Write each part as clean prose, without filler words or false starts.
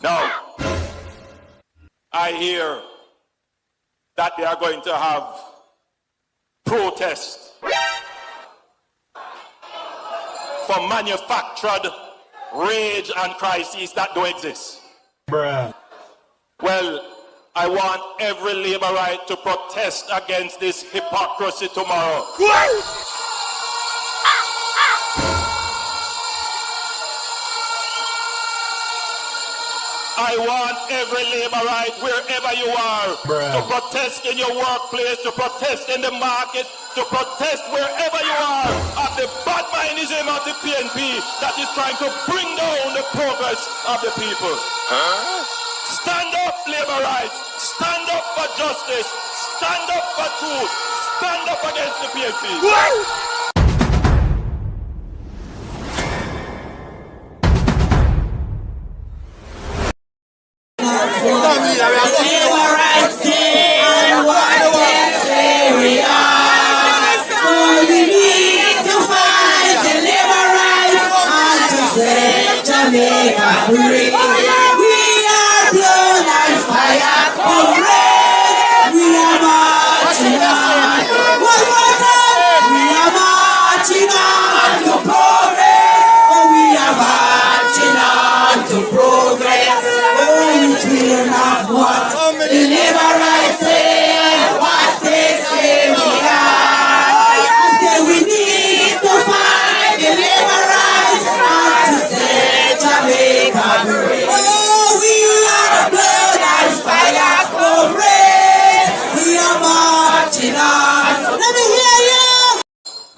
Now, I hear that they are going to have protests for manufactured rage and crises that don't exist. Bruh. Well, I want every Labourite to protest against this hypocrisy tomorrow. I want every Labourite, wherever you are, to protest in your workplace, to protest in the market, to protest wherever you are of the bad mindism of the PNP that is trying to bring down the progress of the people. Stand up, Labourites. Stand up for justice. Stand up for truth. Stand up against the PNP.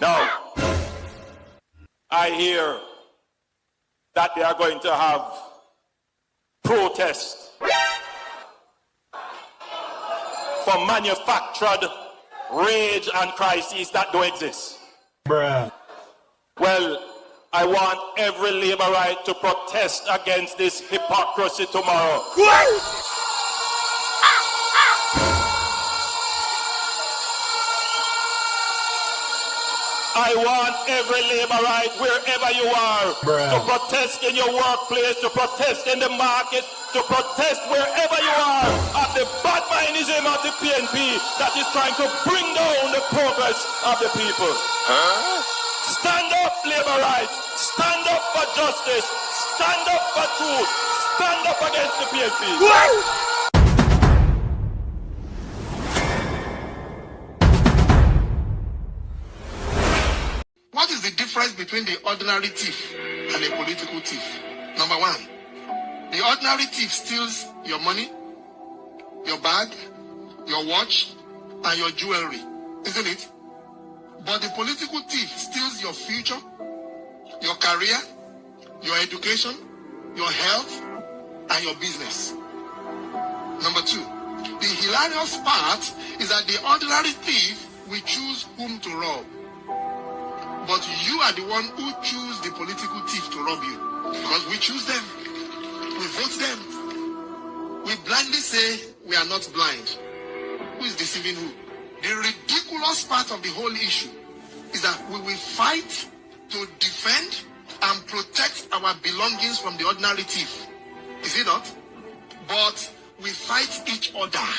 Now, I hear that they are going to have protests for manufactured rage and crises that don't exist. Bruh. Well, I want every Labourite to protest against this hypocrisy tomorrow. I want every Labourite, wherever you are, to protest in your workplace, to protest in the market, to protest wherever you are of the bad mindism of the PNP that is trying to bring down the progress of the people. Stand up, Labourites. Stand up for justice. Stand up for truth. Stand up against the PNP. What is the difference between the ordinary thief and a political thief? Number one, the ordinary thief steals your money, your bag, your watch, and your jewelry, isn't it? But the political thief steals your future, your career, your education, your health, and your business. Number two, the hilarious part is that the ordinary thief will choose whom to rob. But you are the one who choose the political thief to rob you. Because we choose them. We vote them. We blindly say we are not blind. Who is deceiving who? The ridiculous part of the whole issue is that we will fight to defend and protect our belongings from the ordinary thief. Is it not? But we fight each other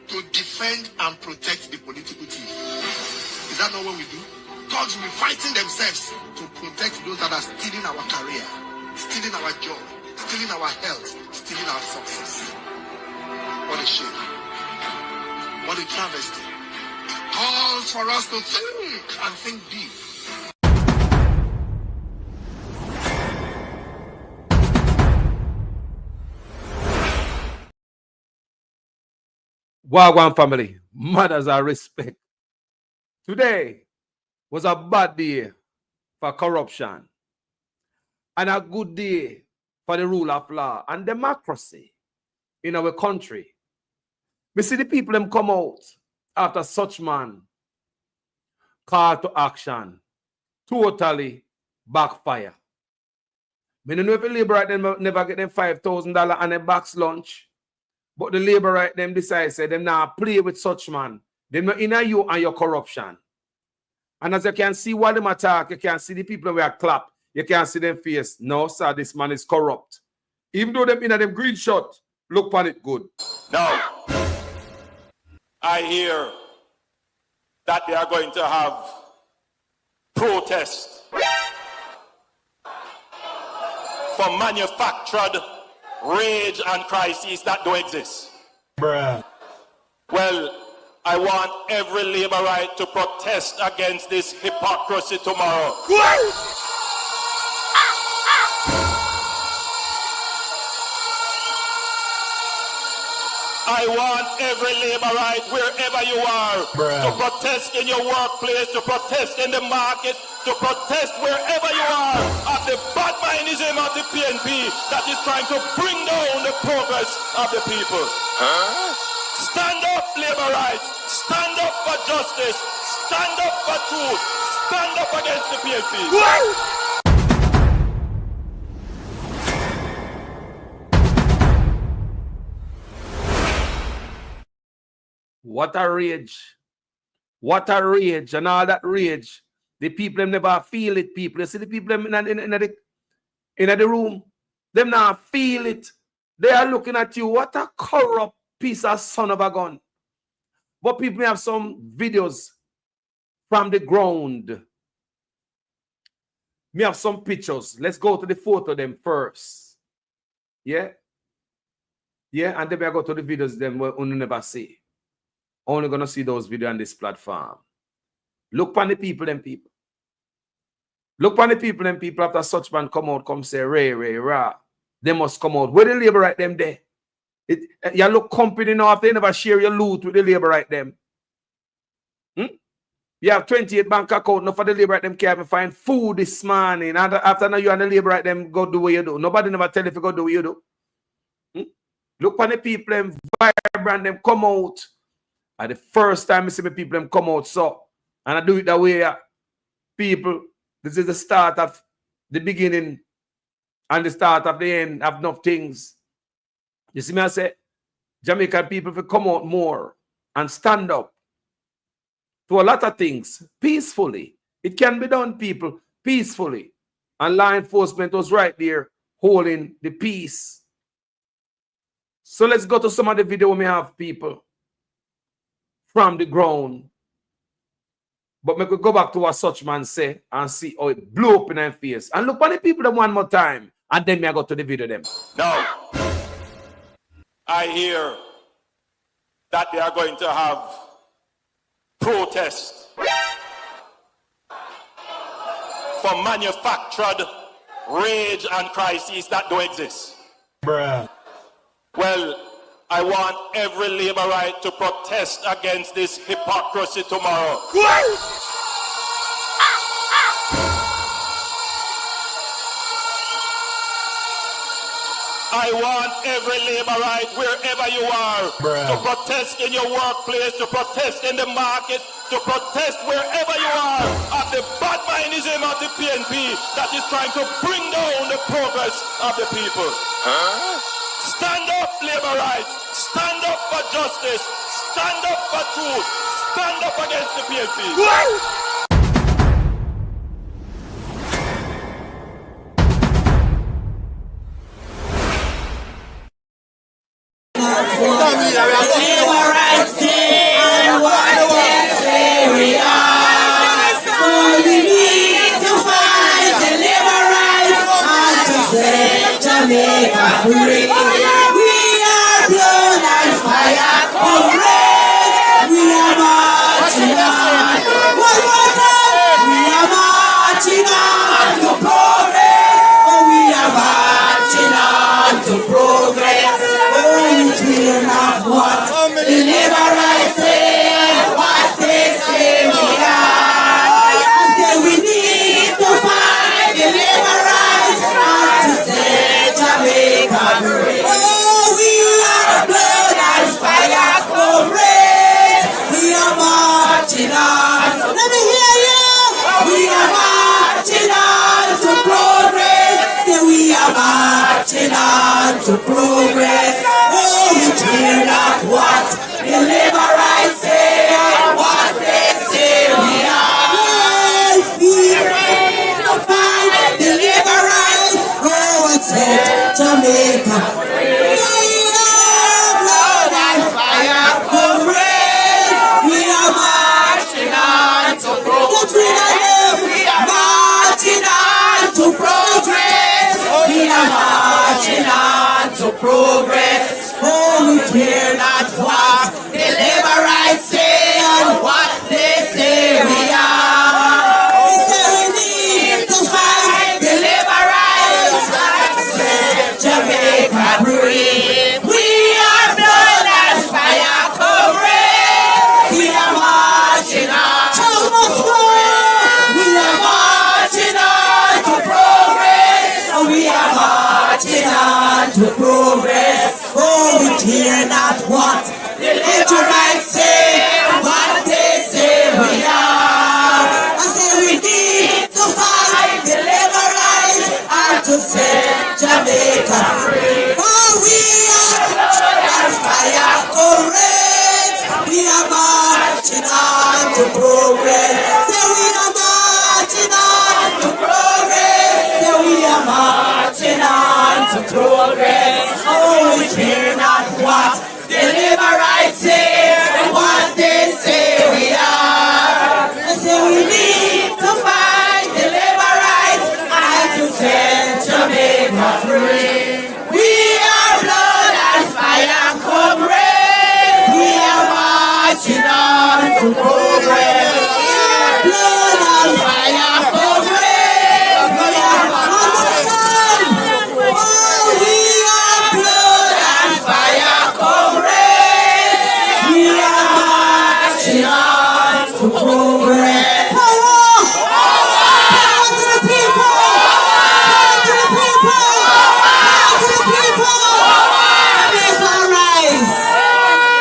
to defend and protect the political thief. Is that not what we do? Thugs will be fighting themselves to protect those that are stealing our career, stealing our job, stealing our health, stealing our success. What a shame. What a travesty. It calls for us to think and think deep. Wagwan family, mothers are respect. Today was a bad day for corruption and a good day for the rule of law and democracy in our country. We see the people them come out after such man call to action totally backfire. I don't know if the Labourite them never get them $5,000 and a box lunch, but the Labourite them decide say them now play with such man. Them not in you and your corruption. And as you can see while them attack, you can see the people who are clap. You can see them face. No, sir, this man is corrupt. Even though them in them green shot, look upon it good. Now, I hear that they are going to have protests for manufactured rage and crises that don't exist. Bruh. Well, I want every laborite to protest against this hypocrisy tomorrow. I want every laborite, wherever you are, to protest in your workplace, to protest in the market, to protest wherever you are at the bad mindism of the PNP that is trying to bring down the progress of the people. Stand up, laborites. Stand up for justice. Stand up for truth. Stand up against the PNP. What a rage. What a rage. And all that rage. The people them never feel it, people. You see the people them in the room. Them not feel it. They are looking at you. What a corrupt piece of son of a gun. But people have some videos from the ground. We have some pictures. Let's go to the photo of them first. Yeah? Yeah, and then we go to the videos them we never see. Only gonna see those videos on this platform. Look on the people, them people. Look on the people, them people after such man come out, come say, Ray, rah. They must come out. Where the labor right them there? You look company now after you never share your loot with the labor right them. You have 28 bank account, not for the labor right them can't find food this morning. And after now you and the labor right them go do what you do. Nobody never tell you if you go do what you do. Look on the people, them vibrant, them come out. And the first time I see my people them come out, so and I do it that way, people, this is the start of the beginning and the start of the end of enough things. You see me, I say, Jamaican people will come out more and stand up to a lot of things peacefully. It can be done, people, peacefully. And law enforcement was right there holding the peace. So let's go to some of the video we have, people, from the ground. But we could go back to what such man say and see how it blew up in their face. And look at the people them one more time. And then I go to the video them. Now, I hear that they are going to have protests for manufactured rage and crises that don't exist. Bruh. Well, I want every laborite to protest against this hypocrisy tomorrow. I want every laborite, wherever you are, to protest in your workplace, to protest in the market, to protest wherever you are at the bad mindism of the PNP that is trying to bring down the progress of the people. Stand up, laborites. Stand up for justice. Stand up for truth. Stand up against the PNP. Jamaica free. We are blood and fire comrades. We are marching on. One more time. We are marching on to progress. Oh, we are marching on to progress. Oh, we will not what the laborites say, what they say we are. I say we need to find the laborites and to say Jamaica free. Oh, we are blood and fire comrades. We are marching on. Let me hear you. We are marching on to progress. Say we are marching on to progress. Oh, we care not what the laborites say and what they say we are. We are ready to fight the laborites. Oh, it's it. Jamaica. We are blood and fire comrades. We are marching on to progress. We are marching on to progress. We are marching on to progress. Oh, we care not what the Liberites say and what they say we are. We say we need to fight the Liberites and set Jamaica free. We are blood and fire comrades. We are marching on to progress. We are marching on to progress. We are marching on to progress. Oh, we care not what the Liberites say, what they say we are. I say we need to fight the Liberites and to set Jamaica free. Oh, we are blood and fire comrades. We are marching on to progress. Say we are marching on to progress. Say we are marching on to progress. Oh, we care not what the Liberites say and what they say we are. I say we need to fight the Liberites and to set Jamaica free. We are blood and fire comrades. We are marching on to progress. We are blood and fire comrades. We are marching. Oh, we are blood and fire comrades. We are marching on to progress. Power! Power to the people! Power to the people! Power to the people! Jamaica rise!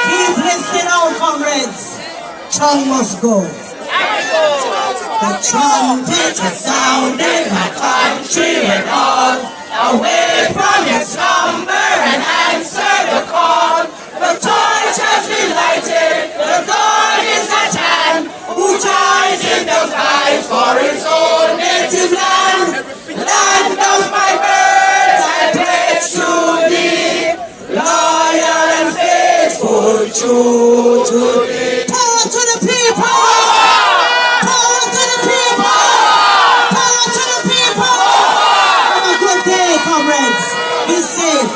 Keep listening out, comrades. Chung must go. The trumpet has sounded, my country and all. Awake from your slumber and answer the call. The torch has been lighted, the dawn is at hand. Who joins in the fight for his own native land? Land of my birth, I pledge to thee. Loyal and faithful, true to thee. Power to the people! Power to the people! Power to the people! Have a good day, comrades. Be safe.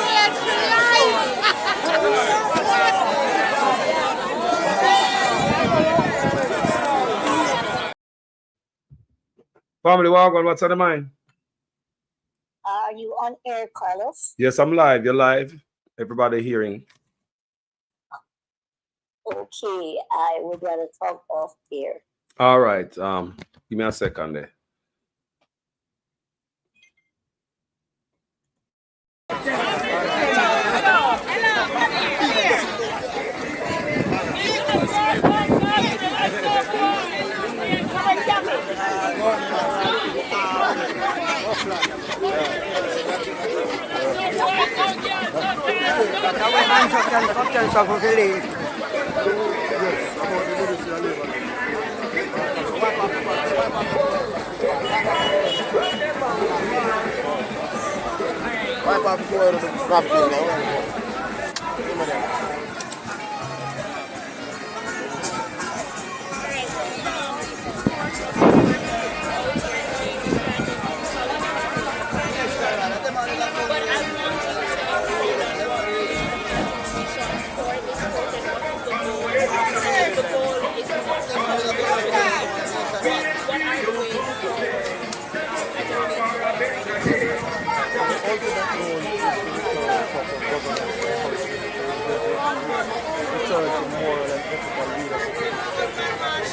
Family, welcome. What's on the mind? Are you on air, Carlos? Yes, I'm live. You're live. Everybody hearing. Okay, I would rather talk off air. All right. Give me a second there. Return to moral and ethical leadership.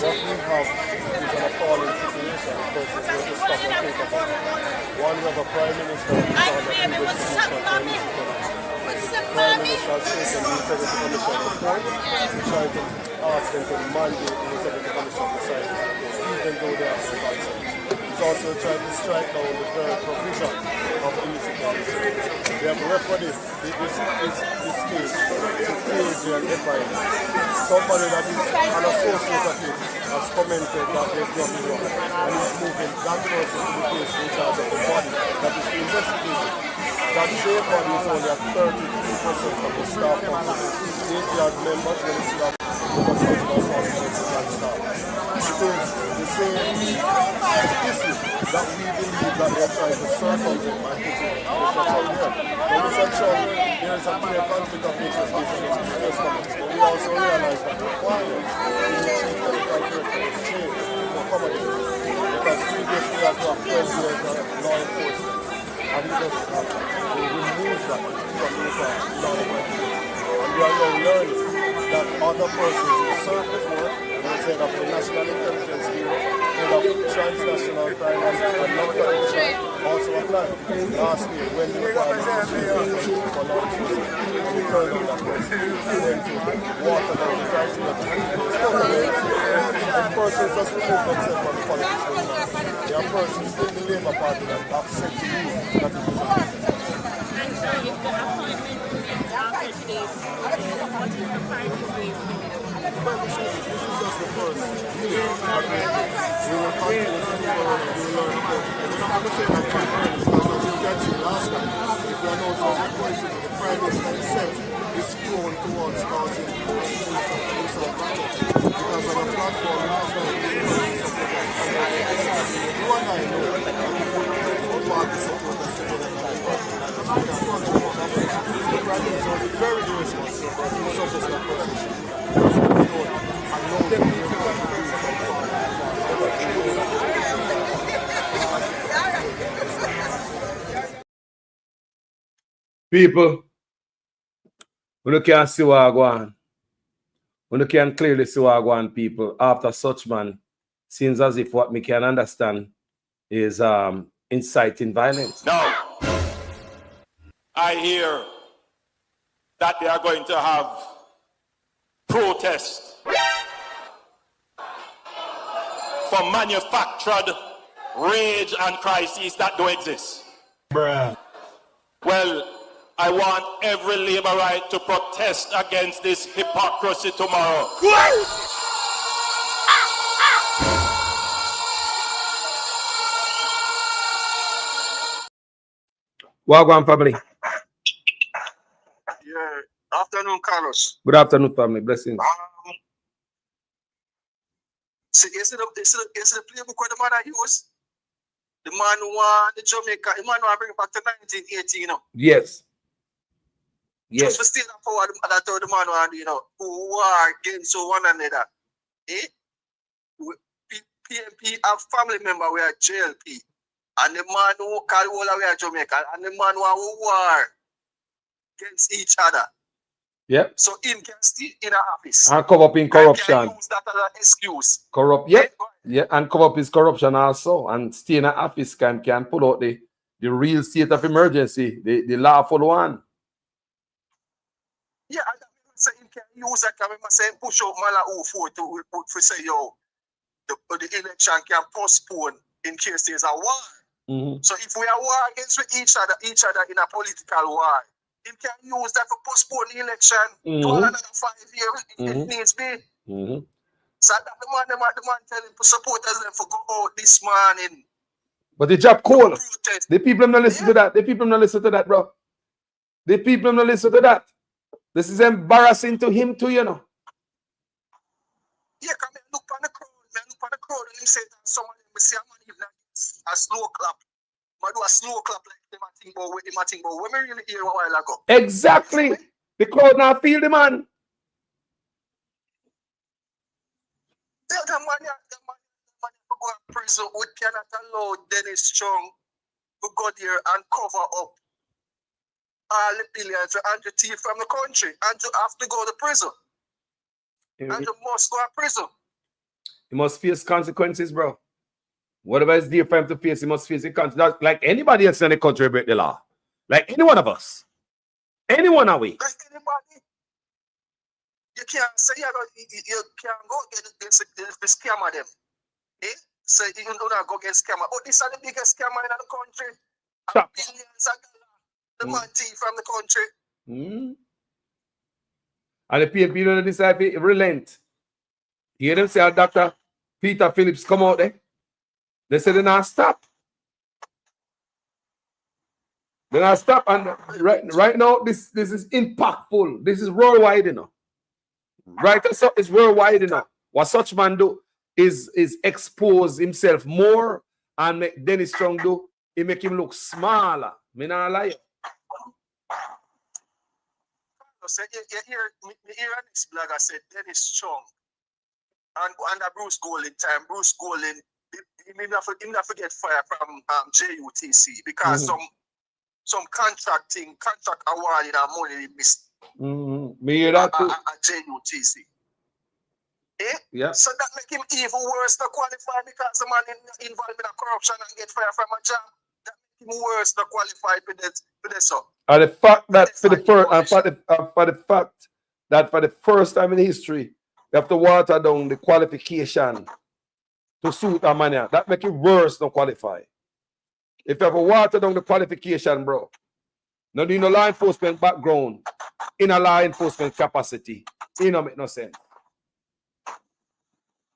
What we have is an appalling situation because it's going to stop and take up. One, we have a prime minister who found that he was the prime minister has taken the integrity commission report and tried to ask them to mandate the integrity commission beside it, even though they have the consent. He's also trying to strike down the very provision of the music commission. They have referred this case to KG and FID. Somebody that is an associate of it has commented that there's nothing wrong and he's moving that person to the case in charge of the body that is investigating. that same body is only at 33% of the staff complement. 8 yard members when it should have over 20,000 and staff. It is the same issue that we believe that they're trying to circumvent by putting Mr. Chung here. But Mr. Chung, there is a clear conflict of interest based on his previous comments. But we also realize that the requirements in the chief medical director was changed to accommodate it. Because previously we had to have 12 years of law enforcement. And he doesn't have that. We removed that from the law enforcement. And we are now learning that other persons who served before, as head of the National Intelligence Bureau, head of transnational crime and non-corruption, also applied last year when the requirement was for law enforcement. And we turned on that person. We went to water down the criteria to if persons just remove themselves from the politics, there are persons in the Labour Party that have said to you that it is a business. Well, this is just the first year. We will continue to learn about it. And I'm going to say that quite early because as you can see last time, if you are not so question, the Prime Minister himself is prone towards causing use of violence. Because on a platform, last time, you and I know that if we don't want to support us together, the Prime Minister is very irresponsible for doing such as that position. Because we know and know that we are going to do from far. People, when you can see what I go on, when you can clearly see what I go on, people, after such man, seems as if what we can understand is inciting violence. Now, I hear that they are going to have protests for manufactured rage and crises that don't exist. Bruh. Well, I want every Labourite to protest against this hypocrisy tomorrow. Wagwan family. Yeah. Afternoon, Carlos. Good afternoon, family. Blessings. See, is it the playbook where the man I use? The man who won the Jamaica, the man who I bring back to 1980, you know. Yes. Just for still that power that the man who, you know, who are against one another. Eh? PMP have family member we are JLP. And the man who call all we are Jamaica. And the man who war against each other. Yep. So him can still in an office. And cover up in corruption. And can use that as an excuse. Corrupt, yeah. Yeah, and cover up his corruption also. And stay in an office can pull out the real state of emergency, the lawful one. Yeah, I say him can use that. I remember saying push out Mala U4 to say, yo, the election can postpone in case there's a war. Mm-hmm. So if we are war against each other in a political war, him can use that to postpone the election to another 5 years if it needs be. Mm-hmm. So that the man telling supporters them for go out this morning. But the job cool. The people don't listen to that. The people don't listen to that, bro. The people don't listen to that. This is embarrassing to him too, you know. Yeah, come and look on the crowd. Look on the crowd and he said that someone will see a man even a slow clap. I do a slow clap like them a think about when we really hear a while ago. Exactly. The crowd now feel the man. The man go to prison. We cannot allow Dennis Strong to go there and cover up all the billions and the thief from the country and to have to go to prison. And you must go to prison. He must face consequences, bro. Whatever is there for him to face, he must face the consequences. Like anybody else in the country break the law. Like any one of us. Anyone are we? Like anybody. You can't say you can't go get the scammer them. Eh? So you don't go get scammer. Oh, these are the biggest scammer in the country. Billions of dollars. The man thief from the country. And the PNP don't decide to relent. You hear them say, Dr. Peter Phillips come out there. They said they not stop. Then I stop and right now this is impactful. This is worldwide, you know. Right, so it's worldwide, you know. What such man do is expose himself more and make Dennis Strong do. He make him look smaller. Me not lie. So here this blogger said Dennis Strong and Bruce Golding time. Bruce Golding, he not forget fire from JUTC because some contract award in our money they missed. Me hear that too. At JUTC. Eh? Yeah. So that make him even worse to qualify because the man involved in a corruption and get fired from a job. That make him worse to qualify for this. And the fact that for the fact that for the first time in history, you have to water down the qualification to suit a man, that make it worse to qualify. If you have a water down the qualification, bro, no need no law enforcement background in a law enforcement capacity. It don't make no sense.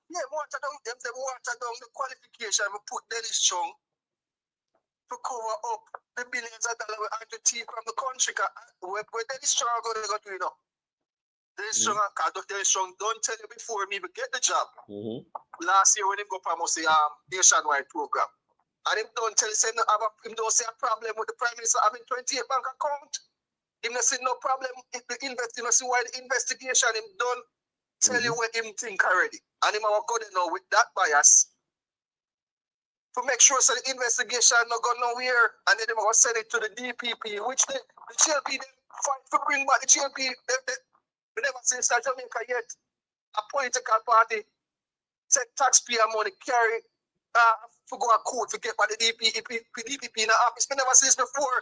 Yeah, water down the qualification. We put Dennis Strong to cover up the billions of dollars we had to take from the country. Where Dennis Strong are going to go to, you know? Dennis Strong don't tell you before me to get the job. Last year when he go for the nationwide program. And him don't tell you, him don't say a problem with the Prime Minister having 28 bank account. Him not see no problem if the see why the investigation him done tell you what him think already. And him will go there now with that bias to make sure so the investigation not go nowhere. And then they will send it to the DPP, which the GLP they fight to bring back the GLP. We never seen South Jamaica yet. A political party take taxpayer money, carry for go a court to get by the DPP in the office. We never seen this before.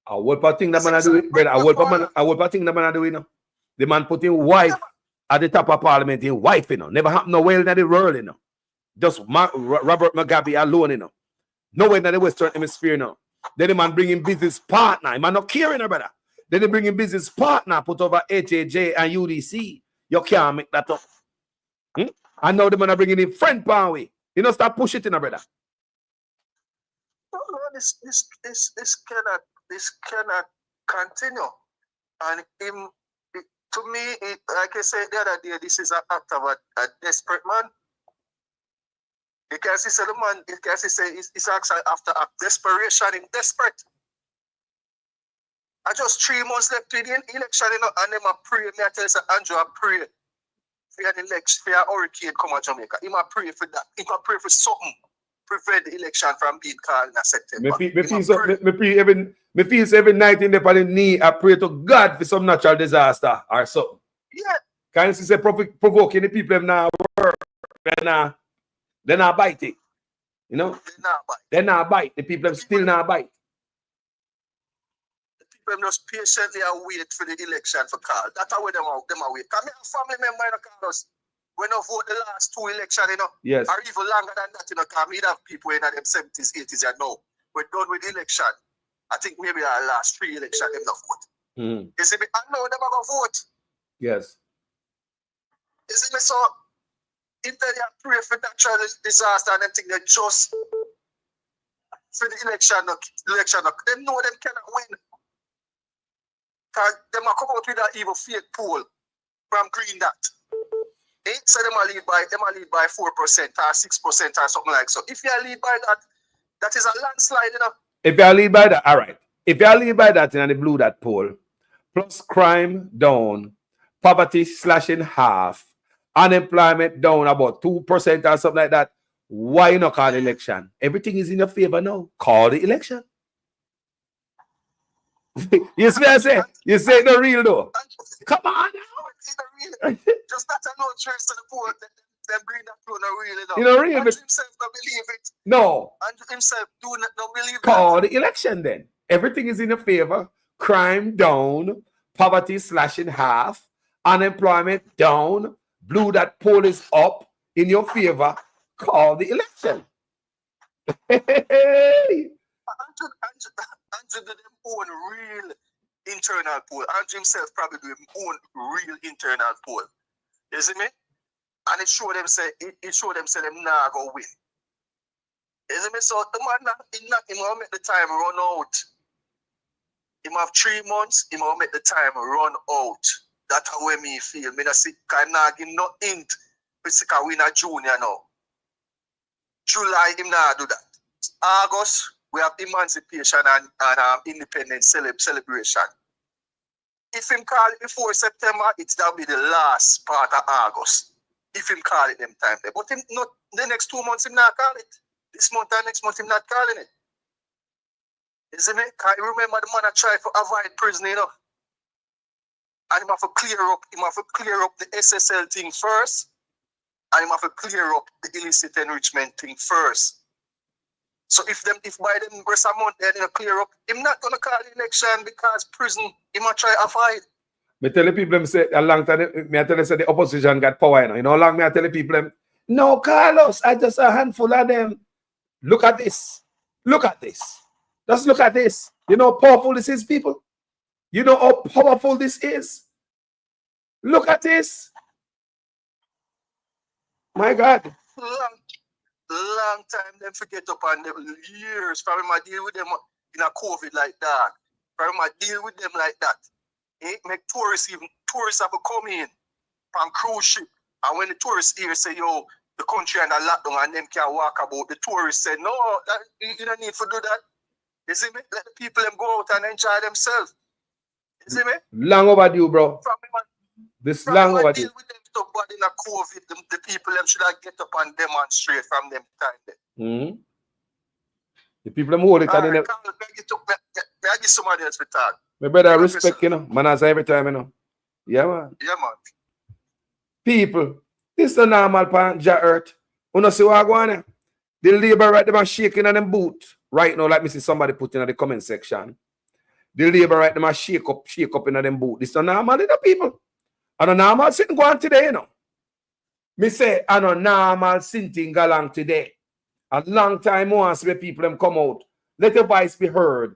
I would think that man do it, brother. I would think that man do it, you know. The man put his wife at the top of parliament, his wife, you know. Never happened nowhere in the world, you know. Just Robert Mugabe alone, you know. Nowhere in the Western Hemisphere, you know. Then the man bring in business partner. He man not caring, brother. Then they bring in business partner, put over HAJ and UDC. You can't make that up. And now the man are bringing in friend power. You know, start push it in, brother. No, this cannot continue. And to me, like I said the other day, this is an act of a desperate man. You can see the man, you can see it's actually after a desperation, in desperate. I just 3 months left to the election, you know, and them a pray. Me I tell you, Andrew, I pray for an election, for a hurricane come to Jamaica. He might pray for that. He might pray for something. Prevent the election from being called in September. Me feel every night in the knee, I pray to God for some natural disaster or something. Yeah. Can you see provoking the people now work? They're not bite it. You know? They're not bite. The people still not bite. The people just patiently wait for the election for call. That's how them wait. Come here, family member in the Carlos. When I vote the last 2 elections, you know, yes, or even longer than that, you know, because we have people in them 70s, 80s, and now we're done with the election. I think maybe our last 3 elections, them not vote. You see me? I know them are going to vote. Yes. You see me? So, if they pray for natural disaster and them think they just for the election, they know them cannot win. Because them are come out with that evil fake poll from Green Dot. So them are lead by 4% or 6% or something like so. If you are lead by that, that is a landslide, you know. If you are lead by that, all right. If you are lead by that and the blue that poll, plus crime down, poverty slashing half, unemployment down about 2% or something like that, why not call the election? Everything is in your favor now. Call the election. You see what I say? You say the real though. Come on now. Just not a no trace to the poor. Them bring that flow no real enough. You know, real. Andrew himself don't believe it. No. Andrew himself don't believe it. Call the election then. Everything is in your favor. Crime down, poverty slashing half, unemployment down, blue that poll is up in your favor. Call the election. Andrew did his own real internal poll. Andrew himself probably do his own real internal poll. You see me? And it showed them say them nah go win. You see me? So the man he not make the time run out. him have 3 months, him will make the time run out. That's how me feel. Me not see can give no hint. Because we not junior now. July, him not do that. August, we have emancipation and independence celebration. If him call it before September, it's that'll be the last part of August. If him call it them time there. But him not the next 2 months him not call it. This month and next month him not calling it. You see me? Can you remember the man I tried to avoid prison, you know? And him have to clear up the SSL thing first. And him have to clear up the illicit enrichment thing first. So if by the rest of the month they're clear up, him not gonna call the election because prison him a try to avoid. Me tell the people them say a long time me I tell them say the opposition got power, you know. You know how long me I tell the people them, no Carlos, I just a handful of them. Look at this. Look at this. Just look at this. You know how powerful this is, people? You know how powerful this is? Look at this. My God. Long time them forget up on them years. Probably my deal with them in a COVID like that. Probably my deal with them like that. It make tourists have to come in on cruise ship. And when the tourists here say, yo, the country and a lockdown and them can't walk about, the tourists say, no, you don't need to do that. You see me? Let the people them go out and enjoy themselves. You see me? Long overdue, bro. This long overdue. Deal with them stuff, but in a COVID, the people them should have get up and demonstrate from them time there. The people them hold it and then I give somebody else to talk. my brother respect, you know. Man, as every time, you know. Yeah, man. Yeah, man. People, this is the normal part of earth. You know, see what going on? The labor right them are shaking on them boot. Right now, like me see somebody put in the comment section. The labor right them are shake up in them boot. This is the normal, you know, people. And a normal thing go on today, you know. Me say, and a normal thing go along today. A long time once where people them come out. Let your voice be heard.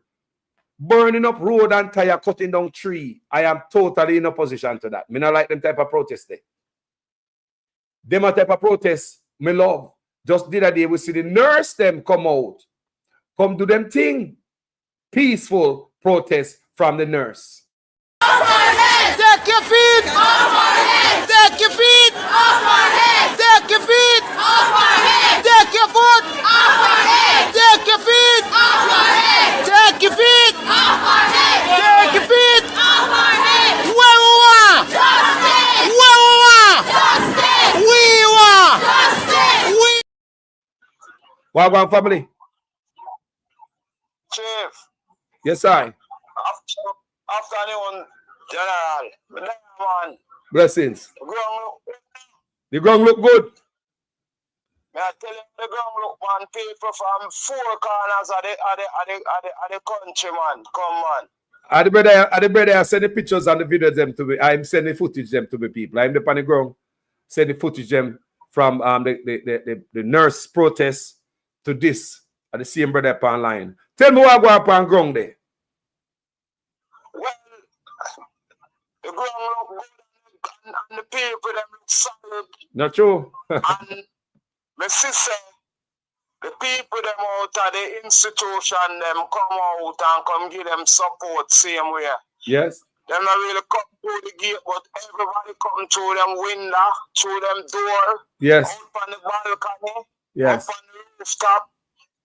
Burning up road and tire, cutting down tree. I am totally in opposition to that. Me not like them type of protest there. Them a type of protest, me love. Just the other day, we see the nurse them come out. Come do them thing. Peaceful protest from the nurse. Take your feet off our head. Take your feet off our head. Take your feet off our head. Take your foot off our head. Take your feet off our head. Take your feet off our head. Take your feet off our head. Where we want justice. Where we want justice. We want justice. We. Wagwan family. Chief. Yes, I. Afternoon, General. Man. Blessings. The ground look good. I tell you, the ground look, man. People from 4 corners of the country, man. Come, man. The brother I send the pictures and the videos them to me. I'm sending footage them to the people. I'm the on the ground. Send the footage them from the nurse protest to this. And the same brother up online. Tell me what go up on ground there. Well, the ground look good and the people them look solid. Not true. And my sister, the people them out of the institution them come out and come give them support same way. Yes. Them not really come through the gate, but everybody come through them window, through them door. Yes. Out on the balcony. Yes. Up on the rooftop.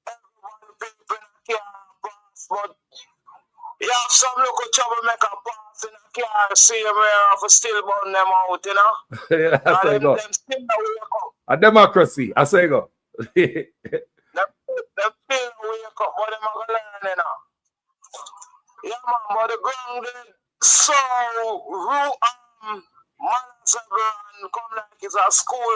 Everybody people in the car pass, but you have some local troublemaker pass in the car, see where for still burn them out, you know? Yeah, that's how you go. Them still wake up. A democracy. I say go. Them still wake up, but them are going to learn, you know? Yeah, man, but the ground is so manners and come like it's a school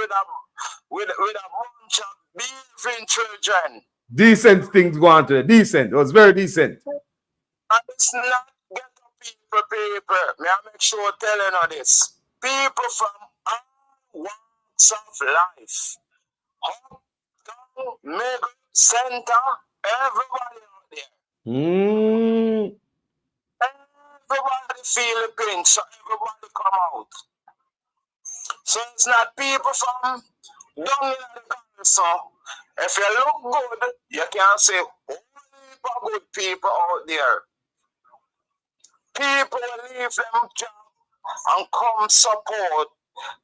with a bunch of behaving children. Decent things go on today. Decent. It was very decent. And it's not ghetto people. May I make sure telling you this. People from all walks of life. Up, down, middle, center, everybody out there. Everybody feel the pinch, so everybody come out. So it's not people from down in the council. If you look good, you can say only good people out there. People will leave them job and come support.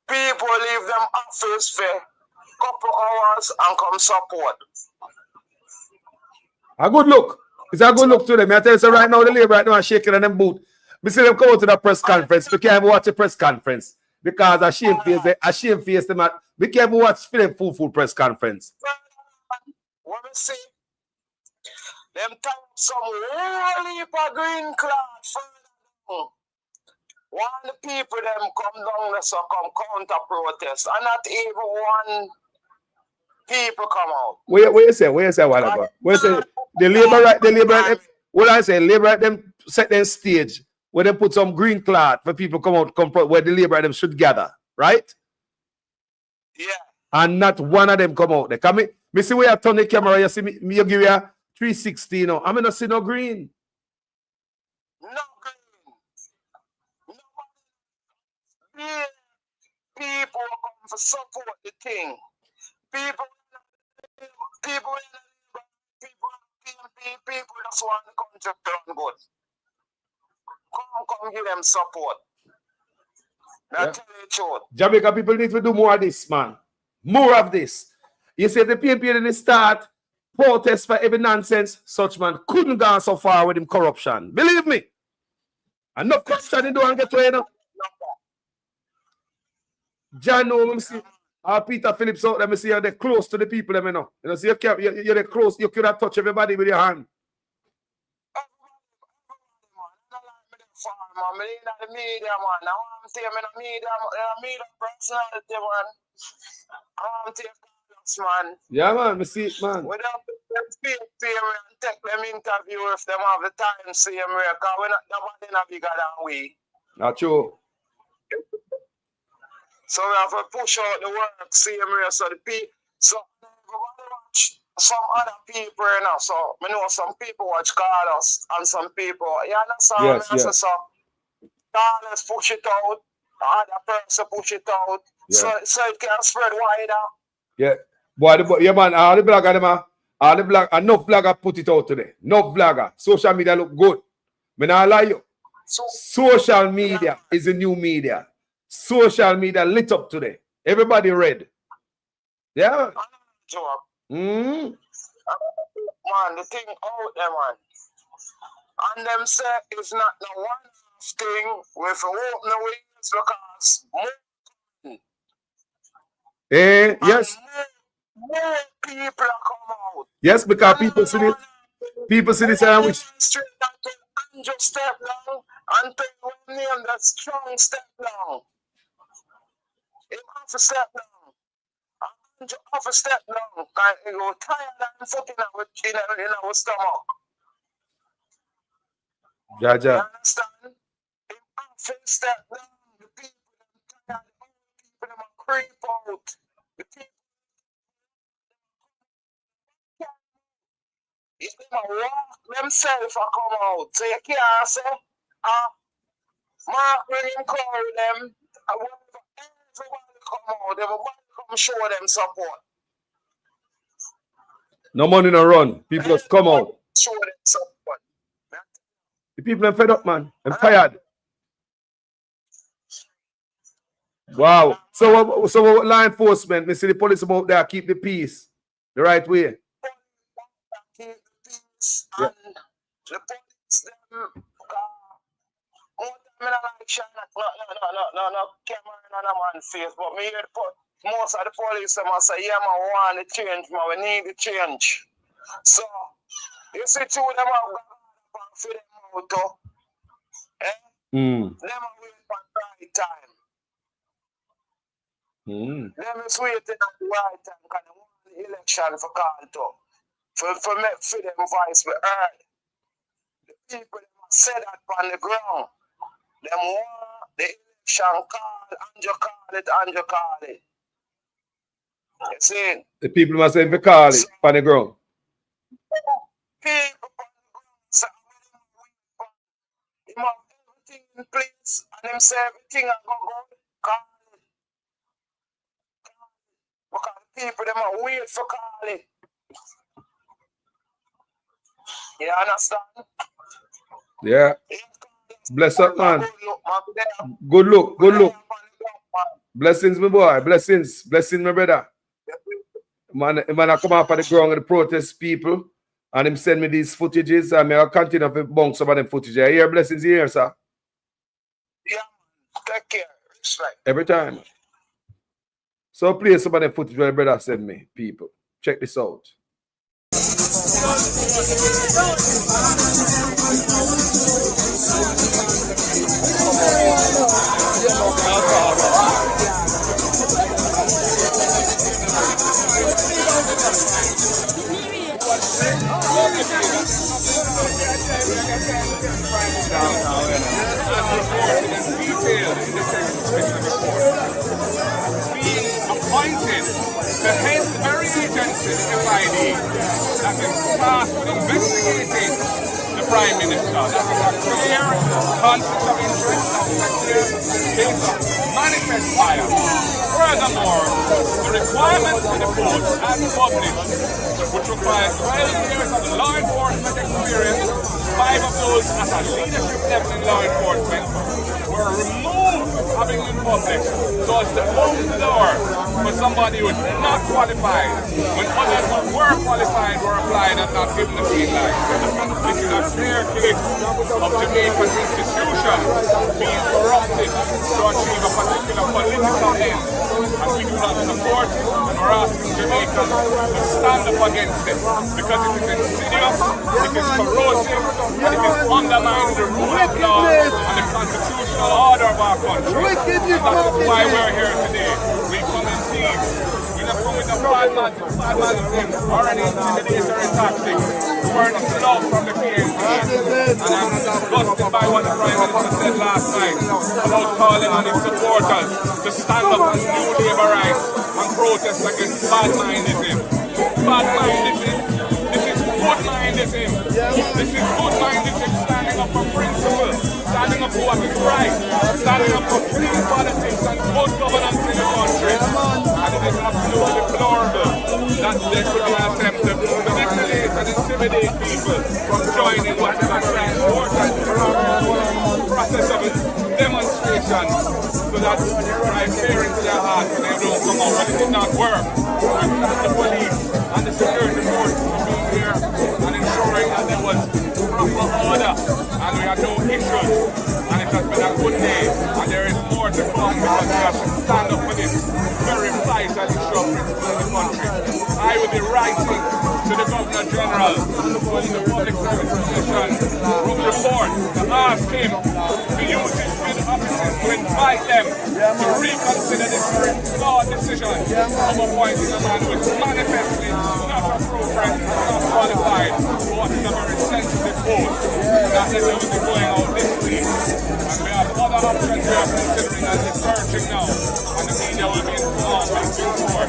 People leave them office for couple hours and come support. A good look. It's a good look to them. I tell you, so right now, the labor right now are shaking on them boot. We see them come out to the press conference. We can't even watch the press conference because a shame face them at. We can't even watch film full press conference. What we see? Them type some whole heap of green cloth further down. One of the people them come down there so come counter protest. And not even one people come out. Where you say what about? Where you say the labor right, what I say, labor right them set them stage where they put some green cloth for people come out, where the labor right them should gather, right? Yeah. And not one of them come out there. Come me see where you turn the camera, you see me you give you a 360, you know. I mean, not see no green. No green. No. Yeah. People come to support the thing. People just want the country to run good. Come give them support. That's the truth. Jamaica people need to do more of this, man. More of this. You see, the PNP didn't start protest for every nonsense. Such man couldn't go so far with him corruption. Believe me. Enough corruption in don't get to you know. John, no, see. Peter Phillips out there, me see you're close to the people, them, you know. You know, see, you're close, you could have touched everybody with your hand. Yeah, man, me see it, man. We don't take them interview if them have the time, see America. We're not nobody not bigger than we. Not true. So we have to push out the work, see America. So the people, so everybody watch some other people, you know. So I know some people watch Carlos and some people, you understand? Yes. So Carlos push it out, the other person push it out, so it can spread wider. Yeah. Boy, yeah, man, all the blogger, enough blogger put it out today. Enough blogger. Social media look good. Me not lie you. Social media is the new media. Social media lit up today. Everybody read. Yeah. Man, the thing out there, man. And them say it's not the one thing with open the wings because yes. More people come out. Yes, because people see it. People see this and which. Just step down and take one name that's strong step down. It have to step down. And have to step down. Because it will tired and fucking in our stomach. Jaja. You understand? It have to step down. The people tired. The people creep out. The people if they walk themselves and come out, so you can't say, Mark when him call them, everybody come out, everybody come show them support. No money no run. People just come out. Show them support. The people are fed up, man. I'm tired. Wow. So what law enforcement, me see the police about there, keep the peace the right way. Keep the peace and the police them more time in election, no camera in a man's face, but me hear most of the police them say, yeah man, we want the change, man, we need the change. So you see two of them have got for them out though. Them are waiting for the right time. Them is waiting at the right time because they want the election for call to. For them voice be heard. The people them say that on the ground. Them want the election call, and you call it. You see? The people must say, call it on the ground. People on the ground say, you have everything in place, and them say everything are going good, call it. Because the people them are wait for call it. You understand? Yeah. Bless up, man. Good look, good look. Blessings, my boy. Blessings. Blessings, my brother. Man, I come off of the ground with the protest people, and him send me these footages, and I'll continue to bunk some of them footage. I hear blessings here, sir. Yeah, take care. It's right. Every time. So play some of them footage where the brother send me, people. Check this out. Appointed to head the very agency, the FID, that is tasked with investigating the Prime Minister. That is a clear conflict of interest, a clear case of manifest fire. Furthermore, the requirements for the post as published, which requires 12 years of law enforcement experience, 5 of those at a leadership level in law enforcement, were removed having been published, so as to open the door for somebody who is not qualified when others who were qualified were applied and not given the green light. This is a clear case of Jamaica's institutions being corrupted to achieve a particular political end, and we do not support it, and we're asking Jamaicans to stand up against it, because it is insidious, it is corrosive, and it is undermining the rule of law and the constitutional order of our country. And that is why we're here today. We come in peace. We don't come with a bad or any intimidatory tactics. We're in love from the PNP. And I'm disgusted by what the Prime Minister said last night about calling on his supporters to stand up as new labour rights and protest against bad-mindism. Bad-mindism. This is good-mindism. This is good-mindism, standing up for principle, standing up for what is right, standing up for clean politics and good governance in the country. And it is absolutely deplorable that there should be an attempt to manipulate and intimidate people from joining what is a very important process of demonstration, so that by parents their hearts and they don't come out, and it did not work. And the police and the security forces for being here and ensuring that there was proper order and we had no issues. And it has been a good day, and there is more to come, because we have to stand up for this very vital issue of principle in the country. I will be writing to the Governor General when the Public Service Commission report to ask him to use his bid offices to invite them to reconsider this very flawed decision of appointing a man who is manifestly not appropriate, not qualified for what is a very sensitive post. That letter will be going out this week. And we have other options we are considering and researching now. And the media will be informed and report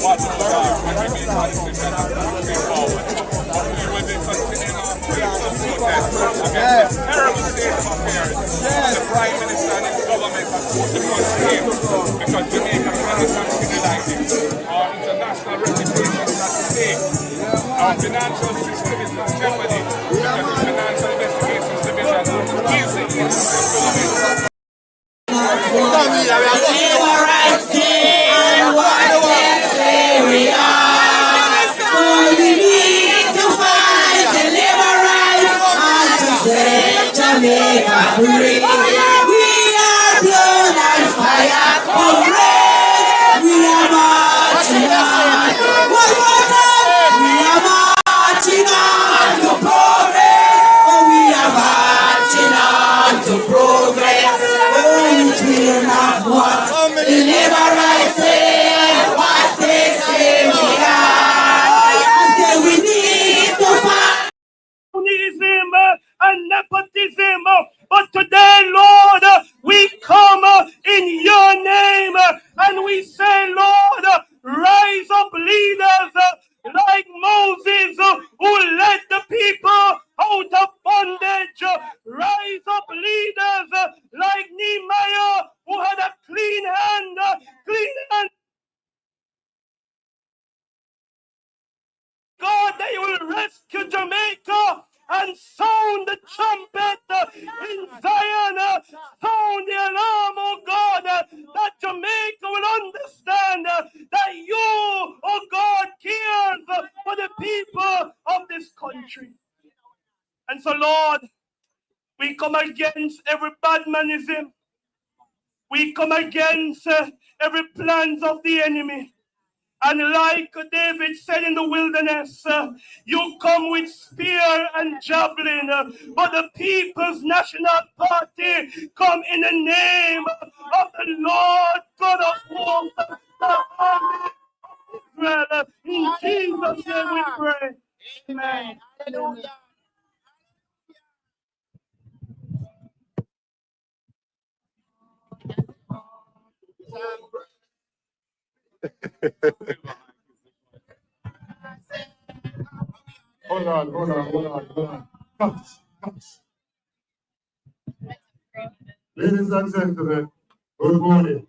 what those are when we make a decision moving forward. But we will be continuing our peaceful protest against this terrible state of affairs. The Prime Minister and his government have put the country in, because Jamaica cannot continue like this. Our international reputation is at stake. Our financial system is in jeopardy, because the Financial Investigations Division is the innocent government. Jamaica free. We are blood and fire. Comrades, we are marching on. One more time. We are marching on to progress. Oh, we are marching on to progress. Oh, it will not want the labor rights say what they say we are. I say we need to fight. And nepotism, but today, Lord, we come in your name and we say, Lord, rise up leaders like Moses who led the people out of bondage. Rise up leaders like Nehemiah who had a clean hand. God, that you will rescue Jamaica and sound the trumpet in Zion. sound the alarm, oh God, that Jamaica will understand that you, oh God, cares for the people of this country. And so, Lord, we come against every badmanism. We come against every plans of the enemy. And like David said in the wilderness, you come with spear and javelin, but the People's National Party come in the name of the Lord God of hosts, the army of Israel. In Jesus' name we pray. Amen. Hallelujah. Hold on. Cut. Ladies and gentlemen, good morning.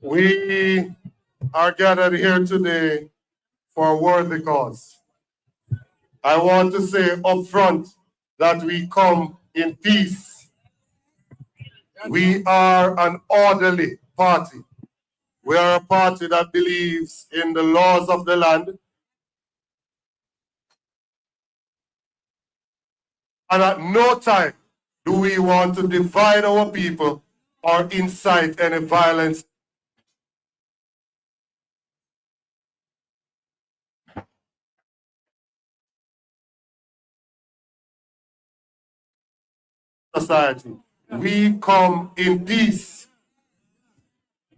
We are gathered here today for a worthy cause. I want to say up front that we come in peace. We are an orderly party. We are a party that believes in the laws of the land. And at no time do we want to divide our people or incite any violence. Society. We come in peace.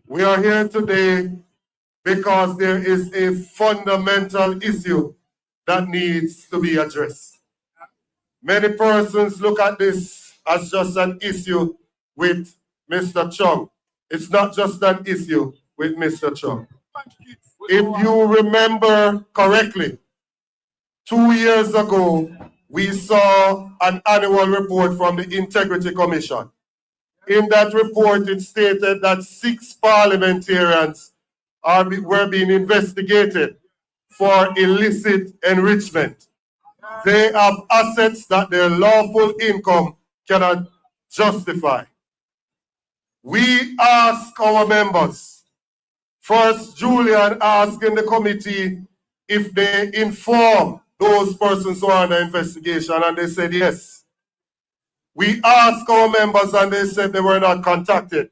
We are here today because there is a fundamental issue that needs to be addressed. Many persons look at this as just an issue with Mr. Chung. It's not just an issue with Mr. Chung. If you remember correctly, 2 years ago, we saw an annual report from the Integrity Commission. In that report, it stated that 6 parliamentarians were being investigated for illicit enrichment. They have assets that their lawful income cannot justify. We ask our members, first Julian asked in the committee if they inform those persons who are under investigation, and they said yes. We asked our members and they said they were not contacted.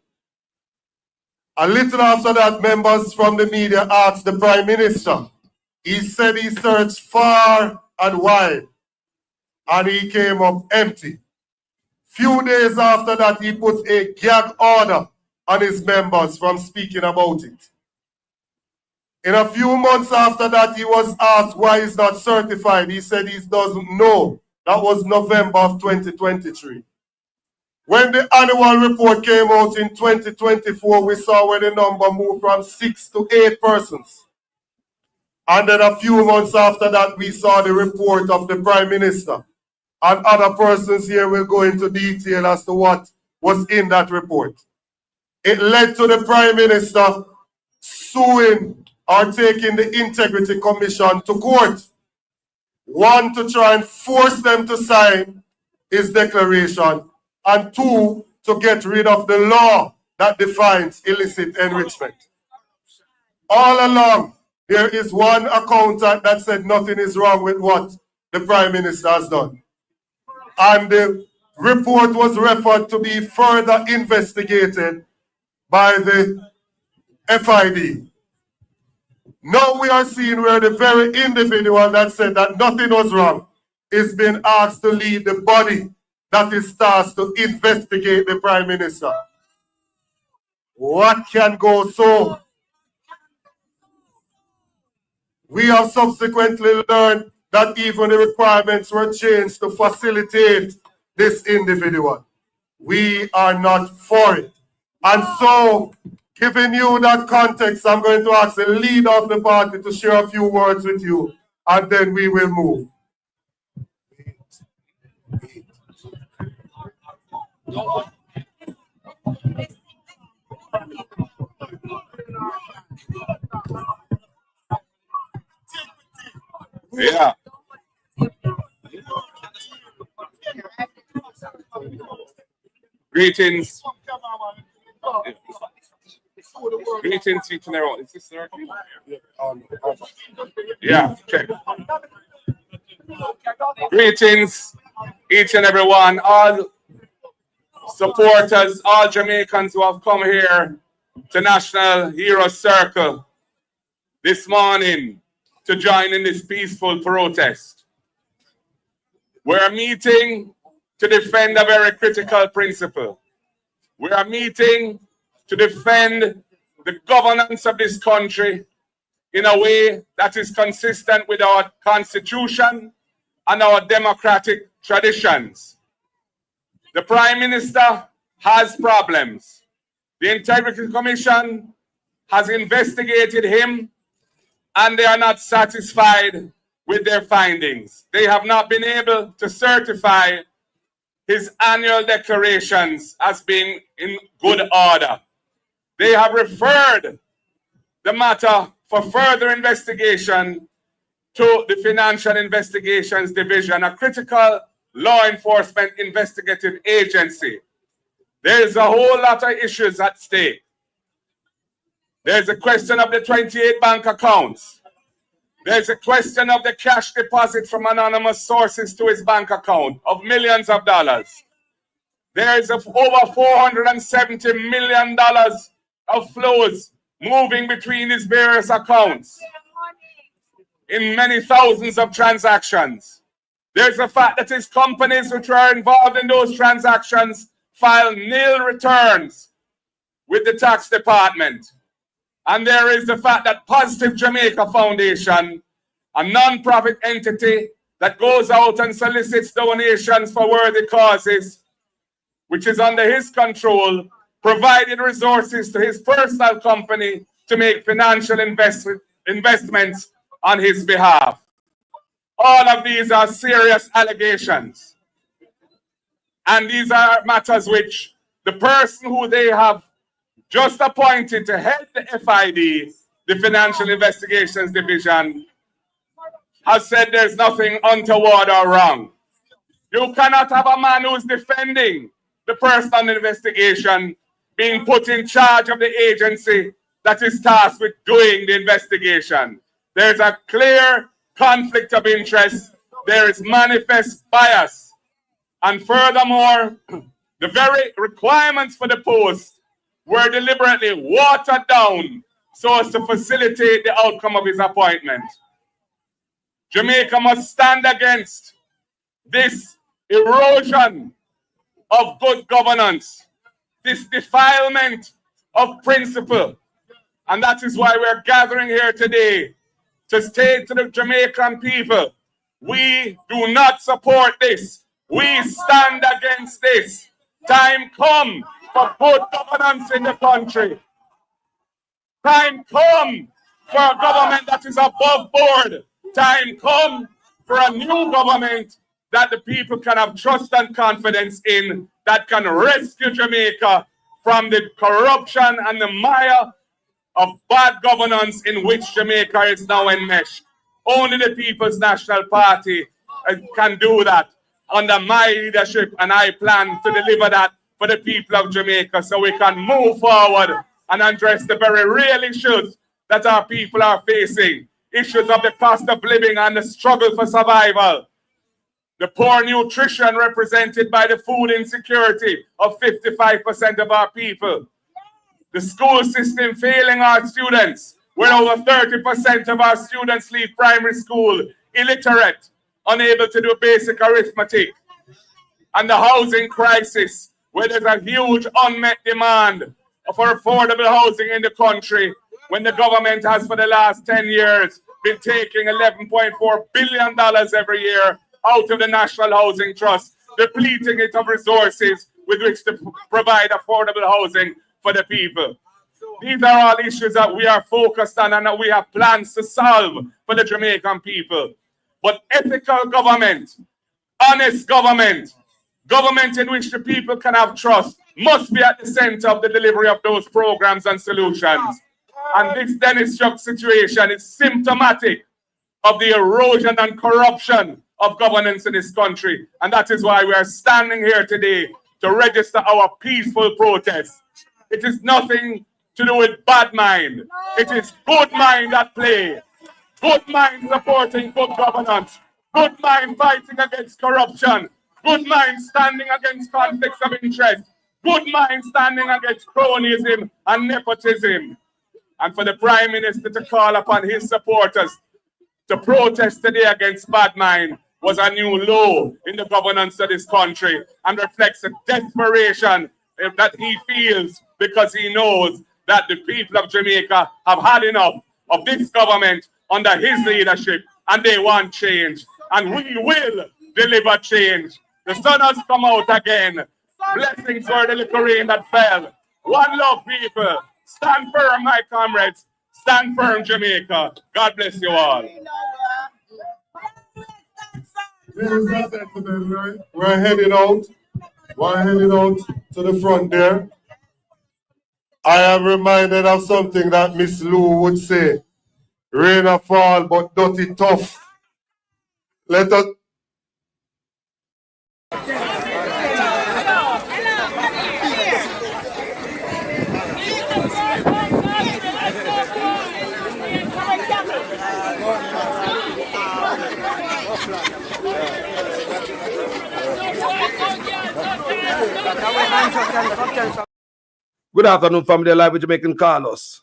A little after that, members from the media asked the Prime Minister. He said he searched far and wide and he came up empty. Few days after that, he put a gag order on his members from speaking about it. In a few months after that, he was asked why he's not certified. He said he doesn't know. That was November of 2023. When the annual report came out in 2024, we saw where the number moved from 6 to 8 persons. And then a few months after that, we saw the report of the Prime Minister. And other persons here will go into detail as to what was in that report. It led to the Prime Minister suing or taking the Integrity Commission to court. One, to try and force them to sign his declaration, and 2, to get rid of the law that defines illicit enrichment. All along, there is one accountant that said nothing is wrong with what the Prime Minister has done. And the report was referred to be further investigated by the FID. Now we are seeing where the very individual that said that nothing was wrong is being asked to lead the body that is tasked to investigate the Prime Minister. What can go so? We have subsequently learned that even the requirements were changed to facilitate this individual. We are not for it. And so, giving you that context, I'm going to ask the leader of the party to share a few words with you, and then we will move. Yeah. Greetings. Greetings each and every one. Is this there? Yeah, check. Greetings each and every one. All supporters, all Jamaicans who have come here to National Hero Circle this morning to join in this peaceful protest. We're meeting to defend a very critical principle. We are meeting to defend the governance of this country in a way that is consistent with our Constitution and our democratic traditions. The Prime Minister has problems. The Integrity Commission has investigated him and they are not satisfied with their findings. They have not been able to certify his annual declarations as being in good order. They have referred the matter for further investigation to the Financial Investigations Division, a critical law enforcement investigative agency. There's a whole lot of issues at stake. There's a question of the 28 bank accounts. There's a question of the cash deposits from anonymous sources to his bank account of millions of dollars. There is over $470 million of flows moving between his various accounts in many thousands of transactions. There's the fact that his companies which are involved in those transactions file nil returns with the tax department. And there is the fact that Positive Jamaica Foundation, a non-profit entity that goes out and solicits donations for worthy causes, which is under his control, provided resources to his personal company to make financial investments on his behalf. All of these are serious allegations. And these are matters which the person who they have just appointed to head the FID, the Financial Investigations Division, has said there's nothing untoward or wrong. You cannot have a man who's defending the person on the investigation being put in charge of the agency that is tasked with doing the investigation. There's a clear conflict of interest. There is manifest bias. And furthermore, the very requirements for the post were deliberately watered down so as to facilitate the outcome of his appointment. Jamaica must stand against this erosion of good governance, this defilement of principle. And that is why we're gathering here today to state to the Jamaican people, we do not support this. We stand against this. Time come for good governance in the country. Time come for a government that is above board. Time come for a new government that the people can have trust and confidence in, that can rescue Jamaica from the corruption and the mire of bad governance in which Jamaica is now enmeshed. Only the People's National Party can do that under my leadership, and I plan to deliver that for the people of Jamaica so we can move forward and address the very real issues that our people are facing. Issues of the cost of living and the struggle for survival. The poor nutrition represented by the food insecurity of 55% of our people. The school system failing our students, where over 30% of our students leave primary school illiterate, unable to do basic arithmetic. And the housing crisis, where there's a huge unmet demand for affordable housing in the country, when the government has for the last 10 years been taking $11.4 billion every year out of the National Housing Trust, depleting it of resources with which to provide affordable housing for the people. These are all issues that we are focused on and that we have plans to solve for the Jamaican people. But ethical government, honest government, government in which the people can have trust, must be at the center of the delivery of those programs and solutions. And this Dennis Chuck situation is symptomatic of the erosion and corruption of governance in this country. And that is why we are standing here today to register our peaceful protest. It is nothing to do with bad mind. It is good mind at play. Good mind supporting good governance. Good mind fighting against corruption. Good mind standing against conflicts of interest. Good mind standing against cronyism and nepotism. And for the Prime Minister to call upon his supporters to protest today against bad mind was a new low in the governance of this country and reflects the desperation that he feels because he knows that the people of Jamaica have had enough of this government under his leadership and they want change. And we will deliver change. The sun has come out again. Blessings for the little rain that fell. One love, people. Stand firm, my comrades. Stand firm, Jamaica. God bless you all. We're heading out. We're heading out to the front there. I am reminded of something that Miss Lou would say. Rain a fall, but dirty tough. Let us. Good afternoon, family. Live with Jamaican Carlos.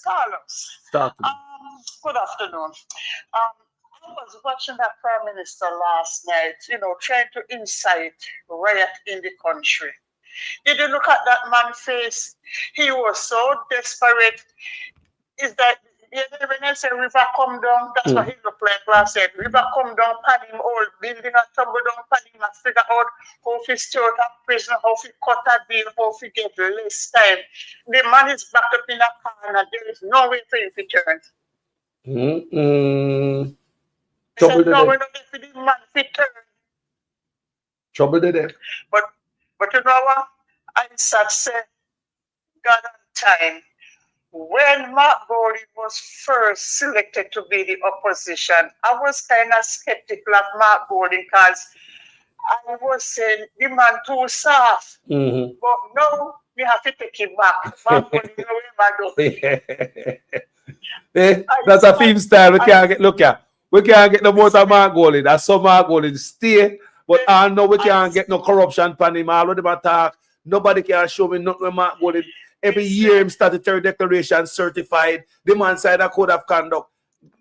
Carlos. Good afternoon. I was watching that Prime Minister last night, trying to incite riot in the country. Did you look at that man's face? He was so desperate. Is that when I say river come down, that's what he looked like last night. River come down, pan him all, building a tumble down, pan him and figure out how to stay out of prison, how to cut a deal, how to get less time. The man is backed up in a corner. There is no way for him to turn. Trouble no, we're not for the man to turn. Trouble there. But you know what? I say, God on time. When Mark Golding was first selected to be the opposition, I was kind of skeptical of Mark Golding because I was saying the man too soft. But now we have to take him back. Mark Golding, that's a theme style. We can't get we can't get no more than Mark Golding. That's some Mark Golding stay, but I know we can't get no corruption pan him. All of them attack. Nobody can show me nothing with Mark Golding. Every year him statutory declaration certified. The man side a code of conduct.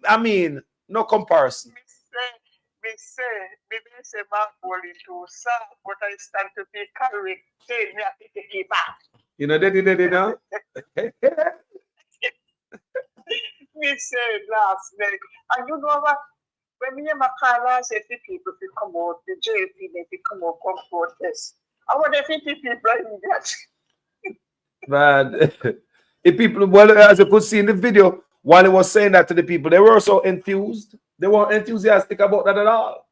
I mean, no comparison. Me say Mark Golding too soft, but I stand to be correct. Say me have to take it back. You know, they know. Me say last night, and you know what? When me and my car said the people to come out, the JP they come out come protest. I want to think people are idiots. Man, if people, well, as you could see in the video, while he was saying that to the people, they were so enthused. They weren't enthusiastic about that at all.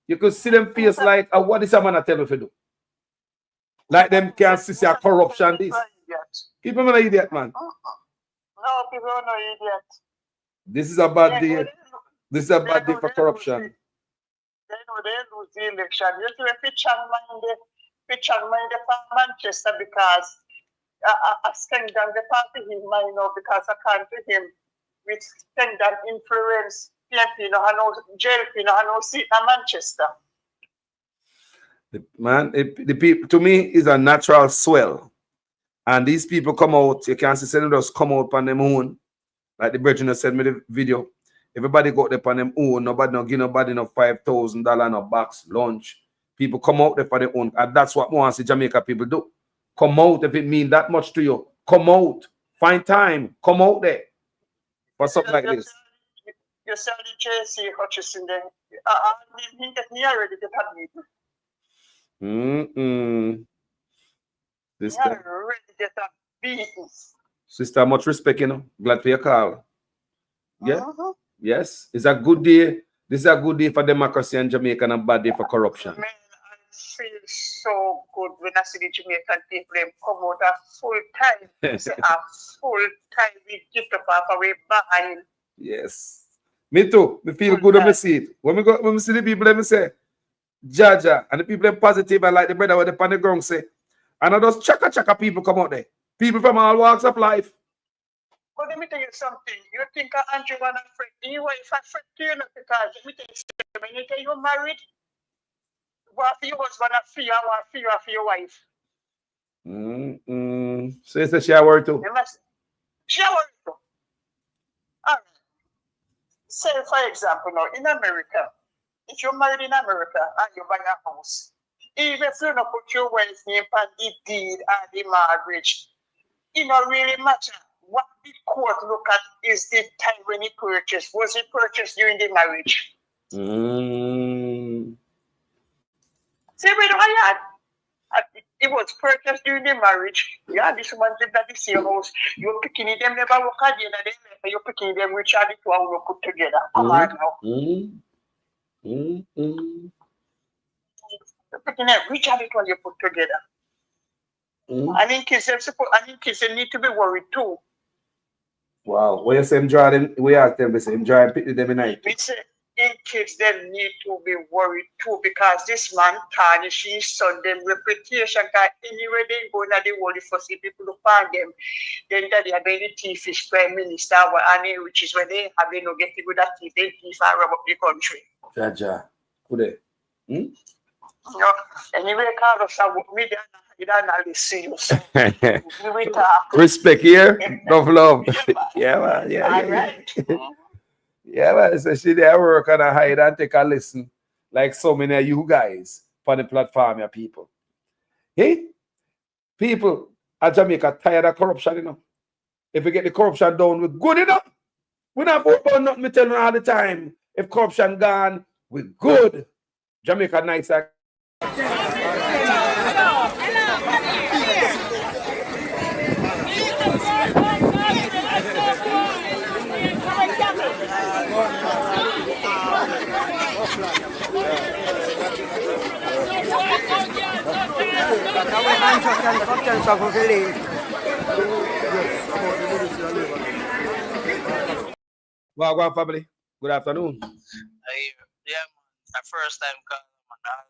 You could see them face like, what is a man tell you to do? Like them can't see a corruption. This people are not idiot, man. No, people are not idiot. This is a bad day. This is a bad day for corruption. They know they lose the election. You see, if you mind the Manchester because I spend down the party him mind now because I can't to him with spend down influence. PMP no have no JLP no have no seat in Manchester. The people to me is a natural swell. And these people come out, you can't see senators come out on them own. Like the brethren said me the video. Everybody got there on them own, nobody no give nobody no $5,000 no box lunch. People come out there for their own. And that's what want to see Jamaica people do. Come out if it means that much to you. Come out. Find time. Come out there. For something like this. You saw the JC Hutchison there. He get me already to have me. Sister, much respect, you know. Glad for your call. Yeah. Yes. It's a good day. This is a good day for democracy in Jamaica and a bad day for corruption. Man, I feel so good when I see the Jamaican people come out a full time. Say a full time we get up off our behind. Yes. Me too. Me feel good when I see it. When we see the people, let me say, Jaja. And the people are positive and like the brother with the pan the ground say. And I just chaka people come out there. People from all walks of life. But let me tell you something. You think Andrew wanna friend you if I friend you not because let me tell you something. When you tell you married, what for your husband and for you, what for you and for your wife. So it's a shower too. You must shower too. Alright. Say for example now in America, if you're married in America and you buy a house, even if you don't put your wife's name on the deed and the marriage, it don't really matter. What the court look at is the time when he purchased. Was it purchased during the marriage? See, we don't have it was purchased during the marriage. Yeah, this one lived at the same house. You're picking them never work again and then you're picking them which are the two we put together. Come on now. You're picking them which are the two you put together. And in case they need to be worried too. Wow. What you say him draw them? We ask them, we say him draw and pick them in night. We say in kids them need to be worried too because this man tarnish his son them reputation because anywhere they go now they worry for see people to find them. Then that they are going to thief is prime minister which is when they have they no get people that thief they thief and rob up the country. Jaja. Who there? No, anyway, Carlos, I would meet you don't know serious. We talk. Respect here. Love. Yeah, man. All right. Yeah, man. So she there work and I hide and take a listen. Like so many of you guys on the platform, your people. Hey, people at Jamaica tired of corruption, you know. If we get the corruption down, we're good enough. We're not vote about nothing, me tell you all the time. If corruption gone, we're good. Jamaica nice. Well, family. Good afternoon. Yeah, my first time calling, man.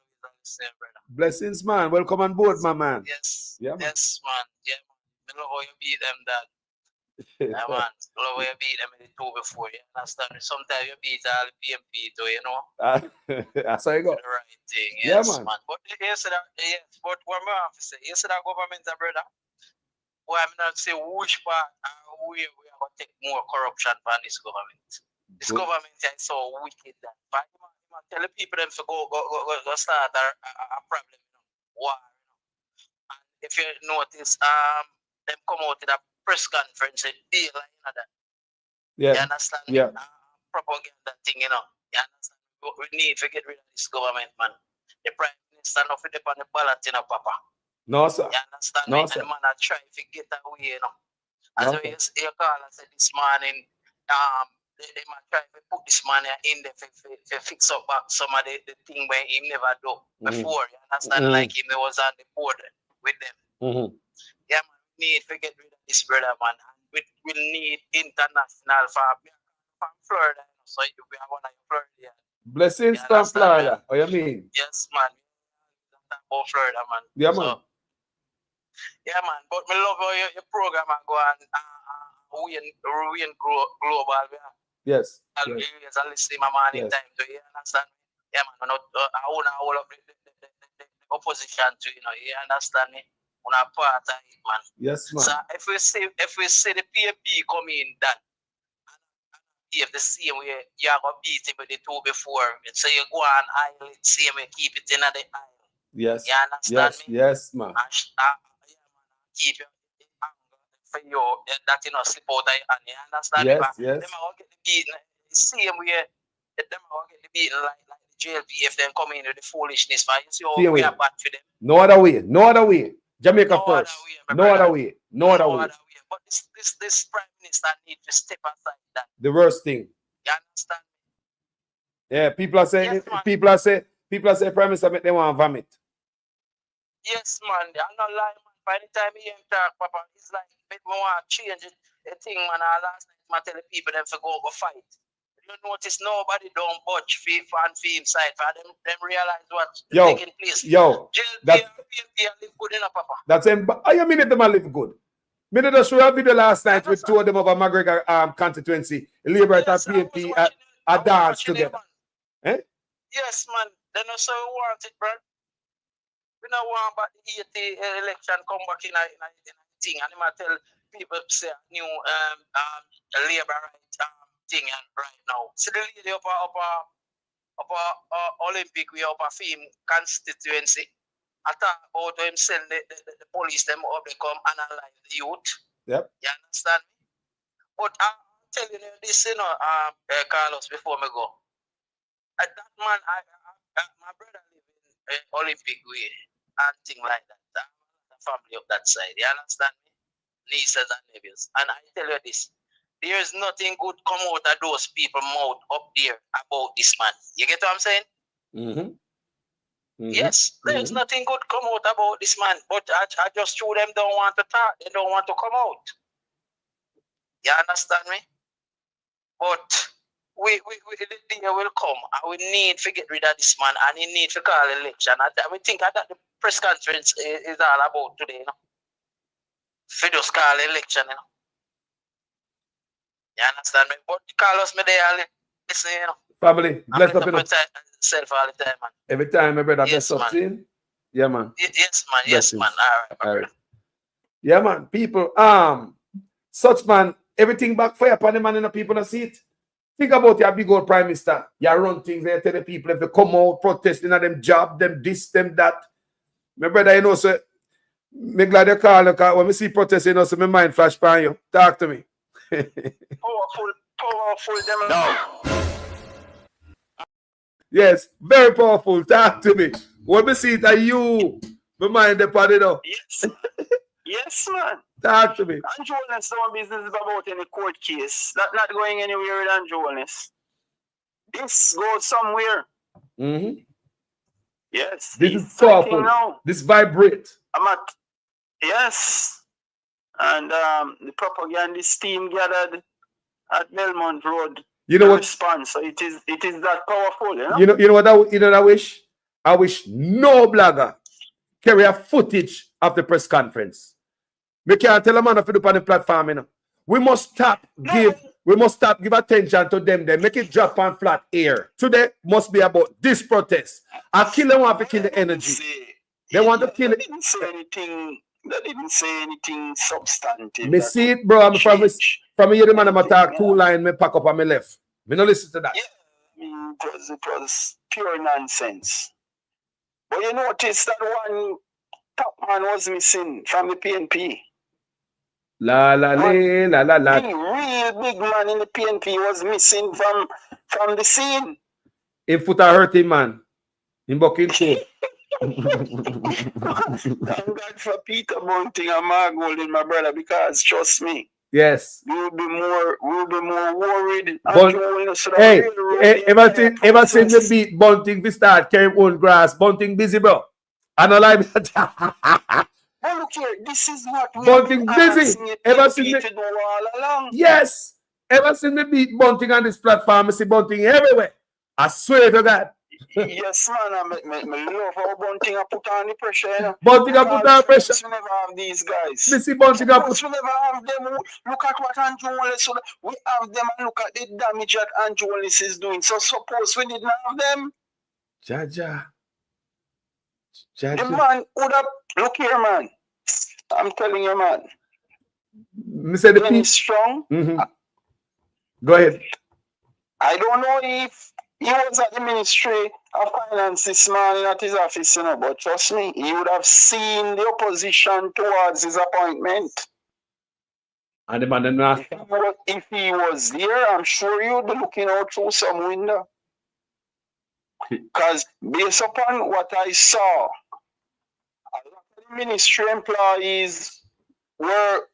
Brother. Blessings, man. Welcome on board, my man. Yes. Yeah, man. Yes, man. Yeah, man. I love how you beat them, Dad. Yeah, man. I love how you beat them in the two before. You understand? Sometimes you beat all the PMP too, you know? That's how you go. The right thing. Yeah, Yes, man. man. But yes, but what my officer, yes, that government, brother. Well, I'm not say which part we are going to take more corruption from this government. This government is so wicked that but you tell the people them to go start a problem, you know, war, you know. And if you notice, them come out in a press conference and deal like that. Yeah. You understand? Yeah. Propaganda thing, you know. You understand? We need to get rid of this government, man. The prime minister not fit on the ballot, you know, Papa. No, sir. You understand? No, And sir. the man I try to get away, you know. As No, you call and said this morning, they might try to put this money in there to fix up back some of the thing where he never do before. You understand? Like him, he was on the board with them. Yeah, man, we need to get rid of this brother, man. We need international from Florida. So we are one of Florida. Blessings from Florida. What you mean? Yes, man. Oh, Florida, man. Yeah, man. Yeah, man. But me love how your program and go on win global. Yes. I'll listen my man in time to you understand. Yeah, man. I own all of the opposition to you understand me. On a part of it, man. Yes, man. So if we see the PAP come in that if the same way you are gonna beat him with the two before, so you go on aisle it same way, keep it in the aisle. Yes. You understand me? Yes, man. Keep your for you that slip out and you understand me? Yes. Them are get the beating the same way them are get the beating like the JLP if them come in with the foolishness, but you see how we are bad for them. No other way. Jamaica first. No other way. But this prime minister need to step aside that. The worst thing. You understand me? Yeah, people are saying prime minister make them want to vomit. Yes, man. I'm not lying, man. By the time he talk, Papa, it's like, me want to change it. The thing, man, last night, I tell the people them to go fight. you notice nobody don't budge on film side for them realize what's Yo, taking place. yo, JLP and PNP live good enough, Papa. that's him. I mean, them live good. Me did just show a video last night with two of them of a McGregor constituency, Labour Yes, and PNP at dance together. Eh? Yes, man. They not so want it, bro. We don't want but the 80 election come back in a thing, and I tell people say new Labour right thing and right now. See the lady up Olympic we up a film constituency. I talk about him send the police them up they come analyze the youth. Yep. You understand me? But I'm telling you this, you know, Carlos, before me go. That man, my brother live in Olympic way and thing like that. The family of that side. You understand me? Nieces and nephews. And I tell you this. There is nothing good come out of those people mouth up there about this man. You get what I'm saying? Yes, there's nothing good come out about this man. But I just show them don't want to talk. They don't want to come out. You understand me? But the day will come and we need to get rid of this man and he need to call election. We think that the press conference is all about today, you know. For just call election, you know. You understand me? But Carlos, me there, listen, you know. Family, bless up, you know. Self all the time, man. Every time, my brother, yes, bless up, seeing? Yeah, man. Yes, man. Yes, man. All right. Yeah, man. People, such man, everything backfire upon the man and the people that see it. Think about your big old prime minister. You run things there, tell the people if they come out protesting at them job, them this, them that. My brother, you know, so me glad you call because when we see protesting, you know, so my mind flash by you. Talk to me. Powerful, them. No. Yes, very powerful. Talk to me. When we see that you, my mind upon it up. Yes. Yes, man. Talk to me. Andrew Holness don't business about any court case. That's not going anywhere with Andrew Holness. This goes somewhere. Yes. This is powerful. Now. This vibrate. Yes. And the propagandist team gathered at Belmont Road. You know what? Response. So it is that powerful, you know? You know what I wish? I wish no blogger carry a footage of the press conference. We can't tell a man if you do on the platform, you know. We must stop give attention to them. They make it drop on flat air. Today must be about this protest. I kill them want to kill the energy. They want to kill it. That didn't say anything substantive. Me see it, bro. I'm from here, the man I'm talk two line, me pack up on my left. Me no listen to that. Yeah, it was pure nonsense. But you notice that one top man was missing from the PNP. La. The real big man in the PNP was missing from the scene. In foot a hurting man. In bucking too. Thank God for Peter Bunting and Margold in my brother, because trust me. Yes. We'll be more worried. Hey, ever seen the beat Bunting we start carrying own grass? Bunting busy, bro. I don't like that. But look here, this is what we Bunting busy. Ever seen the do all along? Yes. Ever seen the beat Bunting on this platform? I see Bunting everywhere. I swear to God. Yes, man. I love how Bunting put on the pressure. You know? Bunting put on pressure. We never have these guys. Me see Bunting we never have them. Look at what Andrew Holness. So we have them and look at the damage that Andrew Holness is doing. So suppose we didn't have them. Jaja. The man would have. Look here, man. I'm telling you, man. Me say the people strong. Go ahead. I don't know if he was at the Ministry of Finance this morning at his office, you know, but trust me, he would have seen the opposition towards his appointment. And the man didn't if he was there, I'm sure he would be looking out through some window. Because based upon what I saw, a lot of the ministry employees were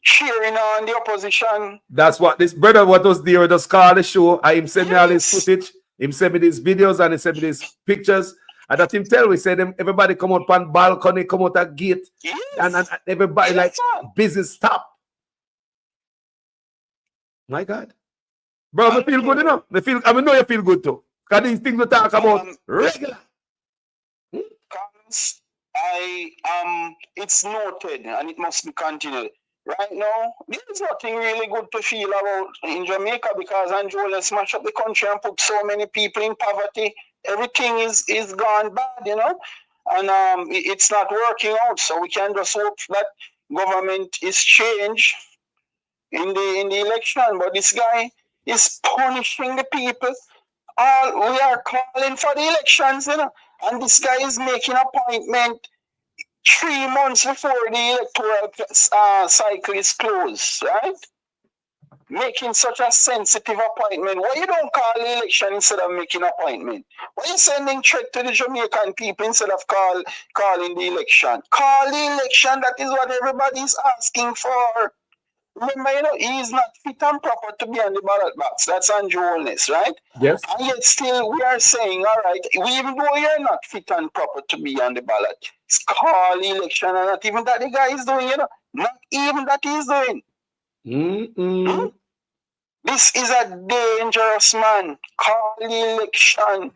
cheering on the opposition. That's what this brother what was there just call the show. I him send me all his footage. Him send me these videos and he send me these pictures. And that him tell we said everybody come out on balcony, come out at gate. Yes. And everybody like business stop. My God. Bro, I feel good enough. I know you feel good too. Because these things we talk about regular. Carlos, it's noted and it must be continued. Right now, there's nothing really good to feel about in Jamaica because Angola smashed up the country and put so many people in poverty. Everything is gone bad, you know, and it's not working out. So we can just hope that government is changed in the election. But this guy is punishing the people. We are calling for the elections, you know, and this guy is making appointment 3 months before the electoral cycle is closed, right? Making such a sensitive appointment. Why you don't call the election instead of making appointment? Why you sending threat to the Jamaican people instead of calling the election? Call the election. That is what everybody is asking for. Remember, you know, he is not fit and proper to be on the ballot box. That's undualness, right? Yes. And yet still we are saying, all right, even though you're not fit and proper to be on the ballot, it's call election, and not even that the guy is doing, you know, not even that he's doing. This is a dangerous man. Call election.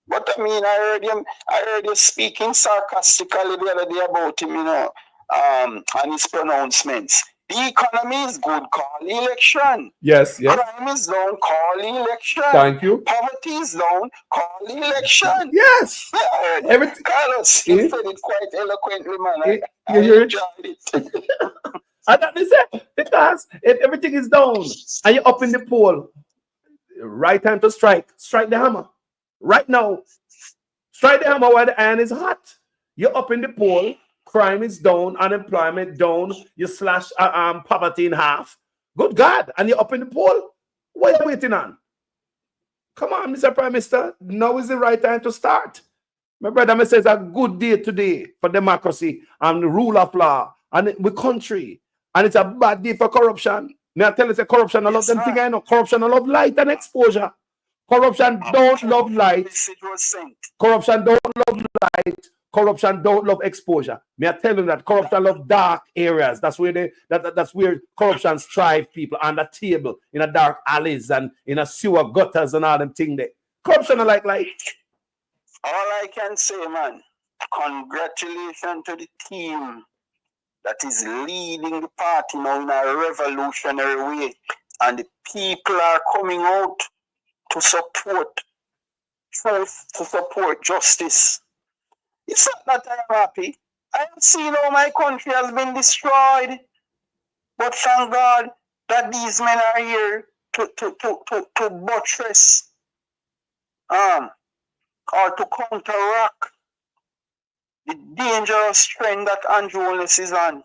But I mean, I heard you speaking sarcastically the other day about him, you know, and his pronouncements. The economy is good, call election. Yes, yes. Crime is down, call election. Thank you. Poverty is down, call election. Yes. Everything. Carlos, you said it quite eloquently, man. I enjoyed it. And that is it. Because if everything is down and you're up in the poll, right time to strike. Strike the hammer. Right now. Strike the hammer while the iron is hot. You're up in the poll. Crime is down, unemployment down, you slash poverty in half. Good God, and you're up in the poll. What are you waiting on? Come on, Mr. Prime Minister. Now is the right time to start. My brother says a good day today for democracy and the rule of law and the country. And it's a bad day for corruption. May I tell you, corruption, I love them thing I know. Corruption, I love light and exposure. Corruption don't love light. Corruption don't love light. Corruption don't love exposure. May I tell you that corruption love dark areas. That's where that's where corruption strive people on the table, in a dark alleys and in a sewer gutters and all them thing there. Corruption are like light. All I can say, man, congratulations to the team that is leading the party now in a revolutionary way. And the people are coming out to support truth, to support justice. It's not that I'm happy. I have seen how my country has been destroyed. But thank God that these men are here to buttress or to counteract the dangerous trend that undualness is on.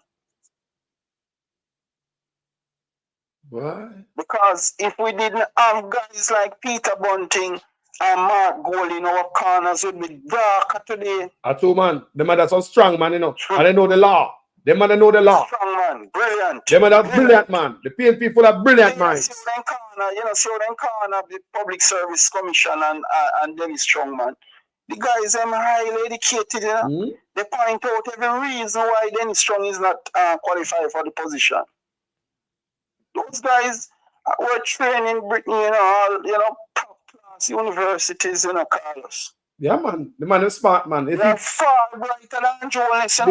Why? Because if we didn't have guys like Peter Bunting and Mark Gold in our corners, would be darker today. I told man, the man that's so strong, man, you know, and they know the law. The man that know the law. Strong man, brilliant. The man that's brilliant, man. The PNP full of brilliant minds. So then corner the Public Service Commission and Dennis Strong, man. The guys are highly educated, you know. They point out every reason why Dennis Strong is not qualified for the position. Those guys were trained in Britain, you know, top class universities, you know, Carlos. Yeah, man. The man is smart, man. They're far brighter than journalists. The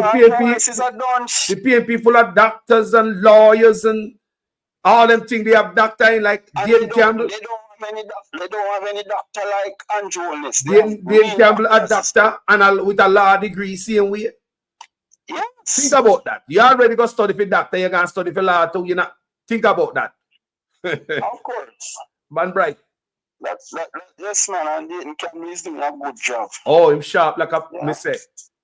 PNP full of doctors and lawyers and all them things. They have doctor in like Dane Campbell. They don't have any doctor like journalists. Dane Campbell, a doctor and with a law degree, same way. Yes. Think about that. You already got study for doctor, you're going to study for law too. You know, think about that. Of course. Man, bright. Yes, man, and Dane Campbell is doing a good job. Oh, him sharp like me say.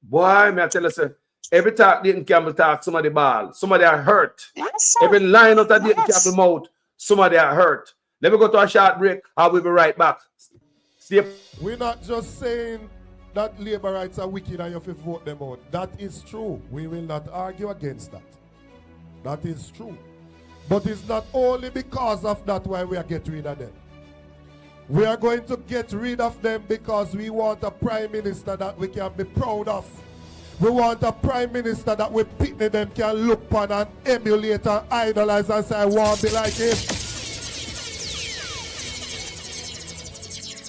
Boy, may I tell you, sir, every talk Dane Campbell talk, somebody ball. Somebody are hurt. Yes, sir. Every line out of Dane Campbell mouth, somebody are hurt. Let me go to a short break. I will be right back. See you. We're not just saying that labor rights are wicked and you have to vote them out. That is true. We will not argue against that. That is true. But it's not only because of that why we are getting rid of them. We are going to get rid of them because we want a prime minister that we can be proud of. We want a prime minister that we picnic them can look upon and emulate and idolize and say, I want to be like him.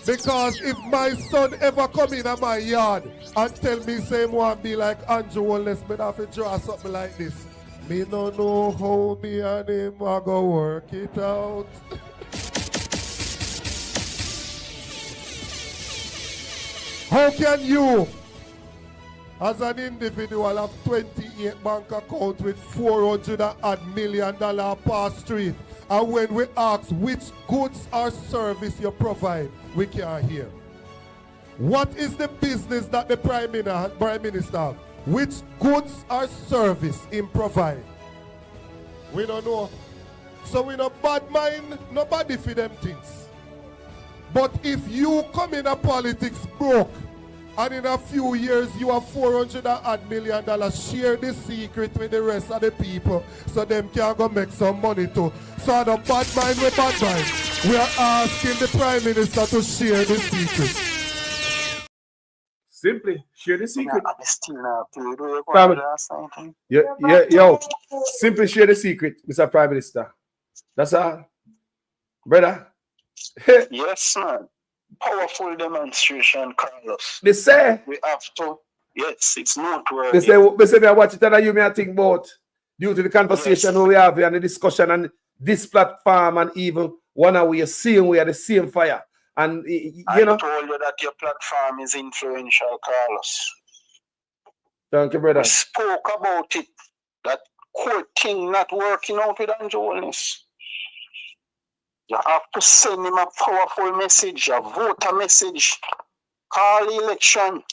Because if my son ever come in at my yard and tell me same one be like Andrew Wallace, me have to draw something like this. Me no know how me and him are go work it out. How can you, as an individual, have 28 bank account with $400 million pass street? And when we ask which goods or service you provide, we can't hear. What is the business that the Prime Minister have? Which goods or service him provide? We don't know. So we no bad mind nobody for them things. But if you come in a politics broke, and in a few years you have $400 million, share the secret with the rest of the people so them can go make some money too. So the bad mind with bad mind, we are asking the Prime Minister to share the secret. Simply share the secret. Yo. Simply share the secret, Mr. Prime Minister. That's all. Brother. Yes, man. Powerful demonstration, Carlos. They say we have to. Yes, it's noteworthy. They say me watch it and you may think about due to the conversation we have and the discussion and this platform and even one of we are seeing we are the same fire. And I told you that your platform is influential, Carlos. Thank you, brother. We spoke about it. That court thing not working out with Andrew Wallace. You have to send him a powerful message, a voter message. Call the election.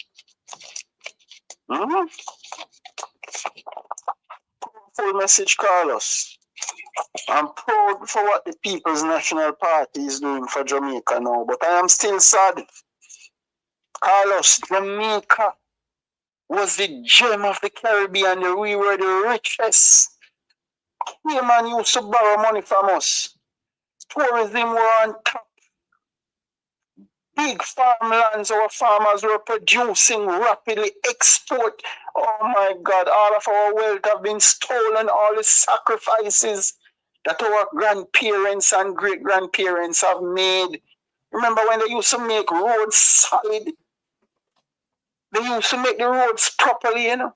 Powerful message, Carlos. I'm proud for what the People's National Party is doing for Jamaica now, but I am still sad. Carlos, Jamaica was the gem of the Caribbean. We were the richest. Here, man, used to borrow money from us. Tourism were on top. Big farmlands, our farmers were producing rapidly, export. Oh my God, all of our wealth have been stolen, all the sacrifices that our grandparents and great-grandparents have made. Remember when they used to make roads solid? They used to make the roads properly, you know.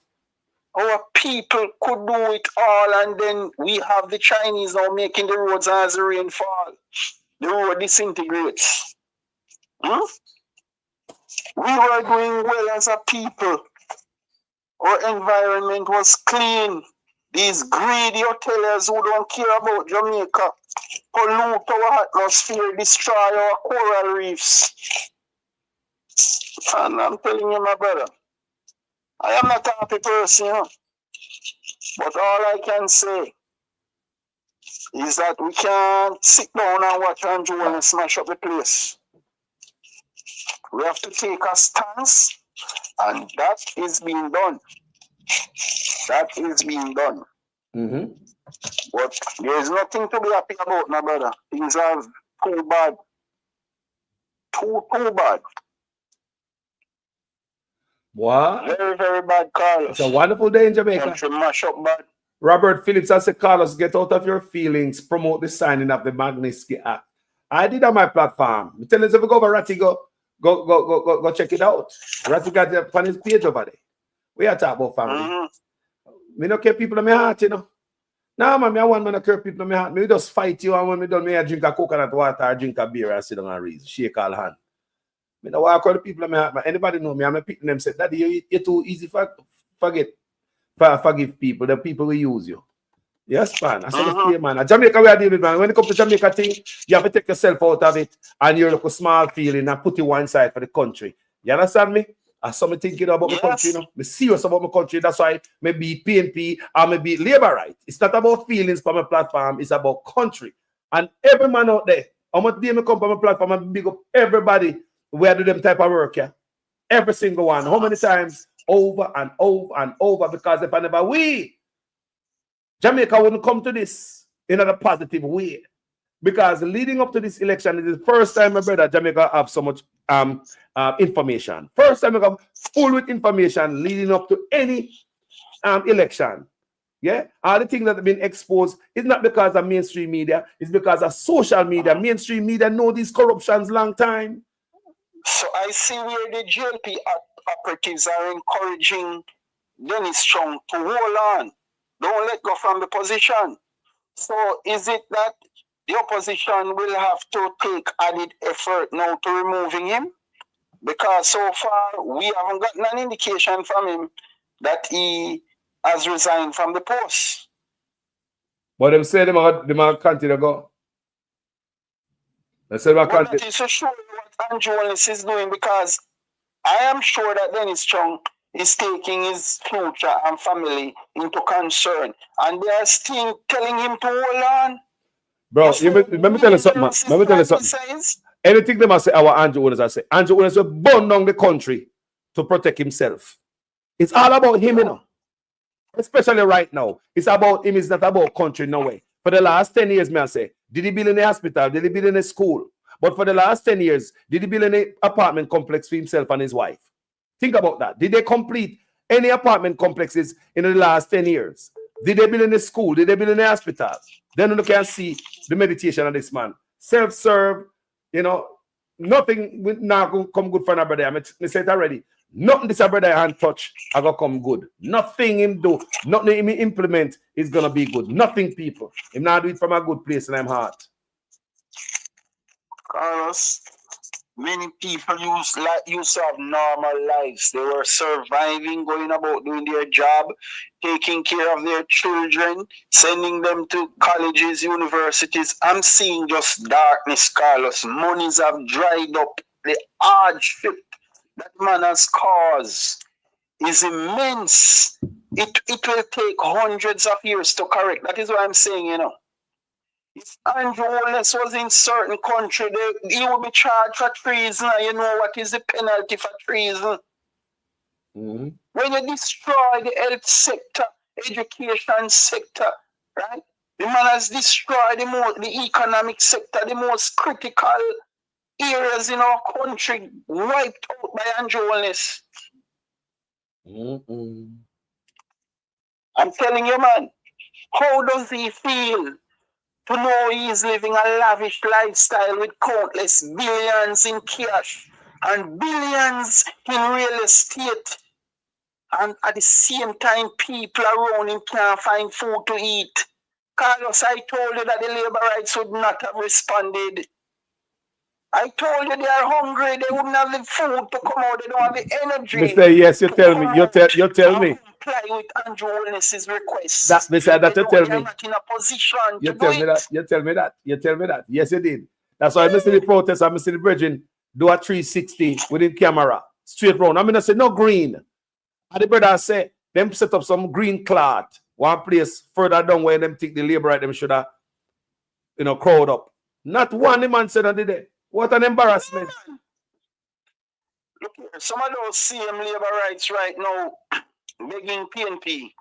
Our people could do it all, and then we have the Chinese now making the roads as the rain fall. The road disintegrates. We were doing well as a people. Our environment was clean. These greedy hoteliers who don't care about Jamaica pollute our atmosphere, destroy our coral reefs. And I'm telling you, my brother, I am not a happy person, you know. But all I can say is that we can't sit down and watch Andrew and smash up the place. We have to take a stance, and that is being done. That is being done. But there is nothing to be happy about, my brother. Things are too bad. Too bad. What? Very, very bad, Carlos. It's a wonderful day in Jamaica. Country mash up bad. Robert Phillips has said, Carlos, get out of your feelings, promote the signing of the Magnitsky Act. I did on my platform. I'm telling you, if you go over Ratty, go check it out. Ratty got it on his page over there. We are talking about family. Me don't care people in my heart, you know. Nah, man, I want to care people in my heart. Me just fight you, and when me done, me I drink a coconut water, I drink a beer, and sit down and read, shake all hand. Me don't walk out the people in my heart. Man. Anybody know me? I'm a picking them say, Daddy, you're too easy forgive people, the people who use you. Yes, man. I said, man. Jamaica, we are dealing with, man. When it comes to Jamaica thing, you have to take yourself out of it and you're like a small feeling and put it one side for the country. You understand me? As some thinking about my country, you know. I'm serious about my country. That's why I beat PNP or I beat Labour right. It's not about feelings for my platform, it's about country. And every man out there, how much day I come from my platform and big up everybody where do them type of work, yeah? Every single one. How many times? Over and over and over, because if I never Jamaica wouldn't come to this in a positive way. Because leading up to this election is the first time, my brother, Jamaica have so much information. First time we got full with information leading up to any election. Yeah, all the things that have been exposed is not because of mainstream media, it's because of social media. Mainstream media know these corruptions long time. So I see where the GLP operatives are encouraging Dennis Strong to hold on. Don't let go from the position. So is it that the opposition will have to take added effort now to removing him? Because so far we haven't gotten an indication from him that he has resigned from the post. But them say they might continue to go. They say they But that is to show you what Andrew Wallace is doing, because I am sure that Dennis Strong is taking his future and family into concern. And they are still telling him to hold on. Bro, let me tell you something, man. Let me tell you something. Anything they must say, our Andrew Wallace, I say, Andrew Wallace will burn down the country to protect himself. It's all about him, you know. Especially right now. It's about him, it's not about country, no way. For the last 10 years, may I say, did he build in a hospital? Did he build in a school? But for the last 10 years, did he build an apartment complex for himself and his wife? Think about that. Did they complete any apartment complexes in the last 10 years? Did they build in a school? Did they build in a hospital? Then you can see the meditation of this man. Self-serve, you know, nothing will now come good for another brother. I said it already. Nothing this brother hand touch are gonna come good. Nothing him do, nothing him implement is gonna be good. Nothing, people. Him not do it from a good place in him heart. Carlos, many people used to have normal lives. They were surviving, going about doing their job, taking care of their children, sending them to colleges, universities. I'm seeing just darkness, Carlos. Monies have dried up. The hardship that man has caused is immense. It will take hundreds of years to correct. That is what I'm saying, you know. If Andrew Wallace was in certain country, he would be charged for treason. You know what is the penalty for treason? Mm-hmm. When you destroy the health sector, education sector, right? The man has destroyed the economic sector, the most critical areas in our country, wiped out by Andrew Wallace. Mm-hmm. I'm telling you, man, how does he feel to know he's living a lavish lifestyle with countless billions in cash and billions in real estate, and at the same time people around him can't find food to eat? Carlos, I told you that the labor rights would not have responded. I told you they are hungry, they wouldn't have the food to come out, they don't have the energy. Mr. Yes, you tell me. You tell me. Comply with Andrew Wallace's request. That Mr. That you tell me. Not in a position you to tell do me it. that. You tell me that. You tell me that. Yes, you did. That's why I see the protest. I see the bridging do a 360 within camera straight round. I mean, I say no green. And the brother say them set up some green cloth one place further down where them think the labor right them should have, you know, crowd up. Not one the man said on the day. What an embarrassment. Look here, some of those same labor rights right now begging PNP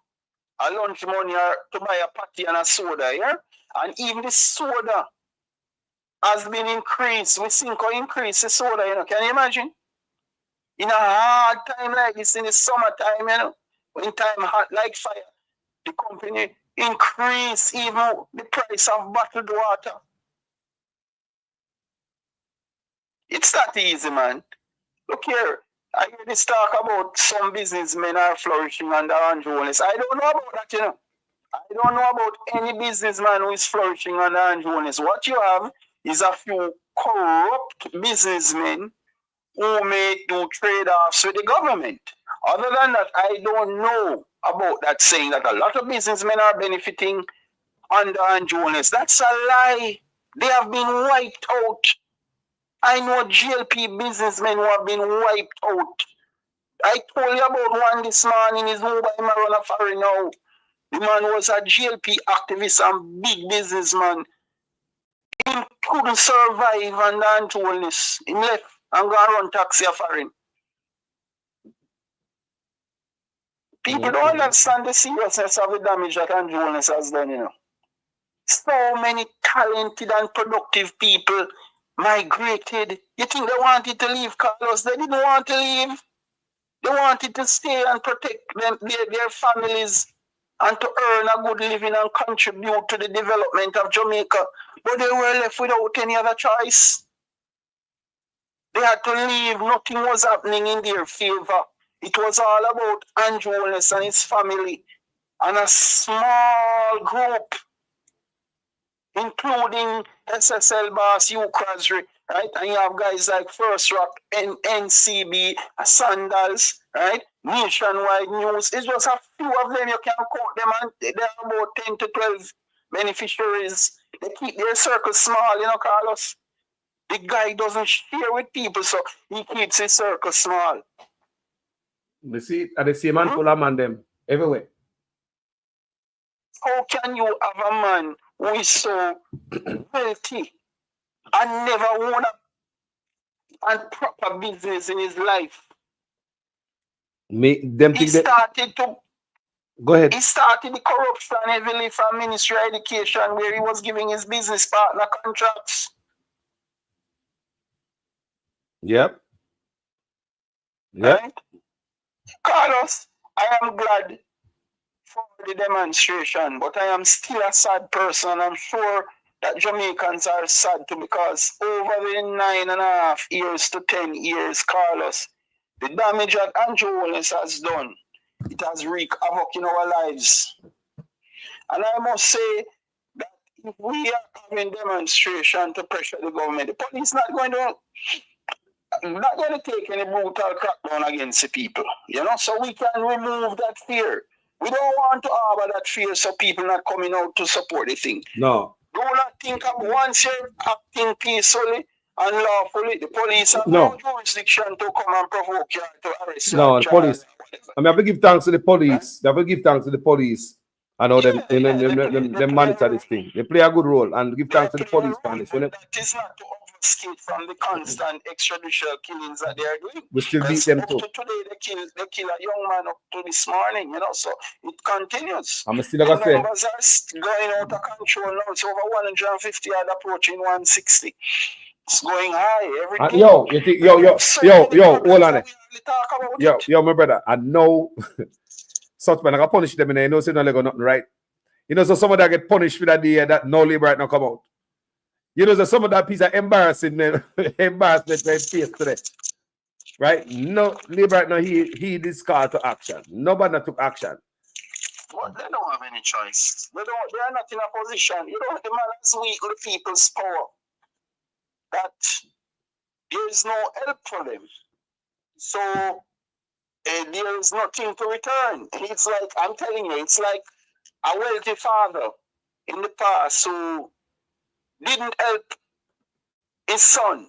a lunch money to buy a patty and a soda, yeah? And even the soda has been increased. We think of increase the soda, you know. Can you imagine? In a hard time like this, in the summertime, you know, when time hot like fire, the company increase even the price of bottled water. It's not easy, man. Look here, I hear this talk about some businessmen are flourishing under Andrew Wallace. I don't know about that, you know. I don't know about any businessman who is flourishing under Andrew Wallace. What you have is a few corrupt businessmen who may do trade-offs with the government. Other than that, I don't know about that saying that a lot of businessmen are benefiting under Andrew Wallace. That's a lie. They have been wiped out. I know GLP businessmen who have been wiped out. I told you about one this morning. He's moved by Marona Ferry now. The man was a GLP activist and big businessman. He couldn't survive under Andrew Wallace. He left and got run taxi for him. People don't understand the seriousness of the damage that Andrew Wallace has done, you know. So many talented and productive people migrated. You think they wanted to leave, Carlos? They didn't want to leave. They wanted to stay and protect their families and to earn a good living and contribute to the development of Jamaica. But they were left without any other choice. They had to leave. Nothing was happening in their favor. It was all about Andrew Holness and his family and a small group, including SSL boss Hugh Crosby, right? And you have guys like First Rock, NCB, Sandals, right? Nationwide News. It's just a few of them. You can count them, and there are about 10 to 12 beneficiaries. They keep their circle small, you know, Carlos. The guy doesn't share with people, so he keeps his circle small. You see, at the same man full of man them everywhere. How can you have a man who is so wealthy and never own a proper business in his life? He started to go ahead. He started the corruption heavily from Ministry of Education, where he was giving his business partner contracts. Yep. Yep. Right? Carlos, I am glad for the demonstration, but I am still a sad person. I'm sure that Jamaicans are sad too, because over the 9.5 years to 10 years, Carlos, the damage that Andrew Holness has done, it has wreaked havoc in our lives. And I must say that if we are having demonstration to pressure the government, the police not going to take any brutal crackdown against the people, you know, so we can remove that fear. We don't want to harbor that fear so people not coming out to support the thing. No. Do not think of once you're acting peacefully and lawfully, the police have no jurisdiction to come and provoke you to arrest you. No, the police. I mean, I have to give thanks to the police. Right? I have to give thanks to the police. I know them monitor this thing. They play a good role, and give thanks to the police for this. That is not to obfuscate from the constant extrajudicial killings that they are doing. We still beat them too. Today they kill a young man up to this morning, you know, so it continues. I'm still gonna say numbers are going out of control now. It's over 150 and approaching 160. It's going high every day. Yo, you think, yo, hold on it. Yo, my brother, I know such man, I can punish them and I know say no like nothing, right? You know, so some of that get punished for that day that no labor right now come out. You know, so some of that piece of embarrassment they face today. Right? No labor right now, he is called to action. Nobody took action. Well, they don't have any choice. They are not in a position. You know, the man has weak the people's power. That there is no help for them. So there is nothing to return. It's like, I'm telling you, it's like a wealthy father in the past who didn't help his son.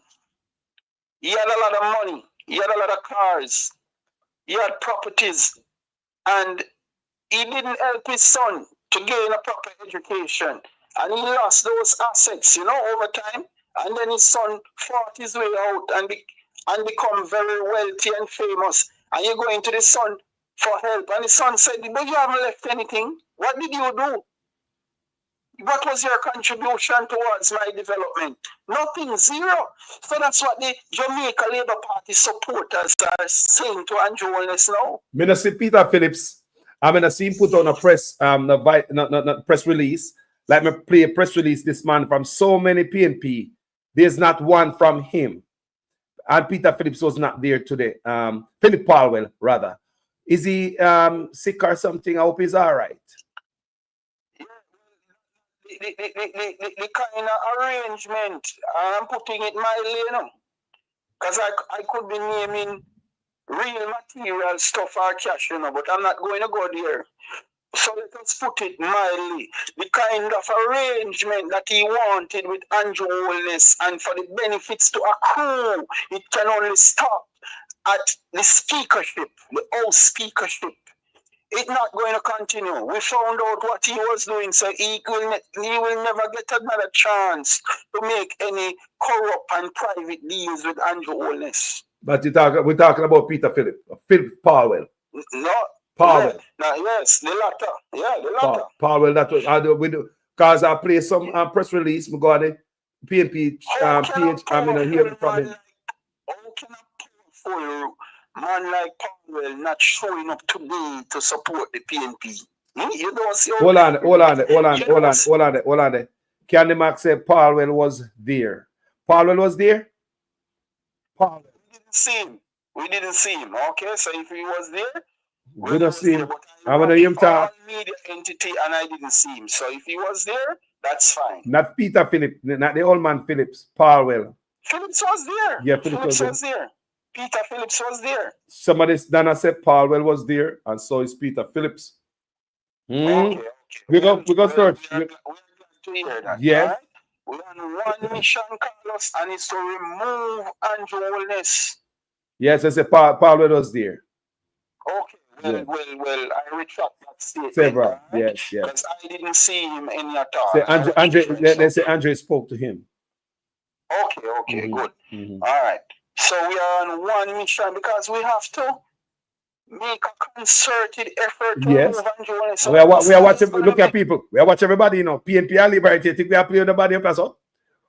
He had a lot of money. He had a lot of cars. He had properties. And he didn't help his son to gain a proper education. And he lost those assets, you know, over time. And then his son fought his way out and become very wealthy and famous. And you're going to the son for help. And the son said, but you haven't left anything. What did you do? What was your contribution towards my development? Nothing, zero. So that's what the Jamaica Labour Party supporters are saying to Andrew Holness now. I'm going to see Peter Phillips. I'm going to see him put on a press press release. Like me play a press release this man from so many PNP. There's not one from him. And Peter Phillips was not there today. Philip Palwell, rather. Is he sick or something? I hope he's all right. The kind of arrangement, I'm putting it mildly, you know, because I could be naming real material stuff or cash, you know, but I'm not going to go there. So let us put it mildly. The kind of arrangement that he wanted with Andrew Holness and for the benefits to accrue, it can only stop at the speakership, the House speakership. It's not going to continue. We found out what he was doing, so he will never get another chance to make any corrupt and private deals with Andrew Holness. But we're talking about Peter Philip Palwell. No. Palwell. Yeah, yes, the latter. Yeah, the latter. Palwell, that was I do because I play some press release. We got the PNP page. I'm gonna hear it from him. How can a powerful man like Palwell not showing up today to support the PNP? You don't see. Hold on. Candy Mac said Palwell was there. Palwell was there? Paul. We didn't see him. We didn't see him. Okay, so if he was there, We don't see him. but I want to hear him talk. all media entity and I didn't see him. So if he was there, that's fine. Not Peter Phillips, not the old man Phillips, Paul Well. Phillips was there. Yeah, Phillips was there. Peter Phillips was there. Somebody, Dana said Paul Well was there, and so is Peter Phillips. Okay. We go search. We're glad to hear that. Yes. Right? We're on one mission, Carlos, and it's to remove Andrew Holness. Yes, I said Paul Well was there. Okay, well, I retract that statement. Several, right? yes. Because I didn't see him any at all. They say Andre spoke to him. Okay, good. All right. So we are on one mission because we have to make a concerted effort to Yes. move Andrew Holness. We are watching, look at people. We are watching everybody, you know. PNP are liberated. Think we are playing nobody up as well?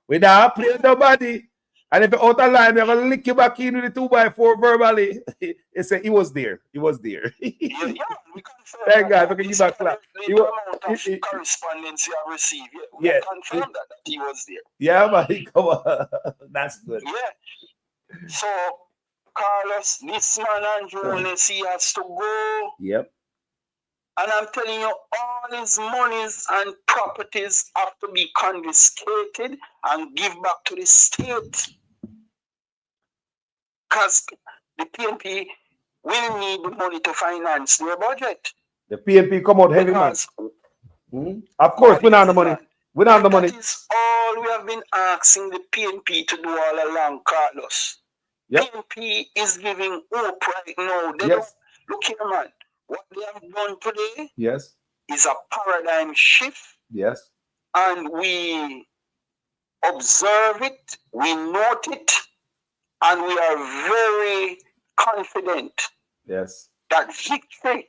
We don't play nobody. And if you're out of line, we're going to lick you back in with the 2x4 verbally. He said he was there. He was there. We confirm. Thank God. We can give back clap. The amount of correspondence you have received. We confirm that he was there. Yeah, man. Come on. That's good. Yeah. So, Carlos, this man Andrew Holness, he has to go. Yep. And I'm telling you, all his monies and properties have to be confiscated and give back to the state. Because the PNP will need the money to finance their budget. The PNP come out heavy, man. Of course, we don't have the money. We don't have the money. That is all we have been asking the PNP to do all along, Carlos. Yep. PNP is giving hope right now. They Yes. Look here, man. What they have done today Yes. is a paradigm shift. Yes. And we observe it, we note it, and we are very confident Yes. that victory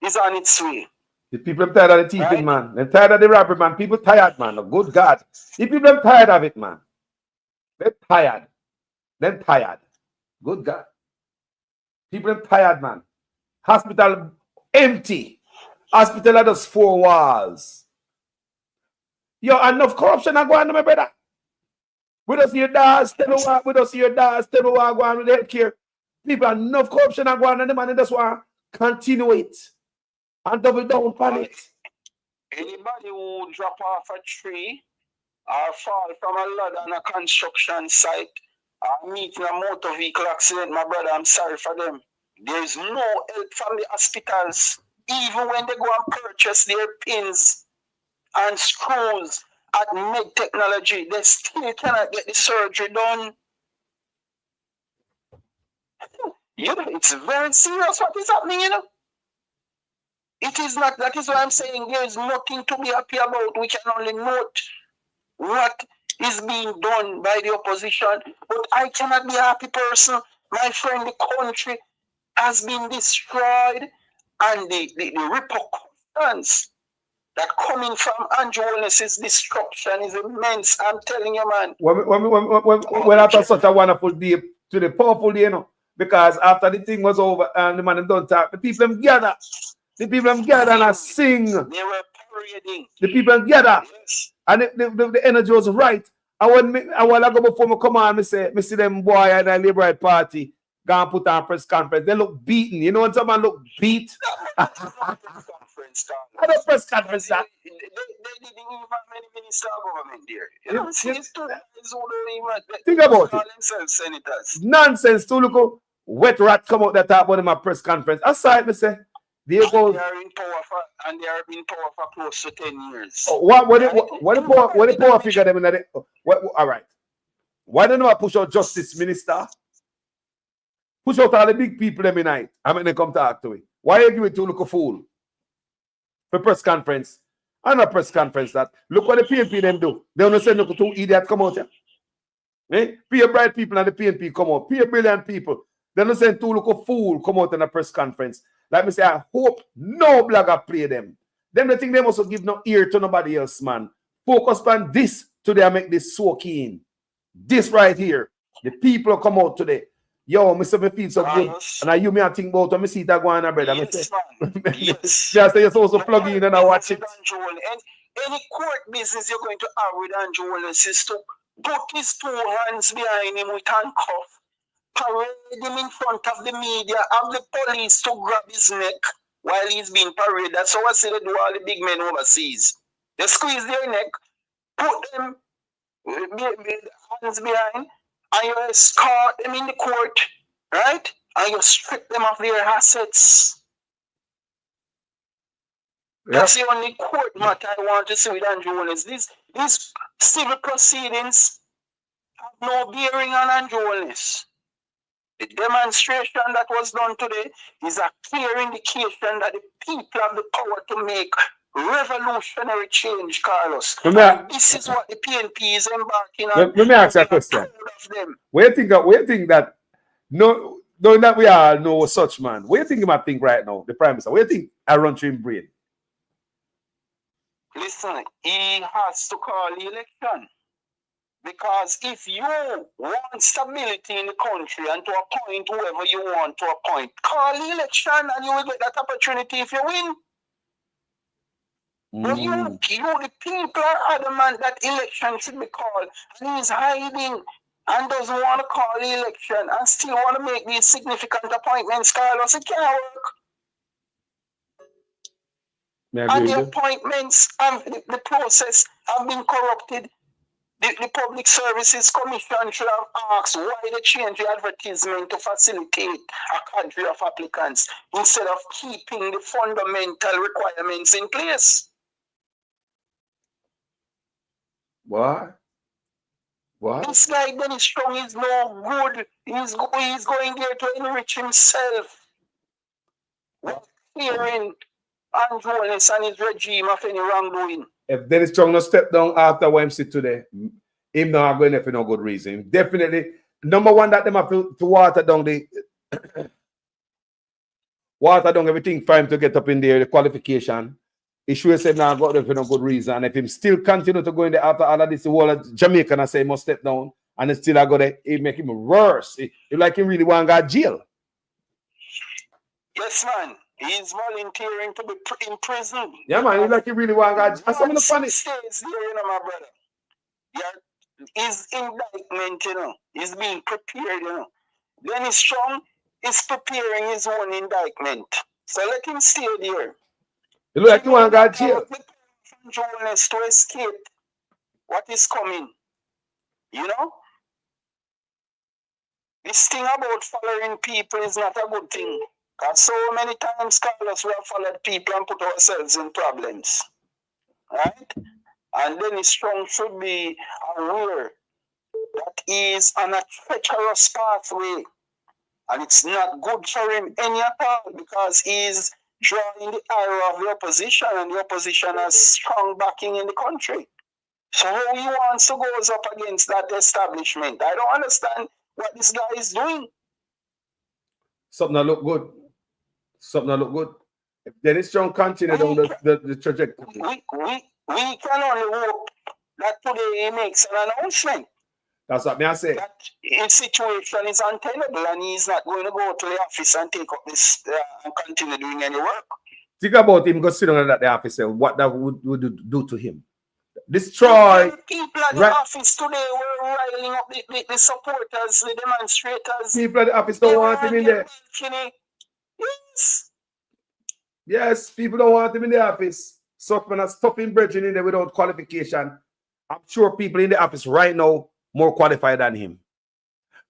is on its way. The people are tired of the thieving, man. They're tired of the robbery, man. People tired, man. Oh, good God. The people are tired of it, man. They're tired. They're tired. Good God. People are tired, man. Hospital empty. Hospital are just 4 walls. Yo, enough corruption are going on, my brother. We don't see your dads, tell me what, we don't see your dads, tell me what going on with healthcare. People, enough corruption are going on, and they just want to continue it and double down on it. Anybody who drop off a tree or fall from a ladder on a construction site or meet in a motor vehicle accident, my brother, I'm sorry for them. There's no help from the hospitals. Even when they go and purchase their pins and screws at med technology, they still cannot get the surgery done. You know, it's very serious what is happening, you know. It is not, that is why I'm saying there is nothing to be happy about. We can only note what is being done by the opposition. But I cannot be a happy person. My friend, the country has been destroyed, and the repercussions that coming from Andrew Holness's destruction is immense. I'm telling you, man. When after such a wonderful day, to the powerful day, you know, because after the thing was over and the man done talk, the people them gather. The people them gather and sing. They were parading. The people them gather. Yes. And the energy was right. And when I go before me come on, me see them boy and the Labour Party go and put on press conference. They look beaten. You know when someone look beat? I don't press conference that. They didn't even have many minister of government there. You know, it's two guys who don't even think about it. themselves senators. Nonsense. To look wet rat come out that talk about in my press conference. Aside, me say, there goes. They are in power for close to 10 years. What the power figure them in the all right. Why don't I push out justice minister? Push out all the big people them in night. I mean they come talk to me. Why you give it to look a fool? For press conference. And a press conference that look what the PNP them do. They don't send look two idiot come out here. Eh? Pay bright people and the PNP come out. Pay brilliant people. They don't send two look a fool come out in a press conference. Like me say, I hope no blogger play them. Them the thing they must give no ear to nobody else, man. Focus on this today. Make this so keen. This right here. The people come out today. Yo, Mr. Me feel so good. And I me I think about when I see that going on, brother. Yes, yes. Just you're supposed to plug in and I watch it. Any court business you're going to have with Andrew Holness is to put his 2 hands behind him with handcuffs, parade him in front of the media, have the police to grab his neck while he's being paraded. That's how I see they do all the big men overseas. They squeeze their neck, put them hands behind, and you escort them in the court, right? And you strip them of their assets. Yep. That's the only court matter I want to see with Andrew Holness. These civil proceedings have no bearing on Andrew Holness. The demonstration that was done today is a clear indication that the people have the power to make revolutionary change, Carlos. This is what the PNP is embarking on. Let me ask you a question. Where you think that knowing that we all know such man, where you think you might think right now, the Prime Minister? Where you think I run through his brain? Listen, he has to call the election. Because if you want stability in the country and to appoint whoever you want to appoint, call the election and you will get that opportunity if you win. But you, the people are adamant that election should be called, and he's hiding and doesn't want to call the election and still want to make these significant appointments, Carlos. It can't work. And the appointments and the process have been corrupted. The Public Services Commission should have asked why they changed the advertisement to facilitate a cadre of applicants instead of keeping the fundamental requirements in place. What? This guy Dennis Strong is no good. He's going there to enrich himself. Not fearing Andrew Holness and his regime of any wrongdoing. If Dennis Strong no step down after YMC today, him not going there for no good reason. Definitely, number one that them have to water down the water down everything for him to get up in there, the qualification. He should have said now got there for no good reason. And if him still continue to go in there after all of this, the whole of Jamaica and say he must step down, and it's still I go there, it make him worse. It like he really want to go to jail. Yes, man. He's volunteering to be in prison. Yeah, man. He like he really want to go to jail. Some of the funny stays there, you know, my brother. Yeah, his indictment, you know, is being prepared, you know. Dennis Strong is preparing his own indictment. So let him stay there. It look like you want to go to jail. Journalists to escape what is coming. You know? This thing about following people is not a good thing. Because so many times, Carlos, we have followed people and put ourselves in problems. Right? And Dennis Strong should be aware that he is on a treacherous pathway. And it's not good for him any at all because he is drawing the ire of the opposition, and the opposition has strong backing in the country. So how he wants to go up against that establishment? I don't understand what this guy is doing. Something that look good. Something that look good. If Dennis Strong continue down the trajectory. We can only hope that today he makes an announcement. That's what I say. That his situation is untenable and he's not going to go to the office and take up this and continue doing any work. Think about him go sit down at the office and what that would do to him. Destroy. People at the office today were riling up the supporters, the demonstrators. People at the office don't want him in there. Yes. Yes, people don't want him in the office. Suckman has stuffing brethren in there without qualification. I'm sure people in the office right now more qualified than him.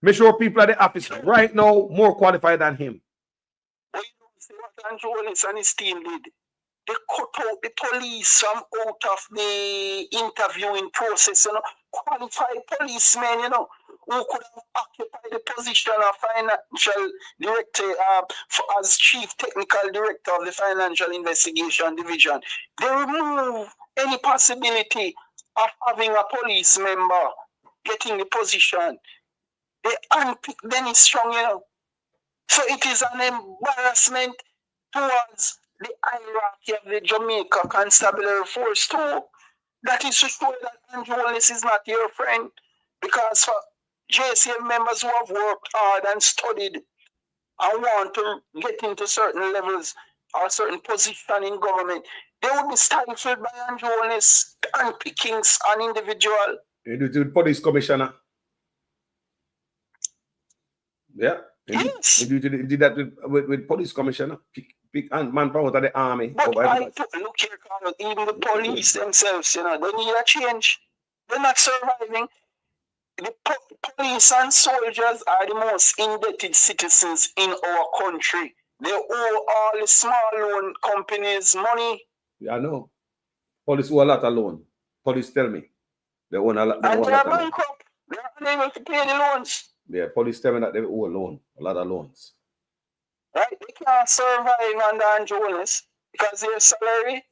Make sure people at the office right now more qualified than him. Well, you don't see what Andrew Holness and his team did. They cut out the police from out of the interviewing process, you know, qualified policemen, you know, who could have occupied the position of financial director as chief technical director of the financial investigation division. They remove any possibility of having a police member getting the position. They unpick Dennis Strong, you know. So it is an embarrassment towards the hierarchy of the Jamaica Constabulary Force too. That is to show that Andrew Holness is not your friend. Because for JCM members who have worked hard and studied and want to get into certain levels or certain position in government, they would be stifled by Andrew Holness unpicking an individual. You do it with police commissioner. Yeah. Yes. You did that with police commissioner. Pick man from out of the army. But look here, Carlos, even the police themselves, you know, they need a change. They're not surviving. The police and soldiers are the most indebted citizens in our country. They owe all the small loan companies money. Yeah, I know. Police owe a lot of loan. Police tell me. They owe a lot. And they are bankrupt. They are unable to pay the loans. Yeah, police tell me that they owe a loan. A lot of loans. Right? They can't survive under Andrew Willis because their salary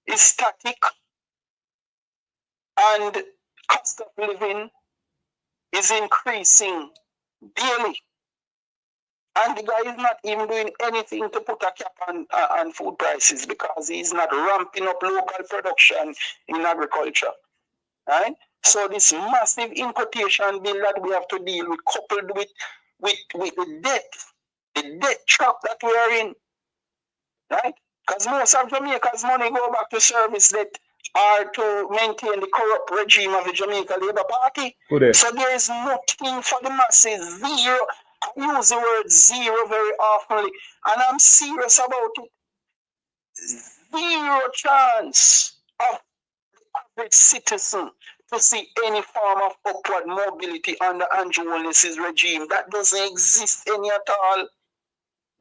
is static and cost of living is increasing daily. And the guy is not even doing anything to put a cap on food prices because he's not ramping up local production in agriculture. Right? So this massive importation bill that we have to deal with, coupled with the debt trap that we are in. Right? Because most of Jamaica's money go back to service debt or to maintain the corrupt regime of the Jamaica Labour Party. So there is nothing for the masses. Zero. I use the word zero very often, and I'm serious about it. Zero chance of the average citizen to see any form of upward mobility under Andrew Willis's regime. That doesn't exist any at all.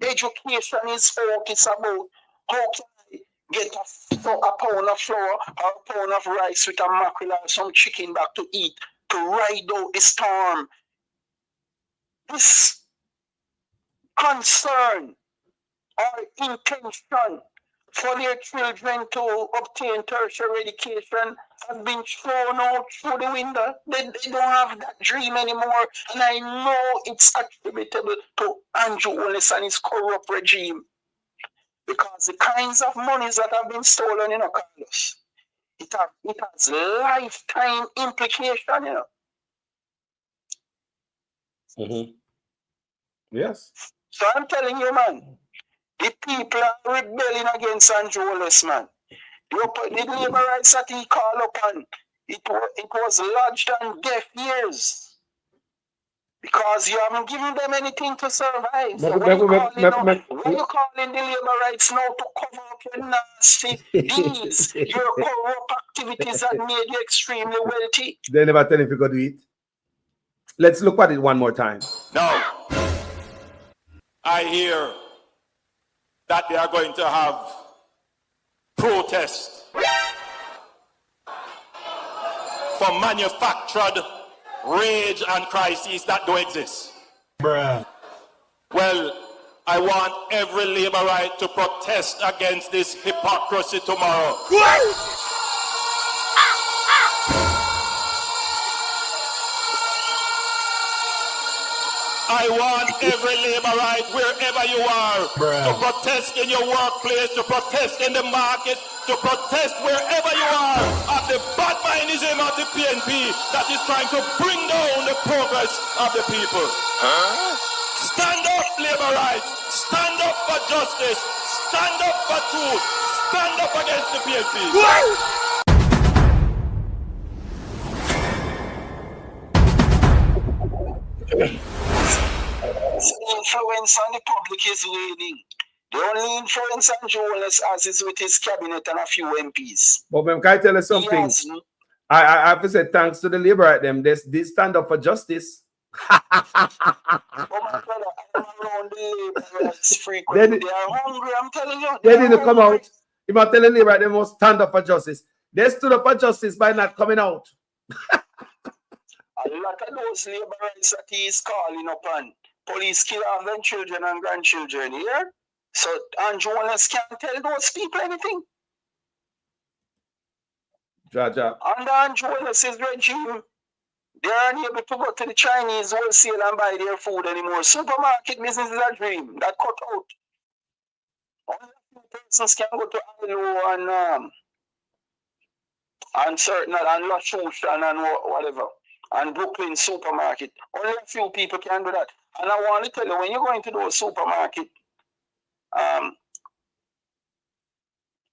Education is out. It's about how can I get a pound of flour or a pound of rice with a mackerel or some chicken back to eat to ride out the storm. This concern or intention for their children to obtain tertiary education has been thrown out through the window. They don't have that dream anymore. And I know it's attributable to Andrew Willis and his corrupt regime. Because the kinds of monies that have been stolen, Carlos, it has lifetime implication, Yes. So I'm telling you, man, the people are rebelling against Andrew Willis, man. The labor rights that he called upon, it was lodged on deaf ears. Because you haven't given them anything to survive. So what are you calling the labor rights now to cover up your nasty deeds, your corrupt activities that made you extremely wealthy? They never tell if you go do it. Let's look at it one more time. Now, I hear that they are going to have protests for manufactured rage and crises that don't exist. Bruh. Well, I want every labor right to protest against this hypocrisy tomorrow. I want every labor right wherever you are to protest in your workplace, to protest in the market, to protest wherever you are of the bad mindism of the PNP that is trying to bring down the progress of the people. Stand up, labor rights. Stand up for justice. Stand up for truth. Stand up against the PNP. The influence on the public is waning. The only influence on Jonas as is with his cabinet and a few MPs. But can I tell you something? I have to say thanks to the labor right them. They stand up for justice. Oh my brother, I'm around the labor rights frequently. They are hungry, I'm telling you. They didn't come out. If I tell the labor right, they must stand up for justice. They stood up for justice by not coming out. A lot of those labor rights that he is calling upon. Police kill off their children and grandchildren here. So Andrew Willis can't tell those people anything. Jaja. Under Andrew Willis's regime, they are unable to go to the Chinese wholesale and buy their food anymore. Supermarket business is a dream that cut out. Only a few persons can go to ILO and certain and La Chouchan and whatever. And Brooklyn supermarket. Only a few people can do that. And I want to tell you, when you're going to do a supermarket,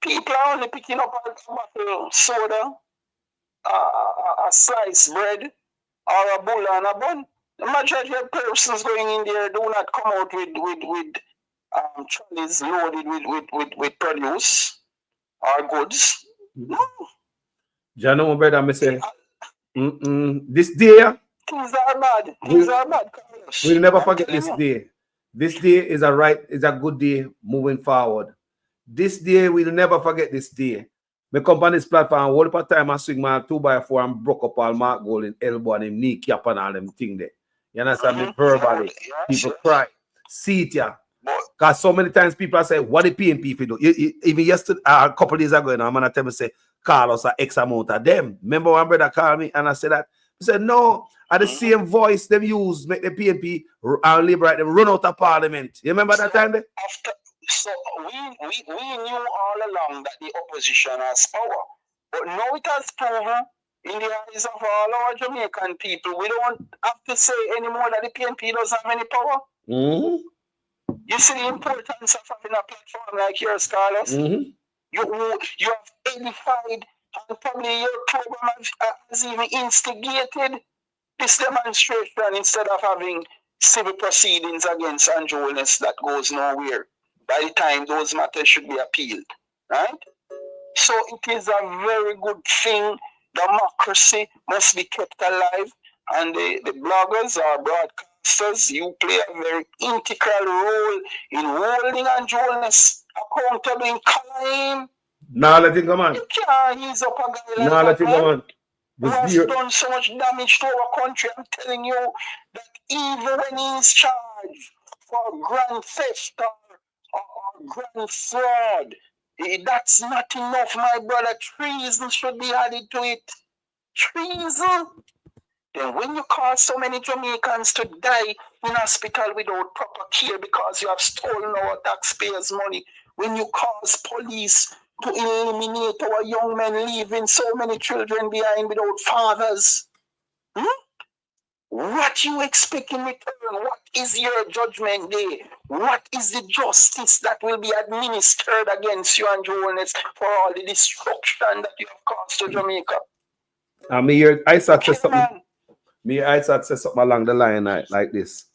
people are only picking up a bottle of soda a sliced bread or a bull and a bun. The majority of persons going in there do not come out with trolleys loaded with produce or goods. No. Jano, brother, me say, this day, things are bad. Things are bad, Carlos. We'll never forget this day. This day is a good day moving forward. This day, we'll never forget this day. My company's platform, all the time I swing my 2x4 and broke up all Mark Gold in elbow and him knee cap and all them thing there. You understand me? Verbally. People cry. See it, yeah. Because so many times people say, what the PNP if you do? Even yesterday, a couple of days ago, I'm going to tell me, say, Carlos are X amount of them. Remember one brother called me and I said that? He said, no, at the same voice them use, make the PNP and liberate them run out of parliament. You remember that time there? So we knew all along that the opposition has power. But now it has proven in the eyes of all our Jamaican people, we don't have to say anymore that the PNP doesn't have any power. You see the importance of having a platform like yours, Carlos? You have edified and probably your program has even instigated this demonstration instead of having civil proceedings against Andrew Willis that goes nowhere. By the time those matters should be appealed, right? So it is a very good thing. Democracy must be kept alive, and the bloggers or broadcasters, you play a very integral role in holding Andrew Willis accountable in calling. Now let him come on. You can't ease up a guy like now let that, him man. come on. Who has done so much damage to our country. I'm telling you that even when he's charged for grand theft or grand fraud, that's not enough, my brother. Treason should be added to it. Treason. Then when you cause so many Jamaicans to die in hospital without proper care because you have stolen our taxpayers' money, when you cause police to eliminate our young men, leaving so many children behind without fathers, what you expect in return? What is your judgment day? What is the justice that will be administered against you and Jones for all the destruction that you have caused to Jamaica? Isaac says something. Isaac says something along the line like this: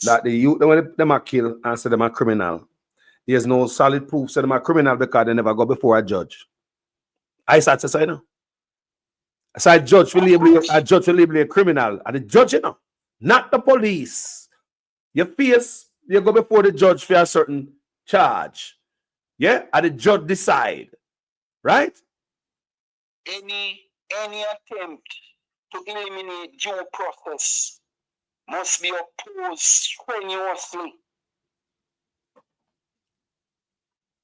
that the youth when them are killed and say them are criminal. There's no solid proof say them are criminal because they never go before a judge. Isaac says, I know. So a judge will label a criminal, and the judge, you know, not the police. You go before the judge for a certain charge. Yeah, and the judge decide, right? Any attempt to eliminate due process must be opposed strenuously.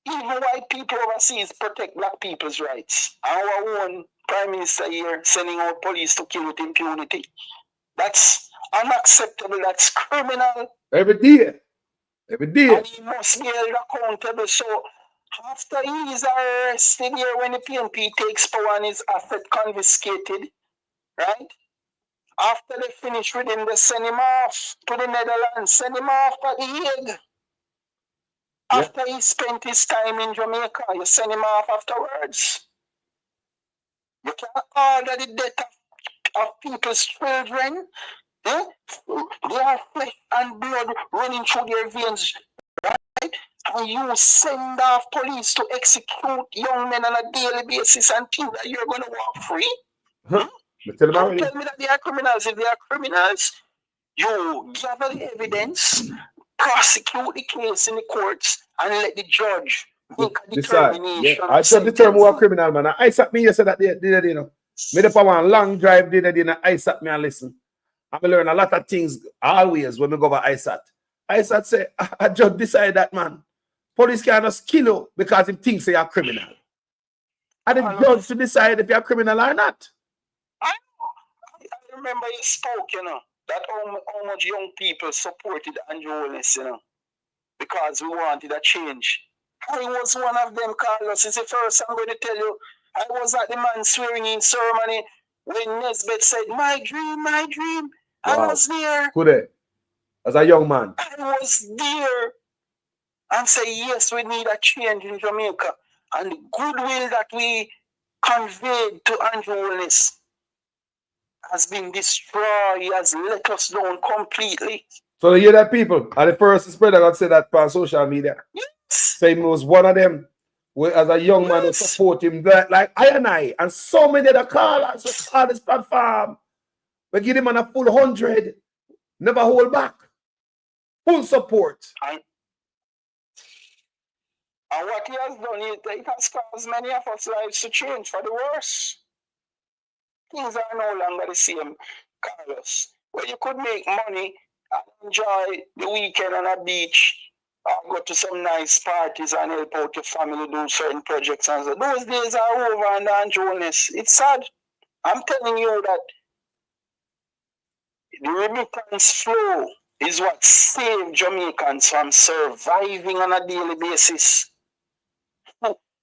Even white people overseas protect black people's rights. Our own Prime Minister here sending out police to kill with impunity. That's unacceptable. That's criminal. Every day. And he must be held accountable. So after he is arrested here, when the PNP takes power and his asset confiscated, right? After they finish with him, they send him off to the Netherlands, send him off to The Hague. After he spent his time in Jamaica, you send him off afterwards. You can't order the death of people's children. They are flesh and blood running through their veins, right? And you send off police to execute young men on a daily basis and think that you're going to walk free? Don't tell me that they are criminals. If they are criminals, you gather the evidence, prosecute the case in the courts, and let the judge make a determination. I just determine who a criminal, man. I sat me yesterday that day, you know. Made up one long drive dinner, I sat me and listen. I learn a lot of things always when we go over ISAT. ISAT say, I just decide that, man. Police can't just kill you because he thinks you're a criminal. And the judge to decide if you're a criminal or not. I remember you spoke, you know, that how much young people supported Andrew Willis, you know, because we wanted a change. I was one of them, Carlos. It's the first I'm going to tell you. I was at the man swearing in ceremony when Nesbitt said, my dream, my dream. Wow. I was there. Good. As a young man. I was there. And say, yes, we need a change in Jamaica. And the goodwill that we conveyed to Andrew Willis has been destroyed. He has let us down completely. So you hear that, people? And the first spreader got said that on social media. Yes. Saying he was one of them. Where, as a young man, who support him that like I and so many other callers who call this platform. We give him on a full 100. Never hold back. Full support. And what he has done, it has caused many of us lives to change for the worse. Things are no longer the same, Carlos. Where you could make money and enjoy the weekend on a beach, or go to some nice parties and help out your family do certain projects. And so those days are over and Jonas. It's sad. I'm telling you that the remittance flow is what saved Jamaicans from surviving on a daily basis.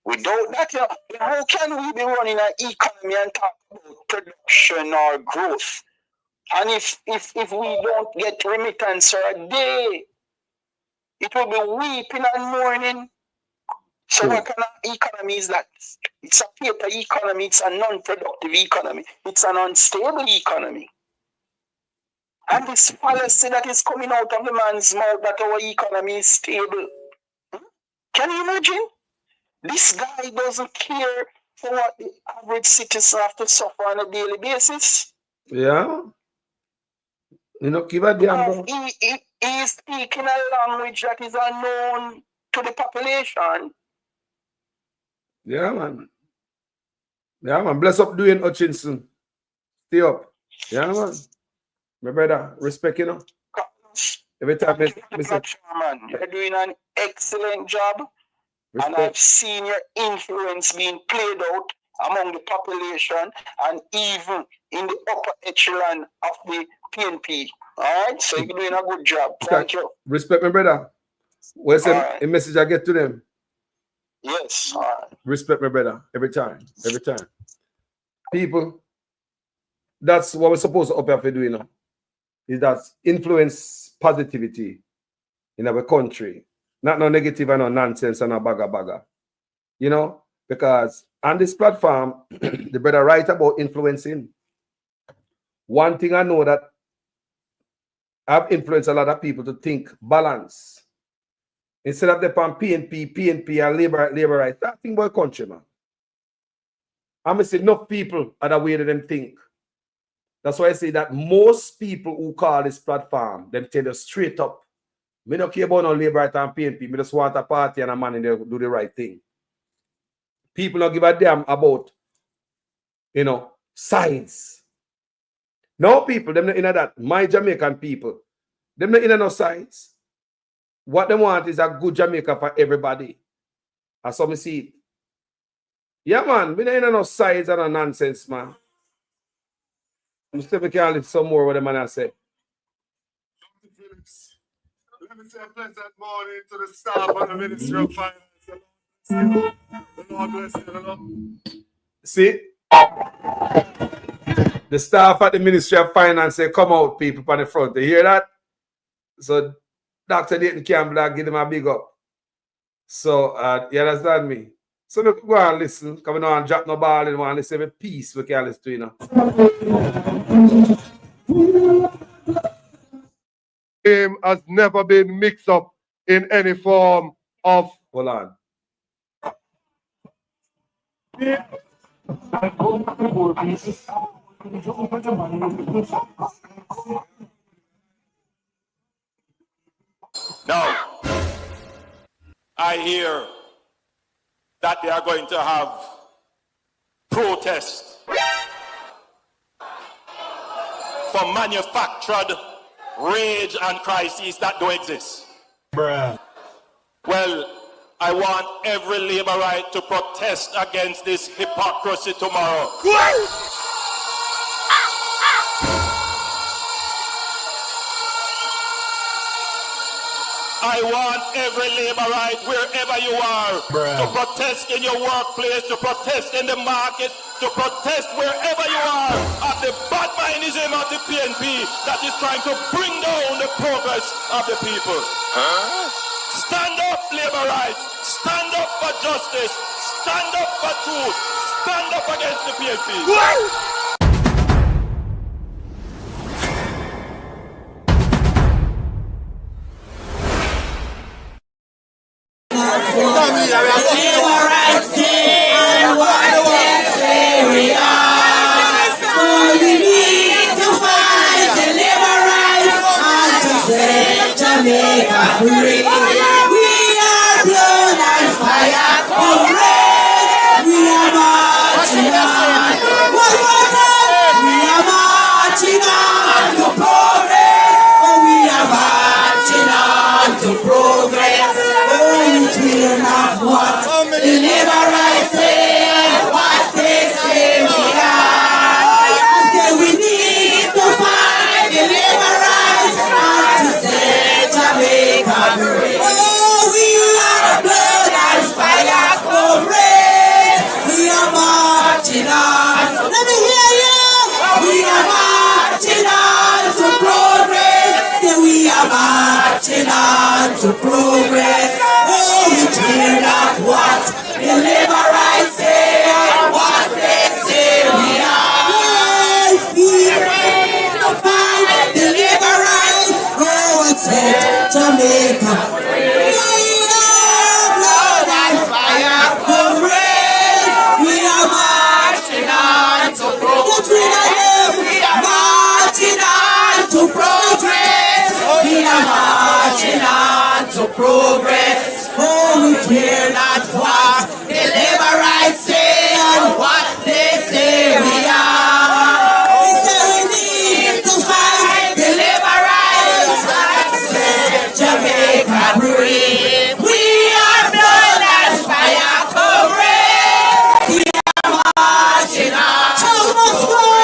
Without that, how can we be running an economy and talk about production or growth? And if we don't get remittance for a day, it will be weeping and mourning. So what kind of economy is that? It's a paper economy. It's a non-productive economy. It's an unstable economy. And this policy that is coming out of the man's mouth that our economy is stable. Can you imagine? This guy doesn't care for what the average citizen have to suffer on a daily basis. Yeah. You know, give a damn. He is speaking a language that is unknown to the population. Yeah, man. Yeah, man. Bless up Dwayne Hutchinson. Stay up. Yeah, man. My brother, respect, you know. Every time you're doing an excellent job. Respect. And I've seen your influence being played out among the population and even in the upper echelon of the PNP. All right? So you're doing a good job. Thank you. Respect, my brother. Where's the message I get to them? Yes. All right. Respect, my brother. Every time. Every time. People, that's what we're supposed to up here for doing now. Is that influence positivity in our country. Not no negative and no nonsense and no bagger. You know, because on this platform, the brother write about influencing. One thing I know that I've influenced a lot of people to think balance. Instead of the PNP and labor rights, that thing about country, man. I'm going to say enough people are the way that them think. That's why I say that most people who call this platform, them tell you straight up, me don't care about no labor right and PNP. Me just want a party and a man in there do the right thing. People don't give a damn about, you know, sides. No people, them not in that. My Jamaican people, them not in no sides. What they want is a good Jamaica for everybody. That's how me see it. Yeah, man, we not in no sides and no nonsense, man. I'm still can live some more what the man I say. Let me say a pleasant morning to the staff of the Ministry of Finance. The Lord bless you, the Lord. See? The staff at the Ministry of Finance, they come out, people, on the front. You hear that? So, Dr. Dayton Campbell, give them a big up. So, you understand me? So, look, go and listen. Come on and drop no ball and want to listen with peace. We can listen to, you know. Game has never been mixed up in any form of. Hold on. Now, I hear that they are going to have protests for manufactured rage and crises that don't exist. Bruh. Well, I want every laborite to protest against this hypocrisy tomorrow. I want every laborite, wherever you are, to protest in your workplace, to protest in the market, to protest wherever you are at the bad mindism of the PNP that is trying to bring down the progress of the people. Stand up, laborites. Stand up for justice. Stand up for truth. Stand up against the PNP. labor rights say and what they say we are. I say we need to fight the labor rights and to set Jamaica free. Oh, we are blood and fire comrades. We are marching on. Let me hear you. We are marching on to progress. Yeah, we are marching on to progress. Oh, we care not what the labor rights say and what they say we are. We need to fight the labor rights. Oh, and set Jamaica free. We are blood and fire comrades. We are marching on to progress. We are marching on to progress. We are marching on to progress. Oh, we care not what the labor rights say and what they say we are. We say we need to fight the labor rights and set Jamaica free. We are blood and fire comrades. We are marching on to progress.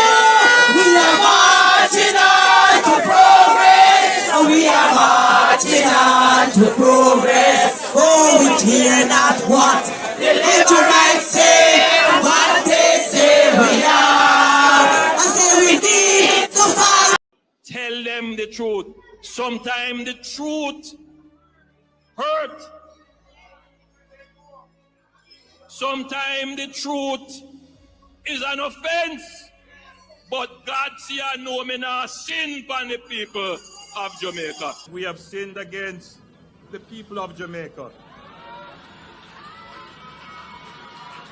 We are marching on to progress. We are marching on to progress. Oh, we care not what the labor rights say, what they say we are. I say we need to fight. Tell them the truth. Sometimes the truth hurt. Sometimes the truth is an offense. But God see I know me not sin upon the people of Jamaica. We have sinned against the people of Jamaica.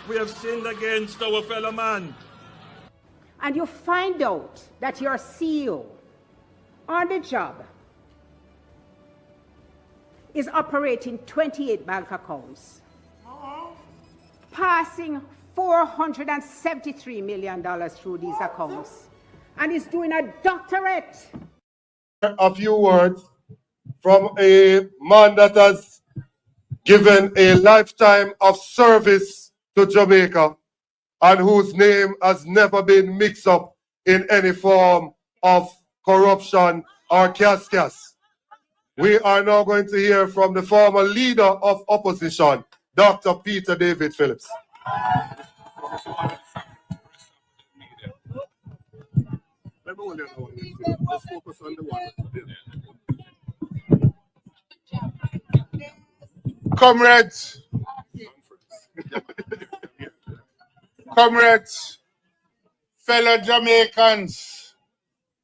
We have sinned against our fellow man. And you find out that your CEO on the job is operating 28 bank accounts, passing $473 million through these accounts, and is doing a doctorate. A few words from a man that has given a lifetime of service to Jamaica and whose name has never been mixed up in any form of corruption or cascas. We are now going to hear from the former leader of opposition, Dr. Peter David Phillips. Let's focus on the one. Comrades, comrades, fellow Jamaicans,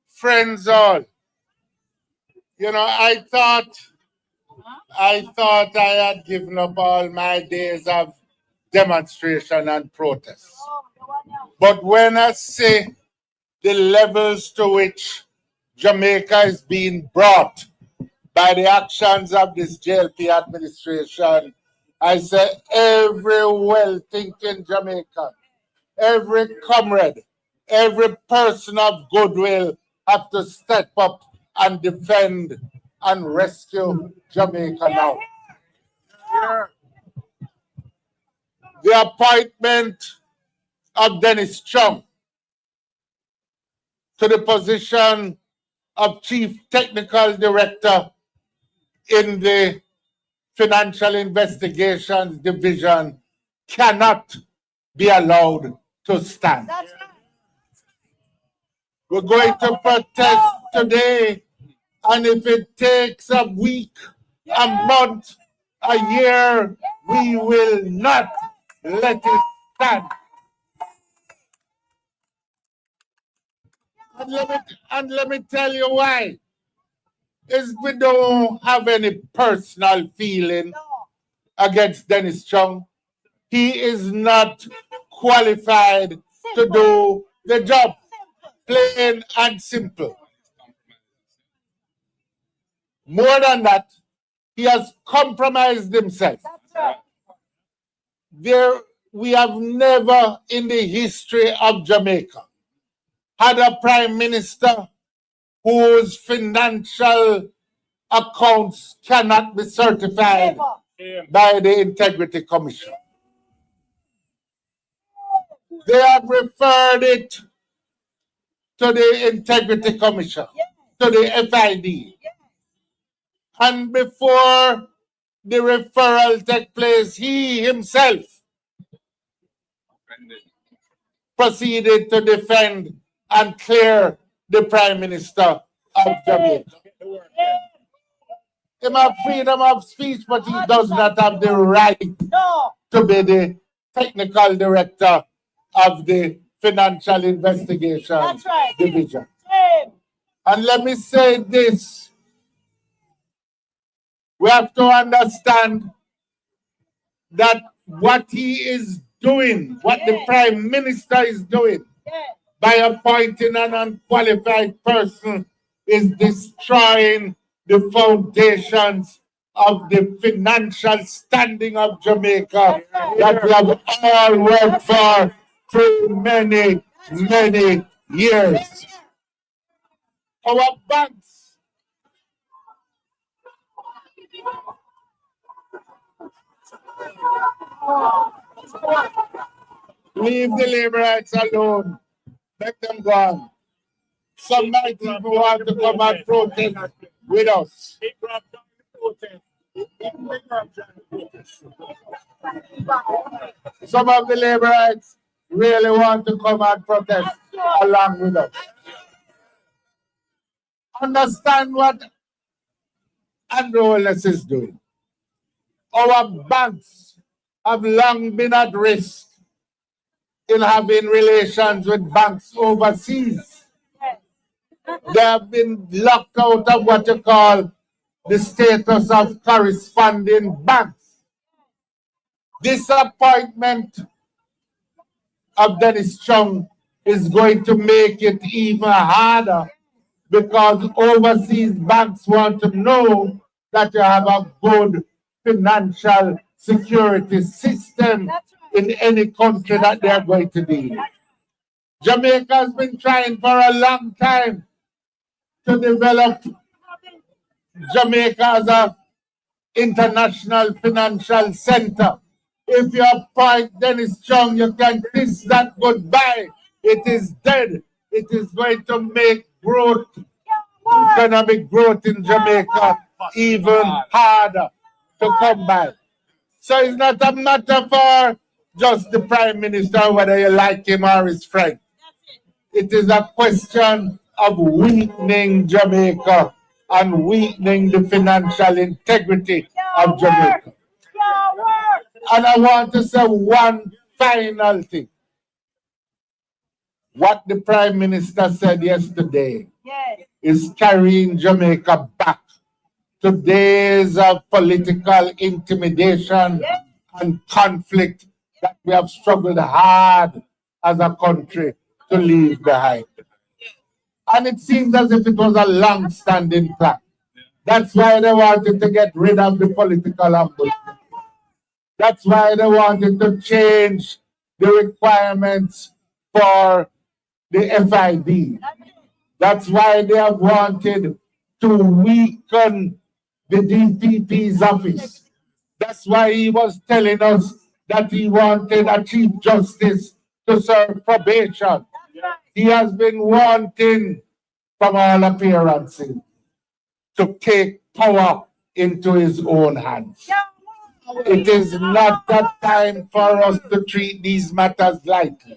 friends all. You know, I thought I had given up all my days of demonstration and protest. But when I see the levels to which Jamaica is being brought by the actions of this JLP administration, I say every well-thinking Jamaican, every comrade, every person of goodwill have to step up and defend and rescue Jamaica now. The appointment of Dennis Chung to the position of Chief Technical Director in the Financial Investigations Division cannot be allowed to stand. We're going to protest today, and if it takes a week, a month, a year, we will not let it stand. And let me tell you why. Is we don't have any personal feeling against Dennis Chung. He is not qualified to do the job. Plain and simple. More than that, he has compromised himself. We have never in the history of Jamaica had a prime minister whose financial accounts cannot be certified by the Integrity Commission. They have referred it to the Integrity Commission, to the FID. And before the referral take place, he himself proceeded to defend and clear the Prime Minister of Jamaica. He has freedom of speech, but he does not have the right to be the technical director of the Financial Investigation Division. And let me say this. We have to understand that what he is doing, what the Prime Minister is doing, by appointing an unqualified person, is destroying the foundations of the financial standing of Jamaica that we have all worked for through many, many years. Our banks leave the laborites alone. Let them go on. Some might even want to come and protest with us. Some of the laborites really want to come and protest along with us. Understand what Andrew Wallace is doing. Our banks have long been at risk in having relations with banks overseas. They have been locked out of what you call the status of corresponding banks. This appointment of Dennis Chung is going to make it even harder because overseas banks want to know that you have a good financial security system in any country that they are going to deal with. Jamaica has been trying for a long time to develop Jamaica as an international financial center. If you appoint Dennis Chung, you can kiss that goodbye. It is dead. It is going to make growth, economic growth in Jamaica even harder to come by. So it's not a matter for just the Prime Minister, whether you like him or his friend. It is a question of weakening Jamaica and weakening the financial integrity of Jamaica. And I want to say one final thing. What the Prime Minister said yesterday is carrying Jamaica back to days of political intimidation and conflict that we have struggled hard as a country to leave behind. And it seems as if it was a long-standing plan. That's why they wanted to get rid of the political ombudsman. That's why they wanted to change the requirements for the FID. That's why they have wanted to weaken the DPP's office. That's why he was telling us that he wanted a Chief Justice to serve probation. He has been wanting, from all appearances, to take power into his own hands. It is not a time for us to treat these matters lightly.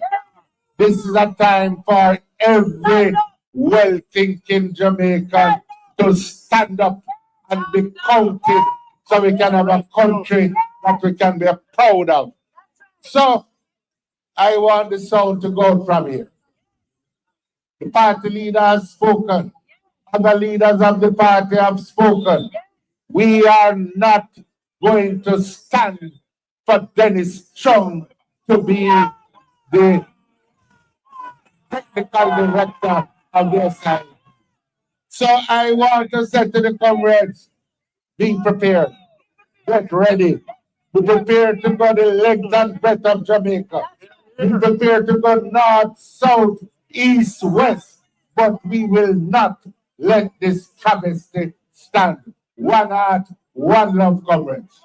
This is a time for every well-thinking Jamaican to stand up and be counted so we can have a country that we can be proud of. So, I want the sound to go from here. The party leader has spoken. Other leaders of the party have spoken. We are not going to stand for Dennis Chung to be the technical director of the SI. So I want to say to the comrades, be prepared, get ready, be prepared to go the length and breadth of Jamaica, be prepared to go north, south, east, west, but we will not let this travesty stand. One heart, one love, comrades.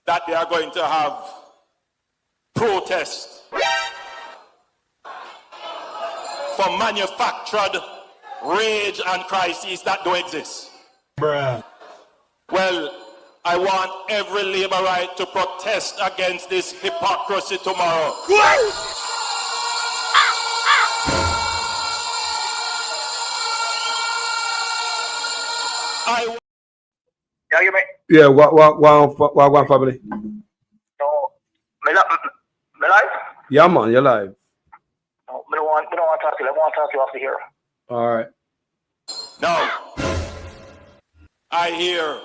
that they are going to have protests for manufactured rage and crises that don't exist. Bruh. Well, I want every Labourite to protest against this hypocrisy tomorrow. Yeah, you may. Yeah, what family? No, me live? Yeah, man, you're live. No, me don't want to talk to you. I want to talk to you after here. All right. Now, I hear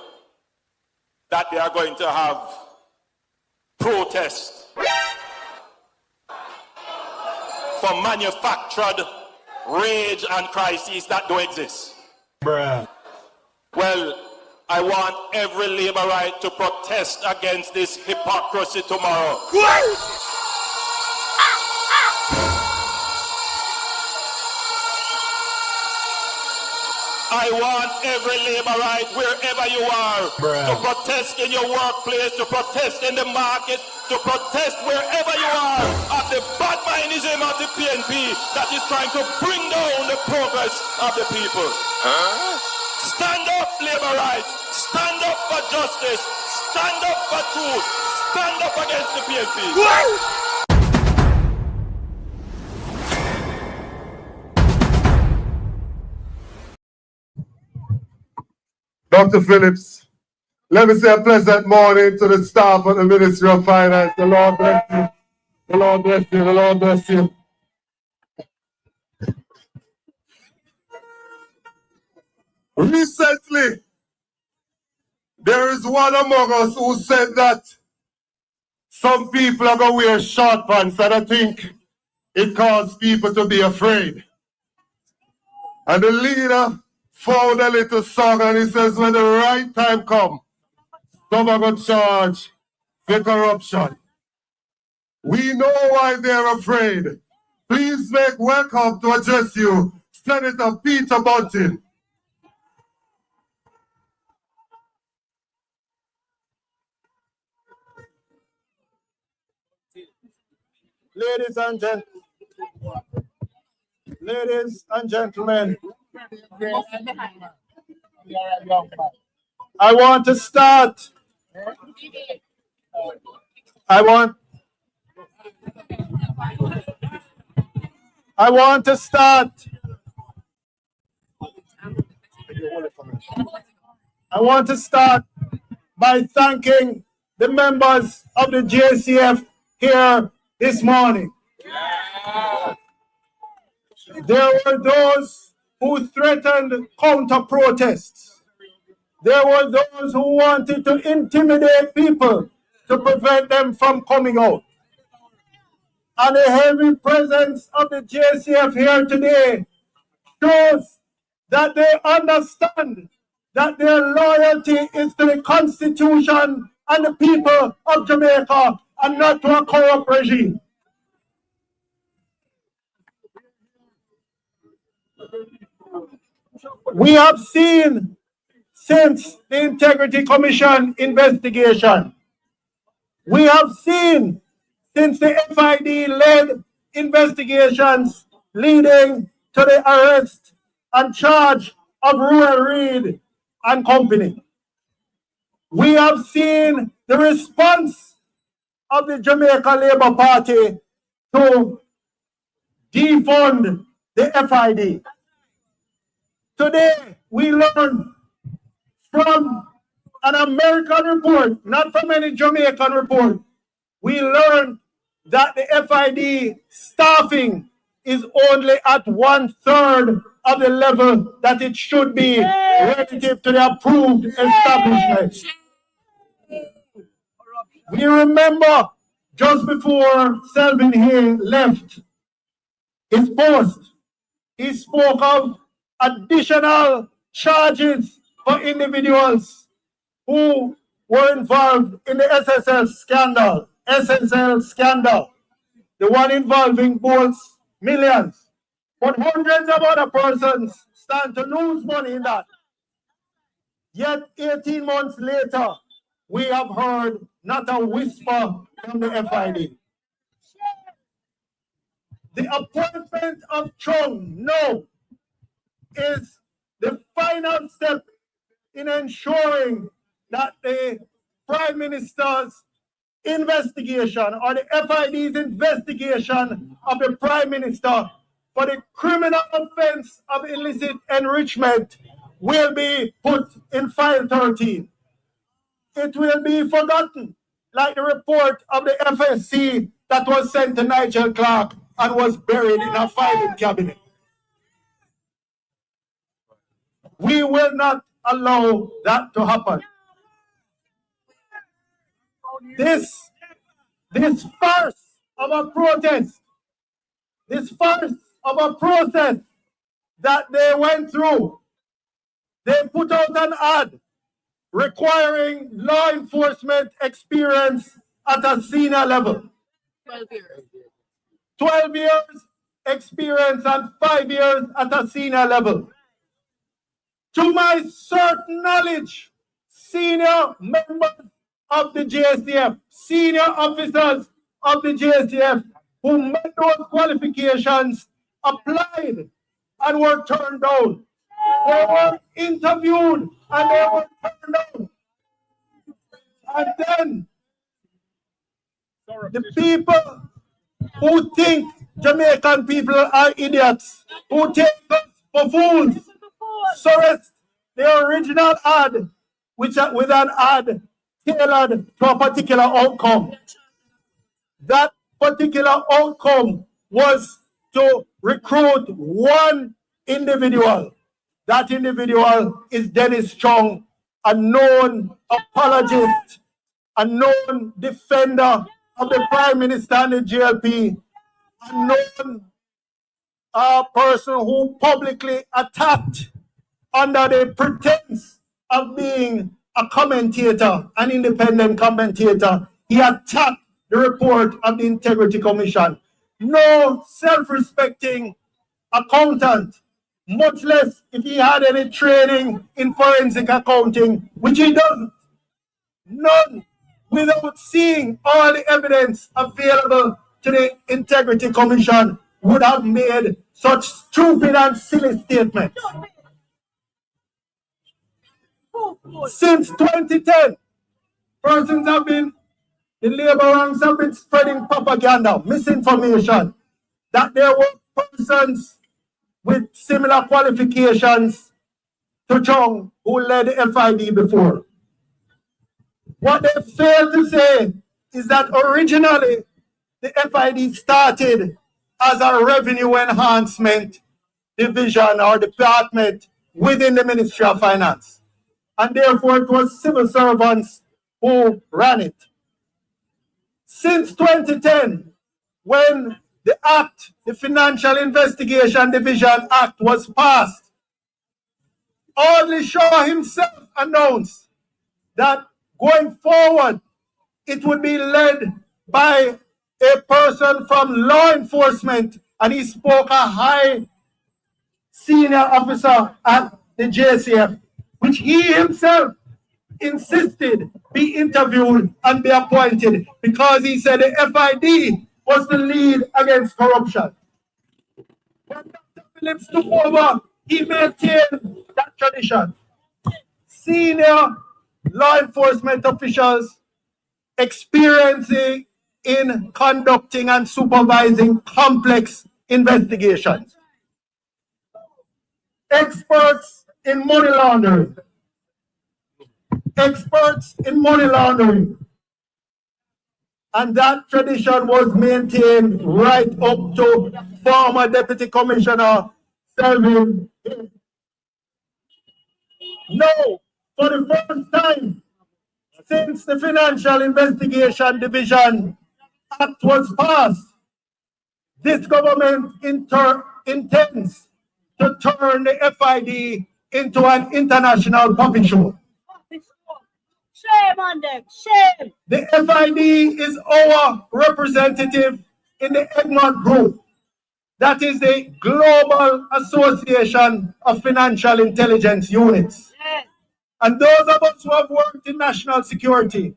that they are going to have protests for manufactured rage and crises that don't exist. Bruh. Well, I want every Labourite to protest against this hypocrisy tomorrow. I want every Labourite, wherever you are, to protest in your workplace, to protest in the market, to protest wherever you are of the bad mindism of the PNP that is trying to bring down the progress of the people. Stand up, Labourites. Stand up for justice. Stand up for truth. Stand up against the PNP. Dr. Phillips, let me say a pleasant morning to the staff of the Ministry of Finance. The Lord bless you. The Lord bless you. The Lord bless you. Recently, there is one among us who said that some people are going to wear short pants, and I think it caused people to be afraid. And the leader found a little song, and he says, when the right time comes, some are going to charge for corruption. We know why they're afraid. Please make welcome to address you, Senator Peter Bunting. Ladies and gentlemen, I want to start. I want to start. I want to start by thanking the members of the JCF here this morning. There were those who threatened counter-protests. There were those who wanted to intimidate people to prevent them from coming out. And the heavy presence of the JCF here today shows that they understand that their loyalty is to the Constitution and the people of Jamaica and not to a corrupt regime. We have seen since the Integrity Commission investigation, we have seen since the FID-led investigations leading to the arrest and charge of Ruel Reid and company. We have seen the response of the Jamaica Labour Party to defund the FID. Today, we learn from an American report, not from any Jamaican report, we learned that the FID staffing is only at 1/3 of the level that it should be relative to the approved establishment. We remember just before Selvin Hay left his post, he spoke of additional charges for individuals who were involved in the SSL scandal, the one involving Bolts millions. But hundreds of other persons stand to lose money in that. Yet 18 months later, we have heard not a whisper from the FID. The appointment of Chung now is the final step in ensuring that the Prime Minister's investigation or the FID's investigation of the Prime Minister for the criminal offense of illicit enrichment will be put in file 13. It will be forgotten, like the report of the FSC that was sent to Nigel Clark and was buried in a filing cabinet. We will not allow that to happen. This farce of a protest, this farce of a process that they went through, they put out an ad requiring law enforcement experience at a senior level. 12 years. 12 years experience and 5 years at a senior level. To my certain knowledge, senior members of the JSTF, senior officers of the JSTF who met those qualifications applied and were turned down. They were interviewed and they were turned down. And then the people who think Jamaican people are idiots, who take us for fools, surrest the original ad with an ad tailored to a particular outcome. That particular outcome was to recruit one individual. That individual is Dennis Chung, a known apologist, a known defender of the Prime Minister and the GLP, a known person who publicly attacked under the pretense of being a commentator, an independent commentator. He attacked the report of the Integrity Commission. No self-respecting accountant, much less if he had any training in forensic accounting, which he doesn't. None, without seeing all the evidence available to the Integrity Commission, would have made such stupid and silly statements. Since 2010, persons have been, the labor ranks have been spreading propaganda, misinformation, that there were persons with similar qualifications to Chung who led the FID before. What they fail to say is that originally the FID started as a revenue enhancement division or department within the Ministry of Finance. And therefore it was civil servants who ran it. Since 2010, when the Act, the Financial Investigation Division Act was passed, Audley Shaw himself announced that going forward, it would be led by a person from law enforcement, and he spoke a high senior officer at the JCF, which he himself insisted be interviewed and be appointed because he said the FID was the lead against corruption. When Dr. Phillips took over, he maintained that tradition. Senior law enforcement officials experiencing in conducting and supervising complex investigations. Experts in money laundering. Experts in money laundering. And that tradition was maintained right up to former Deputy Commissioner Selvin. Now, for the first time since the Financial Investigation Division Act was passed, this government intends to turn the FID into an international puppet show. Shame on them, shame. The FID is our representative in the Egmont Group. That is the Global Association of Financial Intelligence Units. Yes. And those of us who have worked in national security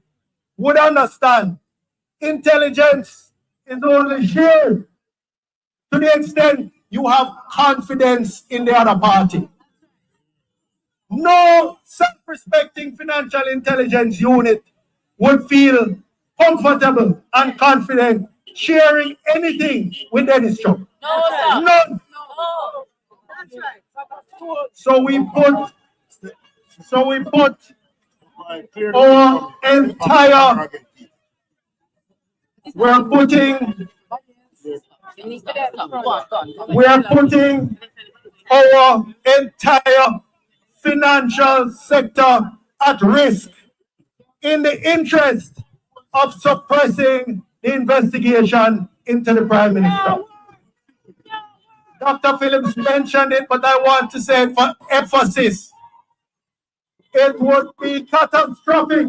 would understand intelligence is only shared to the extent you have confidence in the other party. No self-respecting financial intelligence unit would feel comfortable and confident sharing anything with Dennis Trump. No, sir. None. No. That's right. So we put our entire, we're putting our entire financial sector at risk in the interest of suppressing the investigation into the Prime Minister. Dr. Phillips mentioned it, but I want to say it for emphasis. It would be catastrophic.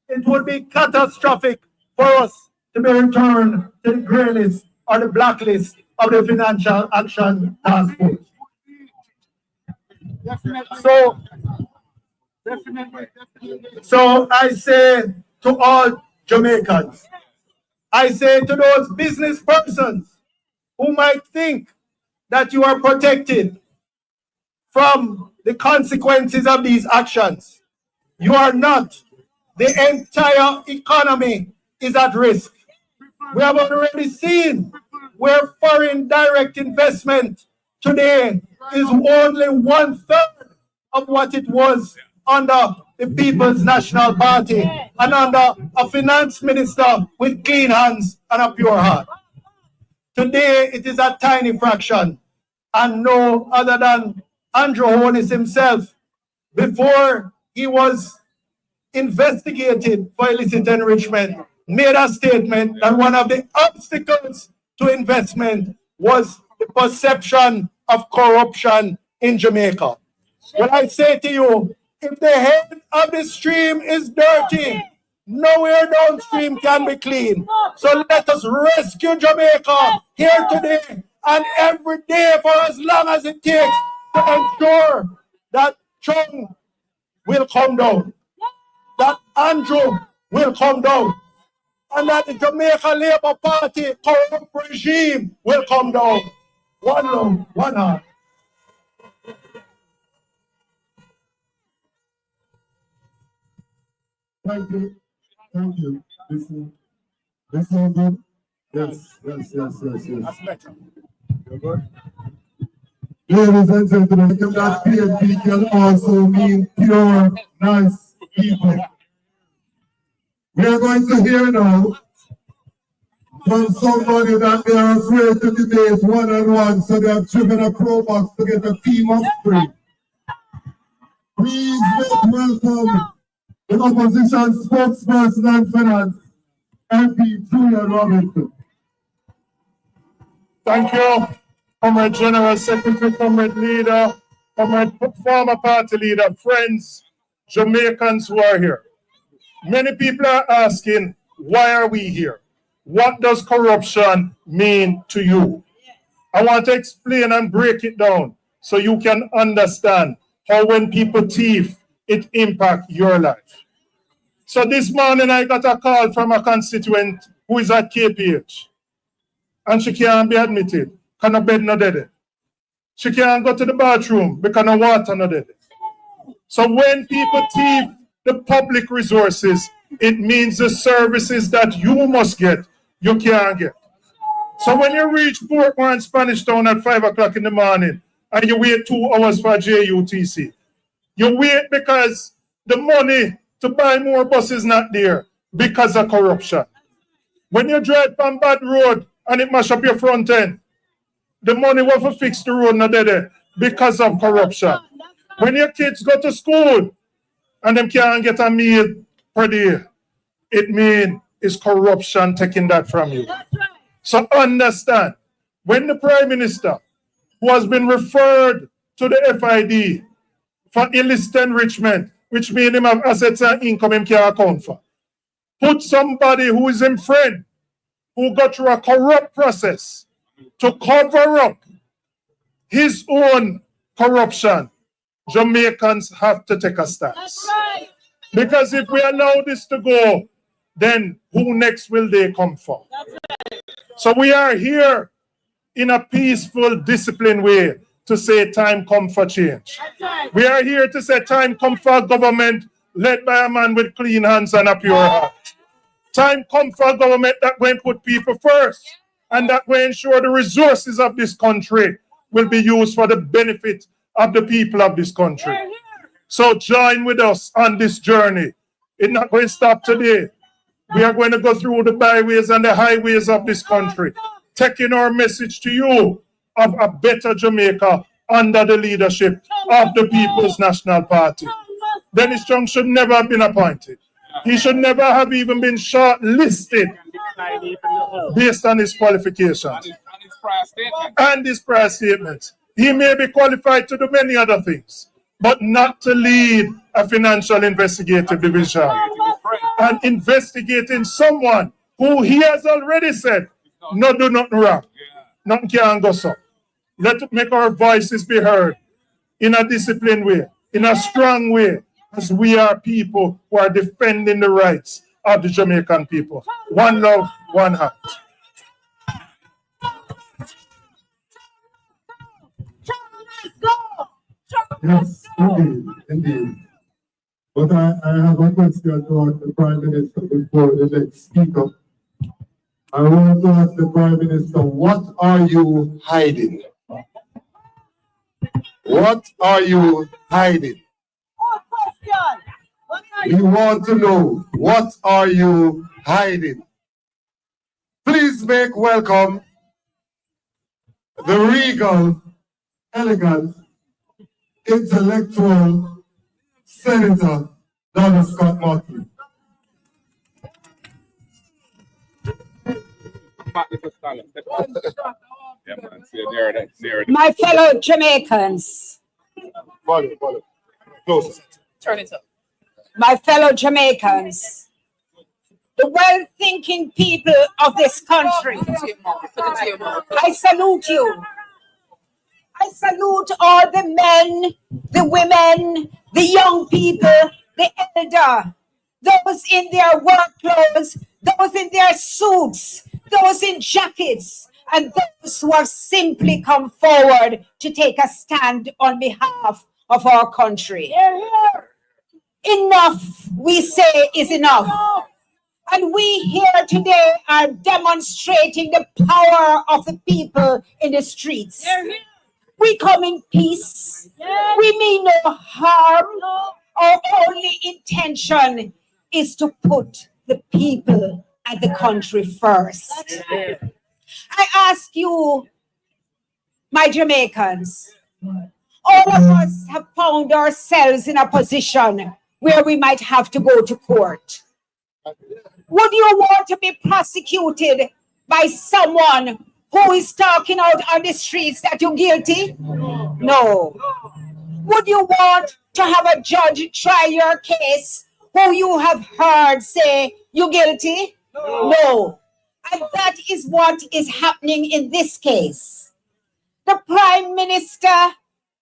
It would be catastrophic for us to be returned to the grey list or the blacklist of the Financial Action Task Force. So I say to all Jamaicans, I say to those business persons who might think that you are protected from the consequences of these actions, you are not. The entire economy is at risk. We have already seen where foreign direct investment today is only 1/3 of what it was under the People's National Party and under a finance minister with clean hands and a pure heart. Today it is a tiny fraction, and no other than Andrew Holness himself, before he was investigated for illicit enrichment, made a statement that one of the obstacles to investment was the perception of corruption in Jamaica. When I say to you, if the head of the stream is dirty, nowhere downstream can be clean. So let us rescue Jamaica here today and every day for as long as it takes to ensure that Chung will come down, that Andrew will come down, and that the Jamaica Labour Party corrupt regime will come down. One love, one heart. Thank you. Thank you. Listen good? Yes. That's better. You're good? Ladies and gentlemen, that PNP can also mean pure, nice people. We are going to hear now from somebody that they are afraid to debate one-on-one, so they have driven a crowbox to get a team of three. Please make welcome the opposition spokesperson and finance, MP Julian Robinson. Thank you, Comrade General Secretary, Comrade Leader, Comrade former party leader, friends, Jamaicans who are here. Many people are asking, why are we here? What does corruption mean to you? I want to explain and break it down so you can understand how when people thief, it impacts your life. So this morning I got a call from a constituent who is at KPH. And she can't be admitted because no bed no dead. She can't go to the bathroom because no water no dead. So when people thief the public resources, it means the services that you must get, you can't get. So when you reach Portmore and Spanish Town at 5 o'clock in the morning and you wait 2 hours for JUTC, you wait because the money to buy more buses not there because of corruption. When you drive on bad road and it mash up your front end, the money will for fix the road not there because of corruption. When your kids go to school and them can't get a meal per day, it means it's corruption taking that from you. So understand, when the Prime Minister, who has been referred to the FID for illicit enrichment, which means him have assets and income him can't account for, put somebody who is him friend, who got through a corrupt process to cover up his own corruption, Jamaicans have to take a stance. Because if we allow this to go, then who next will they come for? So we are here in a peaceful, disciplined way to say time come for change. We are here to say time come for a government led by a man with clean hands and a pure heart. Time come for a government that will put people first and that will ensure the resources of this country will be used for the benefit of the people of this country. So join with us on this journey. It's not going to stop today. We are going to go through the byways and the highways of this country, taking our message to you of a better Jamaica under the leadership of the People's National Party. Dennis Chung should never have been appointed. He should never have even been shortlisted based on his qualifications and his prior statements. He may be qualified to do many other things, but not to lead a financial investigative division and investigating someone who he has already said, no, do nothing wrong. Nothing can go so. Let's make our voices be heard in a disciplined way, in a strong way, as we are people who are defending the rights of the Jamaican people. One love, one heart. Yes, indeed. But I have a question to the Prime Minister before the next speaker. I want to ask the Prime Minister, what are you hiding? What are you hiding? We want to know, what are you hiding? Please make welcome the regal, elegant, intellectual Senator Donald Scott Martin. My fellow Jamaicans. Follow. Closer. Turn it up. My fellow Jamaicans, the well-thinking people of this country, I salute you. I salute all the men, the women, the young people, the elder, those in their work clothes, those in their suits, those in jackets, and those who have simply come forward to take a stand on behalf of our country. Enough, we say, is enough. And we here today are demonstrating the power of the people in the streets. We come in peace. We mean no harm. Our only intention is to put the people and the country first. I ask you, my Jamaicans, all of us have found ourselves in a position where we might have to go to court. Would you want to be prosecuted by someone who is talking out on the streets that you're guilty? No. Would you want to have a judge try your case who you have heard say you're guilty? No. And that is what is happening in this case. The Prime Minister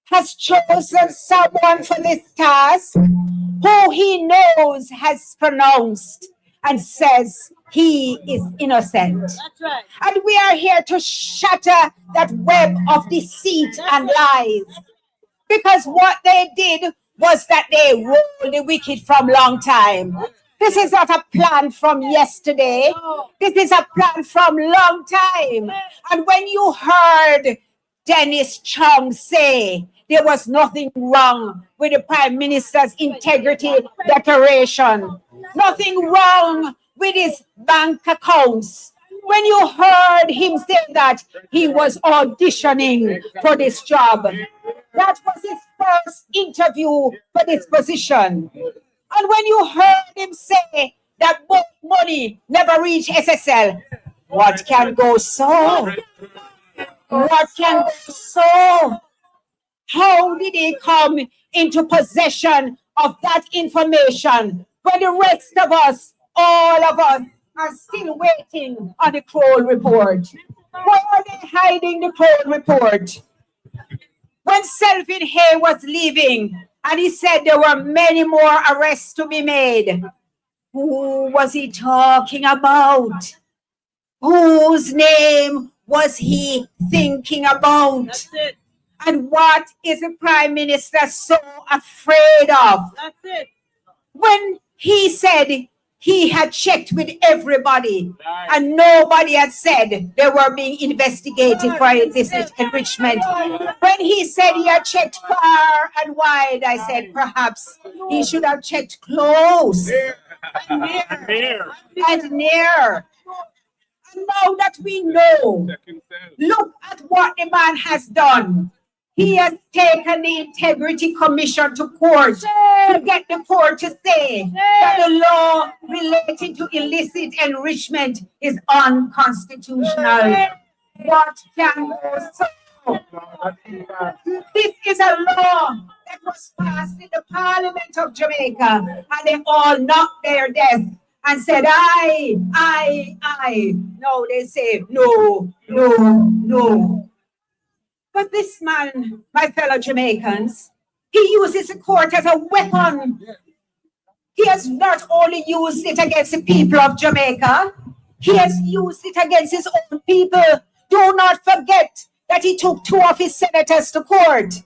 has chosen someone for this task who he knows has pronounced and says he is innocent. That's right. And we are here to shatter that web of deceit and lies. Because what they did was that they ruled the wicked from long time. This is not a plan from yesterday. This is a plan from long time. And when you heard Dennis Chung say there was nothing wrong with the Prime Minister's integrity declaration, nothing wrong with his bank accounts, when you heard him say that he was auditioning for this job, that was his first interview for this position. And when you heard him say that money never reached SSL, what can go so? What can go so? How did he come into possession of that information when the rest of us, all of us, are still waiting on the Kroll report? Why are they hiding the Kroll report? When Selvin Hay was leaving, and he said there were many more arrests to be made. Who was he talking about? Whose name was he thinking about? And what is the Prime Minister so afraid of? That's it. When he said he had checked with everybody and nobody had said they were being investigated for illicit enrichment. When he said he had checked far and wide, I said perhaps he should have checked close and near. And near. And now that we know, look at what the man has done. He has taken the Integrity Commission to court to get the court to say that the law relating to illicit enrichment is unconstitutional. What can go so? This is a law that was passed in the Parliament of Jamaica, and they all knocked their desk and said, I. No, they say, no, no, no. But this man, my fellow Jamaicans, he uses the court as a weapon. He has not only used it against the people of Jamaica, he has used it against his own people. Do not forget that he took 2 of his senators to court,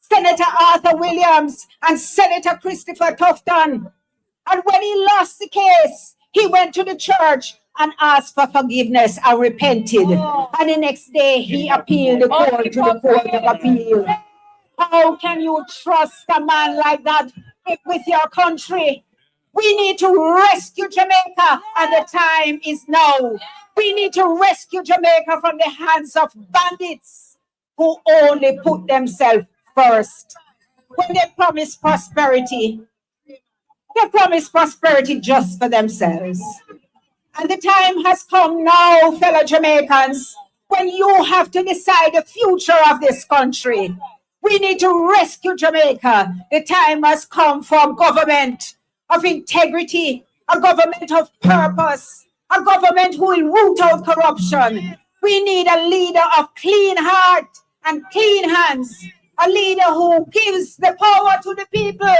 Senator Arthur Williams and Senator Christopher Tufton. And when he lost the case, he went to the church and asked for forgiveness and repented. And the next day, he appealed the court to the Court of Appeal. How can you trust a man like that with your country? We need to rescue Jamaica, and the time is now. We need to rescue Jamaica from the hands of bandits who only put themselves first. When they promise prosperity, they promise prosperity just for themselves. And the time has come now, fellow Jamaicans, when you have to decide the future of this country. We need to rescue Jamaica. The time has come for a government of integrity, a government of purpose, a government who will root out corruption. We need a leader of clean heart and clean hands, a leader who gives the power to the people.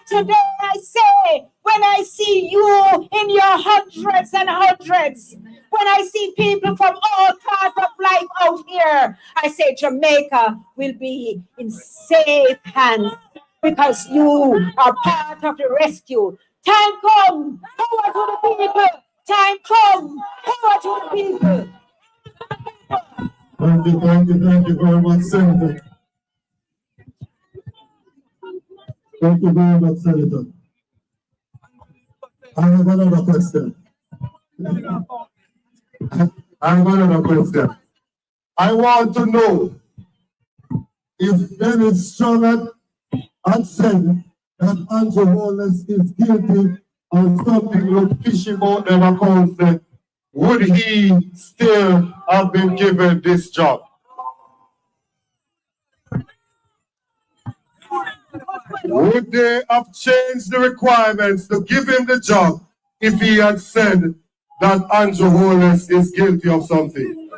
Today I say, when I see you in your hundreds and hundreds, when I see people from all parts of life out here, I say Jamaica will be in safe hands because you are part of the rescue. Time come, power to the people. Time come, power to the people. Thank you very much, Senator. Thank you very much, Senator. I have another question. I want to know if Dennis Strong had said that Andrew Wallace is guilty of something like fishing about them accounts, then would he still have been given this job? Would they have changed the requirements to give him the job if he had said that Andrew Wallace is guilty of something?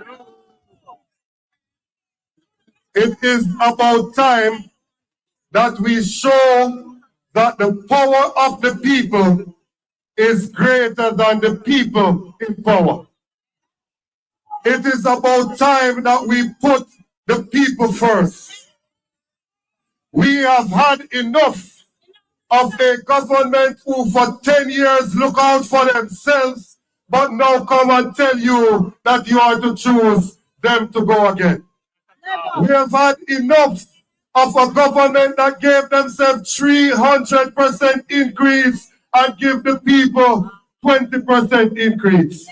It is about time that we show that the power of the people is greater than the people in power. It is about time that we put the people first. We have had enough of a government who for 10 years look out for themselves, but now come and tell you that you are to choose them to go again. We have had enough of a government that gave themselves 300% increase and give the people 20% increase.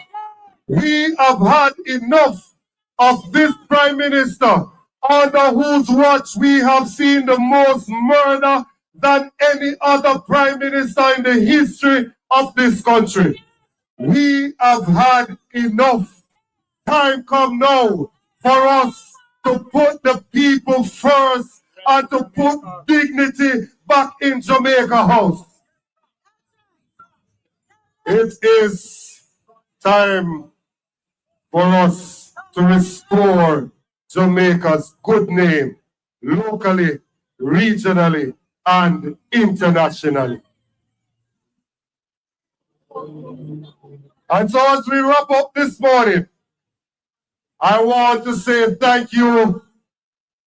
We have had enough of this Prime Minister under whose watch we have seen the most murder than any other Prime Minister in the history of this country. We have had enough. Time come now for us to put the people first and to put dignity back in Jamaica House. It is time for us to restore Jamaica's good name locally, regionally, and internationally. And so as we wrap up this morning, I want to say thank you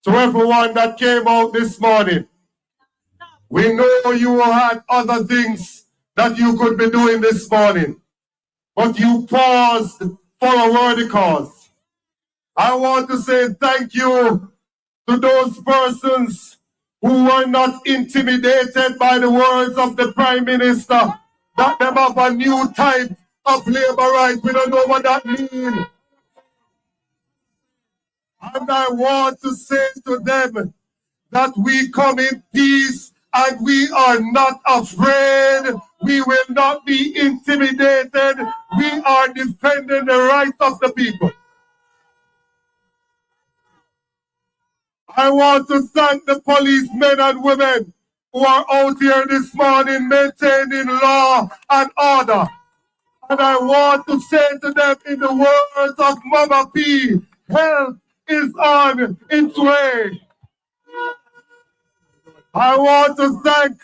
to everyone that came out this morning. We know you had other things that you could be doing this morning, but you paused for a worthy cause. I want to say thank you to those persons who were not intimidated by the words of the Prime Minister, that them have a new type of labor right. We don't know what that means. And I want to say to them that we come in peace and we are not afraid. We will not be intimidated. We are defending the rights of the people. I want to thank the policemen and women who are out here this morning maintaining law and order. And I want to say to them in the words of Mama P, help is on its way. I want to thank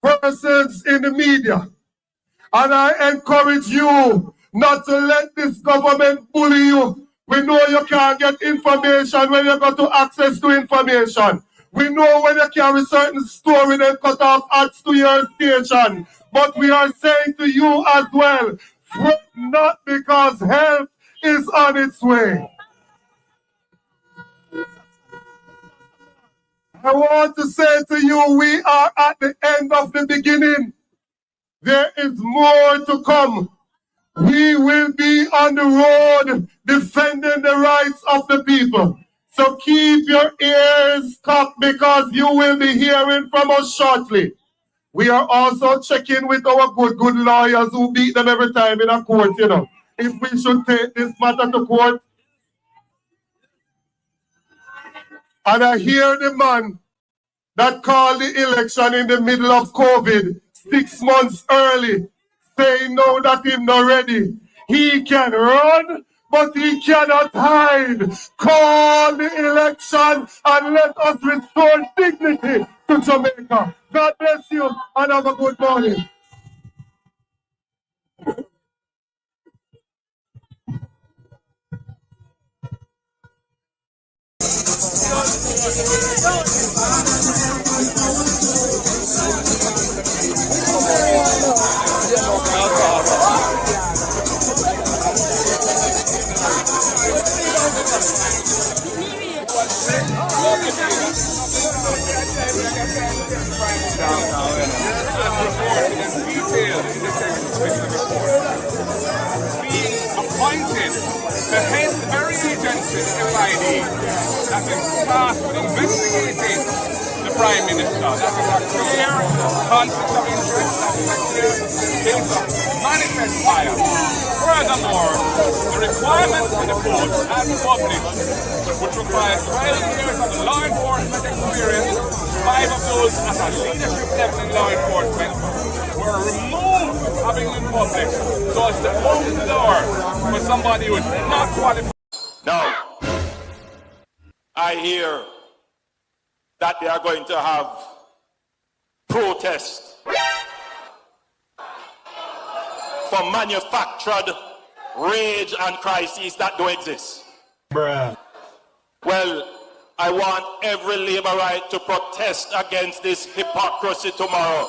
persons in the media. And I encourage you not to let this government bully you. We know you can't get information when you got to access to information. We know when you carry certain story, they cut off ads to your station. But we are saying to you as well, fret not because help is on its way. I want to say to you, we are at the end of the beginning. There is more to come. We will be on the road defending the rights of the people. So keep your ears cocked because you will be hearing from us shortly. We are also checking with our good lawyers who beat them every time in a court, you know. If we should take this matter to court. And I hear the man that called the election in the middle of COVID 6 months early, saying no, that he's not ready. He can run, but he cannot hide. Call the election and let us restore dignity to Jamaica. God bless you and have a good morning. Being appointed to head the very agency, the FID, that is tasked with investigating the Prime Minister. That is a clear conflict of interest, that is a clear case of manifest bias. Furthermore, the requirements for the post as published, which requires 12 years of law enforcement experience, 5 of those at a leadership level in law enforcement, were removed having been published, so as to open the door for somebody who is not qualified. Now, I hear that they are going to have protests for manufactured rage and crises that don't exist. Bruh. Well, I want every Labourite to protest against this hypocrisy tomorrow.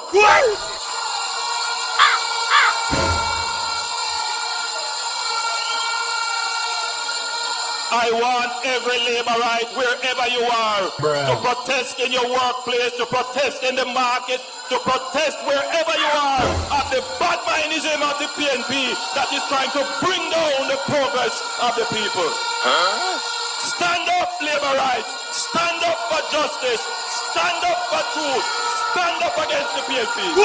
I want every Labourite, wherever you are, to protest in your workplace, to protest in the market, to protest wherever you are at the bad mindism of the PNP that is trying to bring down the progress of the people. Stand up, Labourites. Stand up for justice. Stand up for truth. Stand up against the PNP.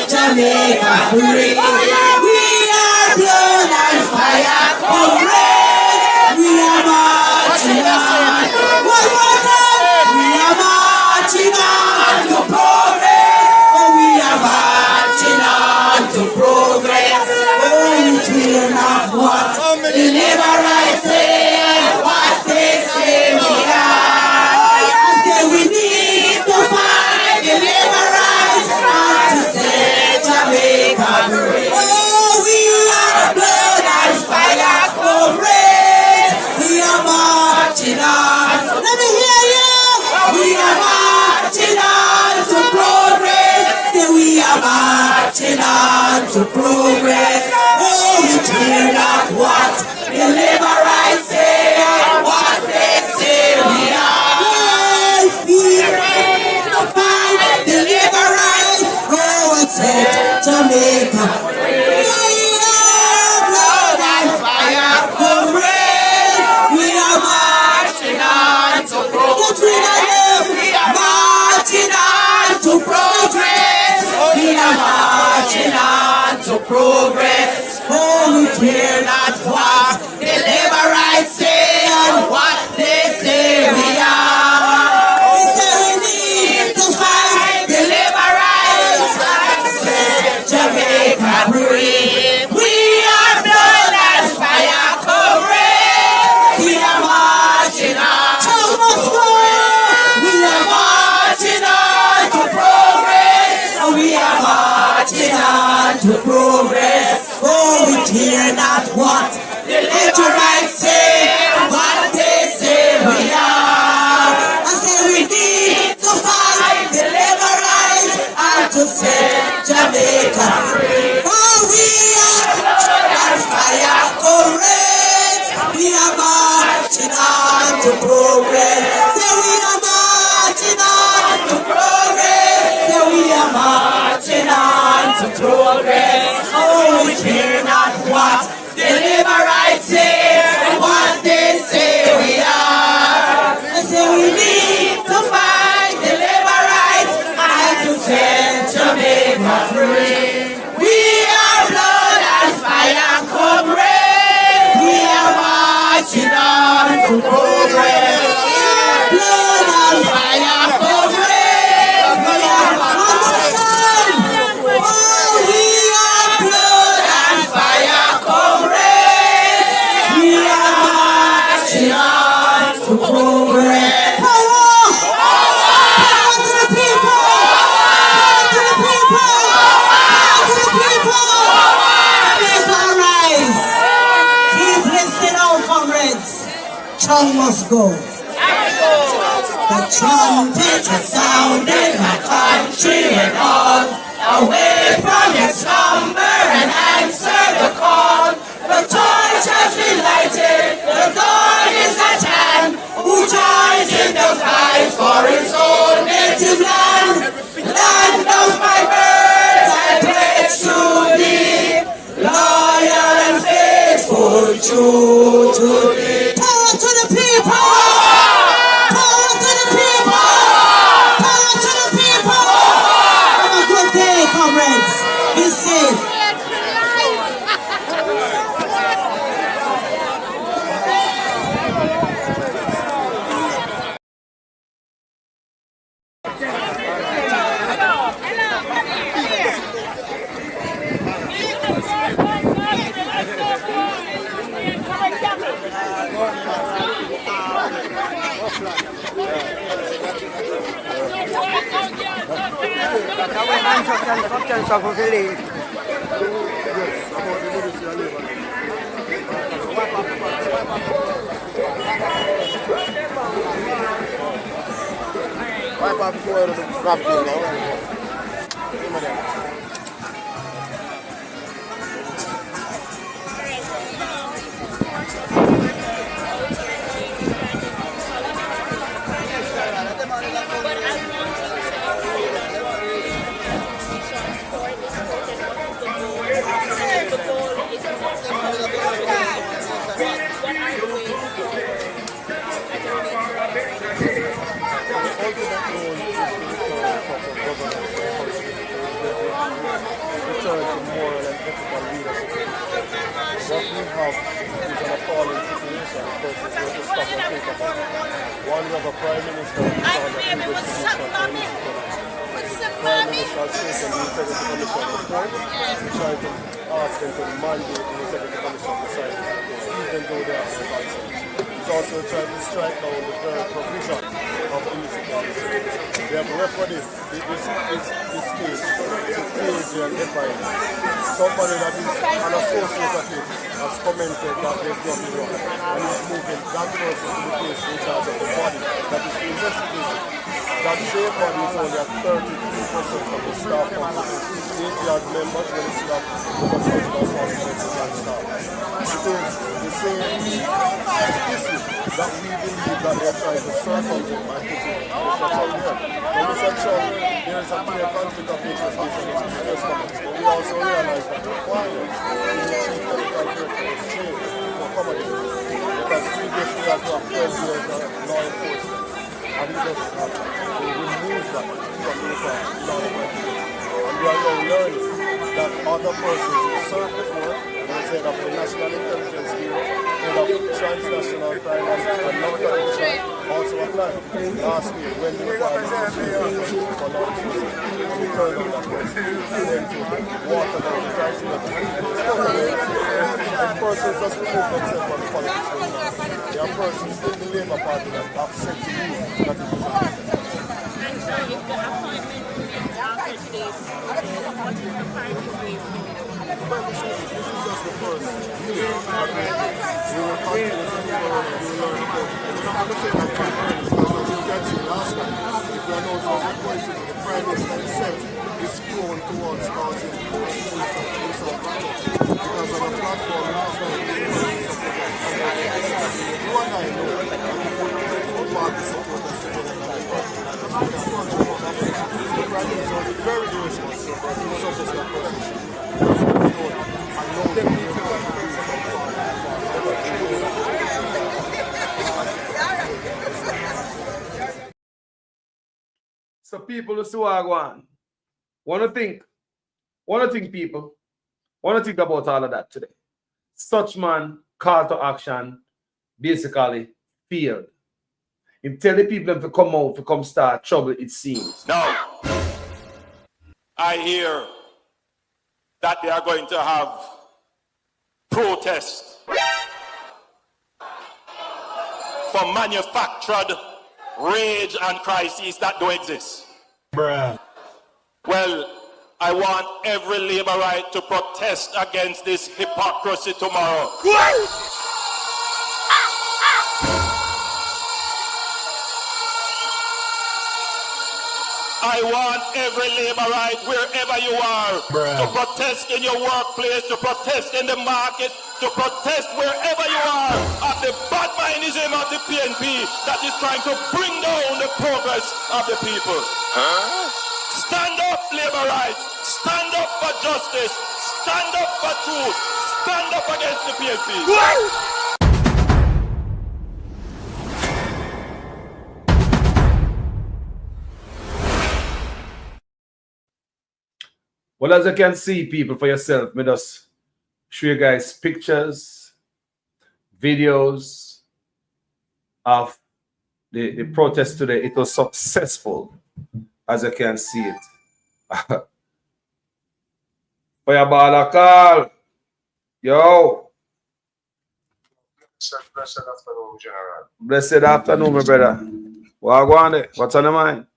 Jamaica free. We are blood and fire. comrades, we are marching on. One more time, we are marching on to progress. Oh, we are marching on to progress. Oh, we will not want the labor rights say what they say we are. I say we need to fight the labor rights and to set Jamaica free. Oh, we are blood and fire comrades. We are marching on. Let me hear you. We are marching on to progress. Say we are marching on to progress. Oh, we care not what the labor rights say and what they say we are. We need to fight the labor rights. Oh, it's Jamaica. We are blood and fire comrades. We are marching on to progress. We are marching on to progress. We are marching on to progress. Oh, we care not what the labor rights say and what they say we are. We say we need to fight the labor rights and set Jamaica free. We are blood and fire comrades. We are marching on to progress. We are marching on to progress. We are marching on to progress. Oh, we care not what the labor rights say, what they say we are. I say we need to fight the labor rights and to set Jamaica free. Oh, we are blood and fire comrades. We are marching on to progress. Say we are marching on to progress. Say we are marching on to progress. Oh, we care not what the labor rights say and what they say we are. I say we need to fight the labor rights and to set Jamaica free. We are blood and fire comrades. We are marching on to progress. We are blood and fire comrades. We are marching. Oh, we are blood and fire comrades. We are marching on to progress. Power! Power to the people! Power to the people! Power to the people! Jamaica rise! Keep listening out, comrades. Chung must go. The trumpet has sounded, my country and all. Away from your slumber and answer the call. The torch has been lighted, the dawn is at hand. Who joins in the fight for his own native land? Land of my birth, I pledge to thee. Loyal and faithful, true to thee. Power to the people! Power to the people! Power to the people! Have a good day, comrades. Be safe. Wipe out before the grab thing now. Return to moral and ethical leadership. What we have is falling situation if persons were to stop and think about it. One, we have a prime minister who is on the previous solution for illicit production. The prime minister has taken the integrity commission to court. He tried to ask them to mandate the integrity commission to sign it, even though they have no consent. He's also tried to strike down the very provision of illicit production. They have referred this case to PAG and FID. Somebody that is an associate of it has commented that there's nothing wrong, and he's moving that person to the case in charge of the body that is investigating. That same body is only at 33% of the staff complement. 8 yard members when it should have over 240 members and staff. It is the same issue that we believe that they are trying to circumvent by putting Mr. Chung here. When Mr. Chung, there is a clear conflict of interest based on his previous comments, but we also realize that the requirements in the chief medical director was changed to accommodate it. Because previously we had to have 12 years of law enforcement. And he doesn't have that. We remove that from the law enforcement. And we are now learning that other persons who served before, as head of the National Intelligence Bureau, head of transnational crime and non-corruption, also applied last week when the requirement was for law enforcement. And we turned on that person. Then to water down the criteria to and persons just remove themselves from the politics right now. There are persons in the Labour Party that have said to you that it is a business. Well, this is just the first year. We will continue to learn about it. We're not going to say that we're learning, because as you can see last time, if you are not so question, the Prime Minister himself is prone towards causing use of violence. Because on the platform last night, you and I know that if we get to a party supporters together in the party, the Prime Minister will be very irresponsible for such a step position. So people who see what I go on, want to think people, want to think about all of that today. Such man call to action basically failed. He tell the people to come out, to come start trouble, it seems. Now, I hear that they are going to have protests for manufactured rage and crises that don't exist. Bruh. Well, I want every Labourite to protest against this hypocrisy tomorrow. I want every Labourite, wherever you are, to protest in your workplace, to protest in the market, to protest wherever you are at the bad mindism of the PNP that is trying to bring down the progress of the people. Stand up, Labourites. Stand up for justice. Stand up for truth. Stand up against the PNP. Well, as you can see, people, for yourself, let us show you guys pictures, videos of the protest today. It was successful, as you can see it. Fireball call. Yo. Blessed afternoon, General. Blessed afternoon, my brother. What go on there? What's on the mind?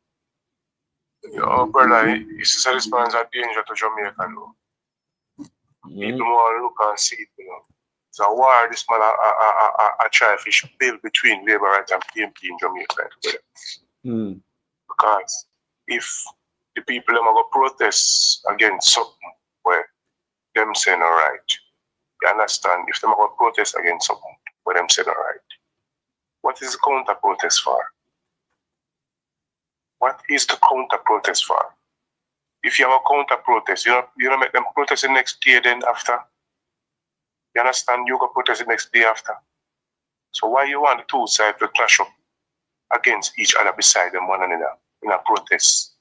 Yo, brother, this response a danger to Jamaica, though. People want to look and see it, you know. It's a war this man a try fish build between Labour and PNP in Jamaica. Because if the people them are going to protest against something where them say no right, you understand? If them are going to protest against something where them say no right, what is the counter protest for? What is the counter protest for? If you have a counter protest, you don't make them protest the next day then after. You understand? You go protest the next day after. So why you want the two sides to clash up against each other beside them one another in a protest?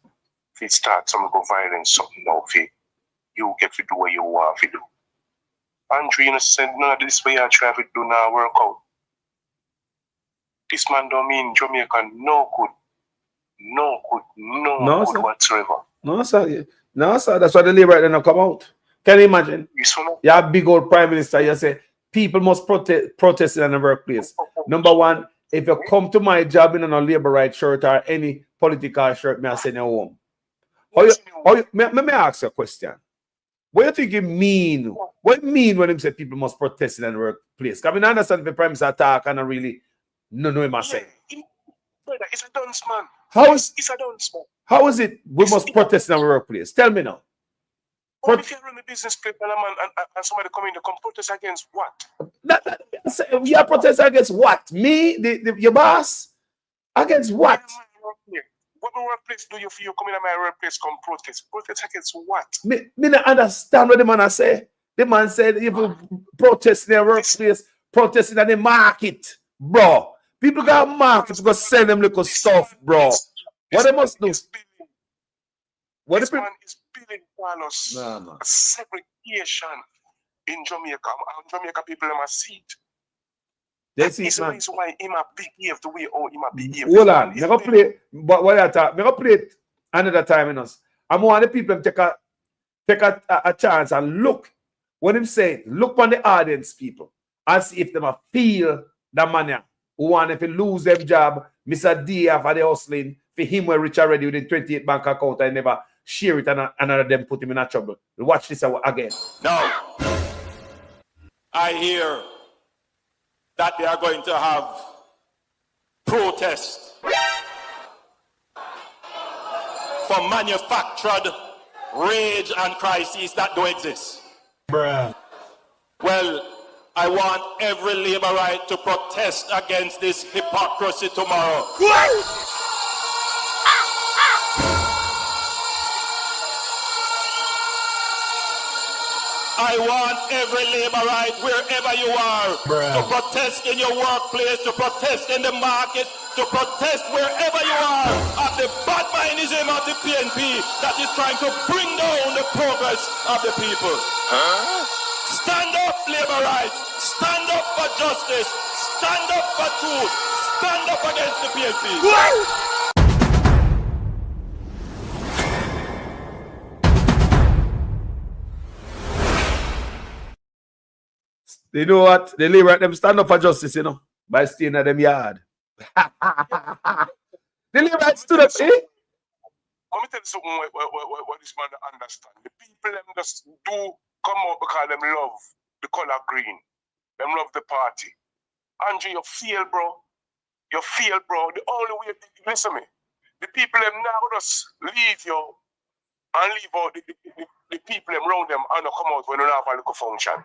If it starts some go violence, something now, if you get to do what you want to do. Andrew, you said, no, this way I try to do now work out. This man don't mean Jamaica no good. No good whatsoever. No, sir. No, sir. That's why the Labour right now come out. Can you imagine? You have big old Prime Minister, you say, people must protest in the workplace. Number one, if you come to my job in a Labour right shirt or any political shirt, may I send you home. May I ask you a question? What do you think it mean? What it mean when him say people must protest in the workplace? Because I mean, I understand if the Prime Minister attack and I really no him say. Brother, it's a dunce, man. It's a dunce, man. How is it we must protest in our workplace? Tell me now. If you run a business clip and somebody come in to come protest against what? You protest against what? Me? Your boss? Against what? What workplace do you feel you come in my workplace come protest? Protest against what? Me not understand what the man say. The man said if you protest in their workplace, protesting at the market, bro. People got markets to go sell them little stuff, bro. What they must do? What this man is building Carlos a segregation in Jamaica. And Jamaica people must see it. That is the reason why he might behave the way he might behave. Hold on, I'm gonna play. But what I thought, I'm gonna play it another time in us. I want the people to take a chance and look what him saying. Look on the audience, people, and see if they feel the money. Who want if he lose their job, Mr. D for the hustling for him were rich already with the 28 bank account and never share it and another them put him in a trouble. Watch this again. Now, I hear that they are going to have protests for manufactured rage and crises that don't exist. Bruh. Well, I want every Labourite to protest against this hypocrisy tomorrow. I want every Labourite, wherever you are, to protest in your workplace, to protest in the market, to protest wherever you are at the bad mindism of the PNP that is trying to bring down the progress of the people. Stand up, Labourites. Stand up for justice. Stand up for truth. Stand up against the PNP. You know what? The Labour them stand up for justice, you know, by staying at them yard. The Labour stood up, eh? Let me tell you something what this man understand. The people them just do come out because them love the color green. Them love the party. Andrew, you feel, bro. You feel, bro. The only way, listen to me. The people them now just leave you and leave out the people them around them and come out when they don't have a little function.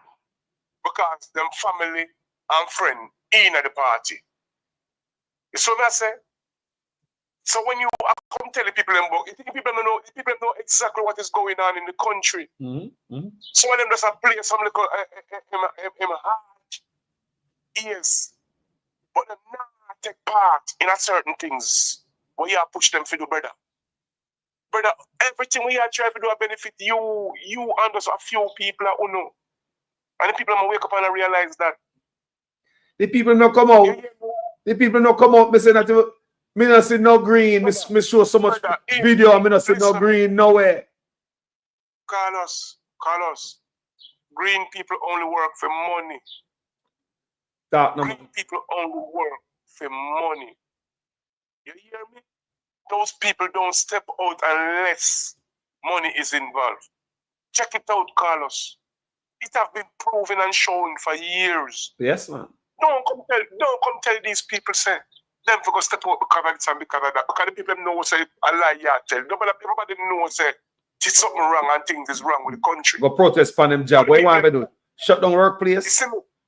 Because them family and friend in at the party. You see what I say? So when you come tell the people them about, you think people know exactly what is going on in the country. So when them just play some little in heart, yes, but them not take part in a certain things where you push them for the brother. Brother, everything we are trying to do benefit you and just a few people who know. And the people will wake up and realize that. The people not come out. The people not come out. Me say that me not see no green. Me show so much video. Me not see no green nowhere. Carlos, green people only work for money. Green people only work for money. You hear me? Those people don't step out unless money is involved. Check it out, Carlos. It have been proven and shown for years. Yes, man. Don't come tell these people say them for go step out because of this and because of that. Because the people know say a lie you tell. Nobody knows say it's something wrong and things is wrong with the country. Go protest for them job. What you want to do? Shut down workplace?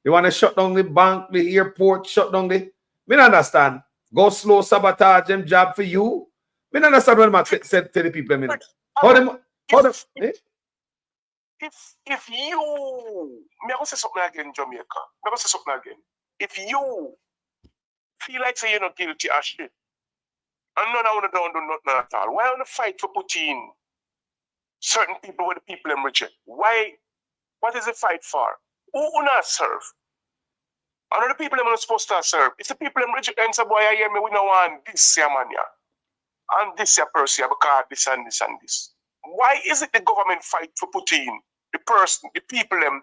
You want to shut down the bank, the airport, shut down the... Me don't understand. Go slow sabotage them job for you. Me don't understand what I said to the people. If you, me go say something again, Jamaica. Me go say something again. If you feel like say you're not guilty as shit, and none of them don't do nothing at all, why on the fight for putting certain people where the people them reject? Why? What is the fight for? Who not serve? And the people them not supposed to serve. If the people them reject and say, boy, I hear me, we don't want this here man here. And this here person here because this and this and this. Why is it the government fight for putting the person, the people them,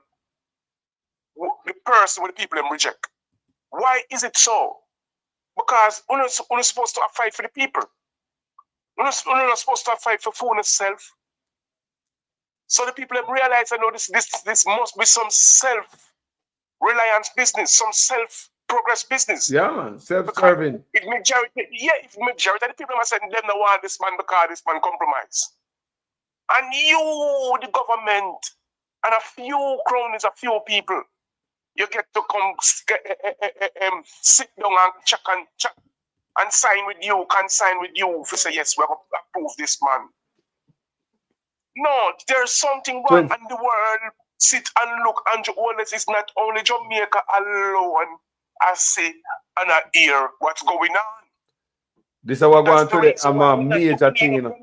the person with the people them reject? Why is it so? Because we're not supposed to fight for the people. We're not supposed to fight for food itself. So the people them realize that no, this must be some self-reliance business, some self-progress business. Yeah, man, self-serving. If majority of the people are saying them don't want this man because this man compromise. And you, the government, and a few cronies, a few people, you get to come sit down and check and sign with you, consign with you to say, yes, we have to approve this man. No, there's something wrong, and the world sit and look, and Wallace is not only Jamaica alone. I see and I hear what's going on. This is what going today. I'm a major thing, you know.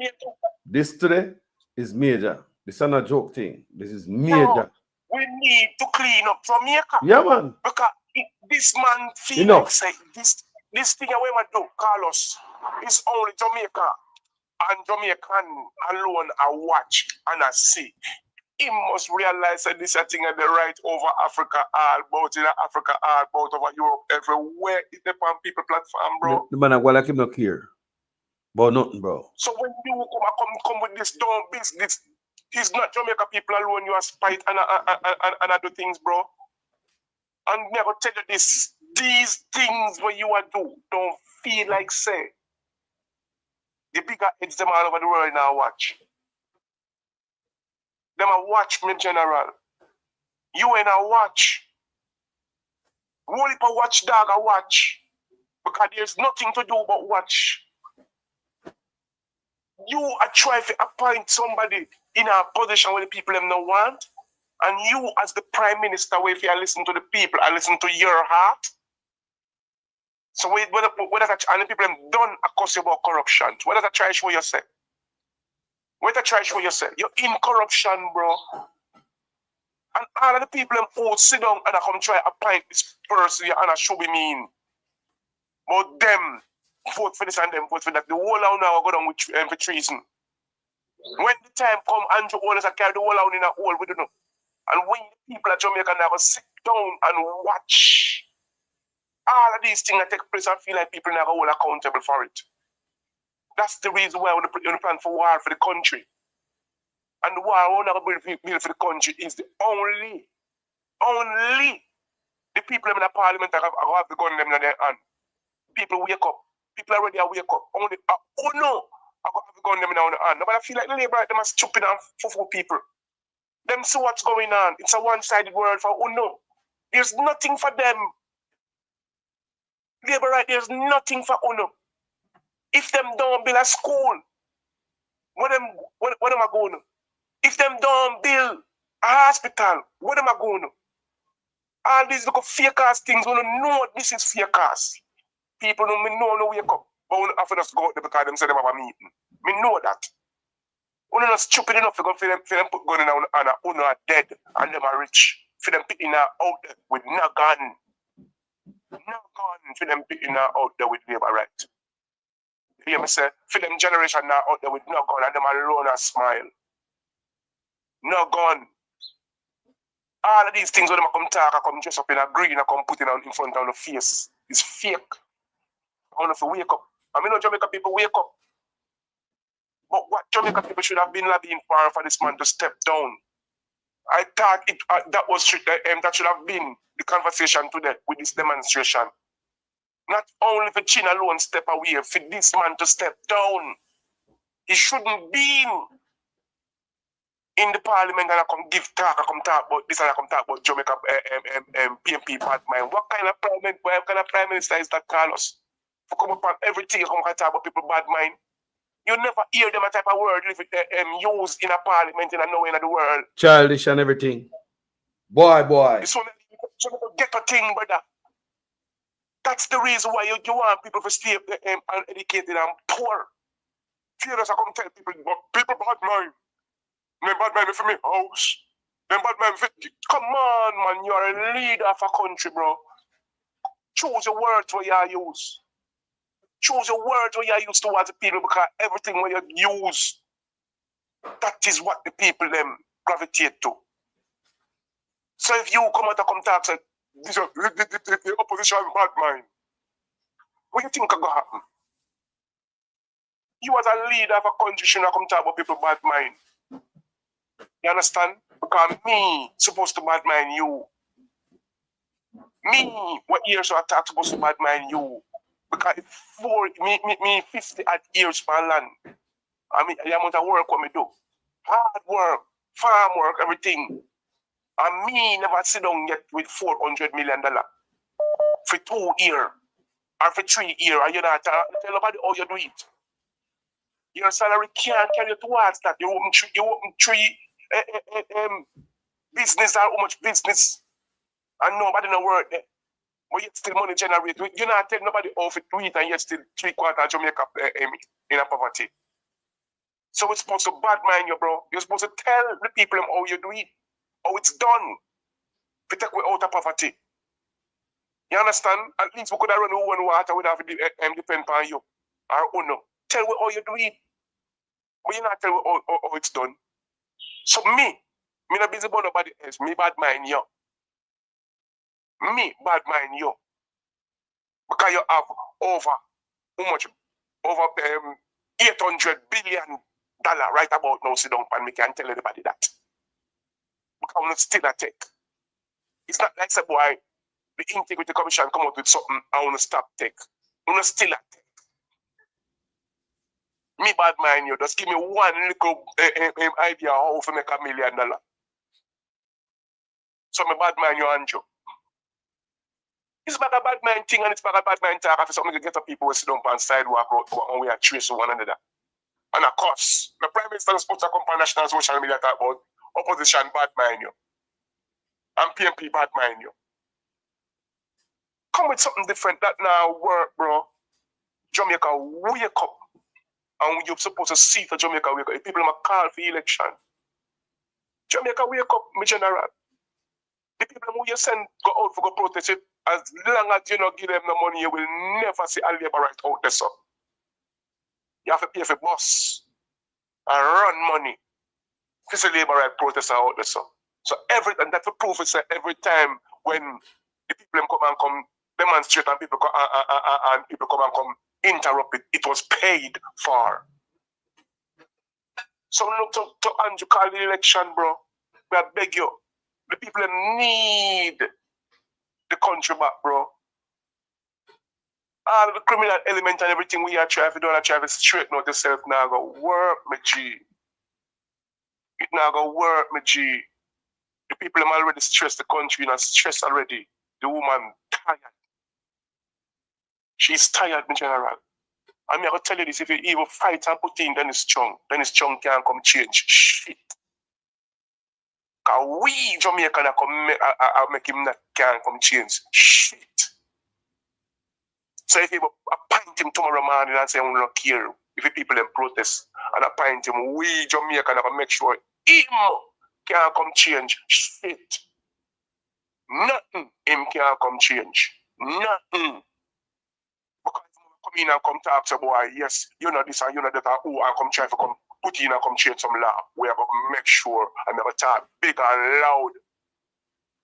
This today is major. This is not a joke thing. This is major. No, we need to clean up Jamaica. Yeah, man. Because this man feels like say this thing we might do, Carlos, is only Jamaica and Jamaican alone I watch and I see. He must realize that this is a thing at the right over Africa, all about in Africa, all about over Europe, everywhere. It's the pan people platform, bro. The man I keep not here. But nothing, bro. So when you come with this dumb business, it's not Jamaica people alone, you are spite and other things, bro. And never tell you this, these things when you are do, don't feel like say. The bigger heads them all over the world now watch. Them a watch me general. You ain't a watch. Whole heap of watchdog a watch. Because there's nothing to do but watch. You are trying to appoint somebody in a position where the people them don't want. And you as the prime minister, if you listen to the people, I listen to your heart. So what does that, and the people them done accuse you about corruption? What does that try to show yourself? What that try to show yourself? You're in corruption, bro. And all of the people them all sit down and I come try to appoint this person and I should be mean. But them vote for this and them vote for that. The whole out now go down with for treason. When the time come, Andrew Owners carry the whole out in a hole, we don't know. And when the people of Jamaica now go sit down and watch all of these things that take place, I feel like people never hold accountable for it. That's the reason why we plan for war for the country. And the war we want to build for the country is the only the people in the parliament that have the gun in their hand. People wake up. People already wake up. Only oh no, I have the gun in their hand. But I feel like the Labour them are stupid and full people. Them see what's going on. It's a one-sided world for oh no. There's nothing for them. Labour right, there's nothing for Uno. If them don't build a school, what am I going to? If them don't build a hospital, what am I going to? All these little fake ass things, we don't know this is fake ass. People don't know no wake up, but we have to just go out there because them say them have a meeting. Me know that. We're not stupid enough to go for them put gun in and Uno are dead and them are rich. For them picking out there with no gun. No gun for them picking out there with Labour right. You hear me say? For them generation now out there with no gun and them alone and smile. No gun. All of these things when them come talk, I come dress up in a green, I come put it in front of the face. It's fake. I want to wake up. I mean, no Jamaica people wake up. But what Jamaica people should have been lobbying for this man to step down. I thought that should have been the conversation today with this demonstration. Not only for Chin alone step away, for this man to step down. He shouldn't be in the parliament and I come talk about this and I come talk about Jamaica PMP bad mind. What kind of prime minister is that, Carlos? For come upon everything you come talk about people bad mind. You never hear them a type of word used in a parliament in a nowhere in the world. Childish and everything. Boy. It's one get a thing, brother. That's the reason why you want people to stay uneducated and poor. Fearless, I come tell people bad mind. Me bad mind for me house. Remember, man, come on, man, you're a leader of a country, bro. Choose your words where you use. Choose your words where you use towards the people, because everything where you use, that is what the people them gravitate to. So if you come out and come talk, say, the opposition bad mind, what do you think is going to happen? You as a leader of a country should not come talk about people bad mind. You understand? Because me supposed to bad mind you. Me, what years are I supposed to bad mind you? Because me 50 odd years for land. I mean, the amount of work what me do. Hard work, farm work, everything. And me never sit down yet with $400 million for 2 years or for 3 years. And you not tell nobody how you do it. Your salary can't carry you towards that. You open three business or how much business, and nobody no work there. But yet still money generate. You not tell nobody how to do it, and yet still 3/4 of Jamaica in a poverty. So it's supposed to bad mind you, bro. You're supposed to tell the people how you do it, how it's done, to take we out of poverty. You understand? At least we could have run one water without depend on you. Or no. Tell we how you do it. But you not tell me how it's done. So me not busy about nobody else. Me bad mind you. Me bad mind you. Because you have over, how much? Over $800 billion right about now. Sit down and me can tell everybody that. Because I'm still a take. It's not like say boy, the Integrity Commission come out with something, I want to stop take. I'm still a take. Me bad mind you. Just give me one little idea how to make $1 million. So me bad mind you, Andrew. It's about a bad mind thing, and it's about a bad mind talk. After something to get up people who sit down on sidewalk and we are trace one another. And of course, the Prime Minister is supposed to come on national social media talk about opposition bad mind you. And PMP bad mind you. Come with something different that now work, bro. Jamaica wake up. And you're supposed to see for Jamaica wake up. If people are call for election. Jamaica wake up, my general. The people who you send go out for go protest it, as long as you don't give them the money, you will never see a labor right out there, so. You have to pay for bus and run money. This is a labor right protest out there, so. So and that's the proof is that every time when the people come demonstrate and people come and come interrupt it, it was paid for. So look to Andrew call the election, bro. I beg you. The people need the country back, bro. All the criminal element and everything we are trying to do and try to straighten out yourself now go work, my G. It now go work, my G. The people have already stressed the country, stressed already. The woman tired. She's tired, my general. I'm going to tell you this, if you even fight and put in, then it's strong. Then it's strong can't come change. Shit. Because we Jamaican are make him that can't come change. Shit. So if you appoint him tomorrow morning and say, I don't care if the people them protest and appoint him, we Jamaican are make sure him can't come change. Shit. Nothing him can't come change. Nothing. Because come in and come talk to boy, yes, you know this and you know that, and come try to come put in and come change some law. We are going to make sure and never talk big and loud.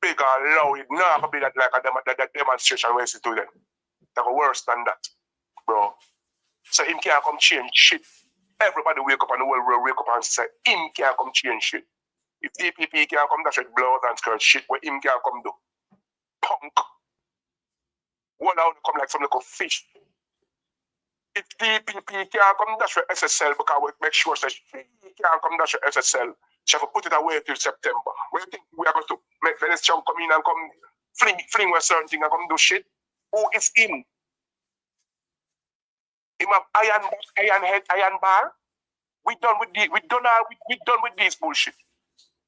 Big and loud. It's not going to be that like a demonstration where you see to them. That's worse than that, bro. So him can't come change shit. Everybody wake up and the world will wake up and say, him can't come change shit. If DPP can't come, that's with blood and skirt shit, where him can't come do. Punk. One out come like some little fish. If DPP can't come, that's for SSL, because we make sure that she can't come, that's for SSL. She have to put it away till September. What do you think we are going to make Venice Chum come in and come fling with certain thing and come do shit? Who is him? Him have iron head, iron bar? We done with this bullshit.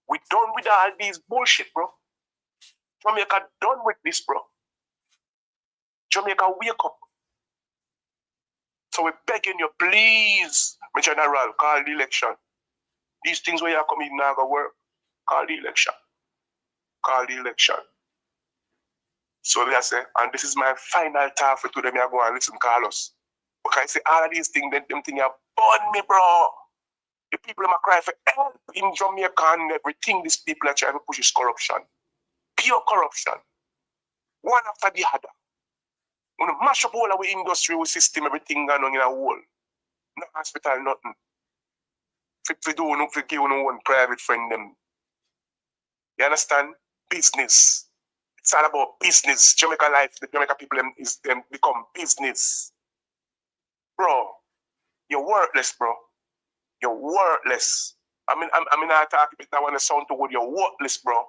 We done with all these bullshit, bro. Jamaica done with this, bro. Jamaica wake up. So we're begging you, please, my general, call the election. These things where you're coming now go work, call the election. call the election. So they say, and this is my final talk for today, I go and listen, Carlos. Because I say all of these things, them things are burn me, bro. The people are crying for help in Jamaica and everything. These people are trying to push is corruption. Pure corruption. One after the other. When you mash up all our industry, our system, everything going on in a whole. No hospital, nothing. If we do, if we give one private friend them. You understand? Business. It's all about business. Jamaica life, the Jamaica people them become business. Bro, you're worthless, bro. You're worthless. I talk about that when I sound too good. You're worthless, bro.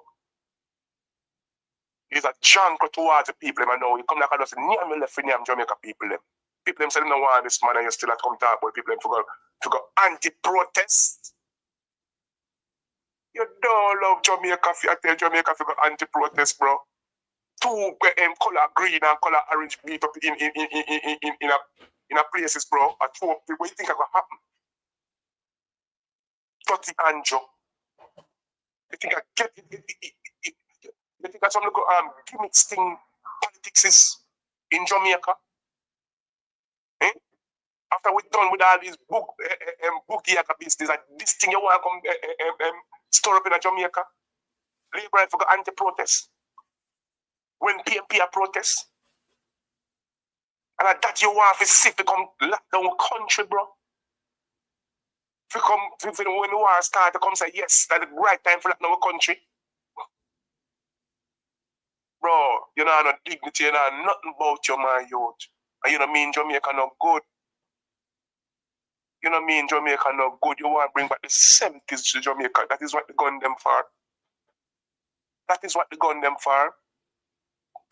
He's a junk towards the people, I know. You come like I just near me left in Jamaica people. Them. People them say they don't want this man and you still have to come talk about people them to go anti-protest. You don't love Jamaica if you tell Jamaica to go anti-protest, bro. Two color green and color orange beat up in a places, bro. At two people, what you think is gonna happen? 30 Anjo. You think I get it? You think that's some little gimmick thing politics is in Jamaica? Eh? After we're done with all these bookie business, like this thing you want to come store up in Jamaica? Labour for anti-protest. When PMP are protest. And that you want to see to come lock down the country, bro. When the war start to come say, yes, that's the right time for lock down the country. Bro, you know no dignity, you know nothing about your man, youth. And you know mean Jamaica no good. You know mean Jamaica no good. You want to bring back the 70s to Jamaica. That is what they gun them for. That is what they gun them for.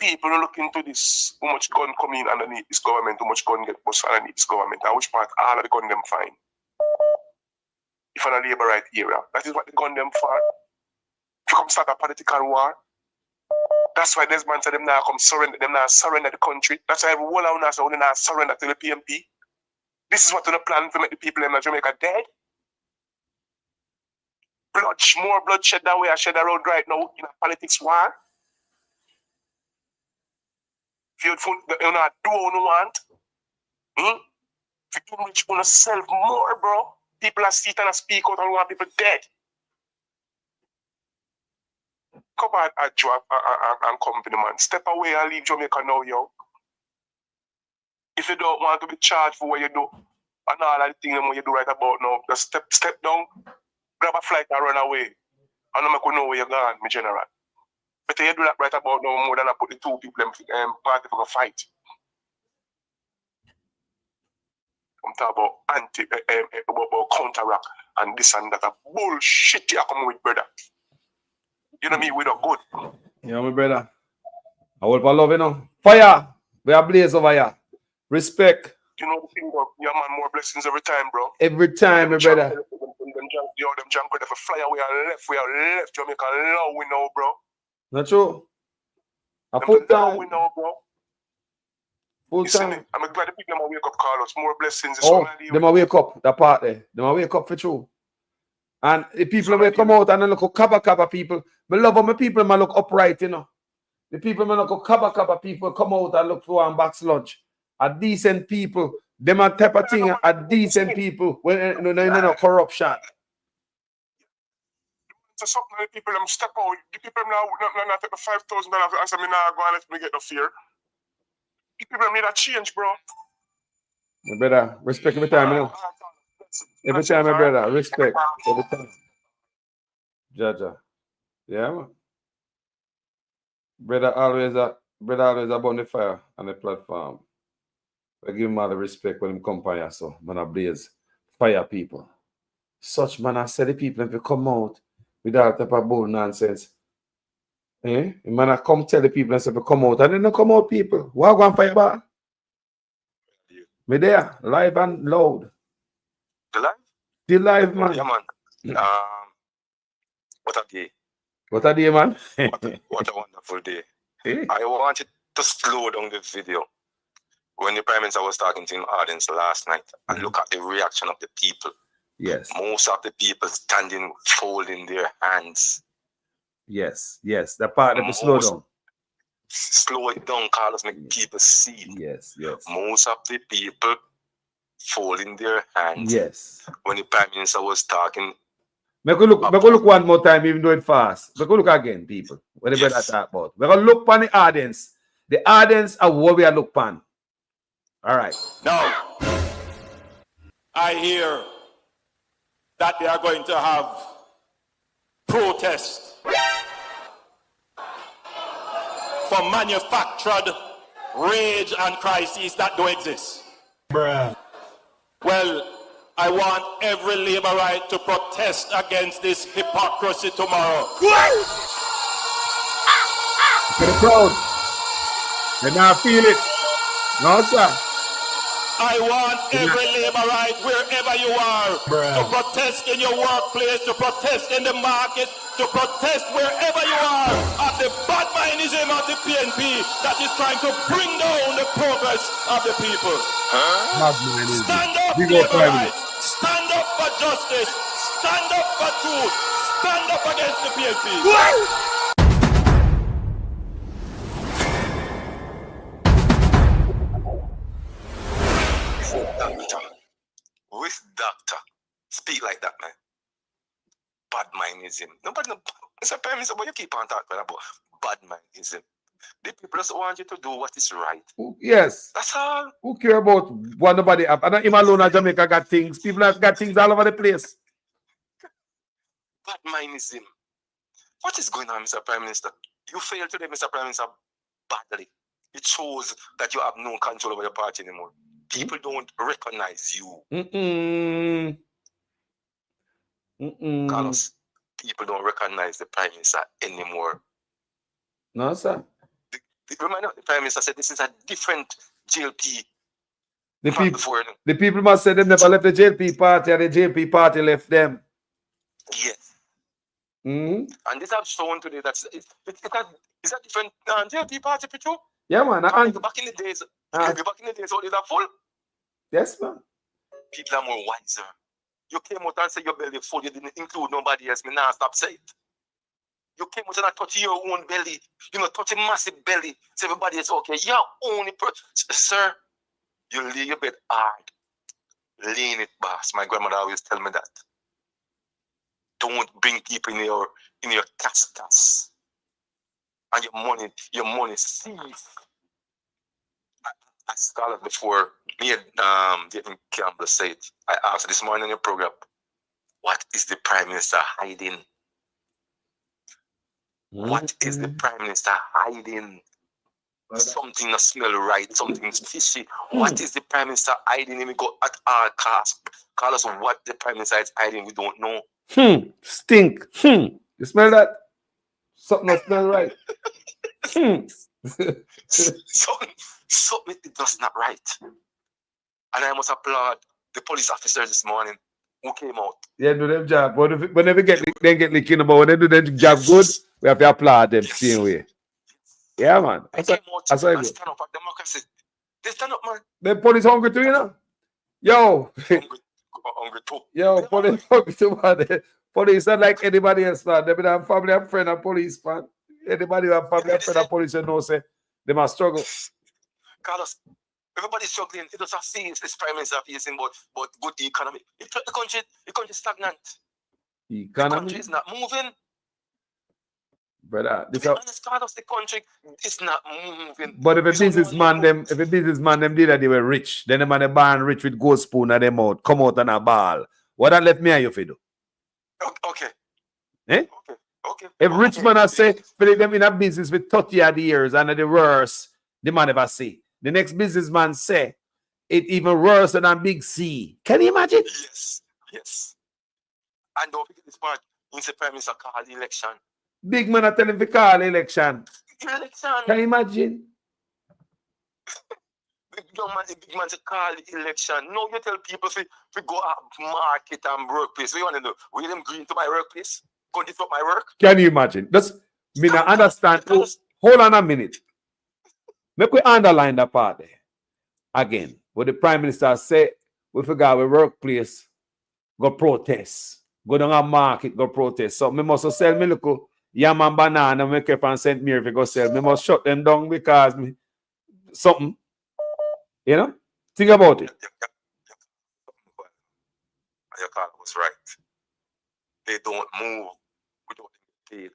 People are looking into this, how much gun come in underneath this government, how much gun get bust underneath this government, and which part all of the gun them find. If on a labor right area. That is what they gun them for. If you come start a political war, that's why Desmond said them now come surrender, them now surrender the country. That's why every whole of us now surrender to the PMP. This is what they plan to make the people in Jamaica dead. More bloodshed than we are shed around right now in a politics war. If you do what you want, if you enrich yourself more, bro, people are sitting and speak out and want people dead. Come on, and company, man. Step away and leave Jamaica now, yo. If you don't want to be charged for what you do, and all of the things you do right about now, just step down, grab a flight and run away. And I'm going to know where you're going, my general. Better you do that right about now more than I put the two people in party for a fight. I'm talking about about counteract and this and that. Bullshit you come with, brother. You know me, we not good. Yeah, my brother. I will love you know. Fire! We are blaze over here. Respect. You know the thing, bro. Yeah, man, more blessings every time, bro. Every time, my brother. Them junk with the fly away and left Jamaica low we know, bro. Not true. A full time. We know, bro. Full time. I'm glad the people them wake up, Carlos. More blessings. Oh, them a wake up. That part there. Them a wake up for true. And the people will come out and look cover people. I love how my people look upright, you know. The people look cover people come out and look for and box lunch. A decent people. Them a type of thing. A decent people. When no corruption. So something the people them step out. The people now take the $5,000 and say me now go and let me get the fear. The people need a change, bro. My brother, respect every time, you know. Every time, my brother, respect. Every time. Jaja. Yeah, man. Brother always a burn the fire on the platform. I give him all the respect when him come by here, so man I blaze fire people. Such man I say the people if you come out with that type of bull nonsense. Eh? Man I come tell the people and say if you come out and then don't come out people. Why go and fire bar? Me there, live and loud. The live? The live, man. Yeah, man. What a day. What a day, man. What a wonderful day. I wanted to slow down the video when the Prime Minister was talking to him audience last night and look at the reaction of the people. Yes. Most of the people standing, folding their hands. Yes, yes. The part that we slow down. Slow it down, Carlos, make people see. Yes, yes. Most of the people folding their hands. Yes. When the Prime Minister was talking. Make we look one more time, even though it fast. Make we look again, people. Whatever that talk about. We're gonna look on the audience. The audience are what we are look on. All right. Now, I hear that they are going to have protests for manufactured rage and crises that don't exist. Bruh. Well, I want every Labourite to protest against this hypocrisy tomorrow. To the crowd. They now feel it. No, sir. I want every Labourite, wherever you are, to protest in your workplace, to protest in the market, to protest wherever you are at the bad mindism of the PNP that is trying to bring down the progress of the people. Stand up, Labourites. Stand up for justice. Stand up for truth. Stand up against the PNP. With doctor, speak like that, man. Bad mindism. Nobody, Mr. Prime Minister, but you keep on talking about bad mindism. The people just want you to do what is right. Yes. That's all. Who care about what nobody have? And him alone in Jamaica got things. People have got things all over the place. Bad mindism. What is going on, Mr. Prime Minister? You failed today, Mr. Prime Minister, badly. It shows that you have no control over your party anymore. People don't recognize you. Carlos, people don't recognize the Prime Minister anymore. No, sir. Remember, the Prime Minister said this is a different JLP. The people must say they never left the JLP party, and the JLP party left them. Yes. And this have shown today that it's a different JLP party, Pichu. Yeah, man. Back in the days, all these are full. Yes, man. People are more wiser. You came out and said your belly full, you didn't include nobody else. Me now stop saying it. You came out and touch your own belly. You know, touch a massive belly. So everybody is okay. Your only sir, you lay your bed hard. Lean it, boss. My grandmother always tell me that. Don't bring people in your castas. And your money cease. I started before me and David Campbell said, I asked this morning in your program, what is the Prime Minister hiding? What is the Prime Minister hiding? Something that smells right, something's fishy. What is the Prime Minister hiding? And we go at our cost. Call us what the Prime Minister is hiding, we don't know. Stink. You smell that? Something that smells right. Something is just not right. And I must applaud the police officers this morning who came out. Yeah, do them job. Whenever they get licking about, when they do their job good, we have to applaud them same way. Yeah, man. They came out and stand up for democracy. They stand up, man. The police hungry too, you know? Yo. Hungry too. Yo, police hungry too, man. Police are like anybody else, man. They be have family and friend and police, man. Anybody who have family and friend and police, you know, say, they must struggle. Carlos, everybody's struggling. It doesn't face this Prime Minister facing, but good economy. The country stagnant. Economy? The country is not moving. Brother, to be honest, Carlos, the country is not moving. But if a businessman them did that, they were rich. Then the man they born rich with gold spoon at them out, come out on a ball. What that left me and you for do? Okay. Eh? Okay. If rich man I say for them in a business with 30 odd years and the worst, the man never see. The next businessman say it even worse than a big C. Can you imagine? Yes. And don't forget this part. Mr. Prime Minister called the election. Big man are telling to call election. Can you imagine? The big man to call the election. No, you tell people if we go out market and workplace. What you want to do? Will them green to my workplace? Go disrupt my work? Can you imagine? Just me not understand. Hold on a minute. Make we underline that part there. Again, what the Prime Minister say, we forgot we workplace, go protest. Go down a market, go protest. So me must sell me look Yam and banana make up on St. Mary if you go sell. Me must shut them down because me something. You know? Think about it. Your call was right. They don't move without them getting paid.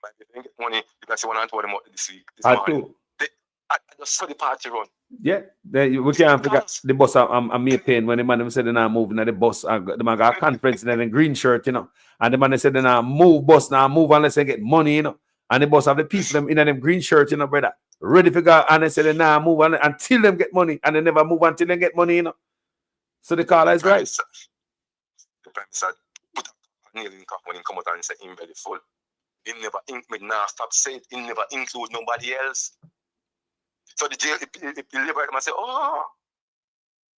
Like if they get money, you can see one and 20 more this week, this morning. I just saw the party run. Yeah, we can't forget the bus. I'm me pain when the man said they're not moving at the bus. The man got a conference in the green shirt, you know. And the man said they're not move bus now, move unless they get money, you know. And the bus have the people them in them green shirt, you know, brother. Ready for go, and they said they not move until them get money, and they never move until they get money, you know. So the caller is right. The prime minister put a nail in cock when he come out and say him belly full. He never stop saying he never include nobody else. So the jail, if the labor man say, oh,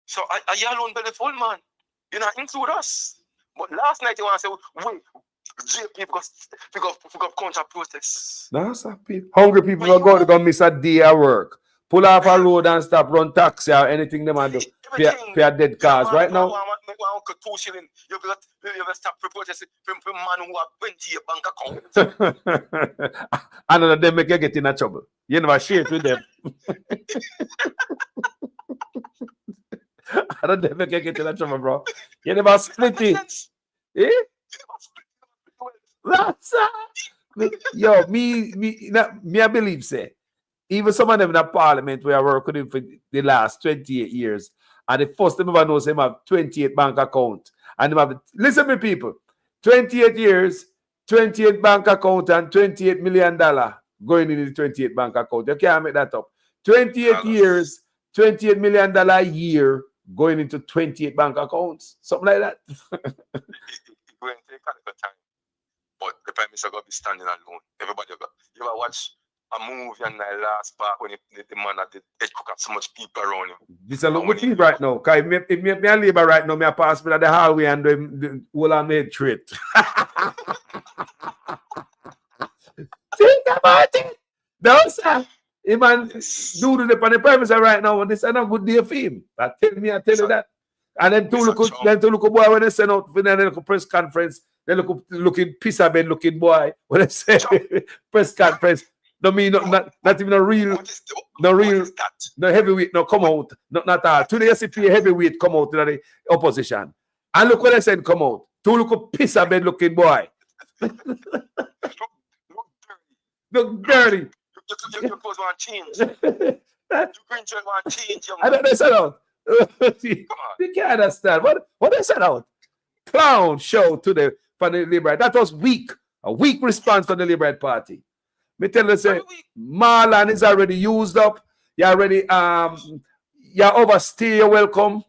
so are you alone belly full, man? You not include us. But last night you want to say, wait, jail people go counter protests. No, sir, hungry people are going to miss a day at work. Pull off a road and stop, run taxi or anything they might do. Pay a dead cars right now. You will stop protesting from man who have 20 bank account. Another them make you get in a trouble. You never share it with them. Another them make you get in a trouble, bro. You never split it. Eh? Yo, me I believe say. Even some of them in the parliament where I work with him for the last 28 years. And the first time ever knows him have 28 bank account. And listen to me, people. 28 years, 28 bank account and $28 million going into the 28 bank account. You can't make that up. 28 years, $28 million a year going into 28 bank accounts. Something like that. It will take a little time. But the prime minister going to be standing alone. Everybody go. You ever watch a movie and the last part when the man at the edge cook so much people around him? This is a look good right now. Because if me a labor right now, me pass me at the hallway and the whole of me treat. Think about it. No, sir. If man do the prime minister right now, this is not good day for him. I tell you that. And then two look boy when they send out for the press conference, they looking piece of bed looking boy when they say press conference. No mean not even a real no heavyweight no come out. Not all. Today you see a heavyweight come out in the opposition. And look what they said come out. Two look piece of bed looking boy. Look dirty. Your clothes want change. Your green shirt want change. I don't know said out. You can't understand. What they said out? Clown show for the Liberal. That was weak. A weak response from the Liberal Party. Me tell you, say, Marlon is already used up. You already you overstay your welcome.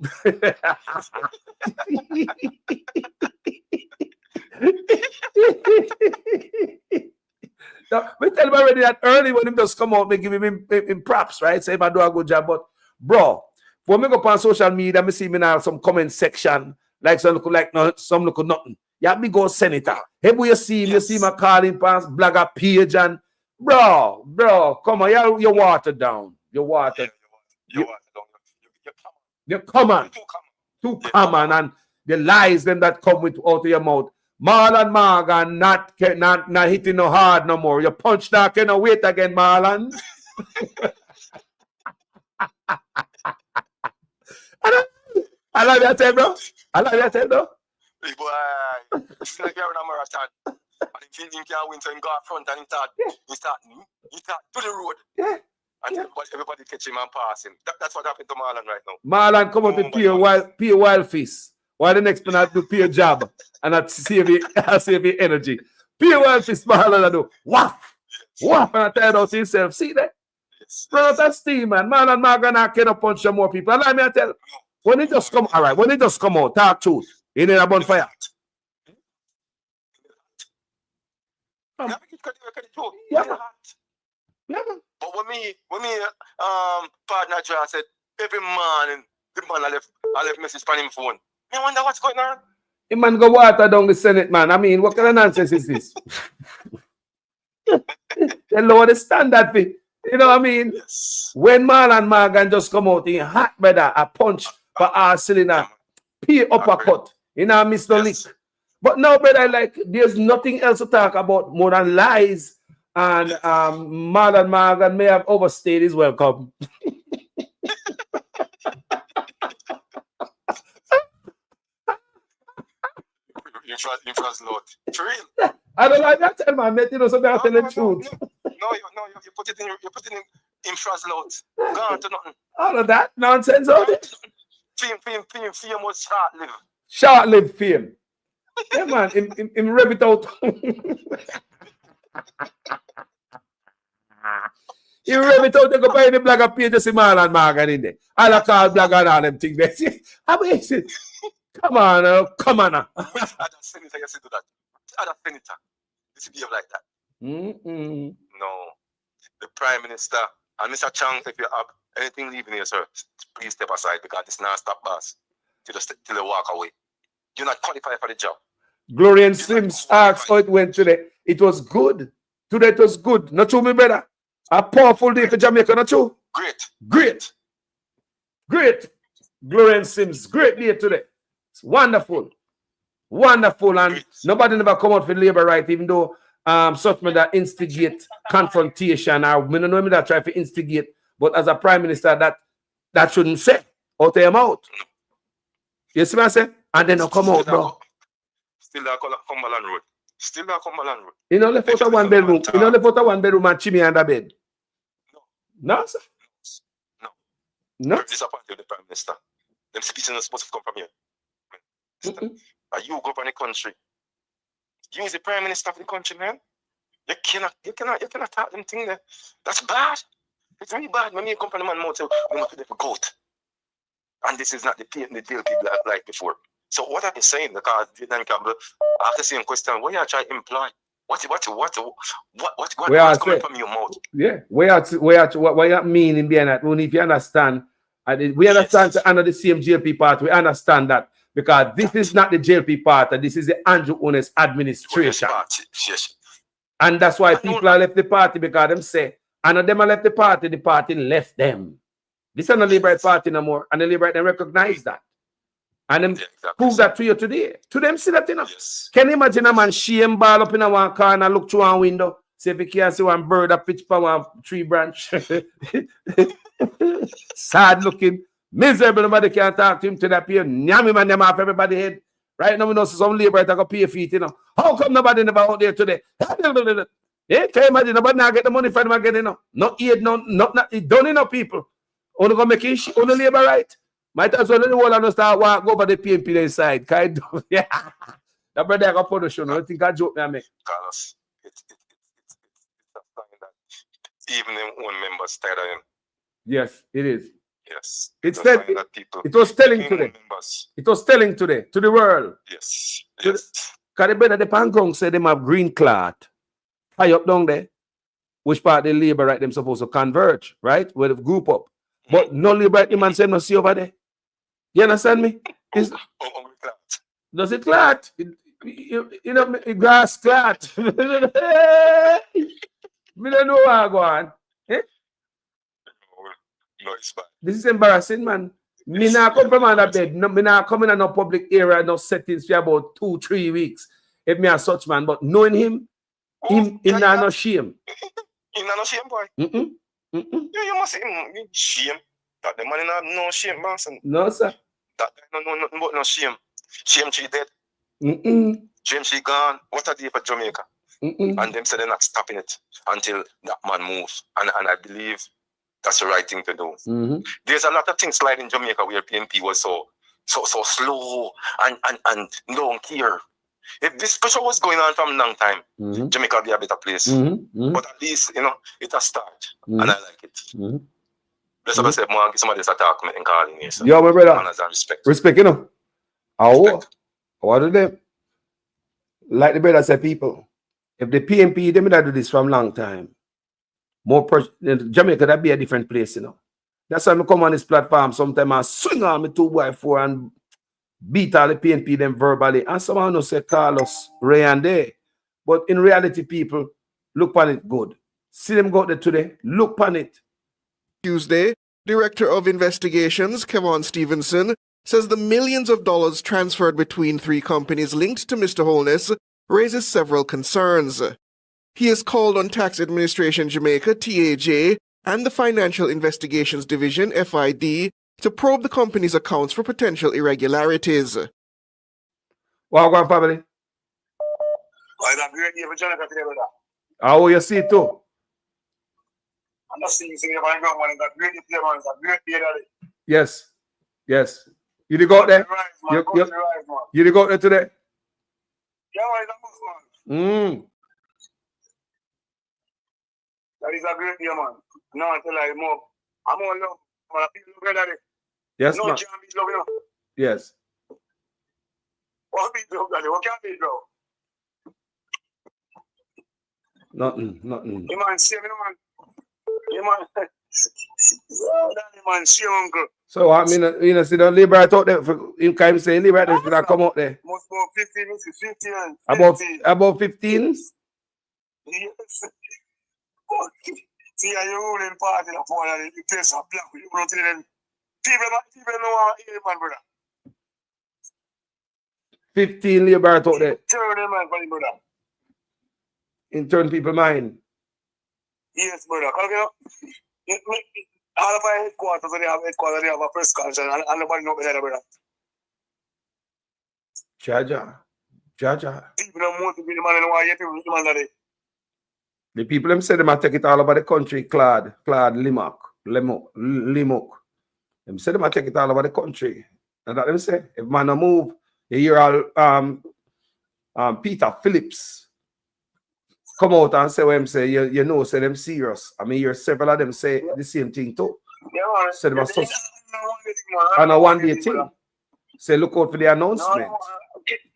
Now, we tell him already that early when him just come out, they give him props, right? Say if I do a good job, but bro, when me go on social media, me see me now some comment section like some look like no, some look nothing. Yeah, me go senator. Hey, you see him, you see my calling past blogger page and bro, come on, you water down. You water. You're common. Too common and the lies them that come with out of your mouth. Marlon Morgan not hitting no hard no more. You punch that cannot wait again, Marlon. I love that tell, bro. I love that tell, bro. Hey boy, it's like you're in a marathon. And if you can't win, so you go up front and he start to the road. Yeah. And everybody catch him and pass him. That's what happened to Marlon right now. Marlon come out to pay a wild fist. While the next man have to pay a job and not save your energy. Pay a wild fist, Marlon do. Waff! Waff! And I tell out to himself. See that? Yes. Bro, that's Steve, man. Marlon Morgan cannot punch some more people. And let me tell you, when they just come, all right, when they just come out, talk truth. He need a bonfire. Yeah. But when me partner Joe said every morning the man I left message on him phone. I wonder what's going on. The man go water down the Senate, man. I mean, what kind of nonsense is this? They lower the standard thing. You know what I mean? Yes. When Marlon Morgan just come out in hot brother, a punch for our cylinder, pay uppercut. You know, Mr. Lick. But no, brother, like there's nothing else to talk about more than lies. And Marlon Morgan may have overstayed his welcome. I don't like that tell man, you know, so I tell the truth. You put it in infraslot. Go on to nothing. All of that nonsense out there. Fame was short-lived. Short-lived fame. Yeah, man, him rev it out. He rev it out, they go buy the blogger page, just see Marlon Morgan in there. All I call blogger and all them things there. Amazing. Come on, come on now. Other senator, you see to that. Other senator, this behave like that. No. The Prime Minister and Mr. Chang, if you have anything leaving here, sir, please step aside because it's not stop boss till they walk away. You're not qualified for the job. Glorian Sims asked how it went today. It was good. Today it was good. Not true, my brother. A powerful day for Jamaica, not true? Great. Glorian Sims, great day today. It's wonderful. Wonderful. And nobody never come out for labor right, even though such men that instigate confrontation, or we don't know me that try to instigate, but as a prime minister, that shouldn't say out of your mouth. You see what I say? And then come out, bro. Still that Cumberland Road. You know, left out of one bedroom. You know, left out of one bedroom and chimney under bed. No, sir. No. I'm disappointed with the Prime Minister. Them speeches are supposed to come from here. Are you govern the country? You is the Prime Minister of the country, man. You cannot talk them thing there. That's bad. It's really bad when you come from the man mouth say we must be the goat. And this is not the deal people like before. So what are you saying? Because Dan Campbell asked the same question. What are you trying to imply? What's coming from your mouth? Yeah. What you mean in being that? Only if you understand, we understand to under the same JLP party, we understand that. Because this is not the JLP party, this is the Andrew Ones administration. Yes. And that's why people are left the party, because them say, and them are left the party left them. This is not the Liberal Party no more, and the Liberal them recognize that. And them prove that to you today. To them see that, you know. Yes. Can you imagine a man shame ball up in a one corner, look through one window, see if he can't see one bird that pitch by one tree branch. Sad looking, miserable, nobody can talk to him to that pier. Nyami man them off everybody's head. Right now we know some labor that go pay feet, you know. How come nobody never out there today? Yeah, can you imagine nobody not get the money for them again, you know? Not aid, not don't enough people. Only gonna make it only labor right. Might as well the whole and start walk over the PNP inside. Kind of, yeah. That brother I got put the show. I don't think I joke me I make. Carlos, it's a sign that even their own members tired of him. Yes, it is. Yes. It was telling today. It was telling today to the world. Yes. Because the brother the Pangong said them have green cloth. High up down there. Which part the labor right them supposed to converge, right? With the group up. But no labor right man said no see over there. You understand me? Does it clot? You know, grass clot. We don't know what I go on. Eh? No, it's bad. This is embarrassing, man. Me not come from under bed. No, me not come in no public area, no settings for about 2-3 weeks. If me a such man, but knowing him not no shame. Him not no shame, boy. You must say shame. That the man have no shame, Manson. No, sir. That guy no nothing but no shame. Shame she dead. Shame she gone. What a day for Jamaica. And them say they're not stopping it until that man moves. And I believe that's the right thing to do. There's a lot of things sliding in Jamaica where PNP was so slow and don't care. If this pressure was going on from a long time, Jamaica would be a better place. But at least, you know, it's a start. And I like it. Let's have said more somebody attack me and calling me. So yo, my brother. Manners and respect. Respect, you know. What do them? Like the brother said, people, if the PNP, they may do this from a long time. Jamaica, that be a different place, you know. That's why I come on this platform sometimes I swing on me 2x4 and beat all the PNP them verbally. And someone will say Carlos, Ray and they. But in reality, people, look on it good. See them go there today, look on it. Tuesday, Director of Investigations, Kevon Stevenson, says the millions of dollars transferred between 3 companies linked to Mr. Holness raises several concerns. He has called on Tax Administration Jamaica, TAJ, and the Financial Investigations Division, FID, to probe the company's accounts for potential irregularities. Well, family. How you see it too? I'm not seeing you about one that great man, great Yes. Yes. You did go out there? You did go out there today? Yeah, man. That is a great year, man. No, until I move. I'm on love. Man, people look at it. Yes, no man. Can't beat love, you know. Yes. What beat love, daddy? What can't beat love? Nothing. You man, see me, man. You man. Daddy, man, see you, uncle. So I mean, you know, see the liberate out there. You can't say liberate should come out there. Most about 15, 15. About 15? Yes. See, are you ruling party in the phone and the place are black. You don't tell them. People know how to hear, man, brother. 15 liberate out there. Turn them, man, brother. In turn people's mind. Yes, brother. You know, all of our headquarters, they have a press conference and nobody knows better, brother. Jaja. People don't want to be the man and why you people the man that they. The people them say they might take it all over the country, Claude Limok. Them say they might take it all over the country. And that them say, if man no move, you hear all Peter Phillips come out and say what him say, you know, say them serious. I mean, hear several of them say the same thing too. Yeah, man. Say them are so and a one-day thing. Say look out for the announcement. No,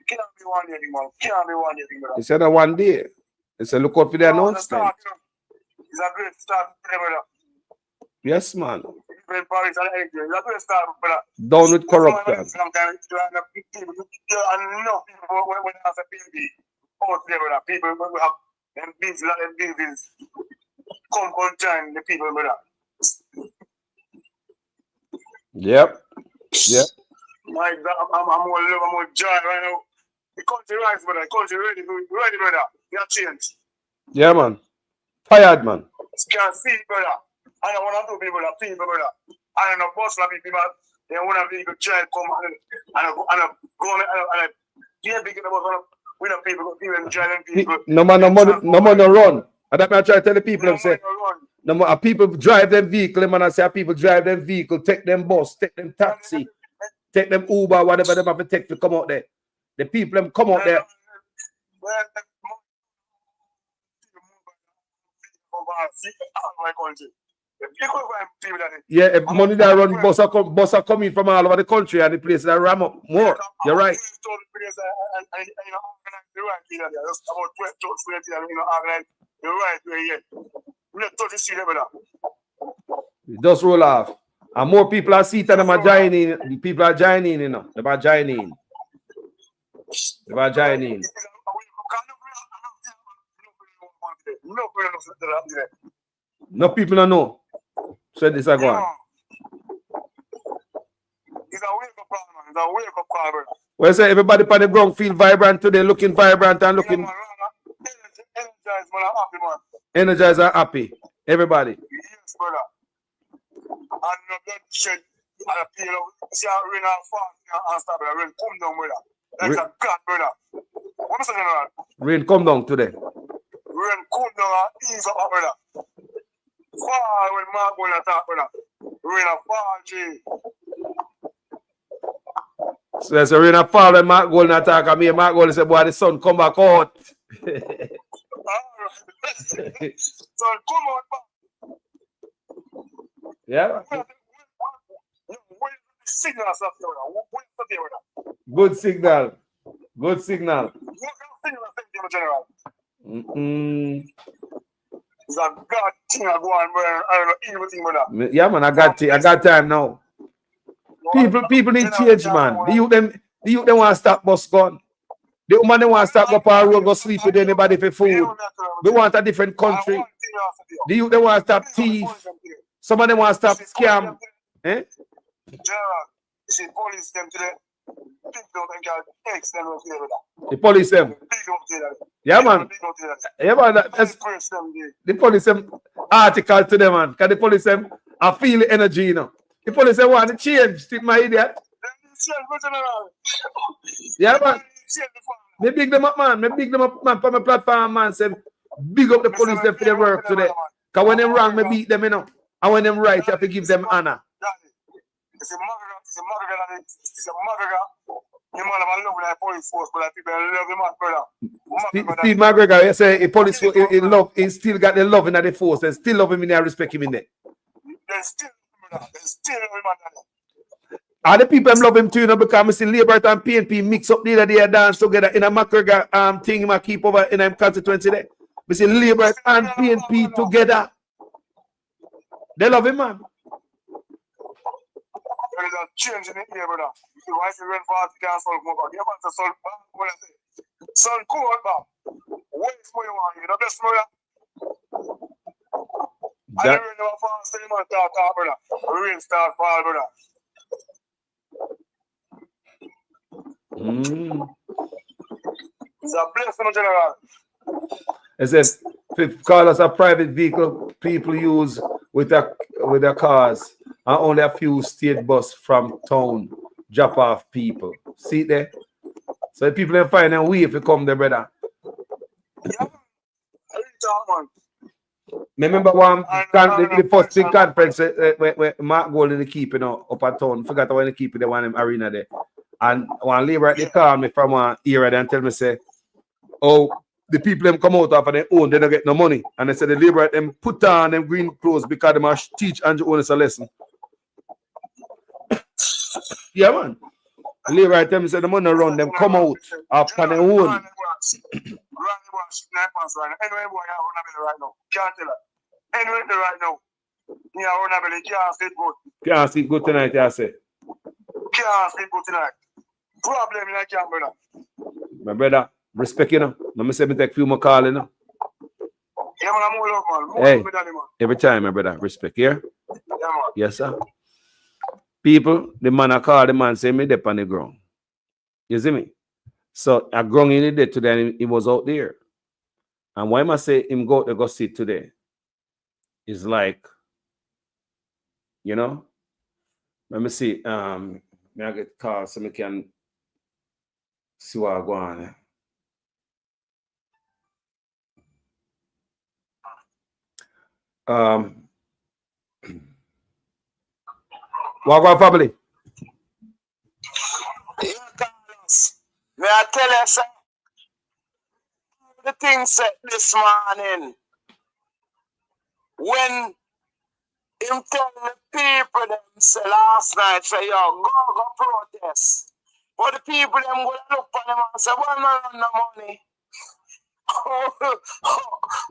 can't be one day, man. Can't be one day, brother. He said a one day. He said look out for the announcement. It's a great start, brother. Yes, man. It's a great start, brother. Down with corruption. Sometimes you have people, when I say baby, out there, brother, people who have them business, come join the people, brother. Yep. My God, I'm more love, I'm more joy right now. The country rise, brother. The country ready, brother. You have changed. Yeah, man. Tired, man. You can see, brother. I don't want to do people, brother. I don't know, boss, people, they want to be a child come and go and yeah, big about we know people, people. No man, no run. And that I try to tell the people, them say, no more people drive them vehicle, man. I say people drive them vehicle, take them bus, take them taxi, take them Uber, whatever them have to take to come out there. The people them come out there. Yeah, if money that run bus are coming from all over the country and the place that ram up more. You're right. It does roll off. And more people are seated and them are joining. People are joining, you know. They are joining. No people don't know. So this is going. It's a wake-up call, man. It's a wake-up call, bro. Well, say everybody on the ground feel vibrant today, looking vibrant and looking energized, man. Happy, man. Energized and happy. Everybody. Yes, brother. And the blood shed and a peel out. See how rain and fall and stop, brother. Rain come down, brother. That's a God, brother. What is it, rain come down today. Rain come down and ease up, brother. Fall when Mark will attack, brother. Rain a fall, G. So there's a rain a fall when Mark Golden attack. I mean, Mark Golden say, boy, the sun come back out. Sun come out back. Yeah. Signal, good signal. Good signal. It's a God thing I go on, brother. I don't know anything, brother. Yeah, man, I got time now. People need change, man. The youth them want to stop bus gun. The woman they want to stop up our road, go sleep with anybody for food. We want a different country. The youth they want to stop thief. Some of them want to stop scam. Eh? Gerald, see, police them today. People don't think I'll text them up here with that. The police them. Big up to that. Yeah, man. Big up to that. Yeah, man. The police them article to them, man. Because the police them, I feel the energy, you know. The police them want to change, stick my idiot. Yeah, man. Me big them up, man. Me big them up, man. For my platform, man. Say, big up the police them for their work today. Because when them wrong, me beat them, you know. And when them right, you have to give them honor. It's a mother. You man have a love like police force, but people love him, brother. Steve McGregor, you say a police force, he still got the love in the force, and still love him in there, respect him in there. They still love him. All the people love him too, you know, because I see Labour and PNP mix up the other day, dance together in a McGregor thing, I keep over in a constituency there. We see Labour and PNP together. They love him, man. There is a change in it here, brother. You want to run for the council, you want to solve what I say. Son, cool, man. Wait for you, man. You know, best brother. I don't really know how to say, man, talk, brother. Real start, fall, brother. It's a blessing, General. It says, call us a private vehicle people use with their cars, and only a few state bus from town drop off people. See there? So the people can find a way if you come there, brother. Yeah. Remember the first big conference where Mark Golden the keep, you know, up at town. Forgot when they keep it, the one in arena there. And one labor they call me from one area and tell me, say, oh, the people them come out of their own, they don't get no money. And they said the labor them put on them green clothes because they must teach Andrew Owners a lesson. Yeah, man. The labor them said the money around them come out after their own. Anyway, right now. Yeah, I can't sleep good. Can't sleep good tonight, I say. Can't sleep good tonight. Problem in I can't, brother. My brother, respect you know. Let me say me take few more calling, you know. Yeah, man, I'm all over, man. Hey, every time, my brother, respect, yeah? Yeah, man. Yes, sir. People, the man I call the man say me dip on the ground. You see me? So I ground in the day today and he was out there. And why must I say him go to go sit today? It's like, you know, let me see. May I get call so I can see what I go on. What about family? Yeah, Carlos. May I tell you, sir? The thing said this morning when him tell the people them say last night, say, yo, go protest. But the people them go look at them and say, why not run the money?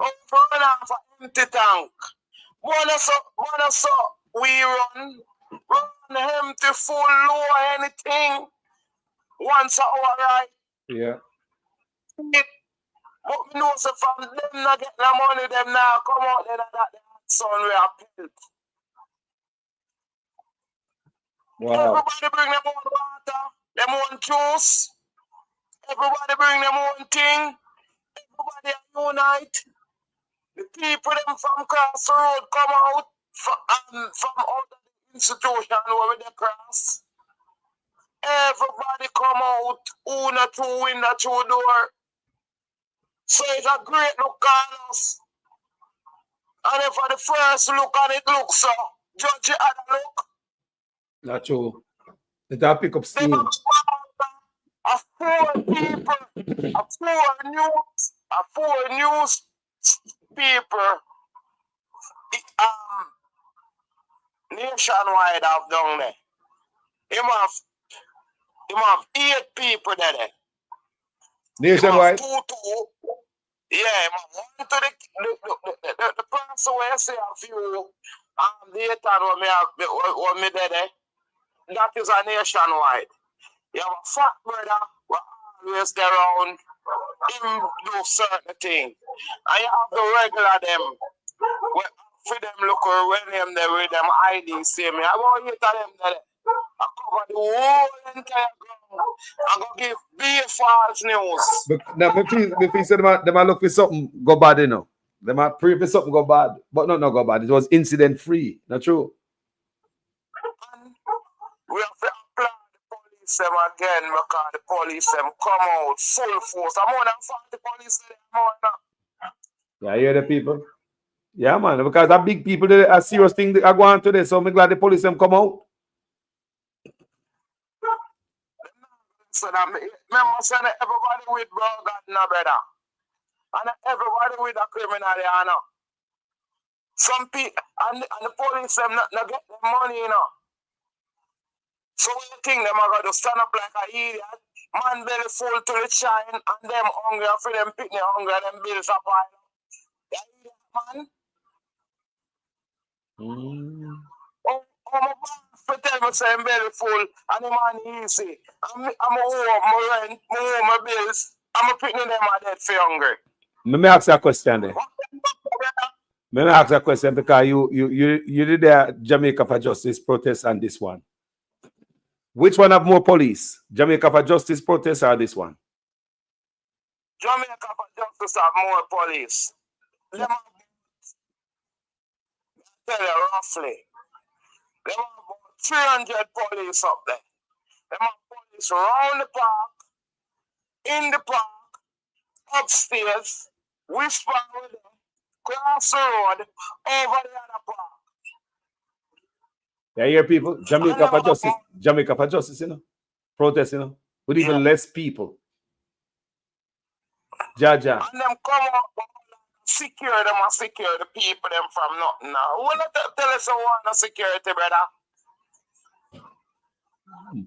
Run off an empty tank. Wanna so we run empty, full, low, anything. Once our right. Yeah. But we know so from them not get the money, them now come out there that son we are built. Wow. Everybody bring them own water, them own juice. Everybody bring them own thing. Everybody unite. The people them from cross the road come out from out of the institution where they cross. Everybody come out, una through window, through door. So it's a great look on us. And if for the first look on it looks so, judge it at the look. Not true. That pick up steam. A four people, a four news people, nationwide have down there. Him have 8 people there. Nationwide? Yeah, man. To the person where I say a few data what me there, that is a nationwide. You have a fat brother who always there around him do certain things. And you have the regular them for them look when them there with them ID see me. I want you to them there. I cover the whole entire ground. I'm going to give be false news. But now, me feel say them a look for something go bad, you know. Them a pray for something go bad, but not go bad. It was incident free. Not true. We have to apply the police them again because the police them come out full force. I'm more than 40 police them more now. Yeah, I hear the people. Yeah, man, because that big people, a serious thing that are going today. So I'm glad the police them come out. So that remember saying everybody with burger no better. And everybody with a criminal, you know. Some people and the police them not get the money, you know. So you think them are going to stand up like an idiot, man belly full to the shine, and them hungry for them picnic hungry, and them bills up on you idiot, man. Oh, my boss for tell me say I'm belly full, and the man easy. I'm home, my rent, my home, my bills, and my picnic them are dead for hungry. Let me ask you a question there. Let me ask you a question because you did the Jamaica for Justice protest and this one. Which one have more police? Jamaica for Justice protest or this one? Jamaica for Justice have more police. Them have, tell you roughly, them have about 300 police up there. Them have police around the park, in the park, upstairs, whisper with them, cross the road, over the other park. Yeah, hear people? Jamaica for Justice. Jamaica for Justice, you know. Protest, you know. With even less people. Jaja. And them come up secure them and secure the people them from nothing now. Who not tell us who want the security, brother?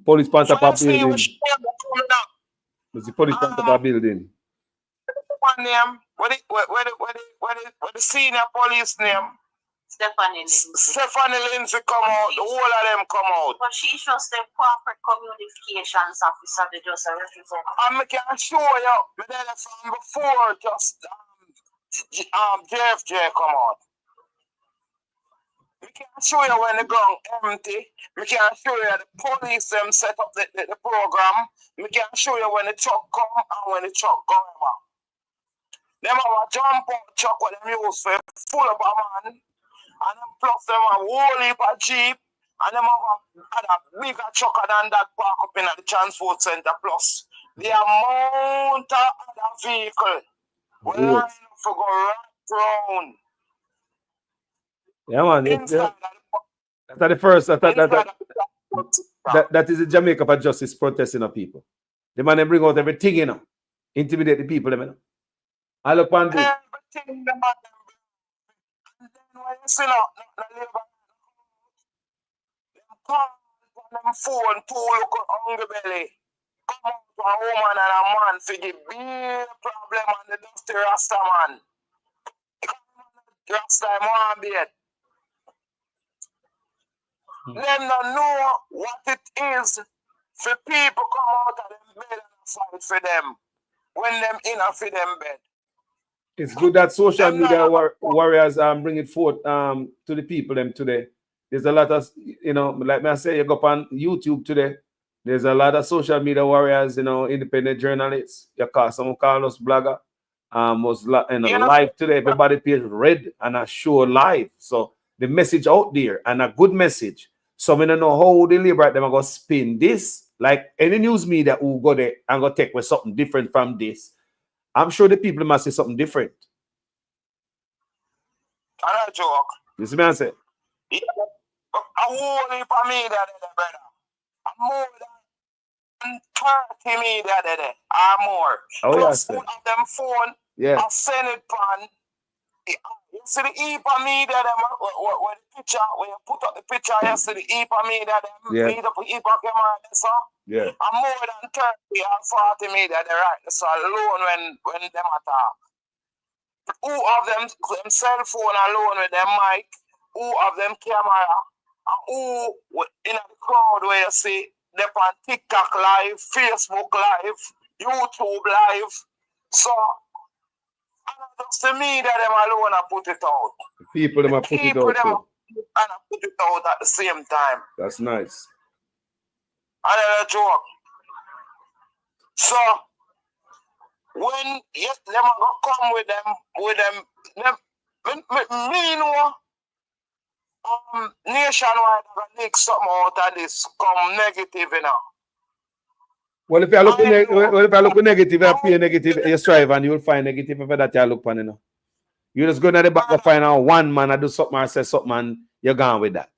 Police pants up a building. There's the police pants up a building. One name, what the senior police name? Stephanie Lindsay come out, the whole of them come out. But she's just a corporate communications officer, they just represent. And I can show you, me did it from before, just JFJ come out. We can show you when the ground empty. We can show you the police them set up the program. We can show you when the truck come and when the truck go over. Them have a jump out truck with them use for full of a man. And then plus them a whole heap of jeep. And them have a bigger trucker than that park up in the transport center. Plus the amount of other vehicle will line up to go right round. Yeah, man. That's the first. That is the Jamaica for Justice protesting of people. The man they bring out everything, you know. Intimidate the people, you know. I look on this. Everything them at them. And then when you see now, the labor, them call on them phone, two look hungry belly. Come out to a woman and a man for the big problem on the dusty Rasta man. Rasta man beat. Them don't know what it is for people come out of them bed and fight for them when them in a for them bed. It's good that social media warriors bring it forth to the people them today. There's a lot of, you know, like I say, you go up on YouTube today. There's a lot of social media warriors, you know, independent journalists. Someone call us blogger. Was live today. Everybody pays red and a show live. So the message out there and a good message. So we don't know how they liberate them are going to spin this. Like any news media who go there and go take with something different from this. I'm sure the people must say something different. I'm a joke. You see me I say? Yeah. A whole heap of media there, brother. More than 30 media there. Or more. Oh, plus yeah, put on them phone. Yeah. I send it pan. You see the heap of media them where the picture, when you put up the picture, you see the heap of media them. Yeah. Heap of camera there, so. Yeah. And more than 30 or 40 media they right there, so alone when them attack. Who of them cell phone alone with them mic, who of them camera, and who in the crowd where you see them on TikTok live, Facebook live, YouTube live. So just the media them alone and put it out. People them put it out. And put it out at the same time. That's nice. Another joke. So when them go come with them me know nationwide gonna leak something out of this come negative, you know. Well, if you look negative, you pay negative, you strive and you'll find negative if that you look on, you know. You just go to the back and find out one man and do something or say something and you're gone with that.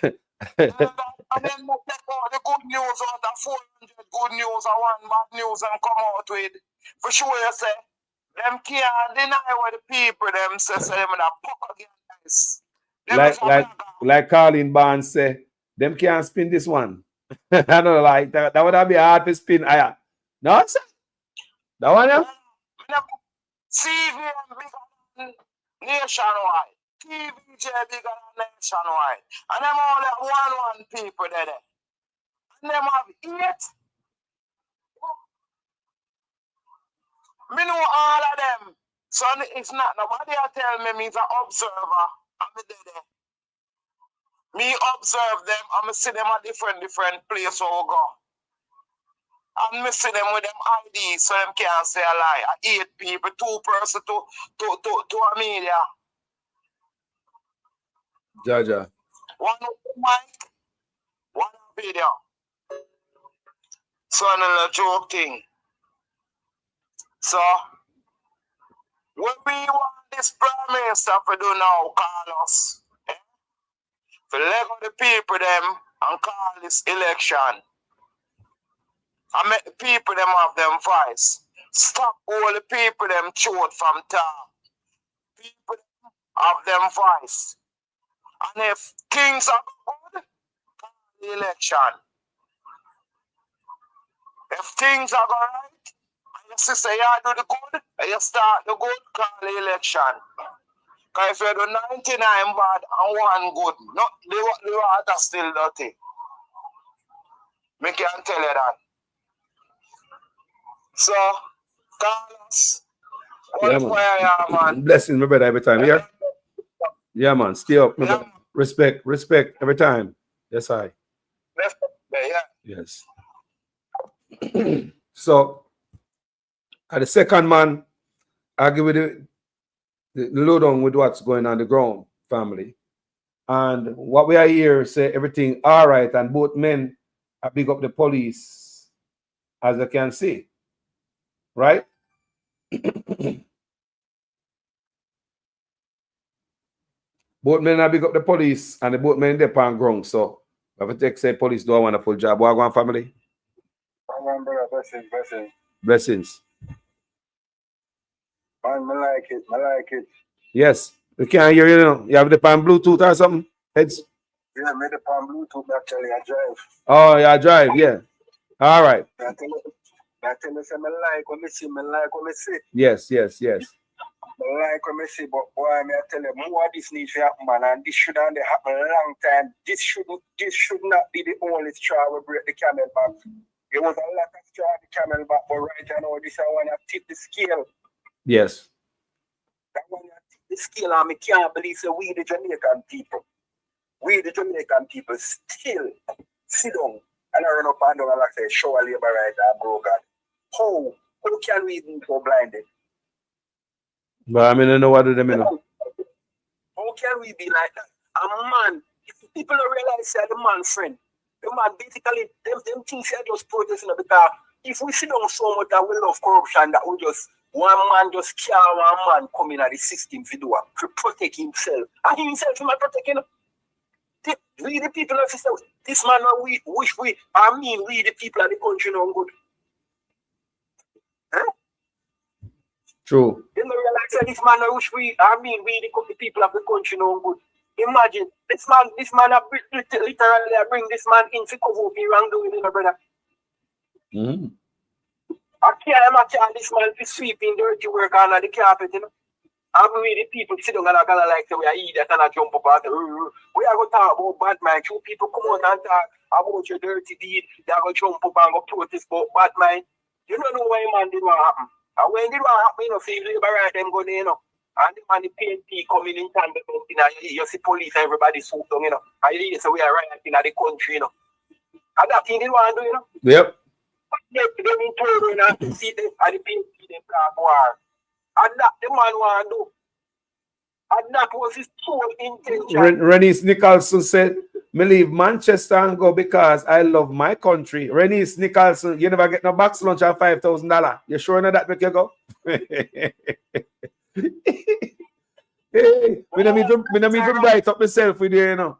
And then take out the good news out of 400 good news and one bad news and come out with. For sure you say, them can't deny what the people them say them in a puck against. Like Colin Barnes say, them can't spin this one. I don't know, like that would be hard to spin. No, sir. That one, yeah? CVM bigger than nationwide. TVJ bigger than nationwide. And them only one people there. And them have 8. Me know all of them. So it's not nobody tell me me's an observer. I'm there. Me observe them, I'm see them at different place where we go. And me see them with them IDs so them can't say a lie. 8 people, 2 person to a media. Jaja. One of the mic, one of video. So another joke thing. So what we want this Prime Minister to do now, Carlos. To let go the people them and call this election. And make the people them have them voice. Stop all the people them throat from top. People them have them voice. And if things are good, call the election. If things are going right, and your sister you do the good, and you start the good, call the election. Because if you do 99 bad and 1 good, not the water still dirty. Me can tell you that. So, Carlos, Yeah, man. Blessings, my brother, every time. Yeah? Yeah, man. Stay up, my brother. Respect every time. Yes, I. Yes. So, at the second man, I give you the lowdown with what's going on the ground, family. And what we are here say everything all right, and both men are big up the police, as you can see. Right? Both men are big up the police and the both men they're on ground. So if I take say police do a wonderful job. What going family? Blessings. Man, I like it. Yes. We can't hear you now. You have the pan Bluetooth or something? Heads. Yeah, made the pan Bluetooth actually I drive. Oh, yeah, I drive, yeah. All right. I tell you, say I like what I see. Yes. I like what I see, but boy, I tell you, more of this needs to happen, man, and this should have happened a long time. This should not be the only straw we break the camel back. There was a lot of straw the camel back, but right now this I want to tip the scale. Yes. I want to tip the scale, and I can't believe that we the Jamaican people still sit down and I run up and down and like say, show a labor right and broken. How can we be so blinded? But I mean, I know what do them, you know. How can we be like that? A man, if people don't realize that the man friend, the man basically, them things are just protesting because if we sit down so much that we love corruption, that we just, one man just can't one man come in at the system to protect himself. And himself, he might protect him. We the people of this man, we the people of the country know good. Huh? True. You know, realize that this man, we the people of the country know good. Imagine this man literally bring this man in to cover up your wrongdoing, you know, brother. I can't imagine this man to sweeping dirty work on the carpet, you know. And we the people sit down and like say we are idiot and I jump up and say, we are going to talk about bad mind. Two people come out and talk about your dirty deed. They are going to jump up and go protest about bad mind. You don't know why man did what happen. And when did what happen, you know, see labor right them go there, you know. And the man the PNP coming in tandem, you know, you see police and everybody swoop down, you know. And you say we are rioting in the country, you know. And that thing they want to do, you know. Yep. They in turn and see them and the PNP them start war. And that the man want to do. And that was his sole intention. Renice Nicholson said, "Me leave Manchester and go because I love my country." Renice Nicholson, you never get no box lunch at $5,000. You sure know that make you go? Hey, me not even bright up myself with you, you know.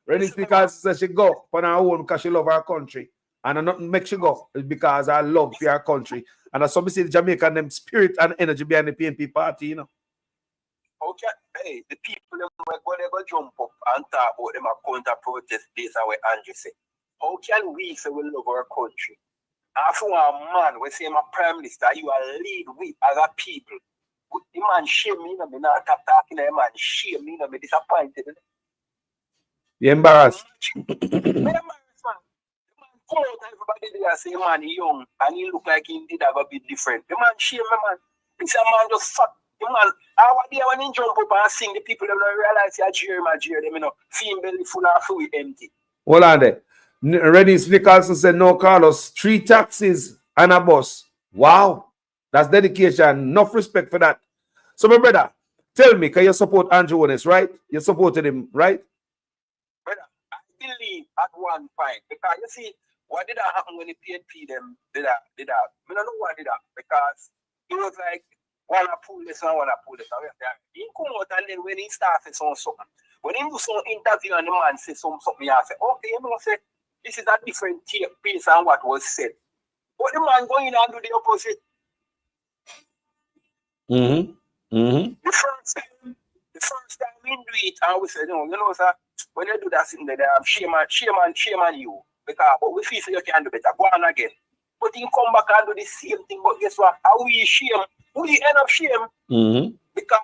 Renice Nicholson said she go on her own because she love her country. And nothing makes she go. It's because I love for her country. And that's what I see the Jamaican them spirit and energy behind the PNP party, you know. Okay, hey, the people them when they go jump up and talk about them a counter protest days away Andrew say. How can we say we love our country? After a man, we say my prime minister, you are lead with other people. The man shame me, me not talking to the man, shame me, me disappointed. You embarrassed. Call out everybody there say man he young and he look like he did have a bit different. The man shame me, man. This a man just fuck the man. Our day when he jump up and sing, the people don't realize he jeer them, you know, feeling belly full and fully empty. Hold on there. Renice Nicholson said, "No, Carlos, 3 taxis and a bus." Wow. That's dedication. Enough respect for that. So, my brother, tell me, can you support Andrew Holness, right? You supported him, right? Brother, I believe at one point, because you see, what did that happen when the PNP them did that? I don't know what did that, because it was like, wanna pull this and wanna pull this. He come out and then when he started something, when he do some interview and the man say something, I say, okay, you know, say, this is a different pace than what was said. But the man going and do the opposite. The first time we do it, and we say, no, you know, sir, when you do that thing there, shame on you. Because but we feel so you can do better. Go on again. But he come back and do the same thing, but guess what? How we shame? We end up shame. Because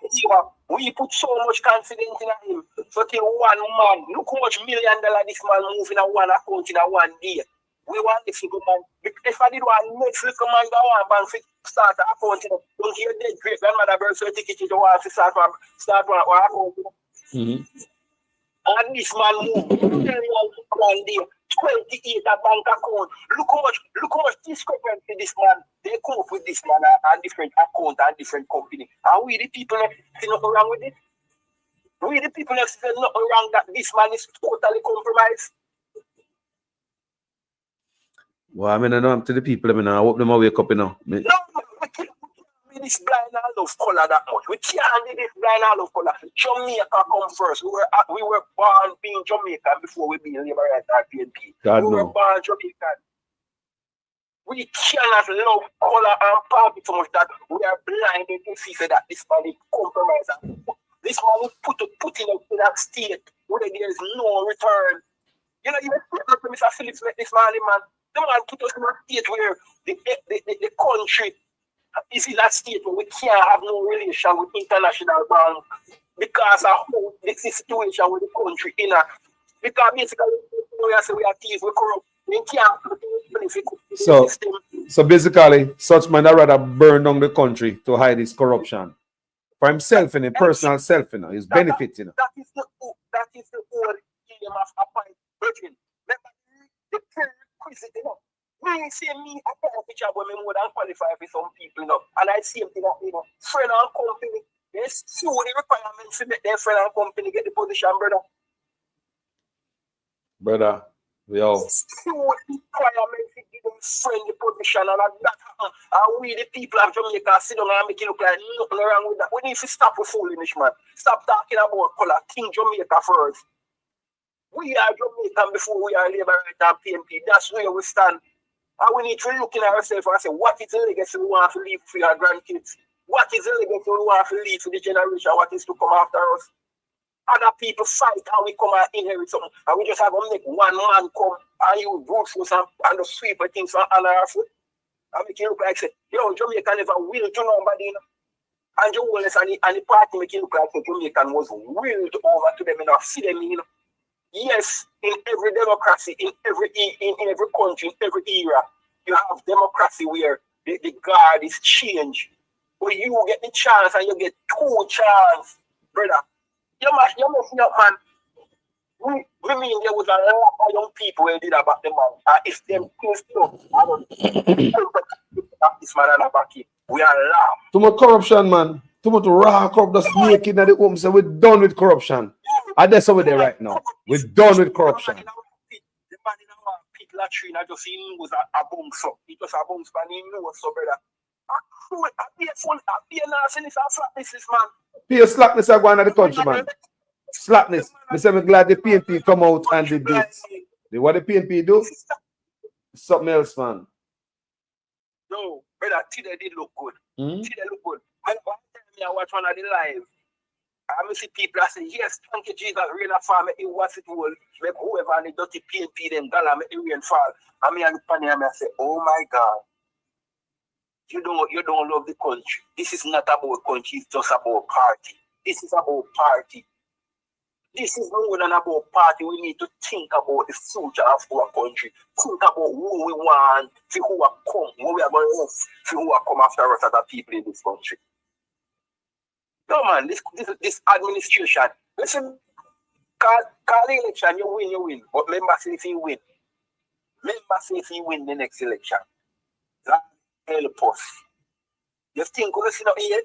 we put so much confidence in him. So till one man, look how much $1 million this man move in a one account in a one day. We want the figure man. If I did one next little man go on bank start an account, don't hear dead great grandmother birth certificate to want to start one account. And this man move one day, 28 a bank account. Look how much discrepancy this man. They come up with this man and different account and different company. And we the people see nothing wrong with it. We the people see nothing wrong that this man is totally compromised. Well, I mean, I know I'm to the people, I mean, I hope them all wake up, you know. No, we can't be this blind and love color that much. We can't be this blind and love color. Jamaica come first. We were born being Jamaican before we being Labour Right and PNP. God, we were born Jamaican. We cannot love color and party so much that we are blinded to see that this man is compromised. This man is put in that state where there is no return. You know, even Mr. Phillips met this man. The man put us in a state where the country is in that state where we can't have no relation with international bank because of the situation with the country in a, because basically we are thieves, we corrupt, we can't benefit. So basically, such man I rather burn down the country to hide his corruption for himself and his personal self, you know, his benefit, you know. That is the whole game of appointment. Remember the prerequisite, you know. Me say me apply a picture where me more than qualify for some people, you know. And I see him, you know, friend and company. They see the requirements to make their friend and company get the position, brother. Brother, we all. See the requirements to give them friend the position, and that happen. And we the people of Jamaica sit down and make it look like nothing wrong with that. We need to stop with foolishness, man. Stop talking about color. Think Jamaica first. We are Jamaican before we are Labour Right and PNP. That's where we stand. And we need to look in ourselves and say, what is the legacy we want to leave for our grandkids? What is the legacy we want to leave for the generation? What is to come after us? Other people fight and we come and inherit something. And we just have to make one man come and use brute force and just sweep things on our foot. And make it look like, say, Jamaica never will to nobody. You know? And Joe Wallace and the party make it look like the Jamaican was willed over to them and see them, you know. Yes, in every democracy, in every country, in every era, you have democracy where the guard is changed. Where you get the chance and you get 2 chances, brother. You're messing up, man. We mean there was a lot of young people who did about the man. If them things don't, I don't this man and back it. We are laugh. Too much corruption, man. Too much raw corrupt just naked at the home. So we're done with corruption. And that's how we're there right now. We're done with corruption. The man in our pit latrine, I just seen him was a boom so. It was a boom span, he knew so, brother. I be a full, I be a nastiness and slackness, man. Be a slackness are going to the country, man. Slackness. I'm glad the PNP come out and did this. What the PNP do? Something else, man. No, brother, today did look good. Today look good. I watch one of the live. I see people that say, yes, thank you, Jesus, rain a fall, make it was it will, make whoever and the dirty PNP them dollar, make it rain fall. And me and the panny and I say, oh my God, you don't love the country. This is not about country, it's just about party. This is about party. This is more than about party. We need to think about the future of our country. Think about who we want, see who are come, who we are going to love, see who are come after us as people in this country. No man, this administration. Listen, call the election, you win. But remember, say if you win. Remember, say if you win the next election. That help us. You think we'll see here?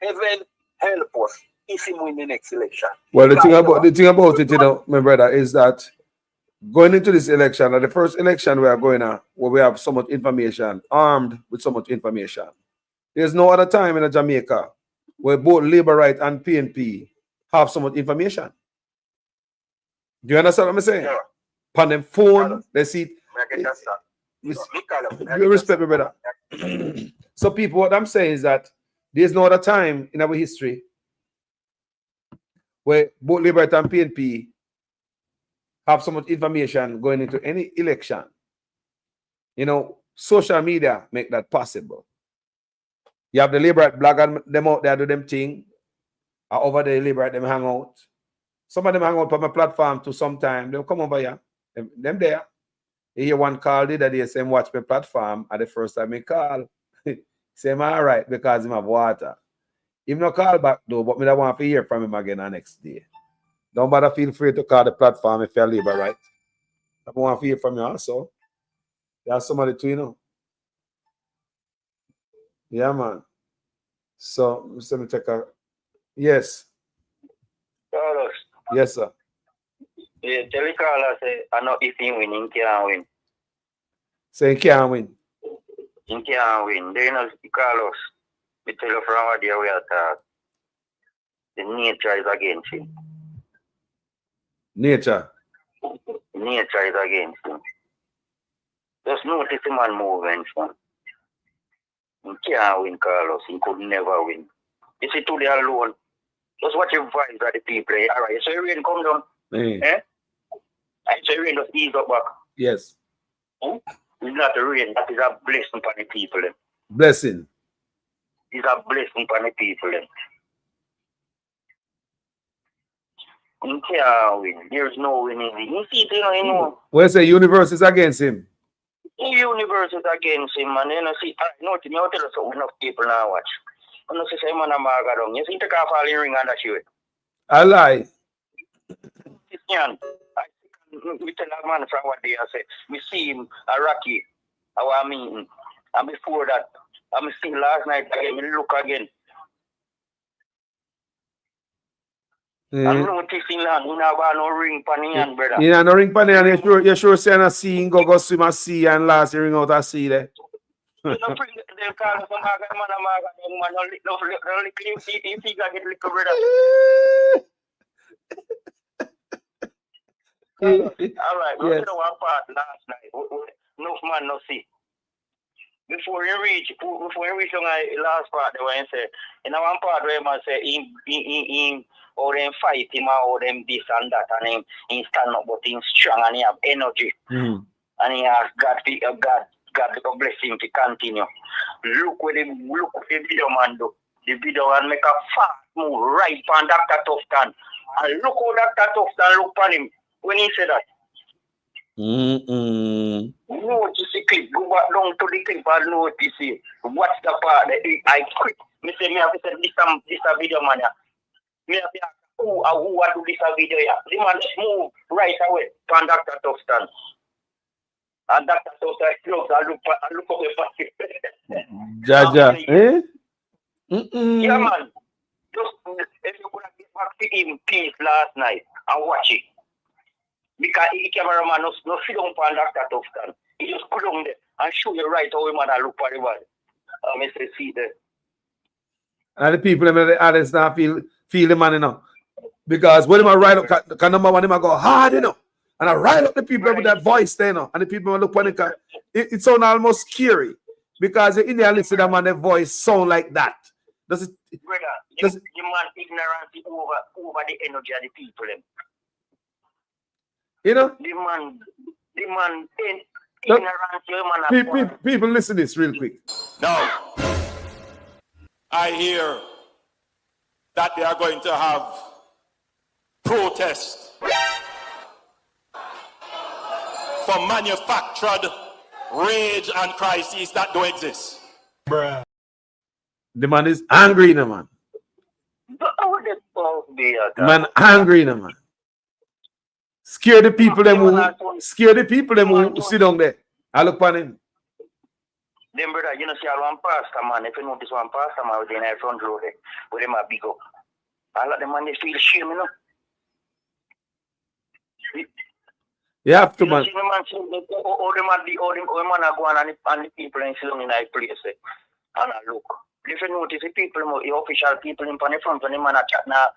Heaven help us if you win the next election. Well, the thing about it, you know, my brother, is that going into this election, the first election we are going on, where we have so much information, armed with so much information. There's no other time in Jamaica where both Labour Right and PNP have so much information. Do you understand what I'm saying? Yeah. On them phone, they see. You respect me, brother. So people, what I'm saying is that there's no other time in our history where both Labour Right and PNP have so much information going into any election. You know, social media make that possible. You have the Labour Right blog and them out there do them thing. Or over there, Labour Right them hang out. Some of them hang out on my platform to sometime. They'll come over here. Them there. You hear one call the other day, say watch my platform at the first time he call. Say I'm all right because him have water. Him no call back though, but me don't want to hear from him again the next day. Don't bother feel free to call the platform if you're Labour Right. I want to hear from you also. There's somebody too, you know. Yeah, man. So, let me take a... Yes. Carlos. Yes, sir. Yeah, tell the caller, say, I know if he win, he can't win. Say he can't win. He can't win. They know, Carlos, we tell you from what we are talking. The nature is against him. Nature? Nature is against him. Just notice the man movements, man. He can't win, Carlos. He could never win. You see, today alone, just watch your vibes of the people. All right, so rain come down. Eh? And so rain just ease up back. Yes. It's not a rain, that is a blessing for the people. Blessing. It's a blessing for the people. He can't win. There's no winning. You see, you know. Well, say universe is against him. The universe is against him, man. You know, see, no, you tell us what enough people now watch. You know, see, man, I'm a you see, take off all the ring and that shit. I lie. We tell a man from what they say. We see him, a Rocky, our meeting. And before that, I see last night again, we look again. I'm noticing that we have no ring pan in hand, brother. You know, no ring pan in hand, you sure saying a sea, go swim a sea and last ring out a sea there. You don't bring them call us a maga, man, no lick if he got get liquor, brother. All right, we know one part last night. No man, no see. Before you reach on the last part, they want to say, in one part where man say, or them fight him, or them this and that, and he stand up, but he's strong and he have energy. And he has God to bless him to continue. Look what the video man do. The video man make a fast move right on Dr. Tufton. And look how Dr. Tufton look on him when he said that. Notice the clip, go back down to the clip and notice it. What's the part that I quit? Me say me have to say this a video man. Me have to who do this video, yeah. The man just move right away from Dr. Tufton. And Dr. Tufton close and look away for him. Jaja. Eh? Yeah, man. Just if you could have get back to him peace last night and watch it. Because the cameraman no sit down for Dr. Tufton. He just put on there and show you right how man I look for the man. Mr. See there. And the people in the audience now feel the man, you know. Because when I write up, can number one, I go hard, you know. And I write up the people with that voice there, you know. And the people look when it sounds almost scary. Because in there listen to them and their voice sound like that. Does it? Brother, the man ignorance over the energy of the people. You know? The man ignorance, people listen to this real quick. Now, I hear that they are going to have protests for manufactured rage and crises that don't exist. Bruh. The man is angry, no man. Man angry, no man. Scare the people them who sit down there. I look on him. Them brother, you know, see one pastor man. If you notice one pastor man with the front row there, with them a big up. All of them man they feel shame, you know. You have to, man. All them man are going and the people in sitting in that place. And I look. If you notice the people, the official people in the front of the man chat now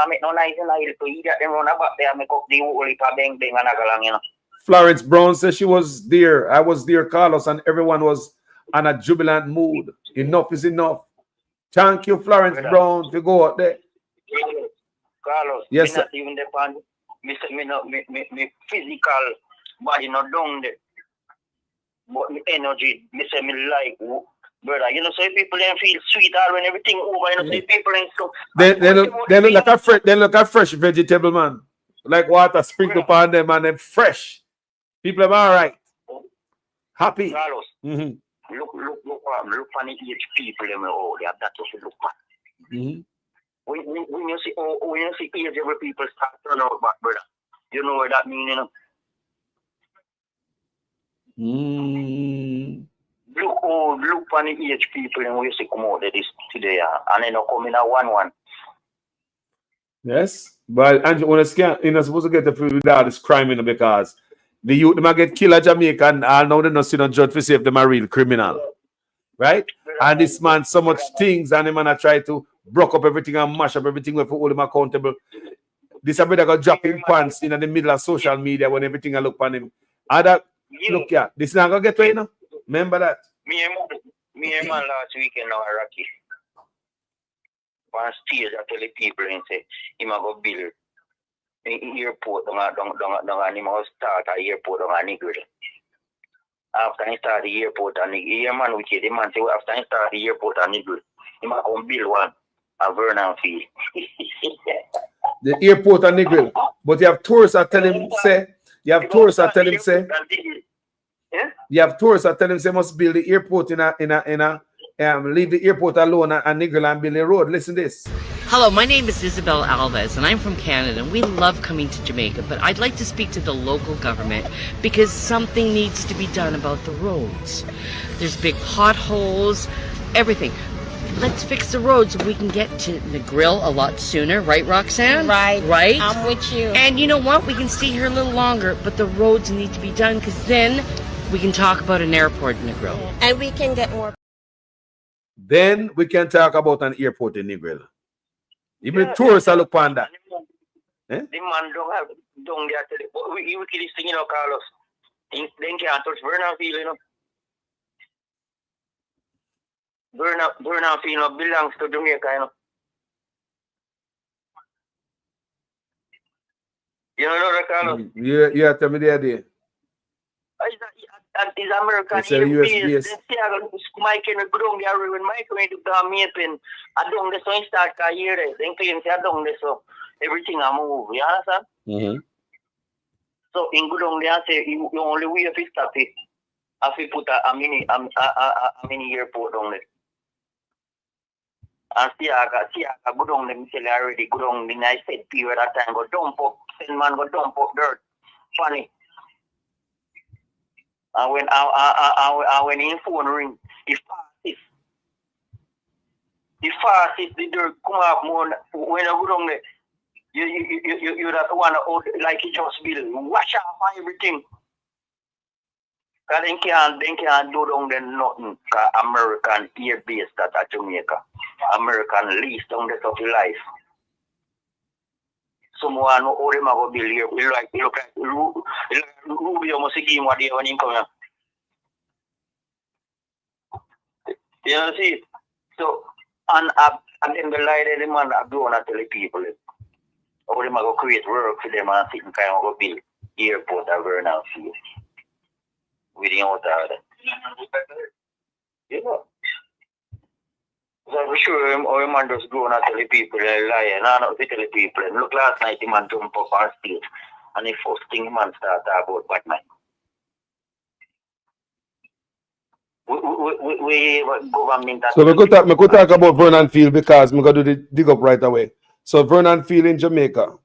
make no nice and I to eat that them run about there make up the whole heap of bang and agalang, you know. Florence Brown says she was there. I was there, Carlos, and everyone was on a jubilant mood. Enough is enough. Thank you, Florence Brown, to go out there. Carlos, yes, not even the pan. Me physical body not down there. But my energy, me say me like brother, you know, so people then feel sweet all when everything over, you know, so people ain't so they look like fresh vegetable, man. Like water sprinkled upon them and them fresh. People are all right. Happy. Carlos, look on the age people them all they have that to look at. When you see age every people start turn out back, brother. You know what that mean, you know? Look on the age people and we see come out this today and then come in a 1-1. Yes, but Andrew, when you're not supposed to get the food without this crime, you know, because the youth they might get killed at Jamaica and now they're not sitting on judge to see if they're a real criminal. Right? And this man so much things and the man try to broke up everything and mash up everything for hold him accountable. This a brother got dropping pants in the middle of social media when everything I look on him. And that look yeah, this not gonna get to you know. Remember that? Me and man last weekend now Rocky. One stage I tell the people and say he might go build an airport down and he must start an airport down Negril. After he start the airport and the man which the man say after he start the airport and Negril, he might go build one at Vernon Field. The airport and Negril. But you have tourists that tell him say you have tourists that tell him say you have tourists that tell him say must build the airport in a leave the airport alone and Negril and build a road. Listen to this. Hello, my name is Isabel Alves and I'm from Canada and we love coming to Jamaica, but I'd like to speak to the local government because something needs to be done about the roads. There's big potholes, everything. Let's fix the roads so we can get to the grill a lot sooner, right, Roxanne? Right. Right? I'm with you. And you know what? We can stay here a little longer, but the roads need to be done because then we can talk about an airport in the grill. And we can get more. Then we can talk about an airport in Negril. Even the tourists are look on that. The man don't have there. We kill this thing, you know, Carlos. Then can't touch Vernon Field, you know. Vernon Field belongs to Jamaica, you know. You know that, Carlos? Yeah, tell me the idea. And it's American it's a US base. Mike and go down there when Mike went to come meeting. I don't so start career. Then claim say I don't so everything I move. You understand? So in go down there say you only way if stop it. If you put a mini airport down there. And Siaga go down them tell you already, go down the nice said period of time, go dump up, send man go dump up dirt. Funny. And when his phone ring, he fastest the dirt come up more when I go down there. You that one like he just build. Watch out for everything. Cause they can't do down there nothing. Cause American air base that at Jamaica. American lease down there of life. Someone who them have a bill here. You look like Rubio must give him what they when he come here. You know see? So and then the light the man I do not tell the people. Or them go create work for them and sit and kind of go build airport at Vernon Field. Within out of that. You know. So I'm sure him man just go and tell the people a lie. No, not tell the people. Look last night the man jump up on stage and the first thing the man start about Batman. We government. So we could talk about Vernon Field because I'm gonna do the dig up right away. So Vernon Field in Jamaica,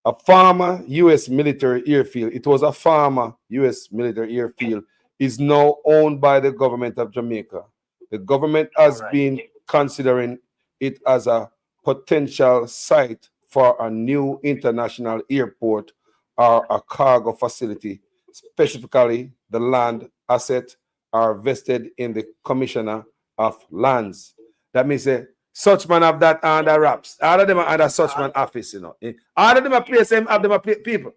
a former U.S. military airfield. It was a former U.S. military airfield. Is now owned by the government of Jamaica. The government has been considering it as a potential site for a new international airport or a cargo facility. Specifically, the land asset are vested in the Commissioner of Lands. That means such man have that under wraps. All of them are under such man office, you know. All of them are place them have them are people.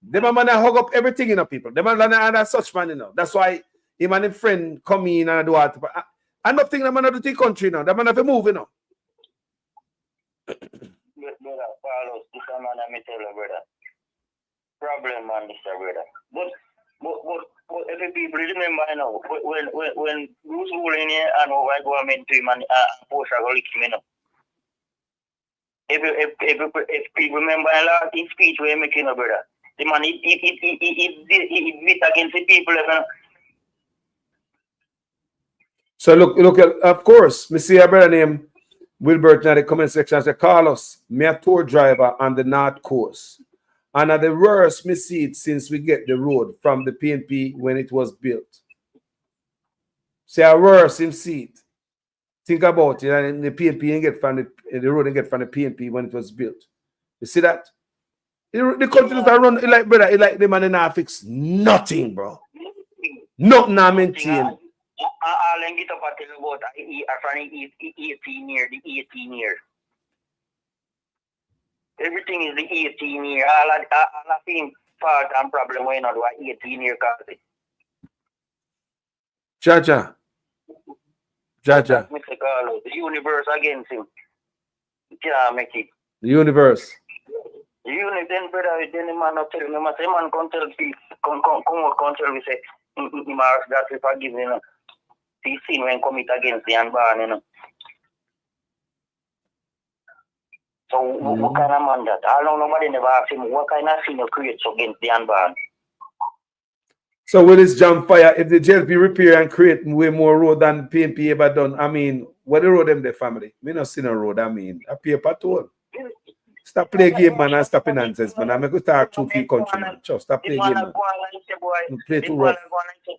Them a man hug up everything, you know, people. Them man under such man, you know. That's why him and his friend come in and do what. I don't think the man do the country now. The man have to move, you know. Brother, Carlos, this man I tell you, brother. Problem, man, Mr. Brother. But every people remember, you know, when Bruce ruling here and over government to him and post a lick him, you know. If people remember a lot in speech we're making, brother. The man, it beat against the people, you know. So look, of course, me see a brother named Wilbert in the comment section say, Carlos, me a tour driver on the North Coast. And at the worst, me see it since we get the road from the PNP when it was built. Say a worse, him see it. Think about it, and the PNP and get from the road and get from the PNP when it was built. You see that? The country that run like brother, it like the man in fix nothing, bro. Nothing I maintain. All I get up and tell about from the 18 year, the 18 year. Everything is the 18 year. All of him fault and problem when not do 18 year cause. Jaja. Mr. Carlos, the universe against him. You can't make it. The universe. The universe, then brother, then the man not tell me, man come tell people, come tell me say, that we forgive you know. See sin when commit against the unborn, you know. So what kind of man that? I don't know, nobody never asked him what kind of sin you create against the unborn. So with this jam fire, if the JLP repair and create way more road than PNP ever done, I mean, what the road them the family? Me not see no road, I mean, a paper toll. Stop play game, man, and stop in nonsense, man. I'm going to talk to few country, man. Just stop play game, man. Play too rough. Bill.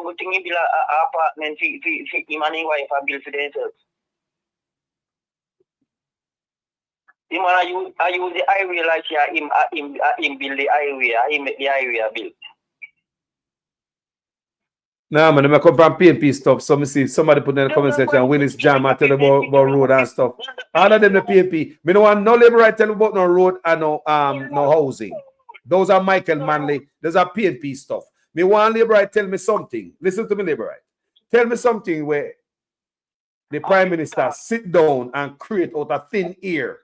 What thing he build a apartment for him and his wife a bill for themselves. Him and I use the highway like him build the highway, him make the highway a bill. Nah, man, I come from PNP stuff. So, me see somebody put in the comment section, Willis Jam, I tell about road and stuff. All of them the PNP. Me no want no labor I tell about no road and no housing. Those are Michael Manley. Those are PNP stuff. Me want labor I tell me something. Listen to me, labor right. Tell me something where the Prime Minister sit down and create out of thin air.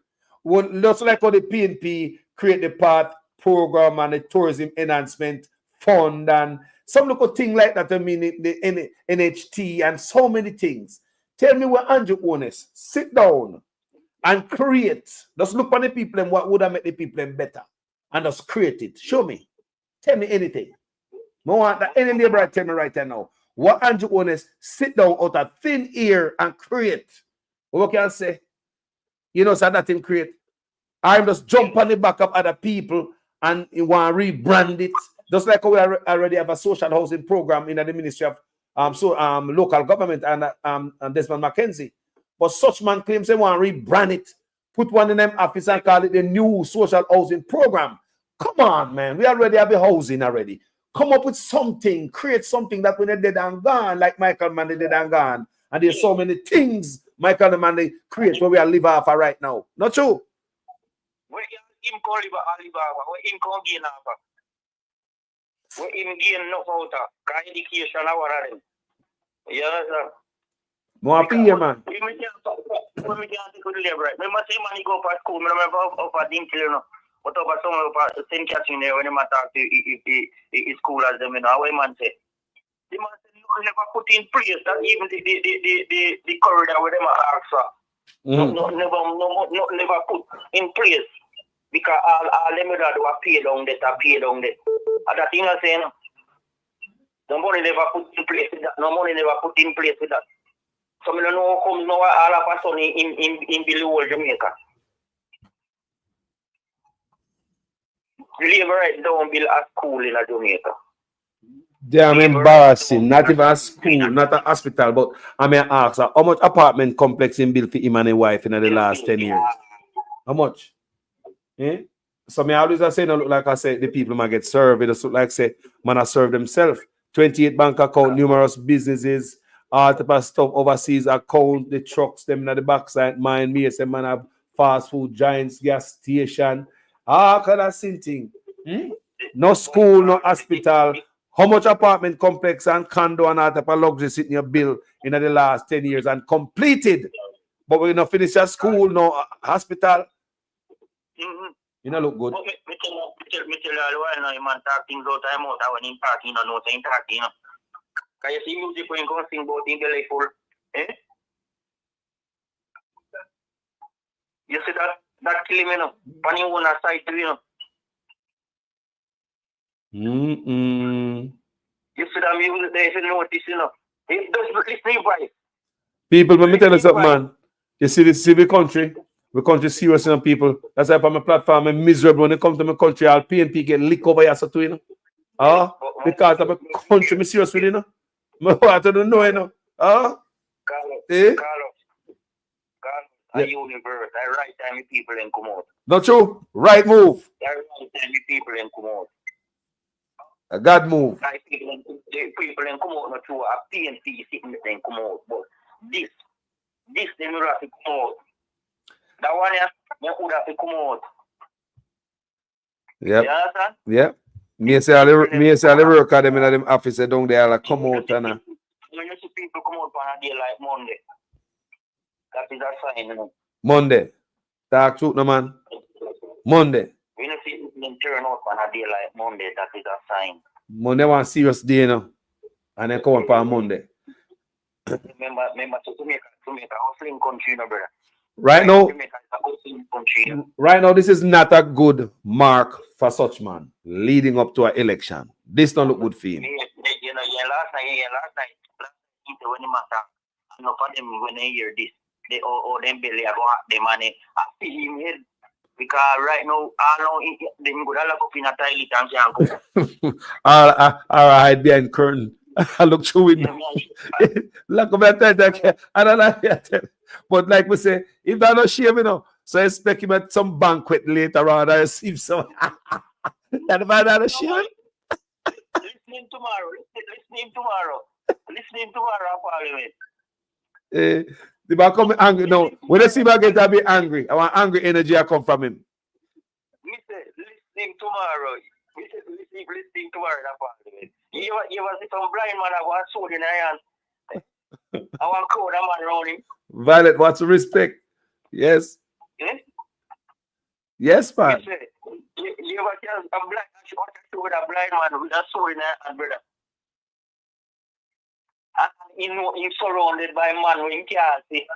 Just like how the PNP create the path program and the tourism enhancement fund and some little thing like that. I mean, the NHT and so many things. Tell me where Andrew Ones sit down and create. Just look at the people and what would have made the people better and just create it. Show me. Tell me anything. No want that any labor tell me right now. What Andrew Honest sit down out of thin air and create. What can I say? You know, so that thing create. I'm just jump on the back of other people and you want to rebrand it. Just like we already have a social housing program in the Ministry of local government and Desmond McKenzie. But such man claims they want to rebrand it, put one in them office and call it the new social housing program. Come on, man. We already have a housing already. Come up with something, create something that when they dead and gone, like Michael Manley dead and gone. And there's so many things Michael Manley create where we are live off right now. Not true? Where him call Alibaba, where him come gain off. Where him gain enough out of, because education our them. You understand? More for you, man. When we can't take with the labor, remember say man he go up at school, remember up at Dinkel, you know. But over some of St. Catherine there when they talk to his school as them, you know, what man say? The man say you never put in place that even the corridor where them are asked for. Never put in place. Because all them that were paid down there are paid down there. And that thing I say, no. No money never put in place with that. No money never put in place with that. So I don't know how come now all of a sudden in below Jamaica. Leave right down build a school in Jamaica. Damn embarrassing. Not even a school, not a hospital, but I may ask how much apartment complex in built for him and his wife in the last 10 years? How much? Eh? So me always say, no, look like I say, the people might get served. It just look like say, man, I serve themselves. 28 bank account, numerous businesses, all type of stuff, overseas account, the trucks, them in the backside, mine, me, say, man, have fast food, giants, gas station, all kind of thing. No school, no hospital. How much apartment complex and condo and all type of luxury sitting your bill in the last 10 years and completed? But we not finish a school, no hospital. You know, look good. But me tell you all while now, man talk things out time out when him talking, you know, saying talking, you know. Can you see music when you come sing about intellectual? Eh? You see that kill him, you know, on your own side too, you know. You see that music there, if you notice, you know. It's just listening by. People, let me tell you something, man. You see this civil country? We country serious, you know, people. That's why on my platform, I'm miserable when it comes to my country. All PNP get lick over here, so too, you know. Because of my country, I'm serious with, you know. I don't know, you know. Carlos, a universe. I right time with people and come out. Not true. Right move. I right time with people and come out. A God move. Like people and come out, not true. A PNP sitting and come out. But this they will have to come out. That one, they would have to come out. Yep. You understand? Yep. Me say all the work of them in them office down there, like come out and when you see people come out on a day like Monday, that is a sign, you know. Monday. Talk truth, no man. Monday. When you see them turn out on a day like Monday, that is a sign. Monday one serious day, you know. And then come up on Monday. Remember to make a hustling country, you know, brother. Right now, this is not a good mark for such man leading up to an election. This don't look good for him. You know, last night, when you matter, you know, for them when they hear this, they them belly are going to the money. I feel him head because right now, I know they go look up in a toilet and go. All right, behind curtain. I look through it. Look about that. I don't like that. But like we say, if that's not shame, you know, so I expect him at some banquet later on. I receive some. That's not a shame. Listening tomorrow, Parliament. The man come angry. No, when I see him again, I'll be angry. I want angry energy I come from him. Me say, listening tomorrow. Listening tomorrow, Parliament. You ever see some blind man have a sword in their hand? I want to call that man around him. Violet, what's the respect? Yes. Eh? Yes, man. You ever see a blind man with a sword in their hand, brother? And he's surrounded by man who he can't see.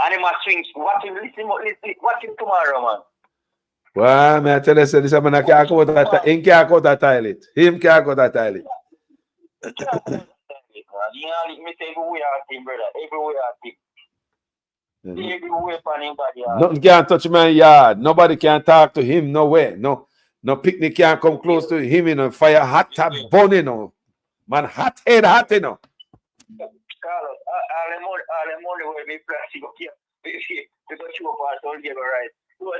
And he must swing. Watch him tomorrow, man. Well, man, I tell you, this man can't go to that toilet. Him can't go to that toilet. Him can't go to that toilet. Me say everywhere I think, brother. Everywhere I think. Everywhere on him body. Nothing can touch my yard. Nobody can talk to him. No way. No picnic can come close to him. You know, fire hot burning. You know. Man, hot, you know. Carlos, all the money will be plastic. Okay, because you are don't give a right. You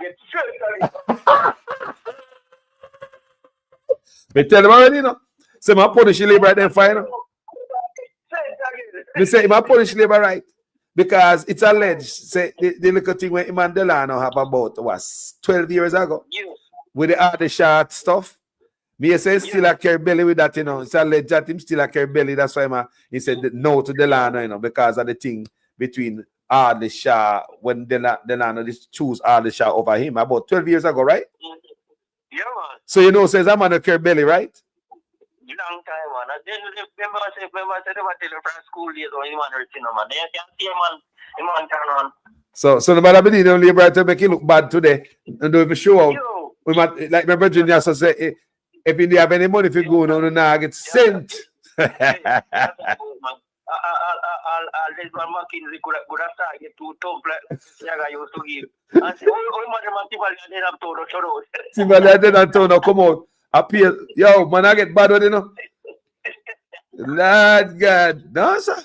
get Me tell them already, you know. Say my punish labor right then fine. You know? Me say my punish labor right. Because it's alleged, say the little thing when Iman Delano have about was 12 years ago. With the other shot stuff. Me say still a carry belly with that, you know. It's alleged that him still a carry belly. That's why he said no to Delano, you know, because of the thing between Ardisha when Delano choose Ardisha over him about 12 years ago, right? Yeah, man. So you know, says I'm on a carry belly, right? Long time, man. Remember I said they were telling from school days or him and everything, man. They can see him on turn on. So nobody believe them labor to make it look bad today. And do it show out. We might, like my brother Junior say, if you have any money, if you go on now, get sent. I'll let one McKinsey could have started to talk like Siaga used to give. And say, Timberland didn't turn out, come out. Appear, yo, man, I get bad with you know. Lord God, no, sir.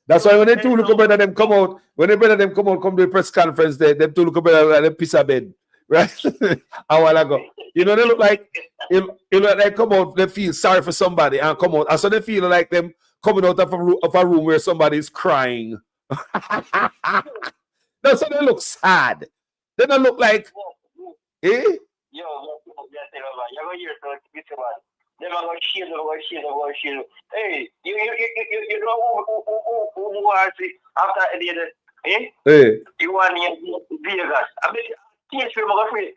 That's why when they two look better them come out, when they better them come out, come to the press conference there, them two look better like them piece of bed. Right? A while ago. You know, they look like they come out, they feel sorry for somebody and come out. And so they feel like them coming out of a room where somebody is crying. No, so they look sad. They don't look like eh? Hey, you know who was it after the eh? Hey. You want Vegas. I mean, teach him free.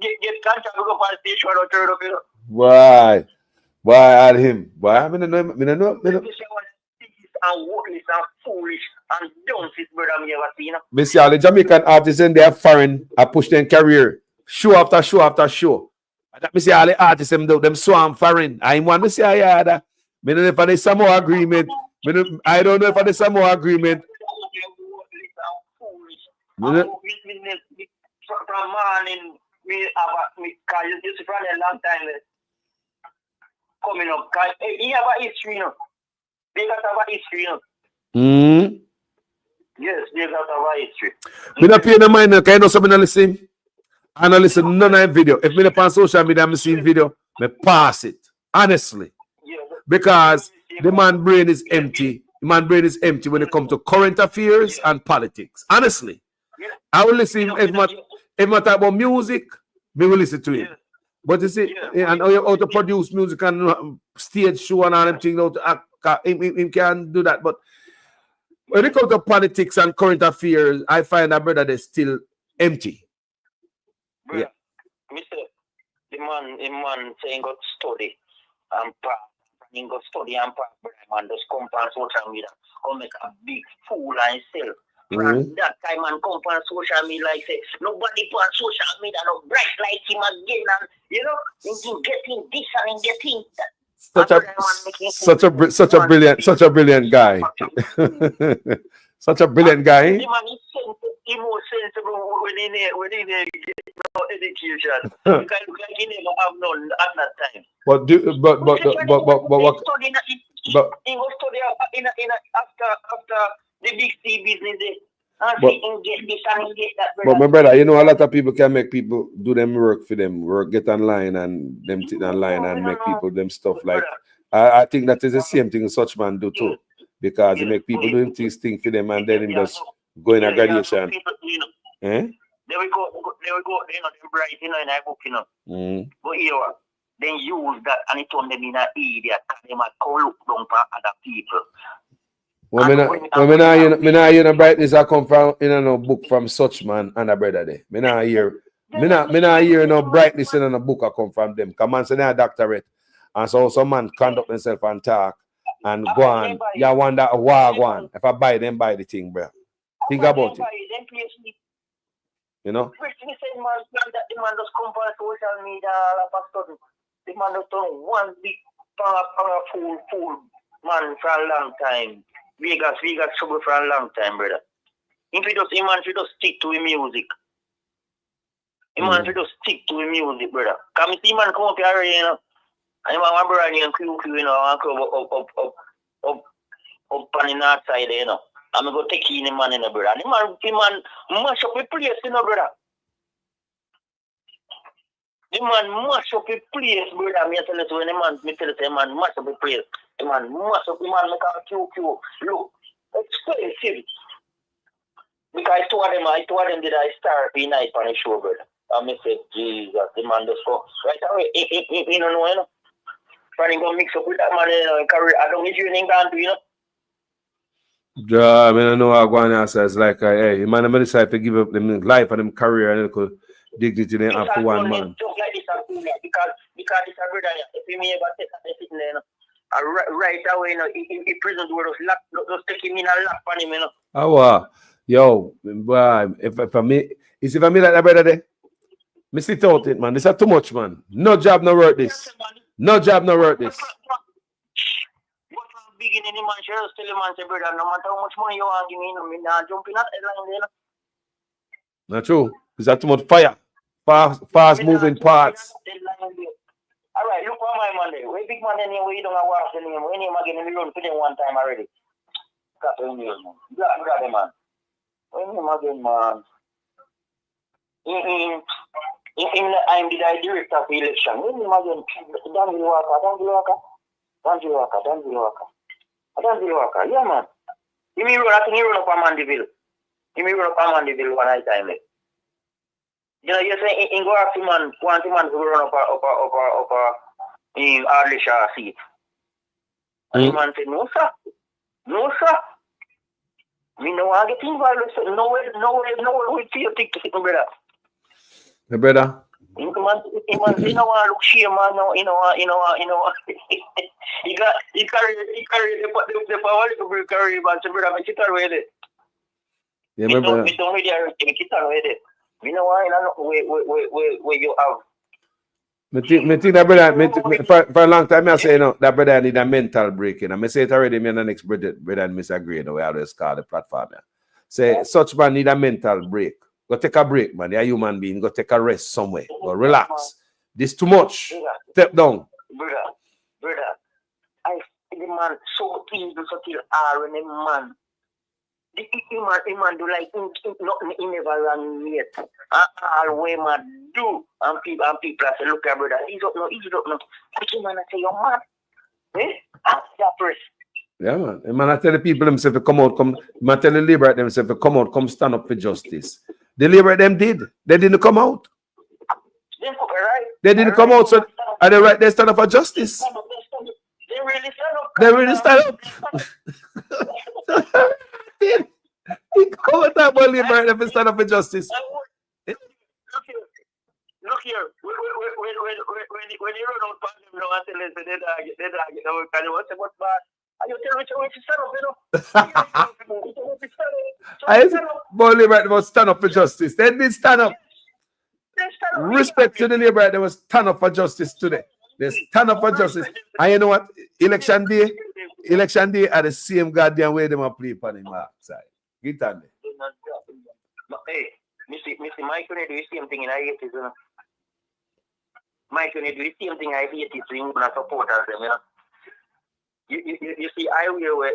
Get contract to go for station or third of it. Why at him? Why? I mean, no. And worthless and foolish and dumb shit, brother, me ever seen. Me see all the Jamaican artists in there foreign I push their career show after show after show. That me see all the artists them swam foreign. I want me see that. Me don't know if there's some more agreement. I don't know if there's some more agreement. From morning, me cause you from a long time coming up. Cause he have a history, you know. They got a history, you know. Yes, they got a history. Me not pay no mind, because I know something I listen. I don't listen none of that video. If me not on social media, I'm seeing video, me pass it. Honestly. Because the man brain is empty. The man brain is empty when it comes to current affairs and politics. Honestly. I will listen if I talk about music, me will listen to him. But you see, and how to produce music and stage show and all them things, him can do that. But when it comes to politics and current affairs, I find that brother is still empty. Bro, Mr. The man saying got study and got study and man just come on social media, come make a big fool of himself. From that time and come on social media like say nobody on social media no bright like him again, and you know he getting this and getting that. Such a brilliant guy. Such a brilliant guy. The man is more sensible when he get no education. Because he never have none at that time. But he was studying after the big C business. But my brother, you know, a lot of people can make people do them work for them, get online and them online and make people them stuff like. I think that is the same thing such man do too, because they make people doing these things for them and then him just go in a graduation. They will go, you know, they're bright, you know, in a book, you know. But here, then use that and it turn them in an idiot, and they might come look down for other people. When I hear the brightness I come from in a book from such man and a brother there. Me not hear no brightness in a book I come from them. Come on, say they a doctorate. And so some man conduct themselves and talk and go on. You wonder why go on. If I buy them, buy the thing, bro. Think about it. You know? The man just come for social media all of a sudden. The man has done one big powerful man for a long time. Vegas trouble for a long time, brother. If he does, man should just stick to his music. Man should just stick to his music, brother. Come see man come up here already, you know. And man want brand and QQ, you know, and club up on the north side, you know. I'm going to take in the man in the brother. The man mash up the place, you know, brother. The man mash up the place, brother. Me tell you, when the man mash up the place. The man mash up, the man make a QQ. Look, expensive. Because I told them that I start be nice on the show, brother. And I said, Jesus, the man just go. Right away, you don't know, you know. Trying to mix up with that man, you know, career. I don't need you in Ghana, you know. I mean, I know how Guana says, like, hey, man, I'm decide to give up them life and them career and little dignity them after one man. Just like this, because this brother, if he may ever take that sitting there, you know, right away, you know, he prison door just take him in a lap on him, you know. Oh, yo, boy, if I me like that brother there, me sit out it, man. This is too much, man. No job, no work this. No job, no work this. Beginning, the man should tell the man, say, brother, no matter how much money you want to give me, you know, me not jumping at headline, you know. Not true. Is that too much fire? Fast moving parts. All right, look for my man there. Where big man anyway, you don't have to the name. When him again, we run to them one time already. Cut him here, man. Brother, man. When him again, man. I'm the director of the election. When him again, Danville Walker. Yeah, man. He may run up a Mandeville. One night time. You know, you say in go ask him man, want him man to run up in Arlisha seat. And the man said, no, sir. Me no want to get involved with no way for you take to sit, brother. My brother. He man say, no want to look shame, man. No, you know. He carry the power to carry, man. So, brother, I sit away there. Yeah, my brother. Me don't really sit away there. You know why? Where you have. Me think that brother, for a long time, I say, you know, that brother need a mental break. You know, I say it already, me and the next brother and misagree, you know, we always call the platform. Yeah. Say, such man need a mental break. Go take a break, man. You're a human being. Go take a rest somewhere. Go relax. This too much. Step down. Brother, I see the man so pleased to kill R and the man. The man do like nothing he never run yet. All way man do. And people say, look at brother, he's up no. I can man say you're mad. Eh? Ask that person. Yeah, man. And man, I tell the people themselves to come out, man, tell the liberate themselves to come out, come stand up for justice. The liberate them did. They didn't come out. They didn't come out, so are they right? They stand up for justice. They really stand up. He come out that one liberate them to stand up for justice. Look here. When you run out past them, I tell them they don't what's bad. And you tell me to stand up, you know. But liberate must stand up for justice. They did stand up. Respect to the liberate, they must stand up for justice today. They stand up for justice. And you know what? Election day are the same goddamn way they must play upon him outside. Get on there. Hey, Mr. Mike, you do the same thing in I hate it, you know. Mike, you do the same thing I hate it, so you're going to support us, you know. You see, I will a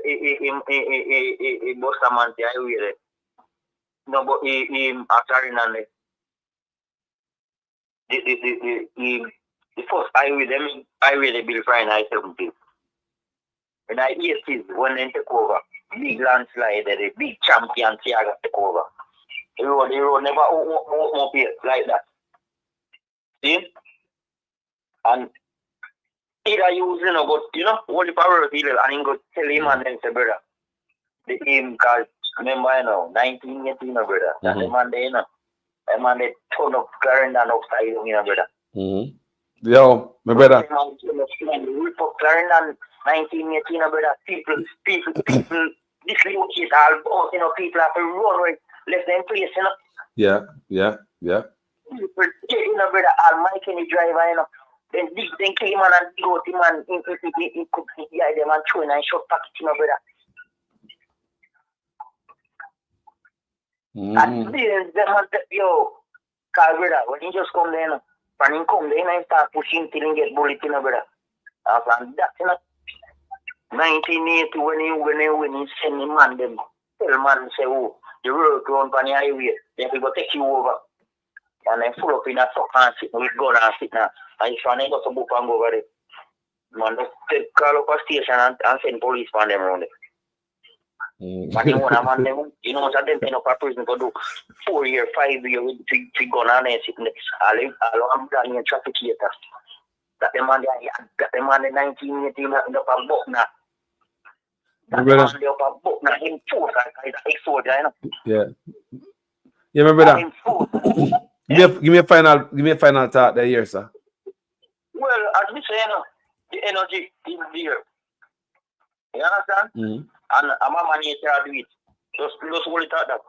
Bostaman, I will. No, but after in the first highway they built for 970. And I hear it when they take over. Big landslide, the big champion Tiago take over. The road never more like that. See? And either use, you know, but you know, all the power of people and he go tell him and then say, brother. The him called, remember, you know, 1918, brother. That's the man there, you know. The man they turn up Clarendon upside, you know, brother. Yo, my brother. Rip up Clarendon 1918, brother. People dislocate all boats, you know, people have to run right, left them place, you know. Yeah. People, you know, brother, all Mike and the driver, you know. Then came on and dig out him and he could hide them and throw in and shot packet, you know, brother. And this, them and yo, cause brother, when he just come there, and he come there and start pushing till he get bullet, you know, brother. And that, you know, 1980 when he send him man them, tell man say, oh, the road run on the highway, then we go take you over. And then full up in a truck and sit with gun and sit now. And if I got some book and go over there, man, just call up a station and send police on them around there. But you want a man them, you know what them end up a prison to do 4 years, 5 years with three gun and then sit next. All I'm done in traffic here. That the man in 1980 up a book now. That the man up a book now, him force and a soldier, you know. Yeah. Yeah, remember that? Give me a final thought there here, sir. Well, as we say, you know, the energy is there. You understand? And Mama Nature do it. Just hold it at that.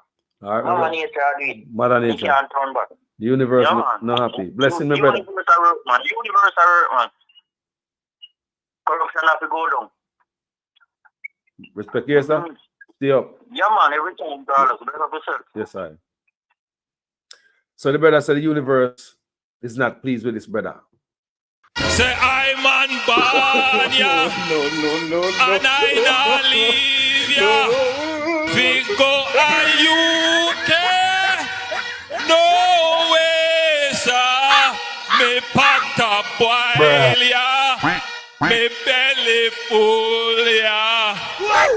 All right, Mama Nature do it. Mother Nature. You can't turn back. The universe not happy. Blessing me, brother. Universe work, man. Universe work, man. Corruption have to go down. Respect here, sir. Stay up. Yeah, man. Every time, dollars. Better yourself. Yes, sir. So the brother said the universe is not pleased with this brother. Say I man born ya. No. And I not leave ya. We go a UK. No way, sir. Me pot up boil ya. Me belly full ya.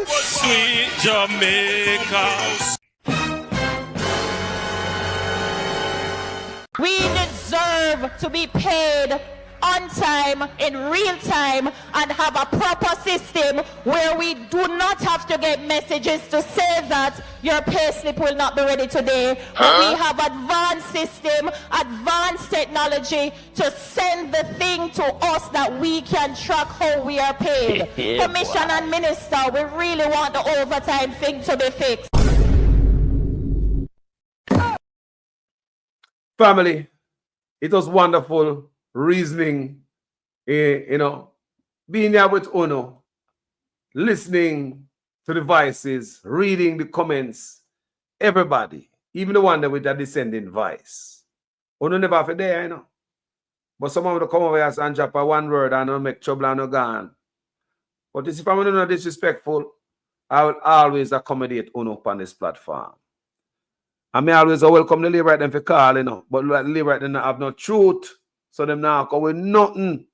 Sweet Jamaica. We deserve to be paid on time, in real time, and have a proper system where we do not have to get messages to say that your payslip will not be ready today. But we have advanced system, advanced technology to send the thing to us that we can track how we are paid. Commission and Minister, we really want the overtime thing to be fixed. Family, it was wonderful reasoning, you know, being here with Uno, listening to the voices, reading the comments, everybody, even the one that with a descending voice. Uno never for there, you know. But someone will come over here and drop a one word and not make trouble and no gone. But if I'm not disrespectful, I will always accommodate Uno on this platform. I may always welcome the labor right them for call, you know, but the labor right them have no truth. So them now come with nothing.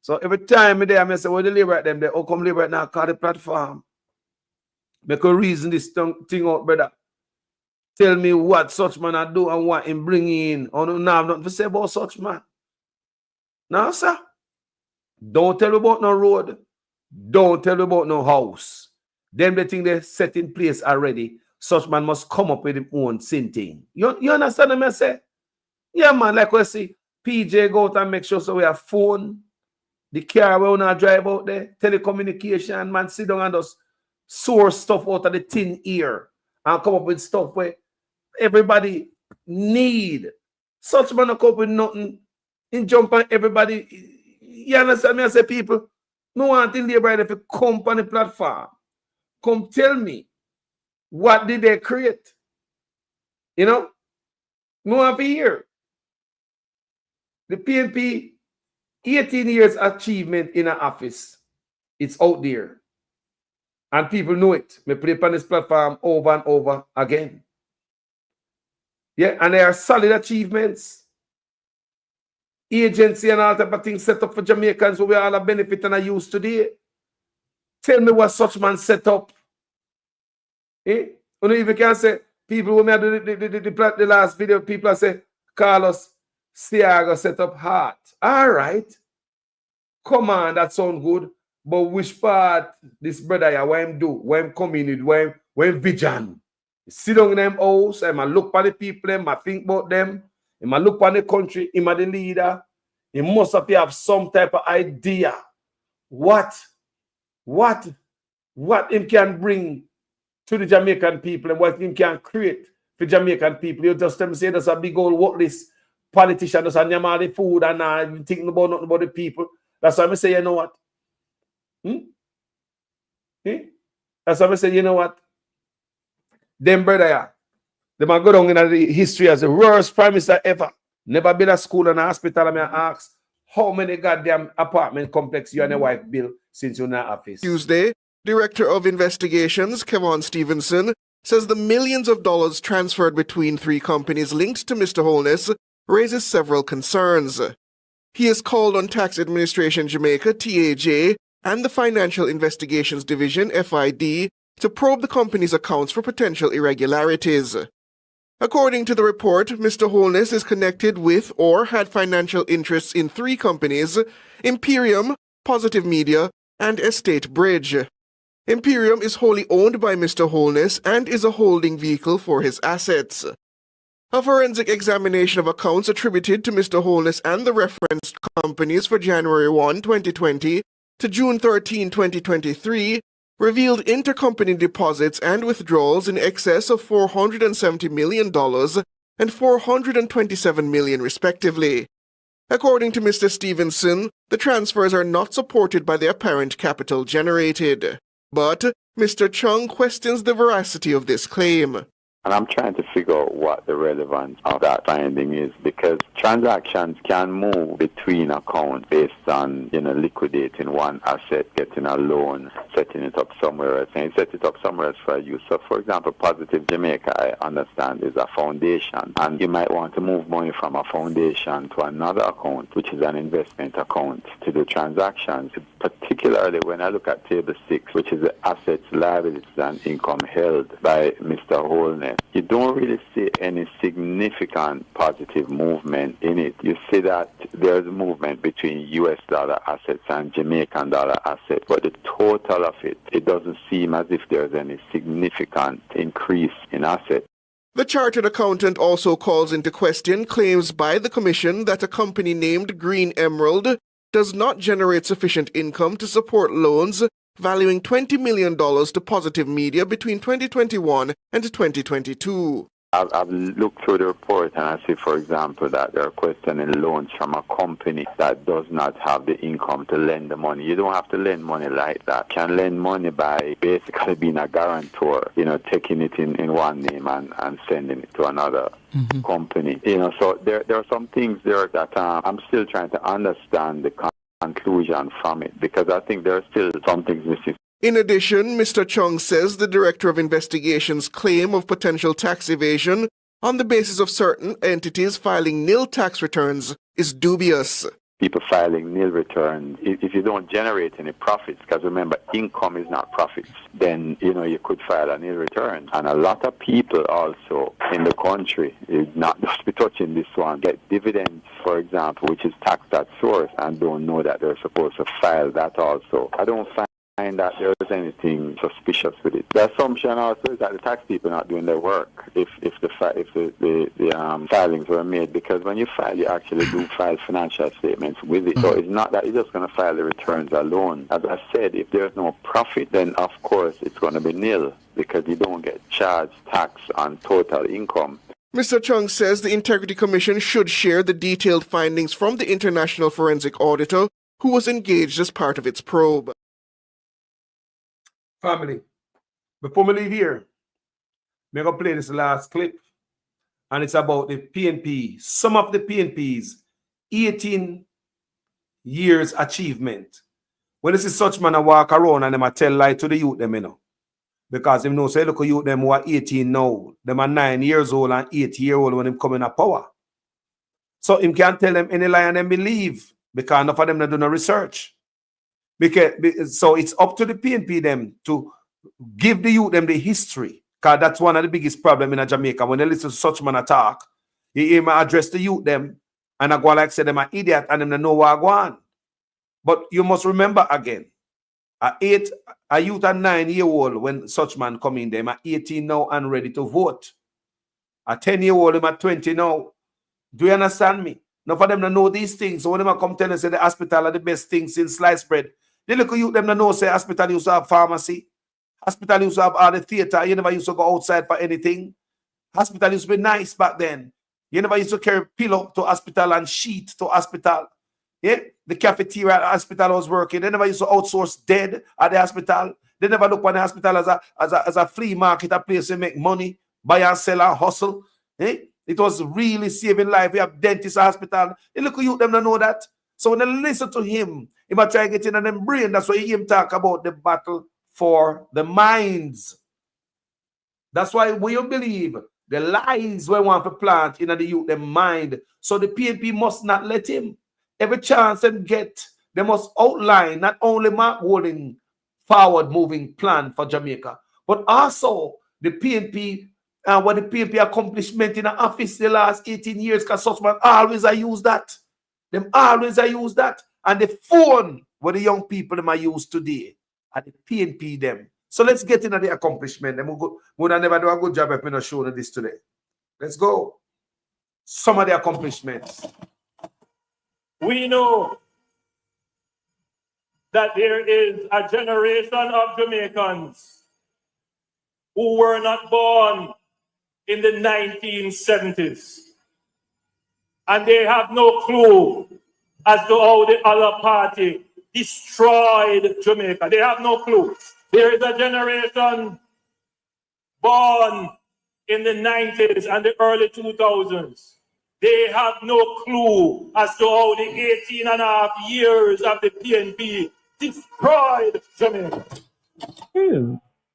So every time I say, well, the labor right them, they all come labor right now, call the platform. Make a reason this thing out, brother. Tell me what such man I do and what him bring in. Oh, no, I have nothing to say about such man. Now, sir, don't tell me about no road. Don't tell me about no house. Them the thing they set in place already. Such man must come up with his own sin thing. You understand what I say? Yeah, man, like we see, PJ go out and make sure so we have phone, the car we wanna drive out there, telecommunication, man, sit down and just source stuff out of the tin ear and come up with stuff where everybody need. Such man come up with nothing in jump on everybody. You understand me? I say, people, no want to labor if you come on the platform. Come tell me. What did they create? You know? No one here. The PNP, 18 years achievement in an office. It's out there. And people know it. Me play on this platform over and over again. Yeah, and they are solid achievements. Agency and all type of things set up for Jamaicans where we all are benefit and are used today. Tell me what such man set up. You know, if you can say, people who made the last video, people say, Carlos Stiago set up heart. All right. Come on, that sounds good. But which part this brother here, what him do, what him come in with, what him vision? Sit down in them house, I look for the people, I think about them, I look for the country, I the leader. He must have some type of idea. What him can bring to the Jamaican people and what him can create for Jamaican people. You just tell me say there's a big old worthless politicians just and all the food and thinking about nothing about the people. That's why I say, you know what? That's why I say, you know what? Them brother, yeah, they might go down in the history as the worst prime minister ever. Never been a school and a hospital. And I ask, how many goddamn apartment complex you and your wife built since you're in the office? Tuesday, Director of Investigations Kevon Stevenson says the millions of dollars transferred between three companies linked to Mr. Holness raises several concerns. He has called on Tax Administration Jamaica, TAJ, and the Financial Investigations Division, FID, to probe the company's accounts for potential irregularities. According to the report, Mr. Holness is connected with or had financial interests in three companies: Imperium, Positive Media, and Estate Bridge. Imperium is wholly owned by Mr. Holness and is a holding vehicle for his assets. A forensic examination of accounts attributed to Mr. Holness and the referenced companies for January 1, 2020 to June 13, 2023 revealed intercompany deposits and withdrawals in excess of $470 million and $427 million respectively. According to Mr. Stevenson, the transfers are not supported by the apparent capital generated. But Mr. Chung questions the veracity of this claim. And I'm trying to figure out what the relevance of that finding is, because transactions can move between accounts based on, liquidating one asset, getting a loan, setting it up somewhere else, and you set it up somewhere else for use. So, for example, Positive Jamaica, I understand, is a foundation, and you might want to move money from a foundation to another account, which is an investment account, to do transactions. Particularly when I look at Table 6, which is the assets, liabilities, and income held by Mr. Holness, you don't really see any significant positive movement in it. You see that there's movement between US dollar assets and Jamaican dollar assets, but the total of it, it doesn't seem as if there's any significant increase in assets. The chartered accountant also calls into question claims by the Commission that a company named Green Emerald does not generate sufficient income to support loans valuing $20 million to Positive Media between 2021 and 2022. I've looked through the report and I see, for example, that they're questioning loans from a company that does not have the income to lend the money. You don't have to lend money like that. You can lend money by basically being a guarantor, taking it in one name and sending it to another company. So there are some things there that I'm still trying to understand the conclusion from it, because I think there are still some things missing. In addition, Mr. Chung says the Director of Investigation's claim of potential tax evasion on the basis of certain entities filing nil tax returns is dubious. People filing nil returns, if you don't generate any profits, because remember, income is not profits, then, you could file a nil return. And a lot of people also in the country, not just be touching this one, get dividends, for example, which is taxed at source, and don't know that they're supposed to file that also. I don't find that there's anything suspicious with it. The assumption also is that the tax people are not doing their work if the filings were made, because when you file, you actually do file financial statements with it. So it's not that you're just going to file the returns alone. As I said, if there's no profit, then of course it's going to be nil, because you don't get charged tax on total income. Mr. Chung says the Integrity Commission should share the detailed findings from the International Forensic Auditor who was engaged as part of its probe. Family, before we leave here, I'm going to play this last clip, and it's about the PNP, some of the PNP's 18 years achievement. When this is such man, I walk around and them I tell lie to the youth them, because them know say look at youth them who are 18 now, them are 9 years old and 8-year-old when them come in a power. So him can't tell them any lie and them believe, because enough of them not do no research. So it's up to the PNP them to give the youth them the history, because that's one of the biggest problems in Jamaica. When they listen to such man attack, he might address the youth them and I go like say them an idiot and them they know what I go on. But you must remember again, a youth and 9-year-old when such man come in, them are 18 now and ready to vote. A 10-year-old, them at 20 now. Do you understand me? None of them don't know these things. So when them come tell us say the hospital are the best thing since sliced bread, they look at you, them don't know say hospital used to have pharmacy. Hospital used to have all the theater. You never used to go outside for anything. Hospital used to be nice back then. You never used to carry pillow to hospital and sheet to hospital. Yeah? The cafeteria at the hospital was working. They never used to outsource dead at the hospital. They never look on the hospital as a flea market, a place to make money, buy and sell and hustle. Eh? It was really saving life. We have dentists at hospital. They look at you, them don't know that. So when they listen to him, he might try to get in on them brain. That's why he him talk about the battle for the minds. That's why we believe the lies we want to plant in the youth, the mind. So the PNP must not let him. Every chance them get, they must outline not only Mark Holding forward moving plan for Jamaica, but also the PNP and what the PNP accomplishment in the office the last 18 years, because such man always I use that. Them always I use that. And the phone what the young people them I use today and the PNP them. So let's get into the accomplishment. And we'll never do a good job if we're not showing this today. Let's go. Some of the accomplishments. We know that there is a generation of Jamaicans who were not born in the 1970s. And they have no clue as to how the other party destroyed Jamaica. They have no clue. There is a generation born in the 90s and the early 2000s. They have no clue as to how the 18 and a half years of the PNP destroyed Jamaica.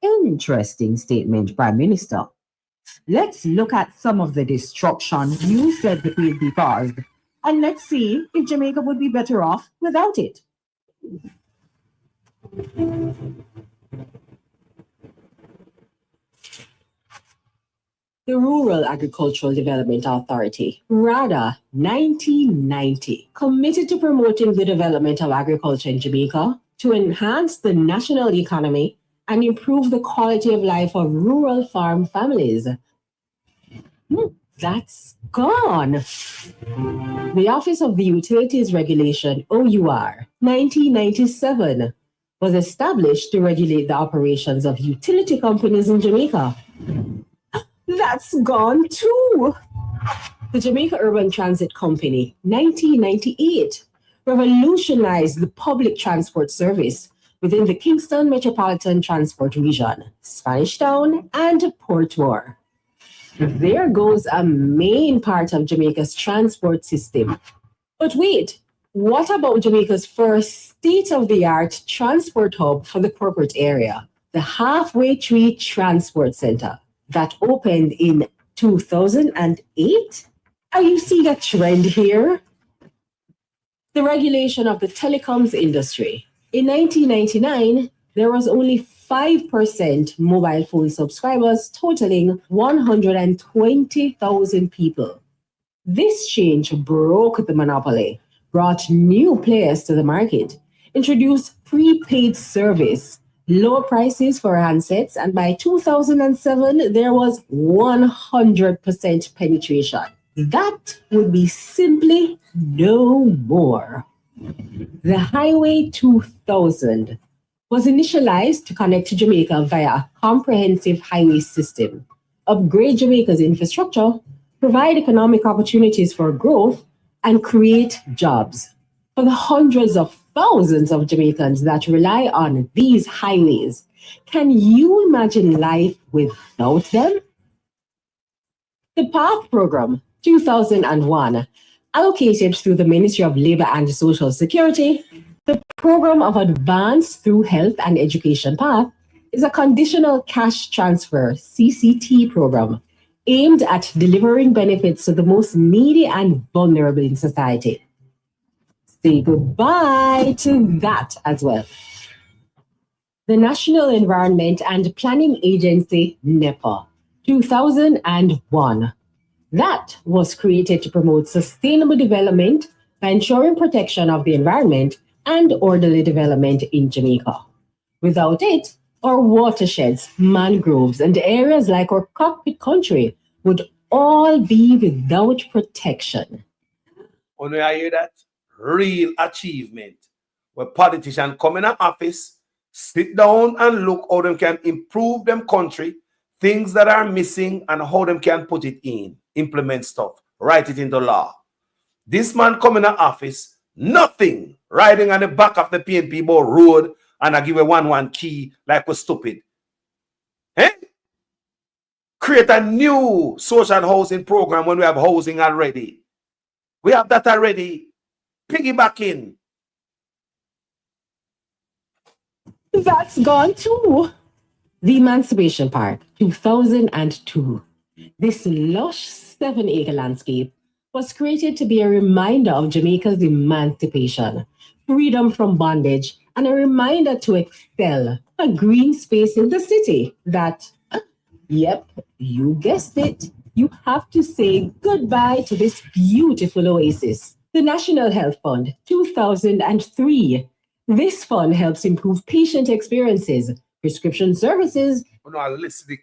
Interesting statement, Prime Minister. Let's look at some of the destruction you said the PNP caused, and let's see if Jamaica would be better off without it. The Rural Agricultural Development Authority, RADA 1990, committed to promoting the development of agriculture in Jamaica to enhance the national economy and improve the quality of life of rural farm families. That's gone. The Office of the Utilities Regulation, OUR, 1997, was established to regulate the operations of utility companies in Jamaica. That's gone too. The Jamaica Urban Transit Company, 1998, revolutionized the public transport service within the Kingston Metropolitan Transport Region, Spanish Town, and Portmore. There goes a main part of Jamaica's transport system. But wait, what about Jamaica's first state-of-the-art transport hub for the corporate area, the Halfway Tree Transport Center, that opened in 2008? Are you seeing a trend here? The regulation of the telecoms industry. In 1999, there was only 5% mobile phone subscribers, totaling 120,000 people. This change broke the monopoly, brought new players to the market, introduced prepaid service, lower prices for handsets, and by 2007, there was 100% penetration. That would be simply no more. The Highway 2000 was initialized to connect to Jamaica via a comprehensive highway system, upgrade Jamaica's infrastructure, provide economic opportunities for growth, and create jobs. For the hundreds of thousands of Jamaicans that rely on these highways, can you imagine life without them? The PATH program, 2001, allocated through the Ministry of Labour and Social Security, the Program of Advance Through Health and Education PATH is a conditional cash transfer CCT program aimed at delivering benefits to the most needy and vulnerable in society. Say goodbye to that as well. The National Environment and Planning Agency, NEPA, 2001. That was created to promote sustainable development by ensuring protection of the environment and orderly development in Jamaica. Without it, our watersheds, mangroves, and areas like our cockpit country would all be without protection. When I hear that, real achievement, where politicians come in an office, sit down and look how they can improve them country, things that are missing and how them can put it in, implement stuff. write it into law. This man come in the office, nothing, riding on the back of the PNP board road, and I give a 1-1 key like we're stupid. Eh? Create a new social housing program when we have housing already. We have that already. Piggyback in. That's gone too. The Emancipation Park, 2002. This lush 7-acre landscape was created to be a reminder of Jamaica's emancipation, freedom from bondage, and a reminder to excel, a green space in the city that, yep, you guessed it, you have to say goodbye to this beautiful oasis. The National Health Fund, 2003. This fund helps improve patient experiences, prescription services. Listen, the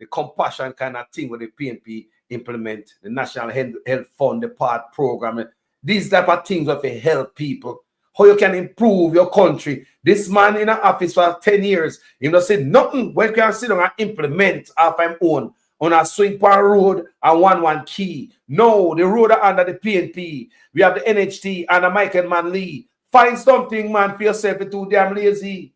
compassion kind of thing with the PNP implement, the National Health Fund, the PART program. These type of things that they help people. How you can improve your country. This man in the office for 10 years, he not said nothing. When can sit down and implement off him own on a swing pan road and 1-1 key. No, the road are under the PNP. We have the NHT and the Michael Manley. Find something, man, for yourself. You're too damn lazy.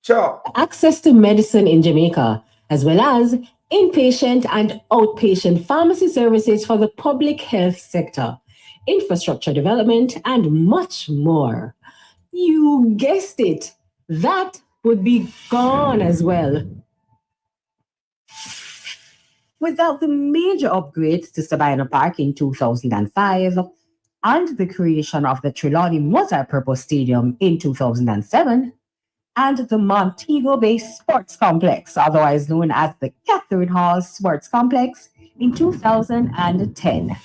Sure. Access to medicine in Jamaica, as well as inpatient and outpatient pharmacy services for the public health sector, infrastructure development, and much more. You guessed it. That would be gone as well. Without the major upgrades to Sabina Park in 2005 and the creation of the Trelawney Multi-Purpose Stadium in 2007, and the Montego Bay Sports Complex, otherwise known as the Catherine Hall Sports Complex, in 2010.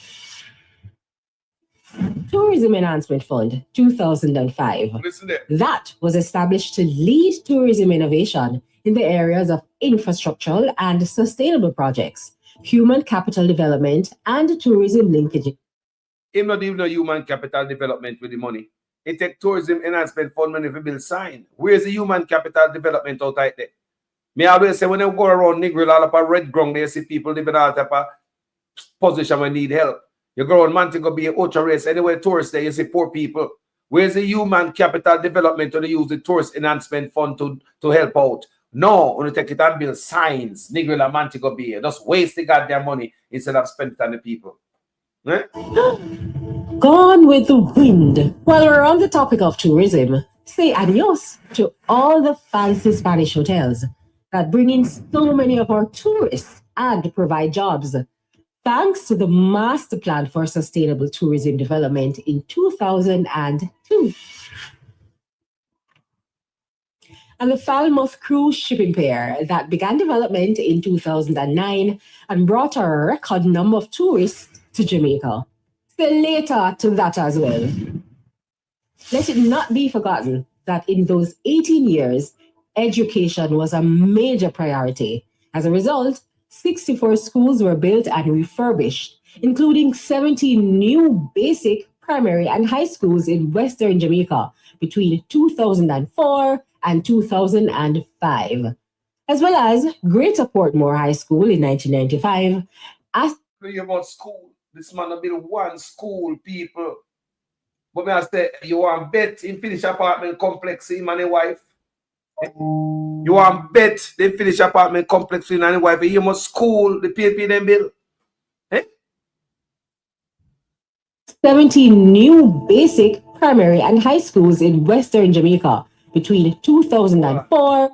Tourism Enhancement Fund, 2005. That was established to lead tourism innovation in the areas of infrastructural and sustainable projects, human capital development, and tourism linkage. Him not even no human capital development with the money. It take tourism enhancement fund money for build sign. Where's the human capital development out there? Me always say when they go around Negril all up a red ground, they see people living all type of position when need help. You go around Montego Bay, Ocho Race, anywhere tourists there, you see poor people. Where's the human capital development to use the tourist enhancement fund to help out? No, when you take it and build signs, Negril and Montego Bay, just waste the goddamn money instead of spending it on the people. Eh? Gone with the wind. While we're on the topic of tourism, say adios to all the fancy Spanish hotels that bring in so many of our tourists and provide jobs. Thanks to the Master Plan for Sustainable Tourism Development in 2002. And the Falmouth Cruise Shipping Pair that began development in 2009 and brought a record number of tourists to Jamaica. Say later to that as well. Let it not be forgotten that in those 18 years, education was a major priority. As a result, 64 schools were built and refurbished, including 70 new basic, primary, and high schools in Western Jamaica between 2004 and 2005, as well as Greater Portmore High School in 1995. About school, this man will build one school, people. But I say, you want bet in finish apartment complex him and his wife? You want bet they finish apartment complex in and his wife? You must school, the PNP them bill. 70 new basic, primary, and high schools in Western Jamaica between 2004.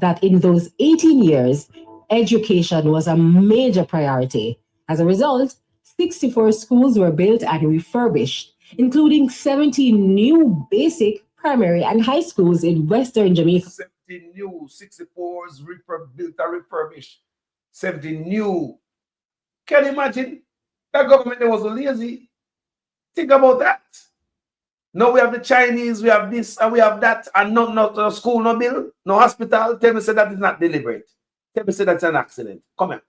That in those 18 years, education was a major priority. As a result, 64 schools were built and refurbished, including 70 new basic, primary, and high schools in Western Jamaica. 70 new, 64s built and refurbished. 70 new. Can you imagine? That government was lazy. Think about that. Now we have the Chinese, we have this, and we have that, and no school, no bill, no hospital. Tell me say that is not deliberate. Tell me say that's an accident. Come here.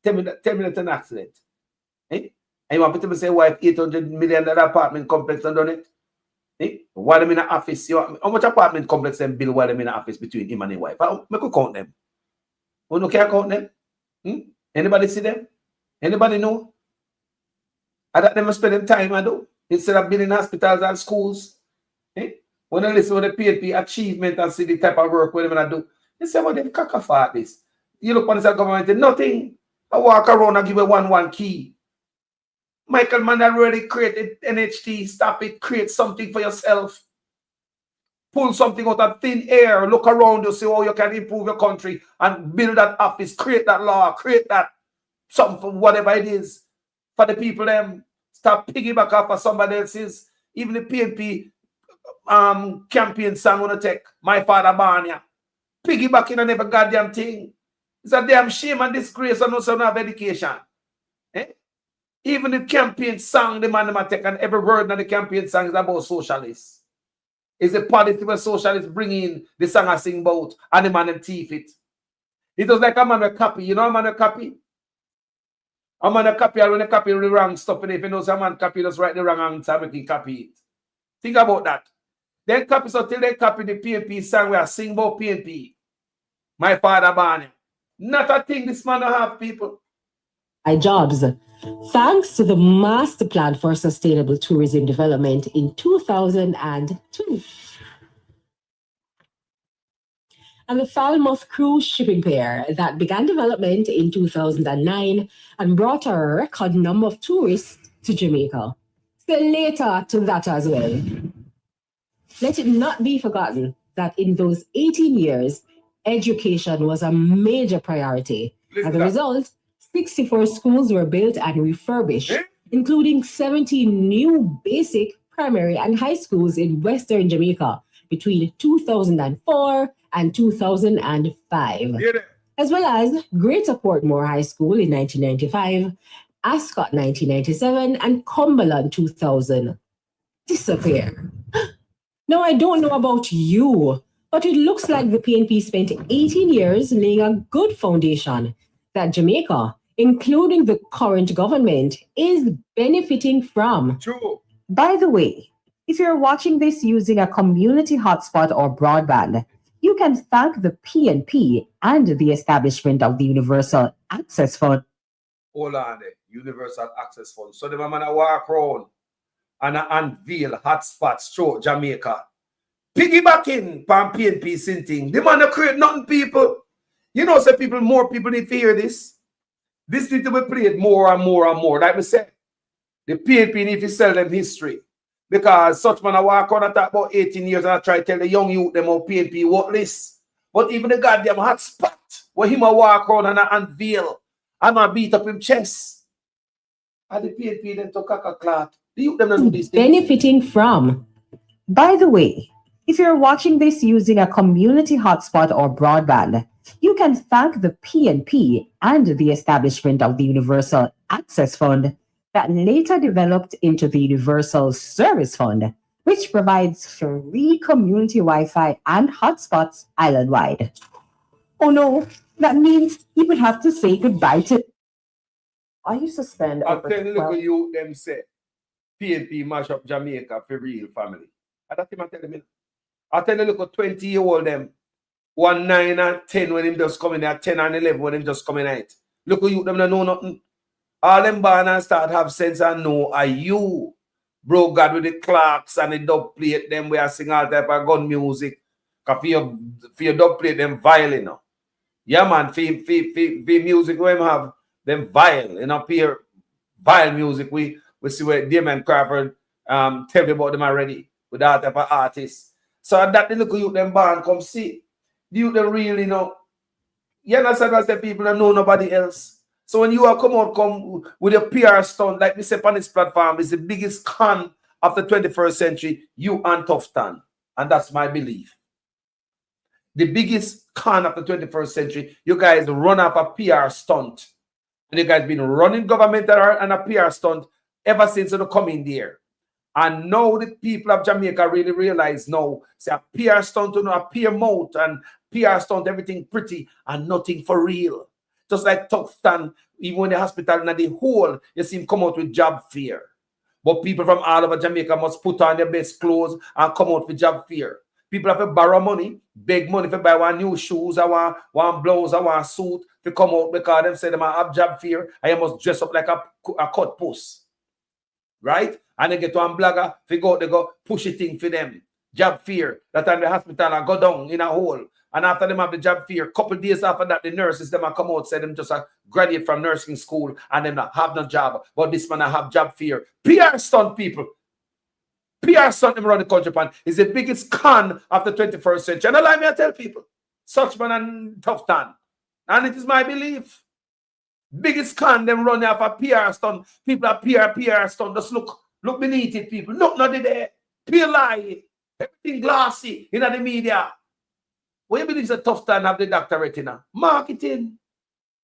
Tell me that's an accident. Eh? And you want to tell me say why $800 million apartment complex and done it? Eh? While I'm in the office, how much apartment complex them bill while I'm in the office between him and his wife? I could count them. You can't count them? Anybody see them? Anybody know? I that them spend them time I do instead of being in hospitals and schools. Eh? When I listen to the PNP achievement and see the type of work what them I do, they say, well, them caca for this. You look on this government, nothing. I walk around and give a 1-1 key. Michael Mann already created NHT. Stop it. Create something for yourself. Pull something out of thin air. Look around you, see how you can improve your country and build that office. Create that law. Create that something, whatever it is, for the people. Them stop piggyback off of somebody else's. Even the PNP campaign song on the tech. My father Barnia. Piggybacking on every goddamn thing. It's a damn shame and disgrace and no son of education. Eh? Even the campaign song, the man take, and every word in the campaign song is about socialists. It's a policy where socialists bring in the song I sing about and the man them thief it. It was like a man a copy. You know a man a copy? A man a copy, and when they copy the wrong stuff, and if you know some man copy, just write the wrong answer, we can copy it. Think about that. Then copy so till they copy the PNP song where I sing about PNP. My father Barney. Not a thing this man don't have, people. Jobs. Thanks to the Master Plan for Sustainable Tourism Development in 2002. And the Falmouth Cruise Shipping Pair that began development in 2009 and brought a record number of tourists to Jamaica. So later to that as well. Let it not be forgotten that in those 18 years, education was a major priority. As a result, 64 schools were built and refurbished, including 70 new basic, primary, and high schools in Western Jamaica between 2004 and 2005, as well as Greater Portmore High School in 1995, Ascot 1997, and Cumberland 2000. Disappear. Now, I don't know about you, but it looks like the PNP spent 18 years laying a good foundation that Jamaica, including the current government, is benefiting from. True. By the way, if you're watching this using a community hotspot or broadband, you can thank the PNP and the establishment of the Universal Access Fund. Hold on there. Universal Access Fund. So the man walk around and unveil hotspots throughout Jamaica. Piggybacking from PNP sinting. The man create nothing, people. You know, say people, more people need to hear this. This need to be played more and more and more. Like we said, the PNP need to sell them history. Because such man I walk on and talk about 18 years and I try to tell the young youth them how PNP worthless. But even the goddamn hotspot where him a walk around and I unveil and I beat up him chest. And the PNP them to caca clot. The youth them don't do these things. Benefiting from. By the way, if you're watching this using a community hotspot or broadband, you can thank the PNP and the establishment of the Universal Access Fund that later developed into the Universal Service Fund, which provides free community Wi-Fi and hotspots island-wide. Oh no, that means you would have to say goodbye to... Are you suspend? I'll tell you, look at you, them say, PNP mash up Jamaica for real family. And that's him I tell them. I'll tell you, look at 20-year-old them, 1, 9, and 10 when him just coming there, 10 and 11 when him just coming out. Look at you, them don't know nothing. All them born and start have sense and know are you. Bro God with the clocks and the dub plate, them where I sing all type of gun music. Cause for your dub plate, them violin. No? Yeah man, for music we have them violin. You know, peer violin music. We see where Damon Crawford tell me about them already with that type of artists. So that the look you them born come see. You them really know. You understand what I say, people don't know nobody else. So when you are come with a PR stunt, like we say on this platform, is the biggest con of the 21st century, you and Tufton. And that's my belief. The biggest con of the 21st century, you guys run up a PR stunt. And you guys been running government and a PR stunt ever since you come in there. And now the people of Jamaica really realize now, say a PR stunt, you know, a PR mouth and PR stunt, everything pretty and nothing for real. Just like Tufton, even in the hospital and the whole, you see him come out with job fear. But people from all over Jamaica must put on their best clothes and come out with job fear. People have to borrow money, beg money to buy one new shoes, or one blouse, or one suit to come out because them say them have job fear and you must dress up like a cut post. Right? And they get one blogger, they go push a thing for them. Job fear. That time the hospital and go down in a hole. And after them have the job fear, couple days after that, the nurses them come out, say them just graduate from nursing school and them not have no job. But this man have job fear. PR stunt people. PR stunt them around the country pan is the biggest con of the 21st century. And allow me to tell people, such man and tough tan. And it is my belief. Biggest con them run off a PR stunt. People are PR stunt. Just look beneath it, people. Look not there. PR lie. Everything glossy in the media. What you believe is a tough time have the doctorate in? Marketing.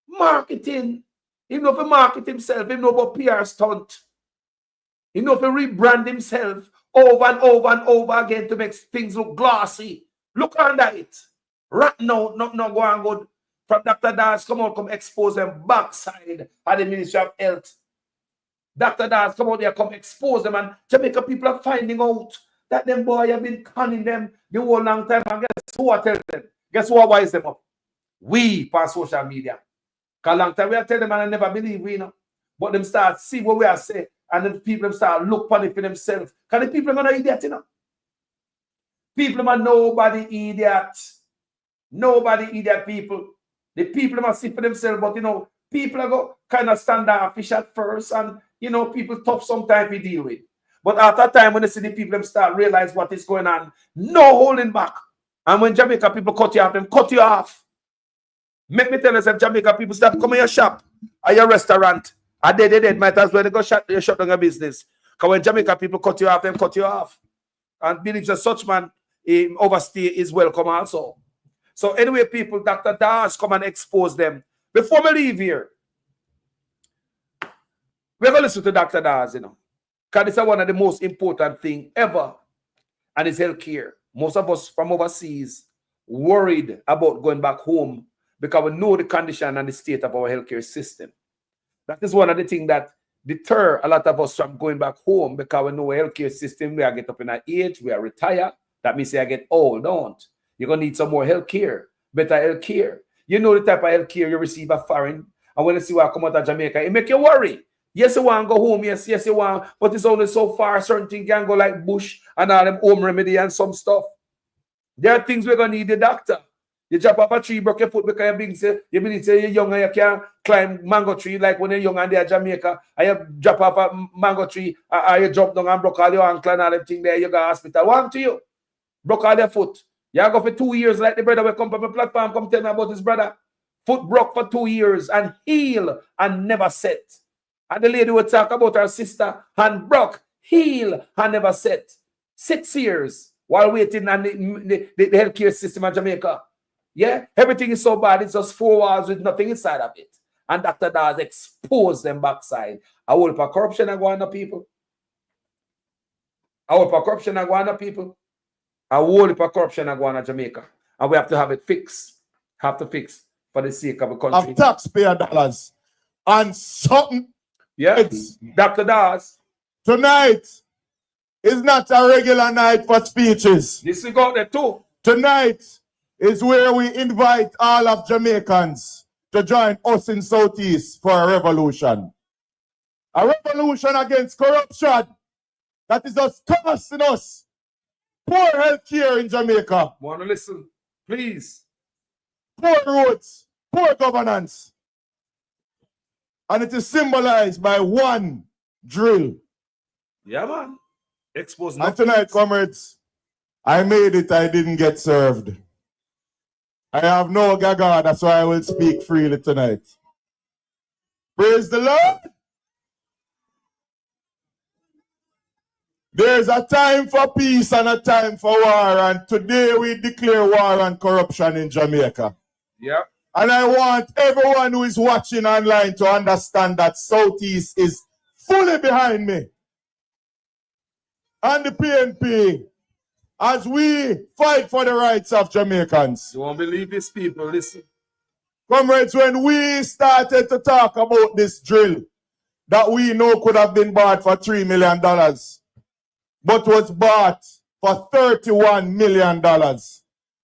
Marketing. He know if he market himself, he know about PR stunt. He know if he rebrand himself over and over and over again to make things look glossy. Look under it. Right now, not going good. From Dr. Das, come expose them backside at the Ministry of Health. Dr. Das, come out there, come expose them, and Jamaica people are finding out that them boy have been conning them the whole long time. And guess who I tell them? Guess who I wise them up? We, on social media. Because long time we are telling them and I never believe we know. But them start see what we are saying, and then people them start look upon it for themselves. Because the people are not idiot, you know. People are nobody idiot. Nobody idiot people. The people must see for themselves, but you know, people are go kind of stand offish at first, and you know, people tough sometimes we deal with. But after time, when they see the people them start realize what is going on, no holding back. And when Jamaica people cut you off, them cut you off. Make me tell you, if Jamaica people start coming your shop or your restaurant, and they might as well they go shut down your business. Because when Jamaica people cut you off, them cut you off. And believe that such man overstay is welcome also. So anyway, people, Dr. Das come and expose them. Before we leave here, we're going to listen to Dr. Das, you know. Because it's one of the most important things ever. And it's healthcare. Most of us from overseas worried about going back home because we know the condition and the state of our healthcare system. That is one of the things that deter a lot of us from going back home because we know our healthcare system, we are get up in our age, we are retired. That means I get old, don't. You're going to need some more health care, better health care. You know the type of health care you receive at foreign. And when you see what come out of Jamaica, it make you worry. Yes, you want to go home. Yes, you want. But it's only so far. Certain things can go like bush and all them home remedy and some stuff. There are things we're going to need the doctor. You jump off a tree, broke your foot because you believe you're young and you can't climb mango tree like when you're young and they're Jamaica. And you drop off a mango tree and you jump down and broke all your ankle and all them things there. You go to hospital. What to you? Broke all your foot. You go for 2 years like the brother will come from the platform, come tell me about his brother. Foot broke for 2 years and heal and never set. And the lady would talk about her sister, hand broke, heal and never set. 6 years while waiting on the healthcare system in Jamaica. Yeah, everything is so bad. It's just 4 walls with nothing inside of it. And Dr. Das expose them backside. I will for corruption and go on people. I will for corruption and go on people. A whole heap of corruption are going on Jamaica. And we have to have it fixed. Have to fix for the sake of the country. Of taxpayer dollars. And something. Yeah. Dr. Das. Tonight is not a regular night for speeches. This we got there too. Tonight is where we invite all of Jamaicans to join us in Southeast for a revolution. A revolution against corruption that is just costing us poor health care in Jamaica. Want to listen? Please. Poor roads, poor governance. And it is symbolized by one drill. Yeah, man. Expose and tonight, comrades, I made it, I didn't get served. I have no gaga, that's why I will speak freely tonight. Praise the Lord. There's a time for peace and a time for war, and today we declare war on corruption in Jamaica. Yeah. And I want everyone who is watching online to understand that Southeast is fully behind me. And the PNP, as we fight for the rights of Jamaicans. You won't believe these people, listen. Comrades, when we started to talk about this drill that we know could have been bought for $3 million, but was bought for $31 million.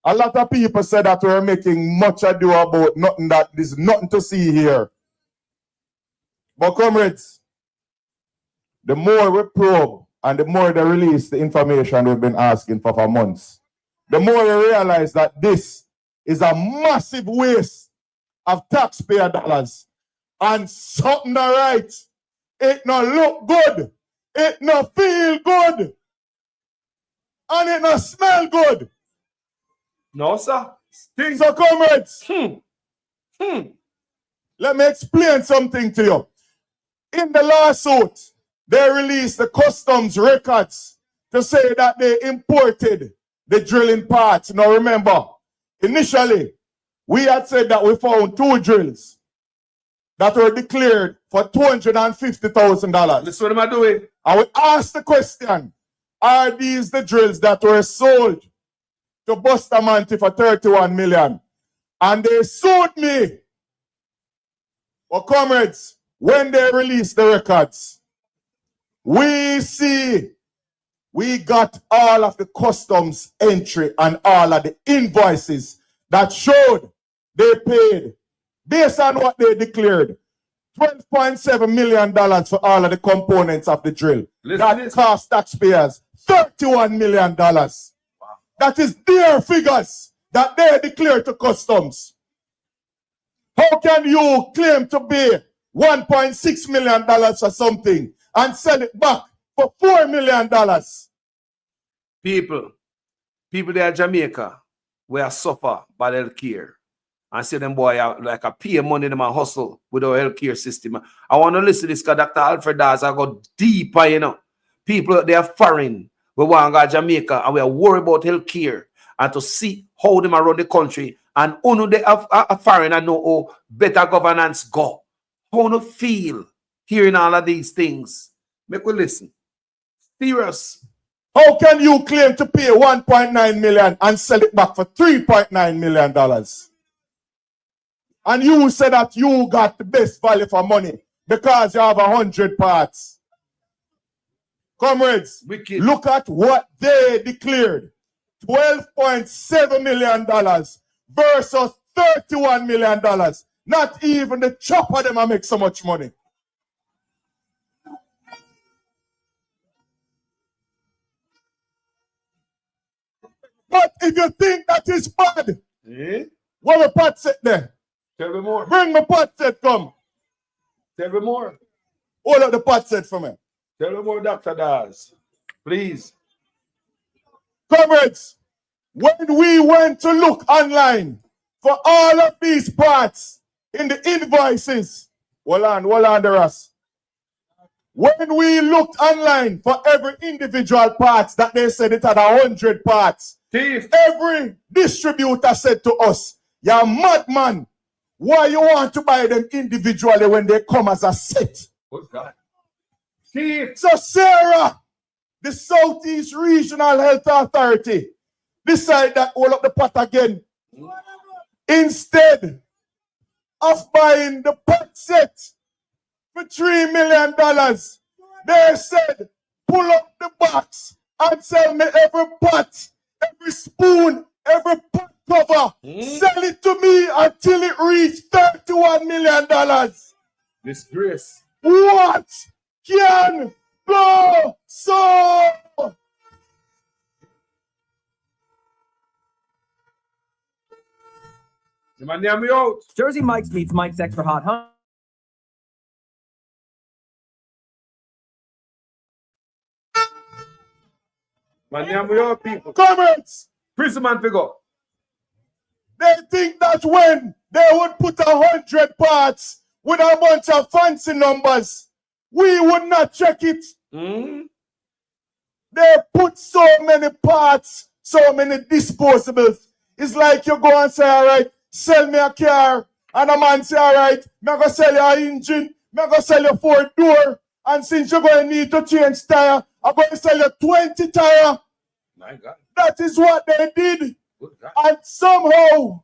A lot of people said that we're making much ado about nothing, that there's nothing to see here. But comrades, the more we probe and the more they release the information we've been asking for months, the more we realize that this is a massive waste of taxpayer dollars. And something not right. It not look good. It not feel good. And it not smell good. No, sir. So, comrades, let me explain something to you. In the lawsuit, they released the customs records to say that they imported the drilling parts. Now remember, initially, we had said that we found 2 drills that were declared for $250,000. Listen what am I doing? And we asked the question, are these the drills that were sold to Bustamante for $31 million? And they sued me. Well, comrades, when they released the records, we see we got all of the customs entry and all of the invoices that showed they paid, based on what they declared, $12.7 million for all of the components of the drill. That cost taxpayers $31 million. Wow. That is their figures that they declared to customs. How can you claim to pay $1.6 million for something and sell it back for $4 million? People there in Jamaica where suffer bad health care and say them boy are like a pay money them and hustle with our health care system. I want to listen to this because Dr. Alfred Dawes, I go deeper, you know. People, they are foreign. We want to go to Jamaica and we are worried about health care and to see how them around the country and only they are foreign and know how better governance go. How to feel hearing all of these things. Make we listen. Serious. How can you claim to pay $1.9 million and sell it back for $3.9 million? And you say that you got the best value for money because you have 100 parts. Comrades, look at what they declared. $12.7 million versus $31 million. Not even the chop of them make so much money. But if you think that is bad, what the pot set there? Tell me more. Bring the pot set, come. Tell me more. Hold up the pot set for me. Tell me more, Dr. Dawes. Please. Comrades, when we went to look online for all of these parts in the invoices, hold on the rest. When we looked online for every individual parts that they said it had 100 parts, every distributor said to us, you're madman. Why you want to buy them individually when they come as a set? What's that? So Sarah, the Southeast Regional Health Authority, decide that all up the pot again. Instead of buying the pot set for $3 million, they said, pull up the box and sell me every pot, every spoon, every pot cover. Sell it to me until it reached $31 million. Disgrace. What can go so? Jersey Mike's meets Mike's Extra Hot, huh? People. Comments. Prison man figure. They think that when they would put 100 parts with a bunch of fancy numbers, we would not check it. They put so many parts, so many disposables. It's like you go and say, all right, sell me a car. And a man say, all right, I'm going to sell you an engine. I'm going to sell you 4-door. And since you're going to need to change tire, I'm going to sell you 20 tire. My God. That is what they did. And somehow,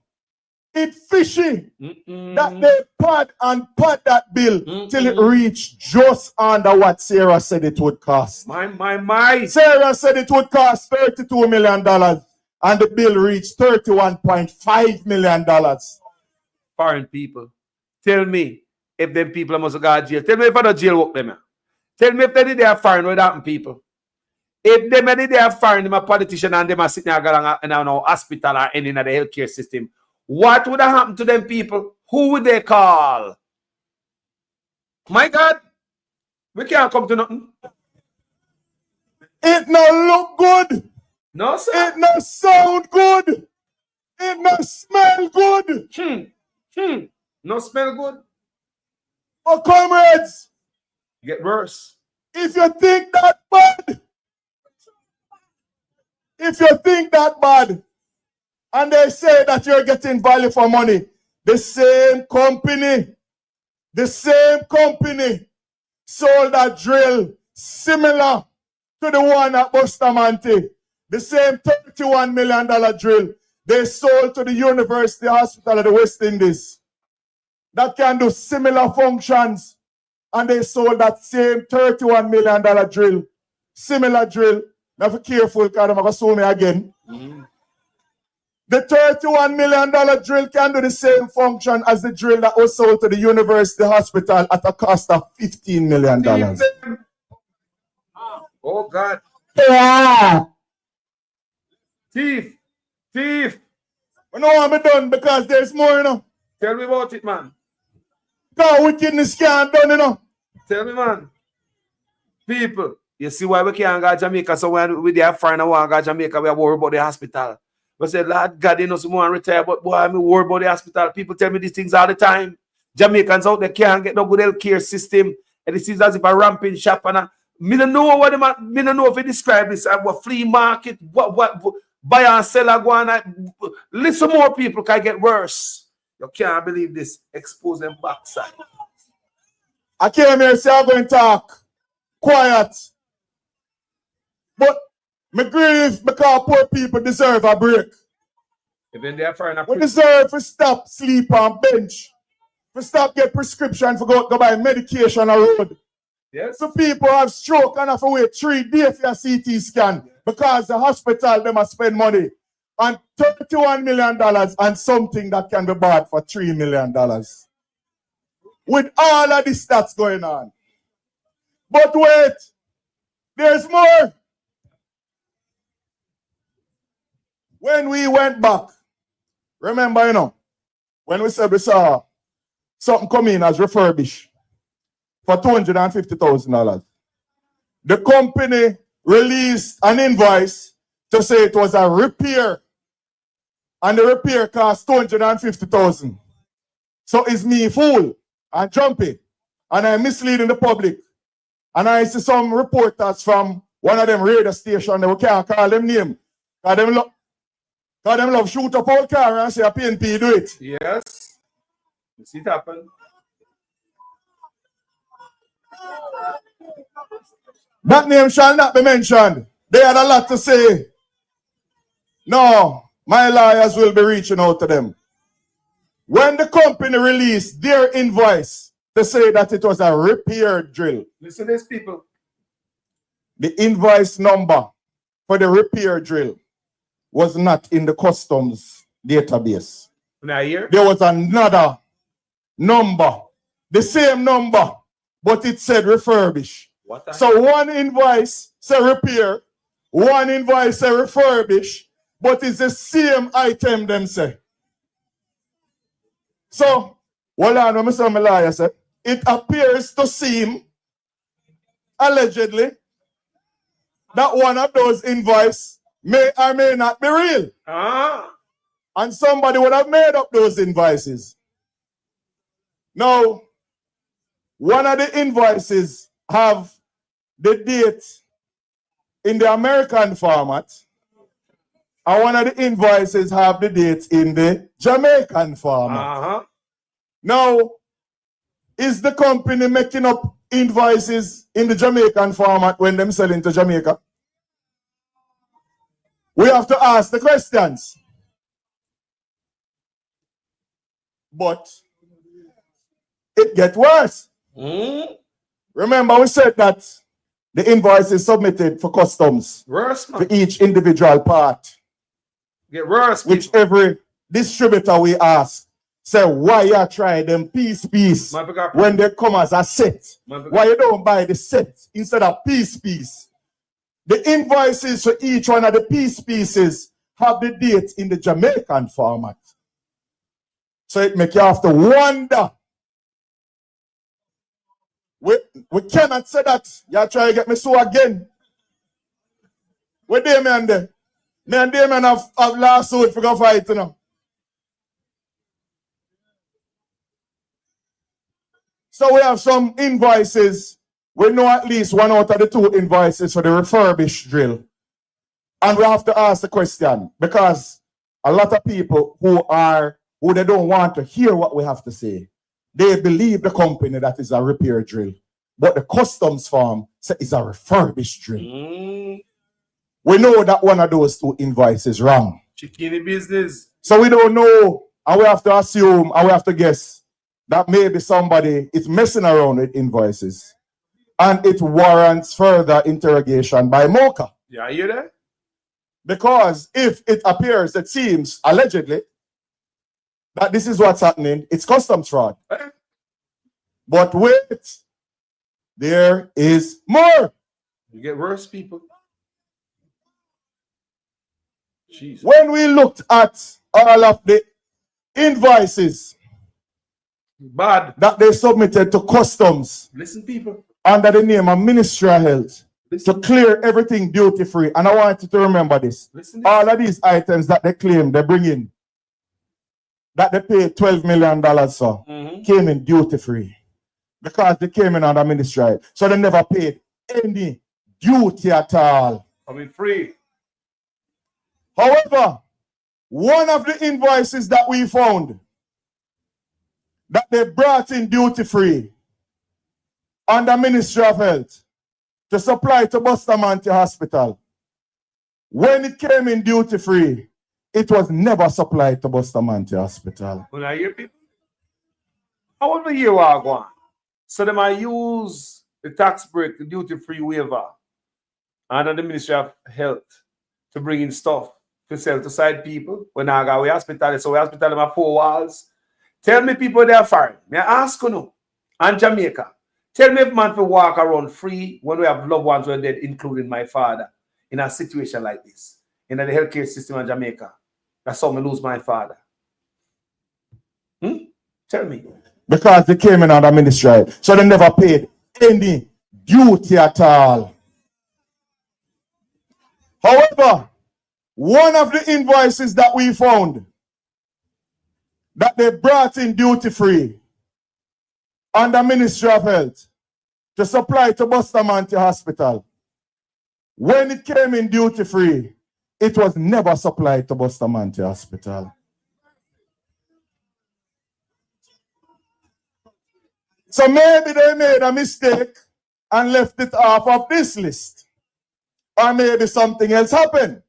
It's fishy that they pad and pad that bill till it reached just under what Sarah said it would cost. My. Sarah said it would cost $32 million and the bill reached $31.5 million. Foreign people, tell me if them people must go to jail. Tell me if I don't jail work them. Tell me if they did their foreign, what happened, people? If they did their foreign, them a politician and them are sitting in a hospital or any in the healthcare system, what would have happened to them people? Who would they call? My God, we can't come to nothing. It no look good. No, sir. It no sound good. It no smell good. No smell good. But comrades, Get worse. if you think that bad, and they say that you're getting value for money, the same company sold a drill similar to the one at Bustamante. The same $31 million drill they sold to the University Hospital of the West Indies that can do similar functions. And they sold that same $31 million drill. Similar drill. Now be careful because I'm going to sue me again. The $31 million drill can do the same function as the drill that was sold to the University Hospital at a cost of $15 million. Oh, God. Yeah. Thief. I know I'm done because there's more, you know. Tell me about it, man. God, wickedness can't done, you know. Tell me, man. People, you see why we can't go to Jamaica? So when we there foreign and want to go to Jamaica, we are worried about the hospital. We say, Lord God, you know, someone retire, but boy, I'm worried about the hospital. People tell me these things all the time. Jamaicans out there can't get no good health care system. And it seems as if a ramping shop. And me don't know what them, me don't know if they describe this. What flea market, what buy and sell, go on. Listen, more people can get worse. You can't believe this. Expose them backside. I came here, say I'm going to talk quiet. But me grieve because poor people deserve a break. Even they are foreign. We deserve to stop sleep on bench. To stop get prescription for go buy medication on road. Yes. So people have stroke and have to wait 3 days for a CT scan because the hospital they must spend money on $31 million and something that can be bought for $3 million. With all of this that's going on. But wait, there's more. When we went back, remember, you know, when we said we saw something come in as refurbished for $250,000. The company released an invoice to say it was a repair. And the repair cost $250,000. So is me fool and jumpy. And I'm misleading the public. And I see some reporters from one of them radio stations, we can't call them name. Because them love shoot up all car and say a PNP do it. Yes. You see it happen. That name shall not be mentioned. They had a lot to say. No, my lawyers will be reaching out to them. When the company released their invoice to say that it was a repair drill. Listen to these people. The invoice number for the repair drill was not in the customs database. Now here? There was another number, the same number, but it said refurbish. So one invoice said repair, one invoice said refurbish, but it's the same item them say. So, hold on, when Mr. Malaya said, it appears to seem, allegedly, that one of those invoices may or may not be real. And somebody would have made up those invoices. Now, one of the invoices have the date in the American format, and one of the invoices have the date in the Jamaican format. Now, is the company making up invoices in the Jamaican format when them selling to Jamaica? We have to ask the questions. But it gets worse. Remember, we said that the invoice is submitted for customs for each individual part. Get worse. Which every distributor we ask, say, why you try them piece when they come as a set? Why you don't buy the set instead of piece? The invoices for each one of the pieces have the date in the Jamaican format. So it make you have to wonder. We cannot say that. You try to get me so again. Where they man there? Me and Damien have lawsuit for go fight, you know. So we have some invoices. We know at least one out of the two invoices for the refurbished drill. And we have to ask the question, because a lot of people who they don't want to hear what we have to say, they believe the company that is a repair drill. But the customs form says it's a refurbished drill. We know that one of those two invoices wrong. Chicken business. So we don't know, and we have to assume, and we have to guess that maybe somebody is messing around with invoices. And it warrants further interrogation by Mocha. Yeah, you hear that? Because if it appears, it seems, allegedly, that this is what's happening, it's customs fraud. But wait, there is more. You get worse, people. Jesus. When we looked at all of the invoices that they submitted to customs, listen, people, under the name of Ministry of Health, to clear everything duty free, and I want you to remember this. All of these items that they claim they bring in, that they paid $12 million for, came in duty free because they came in under Ministry of Health. So they never paid any duty at all. Coming free. However, one of the invoices that we found that they brought in duty free under Ministry of Health to supply to Bustamante Hospital, when it came in duty free, it was never supplied to Bustamante Hospital. When I hear people, however you are going, so they might use the tax break, the duty free waiver under the Ministry of Health to bring in stuff to sell to side people. When I go to hospital, so we hospital have 4 walls. Tell me people they are foreign. May I ask you, and Jamaica, tell me if man to walk around free when we have loved ones who are dead, including my father, in a situation like this, in the healthcare system in Jamaica. That's how I lose my father. Tell me. Because they came in under Ministry, so they never paid any duty at all. However, one of the invoices that we found that they brought in duty free under Ministry of Health to supply to Bustamante Hospital, when it came in duty free, it was never supplied to Bustamante Hospital. So maybe they made a mistake and left it off of this list. Or maybe something else happened.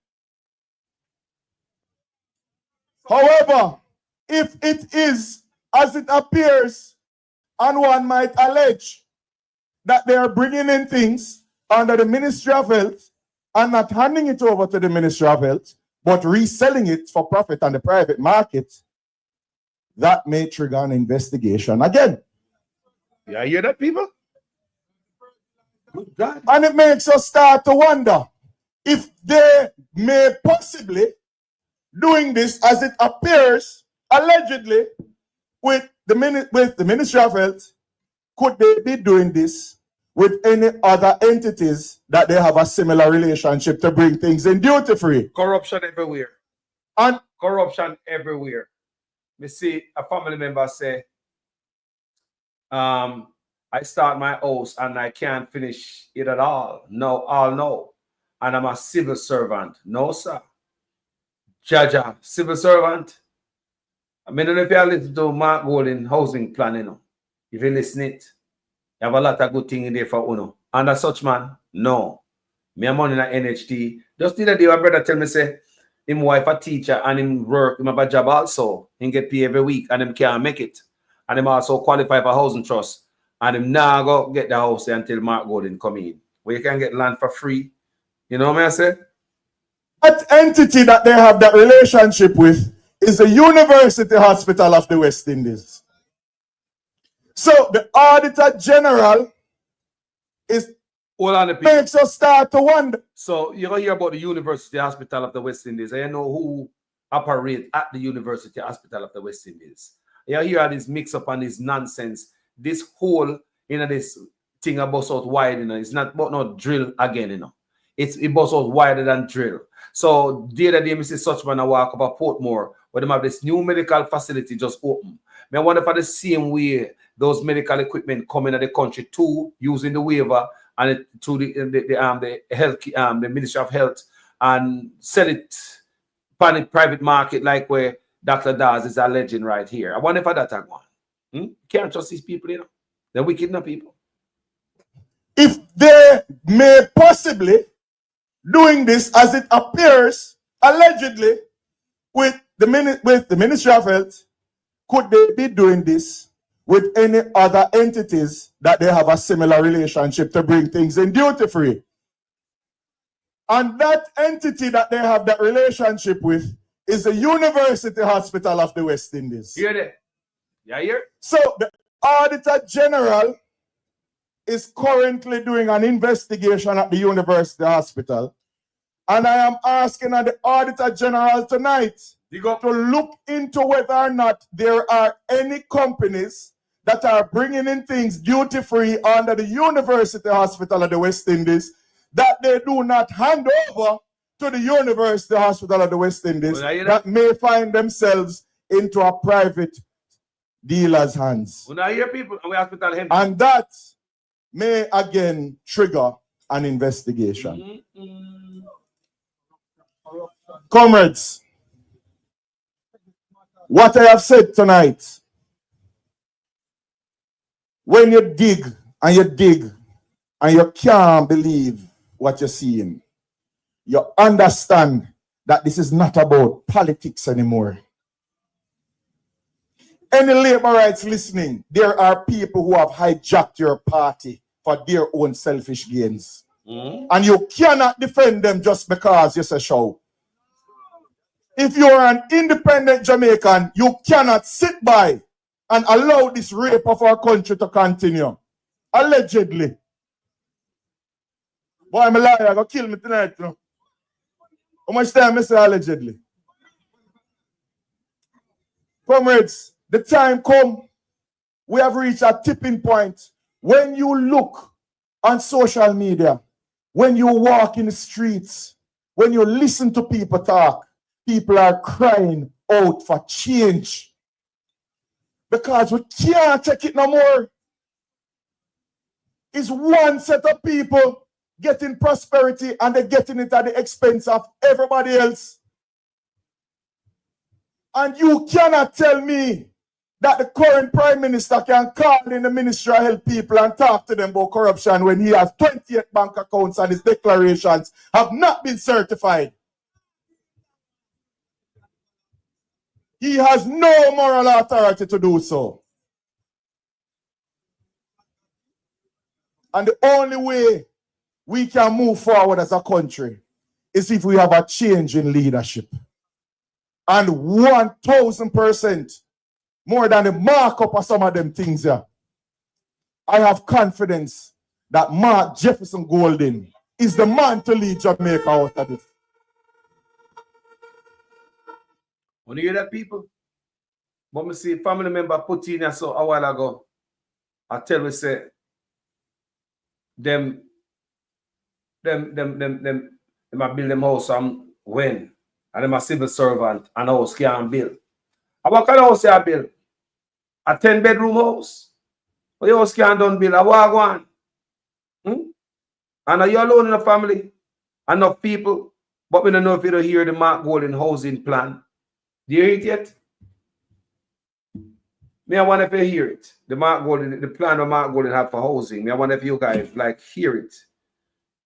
However, if it is as it appears, and one might allege that they are bringing in things under the Ministry of Health and not handing it over to the Ministry of Health, but reselling it for profit on the private market, that may trigger an investigation again. Yeah, you hear that, people? Good God. And it makes us start to wonder if they may possibly doing this as it appears allegedly with the Ministry of Health. Could they be doing this with any other entities that they have a similar relationship to bring things in duty free? Corruption everywhere. And corruption everywhere. Me see a family member say, I start my house and I can't finish it at all. No, all no. And I'm a civil servant. No, sir. Jaja, civil servant. I mean, if you listen to Mark Golden housing plan, you know, if you listen it, you have a lot of good things in there for Uno. And as such, man, no. Me a money in a NHT. Just the other day, my brother tell me, say, him wife a teacher and him work, him have a job also. Him get paid every week and him can't make it. And him also qualify for housing trust. And him now go get the house until Mark Golden come in. Where you can get land for free. You know what I say? That entity that they have that relationship with is the University Hospital of the West Indies. So the Auditor General is makes us start to wonder. So you're gonna hear about the University Hospital of the West Indies. And you know who operate at the University Hospital of the West Indies. You hear this mix up and this nonsense. This whole, this thing about out wide, it's not but not drill again, It bust out wider than drill. So the other day, Mr. Suchman, I walk over Portmore, where they have this new medical facility just open. I wonder if the same way those medical equipment come into the country too, using the waiver and to the health, the Ministry of Health, and sell it on the private market like where Dr. Daz is alleging right here. I wonder if that's going. Can't trust these people, They're wicked people. If they may possibly doing this as it appears allegedly with the Ministry of Health, could they be doing this with any other entities that they have a similar relationship to bring things in duty free? And that entity that they have that relationship with is the University Hospital of the West Indies. Hear that? Yeah, hear? So the Auditor General is currently doing an investigation at the University Hospital. And I am asking the Auditor General tonight to look into whether or not there are any companies that are bringing in things duty-free under the University Hospital of the West Indies that they do not hand over to the University Hospital of the West Indies that may find themselves into a private dealer's hands. And that may again trigger an investigation. Comrades, what I have said tonight, when you dig and you dig and you can't believe what you're seeing, you understand that this is not about politics anymore. Any labor rights listening, there are people who have hijacked your party for their own selfish gains. And you cannot defend them just because you say so. If you're an independent Jamaican, you cannot sit by and allow this rape of our country to continue. Allegedly. Boy, I'm a liar. I'm going to kill me tonight. How much time I say allegedly? Comrades, the time come. We have reached a tipping point. When you look on social media, when you walk in the streets, when you listen to people talk, people are crying out for change. Because we can't take it no more. It's one set of people getting prosperity and they're getting it at the expense of everybody else. And you cannot tell me that the current Prime Minister can call in the Ministry of Health people and talk to them about corruption when he has 28 bank accounts and his declarations have not been certified. He has no moral authority to do so. And the only way we can move forward as a country is if we have a change in leadership. And 1,000% more than the markup of some of them things here. I have confidence that Mark Jefferson Golden is the man to lead Jamaica out of this. Want to hear that, people? But me see a family member put in here so a while ago. I tell me say them might build them house when and them a civil servant and house can't build. And what kind of house you build? A 10-bedroom house. But your house can't done build. A wagwan. And are you alone in the family? Enough people. But we don't know if you don't hear the Mark Golden housing plan. Do you hear it yet? Me, I wonder if you hear it. The Mark Golden, the plan of Mark Golden had for housing. Me, I wonder if you guys hear it.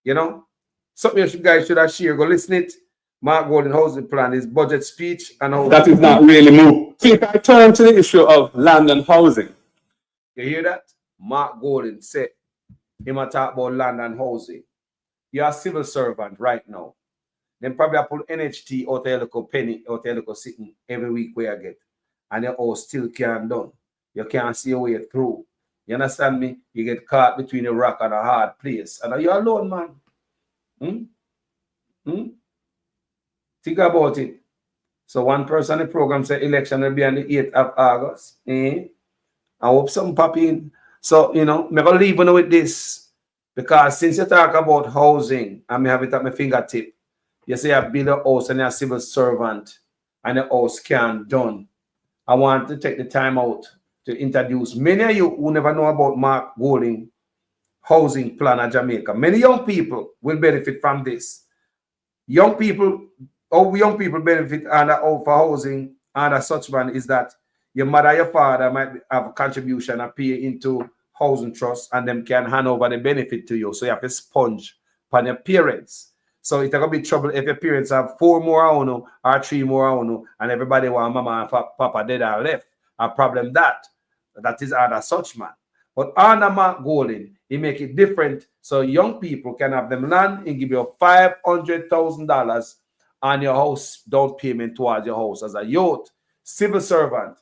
You know? Something you guys should have shared. Go listen it. Mark Golden housing plan, his budget speech, and how that is not really moved. So if I turn to the issue of land and housing. You hear that? Mark Golden said, him a talk about land and housing. You're a civil servant right now. Then probably I pull NHT out a little penny, out a little sitting every week where I get. And your house still can't done. You can't see your way through. You understand me? You get caught between a rock and a hard place. And you're alone, man. Think about it. So one person in the program said election will be on the 8th of August. I hope some pop in. So, you know, I'm going to leave you with this. Because since you talk about housing, and I have it at my fingertip, you say you build a house and you're a civil servant and the house can't done. I want to take the time out to introduce many of you who never know about Mark Golden housing plan of Jamaica. Many young people will benefit from this. Young people benefit under for housing under such one is that your mother, your father might have a contribution and pay into housing trust, and them can hand over the benefit to you. So you have to sponge upon your parents. So it's gonna be trouble if your parents have 4 more on you or 3 more on you, and everybody want mama and papa dead or left. A problem that is under such man. But under Mark Golden, he make it different so young people can have them land and give you $500,000 on your house down payment towards your house as a youth civil servant.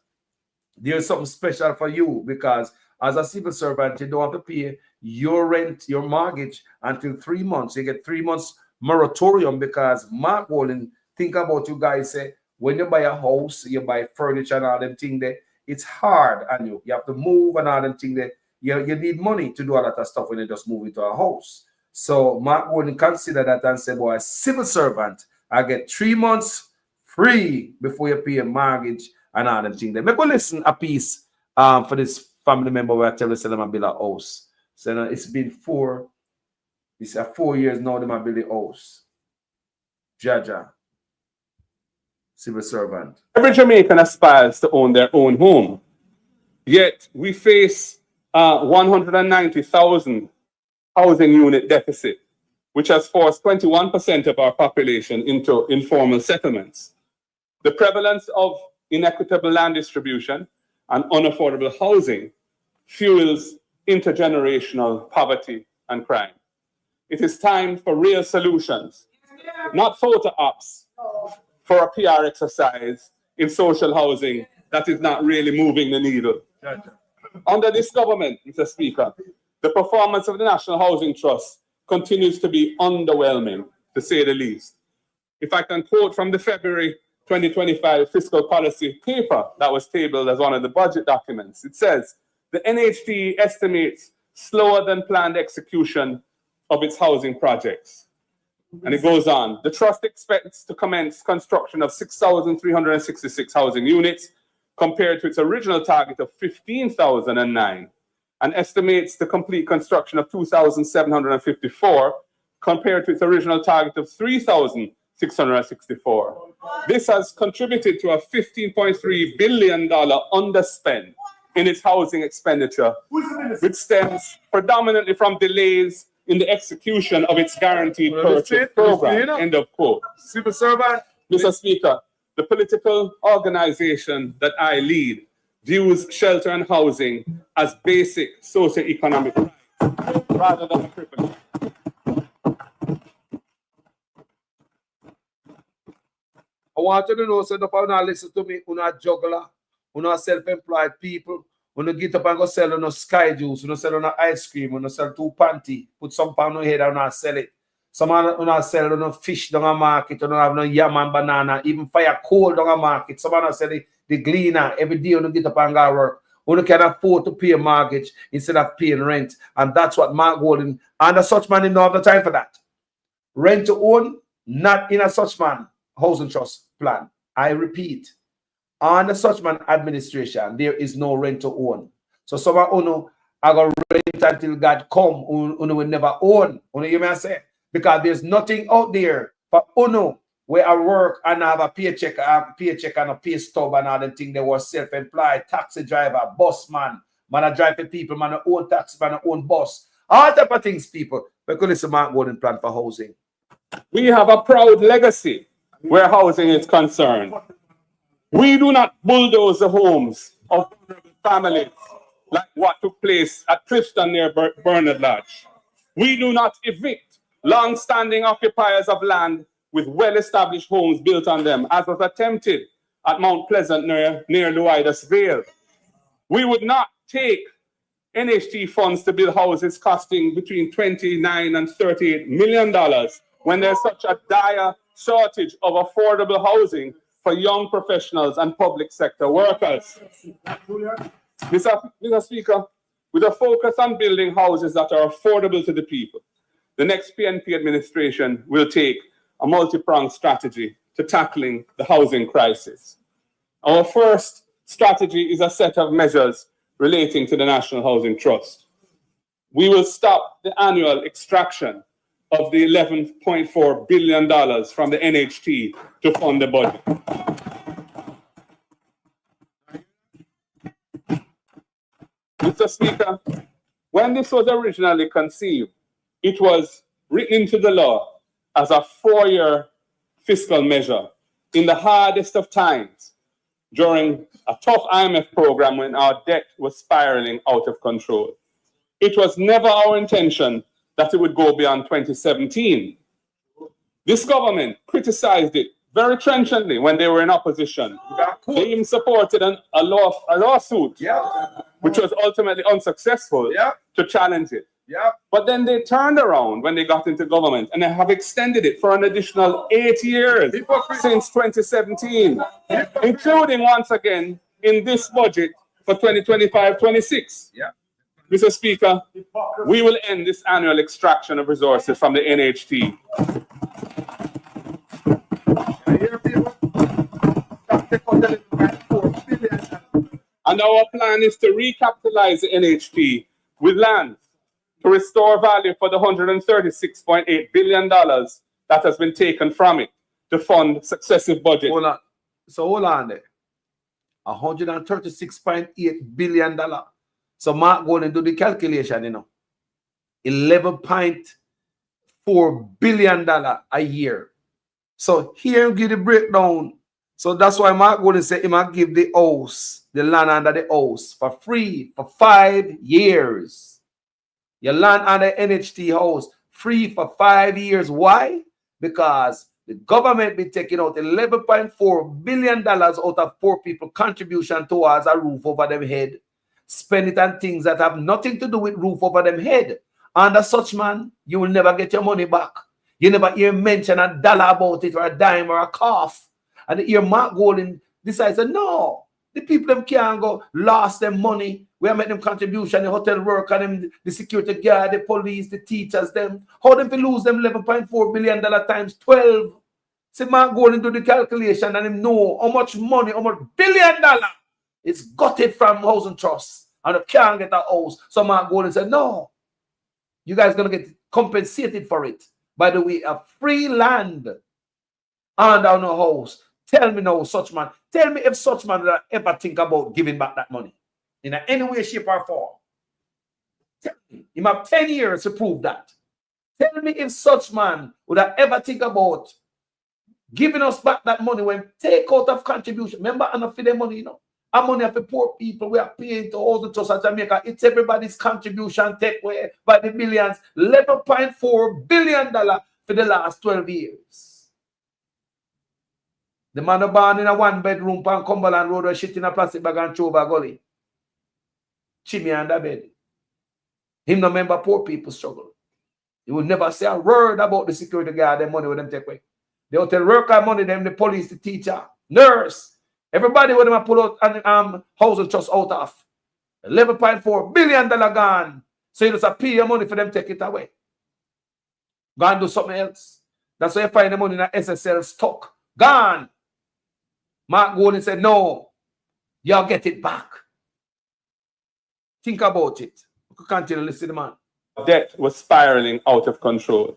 There's something special for you because as a civil servant, you don't have to pay your rent, your mortgage until 3 months. You get 3 months moratorium because Mark Golden, think about you guys say when you buy a house, you buy furniture and all them things there, it's hard on you. You have to move and all them things there. You need money to do a lot of stuff when you just move into a house. So Mark Golden consider that and say, boy, a civil servant, I get 3 months free before you pay a mortgage and all them things there. Maybe listen a piece for this family member where I tell them I build a house. So it's been 4 years now that I build a house. Jaja, civil servant. Every Jamaican aspires to own their own home. Yet we face 190,000 housing unit deficit, which has forced 21% of our population into informal settlements. The prevalence of inequitable land distribution and unaffordable housing fuels intergenerational poverty and crime. It is time for real solutions, not photo ops for a PR exercise in social housing that is not really moving the needle. Under this government, Mr. Speaker, the performance of the National Housing Trust continues to be underwhelming, to say the least. If I can quote from the February 2025 fiscal policy paper that was tabled as one of the budget documents, it says, the NHT estimates slower than planned execution of its housing projects. And it goes on. The trust expects to commence construction of 6,366 housing units compared to its original target of 15,009, and estimates to complete construction of 2,754 compared to its original target of 3,664. This has contributed to a $15.3 billion underspend in its housing expenditure, which stems predominantly from delays in the execution of its guaranteed purchase program. End of quote. Civil servant. Mr. Speaker, the political organization that I lead views shelter and housing as basic socioeconomic rights rather than a privilege. I want you to know, so if you not listen to me, you're not juggler, you're not self-employed people, you don't get up and go sell no sky juice, you don't sell no ice cream, you don't sell 2 panty, put some pound on your head and not sell it. Some you not sell no fish down a market, you don't have no yam and banana, even fire coal down a market. Some not sell the gleaner every day, you don't get up and go work. You can afford to pay a mortgage instead of paying rent. And that's what Mark Golden, and such man didn't have the time for that. Rent to own, not in a such man housing trust plan. I repeat, under such man administration, there is no rent to own. So someone who I got rent until God come, who will never own. You hear me I say? Because there's nothing out there for uno where I work and I have a paycheck and a pay stub and all the things. They were self-employed, taxi driver, bus man I drive for people, man I own taxi, man I own bus. All type of things, people. Because it's a Mark Golden plan for housing. We have a proud legacy where housing is concerned. We do not bulldoze the homes of vulnerable families like what took place at Clifton near Bernard Lodge. We do not evict long-standing occupiers of land with well-established homes built on them, as was attempted at Mount Pleasant near Luidas Vale. We would not take NHT funds to build houses costing between $29 and $38 million when there's such a dire shortage of affordable housing for young professionals and public sector workers. Mr. Speaker, with a focus on building houses that are affordable to the people, the next PNP administration will take a multi-pronged strategy to tackling the housing crisis. Our first strategy is a set of measures relating to the National Housing Trust. We will stop the annual extraction of the $11.4 billion from the NHT to fund the budget. Mr. Speaker, when this was originally conceived, it was written into the law as a 4-year fiscal measure in the hardest of times during a tough IMF program when our debt was spiraling out of control. It was never our intention that it would go beyond 2017. This government criticized it very trenchantly when they were in opposition. They even supported a lawsuit, which was ultimately unsuccessful to challenge it. But then they turned around when they got into government and they have extended it for an additional 8 years since 2017, including once again in this budget for 2025-26. Mr. Speaker, we will end this annual extraction of resources from the NHT. And our plan is to recapitalize the NHT with land to restore value for the $136.8 billion that has been taken from it to fund successive budgets. Hold on. So hold on there. $136.8 billion. So Mark, go and do the calculation, you know. $11.4 billion a year. So here give the breakdown. So that's why Mark going to say he might give the house, the land under the house for free for 5 years. Your land under NHT house free for 5 years. Why? Because the government be taking out $11.4 billion out of poor people contribution towards a roof over their head. Spend it on things that have nothing to do with roof over them head. Under such man, you will never get your money back. You never hear mention a dollar about it or a dime or a cough. And you hear Mark Golden decides, no, the people them can't go lost their money. We are making them contribution, the hotel worker, them, the security guard, the police, the teachers, them. How them to lose them $11.4 billion times 12? See Mark Golden do the calculation and him know how much money, how much $1 billion is gutted from housing trust. And they can't get a house. So Mark Golden said, no, you guys gonna get compensated for it. By the way, a free land and on a house. Tell me now, such man. Tell me if such man would ever think about giving back that money in any way, shape, or form. Tell me. You have 10 years to prove that. Tell me if such man would ever think about giving us back that money when take out of contribution. Remember, I'm not for the money, you know. Our money of the poor people we are paying to all the trust of Jamaica. It's everybody's contribution take away by the billions. $11.4 billion for the last 12 years. The man born in a one-bedroom on Cumberland Road or shit in a plastic bag and throw over gully. Chimney under bed. Him no remember poor people struggle. He would never say a word about the security guard, the money with them take away. The hotel worker money, them, the police, the teacher, nurse. Everybody with them pull out and housing trust out of. $11.4 billion gone. So you just pay your money for them take it away. Go and do something else. That's why you find the money in a SSL stock. Gone. Mark Golden said, no, y'all get it back. Think about it. You can continue to listen to the man. Debt was spiraling out of control.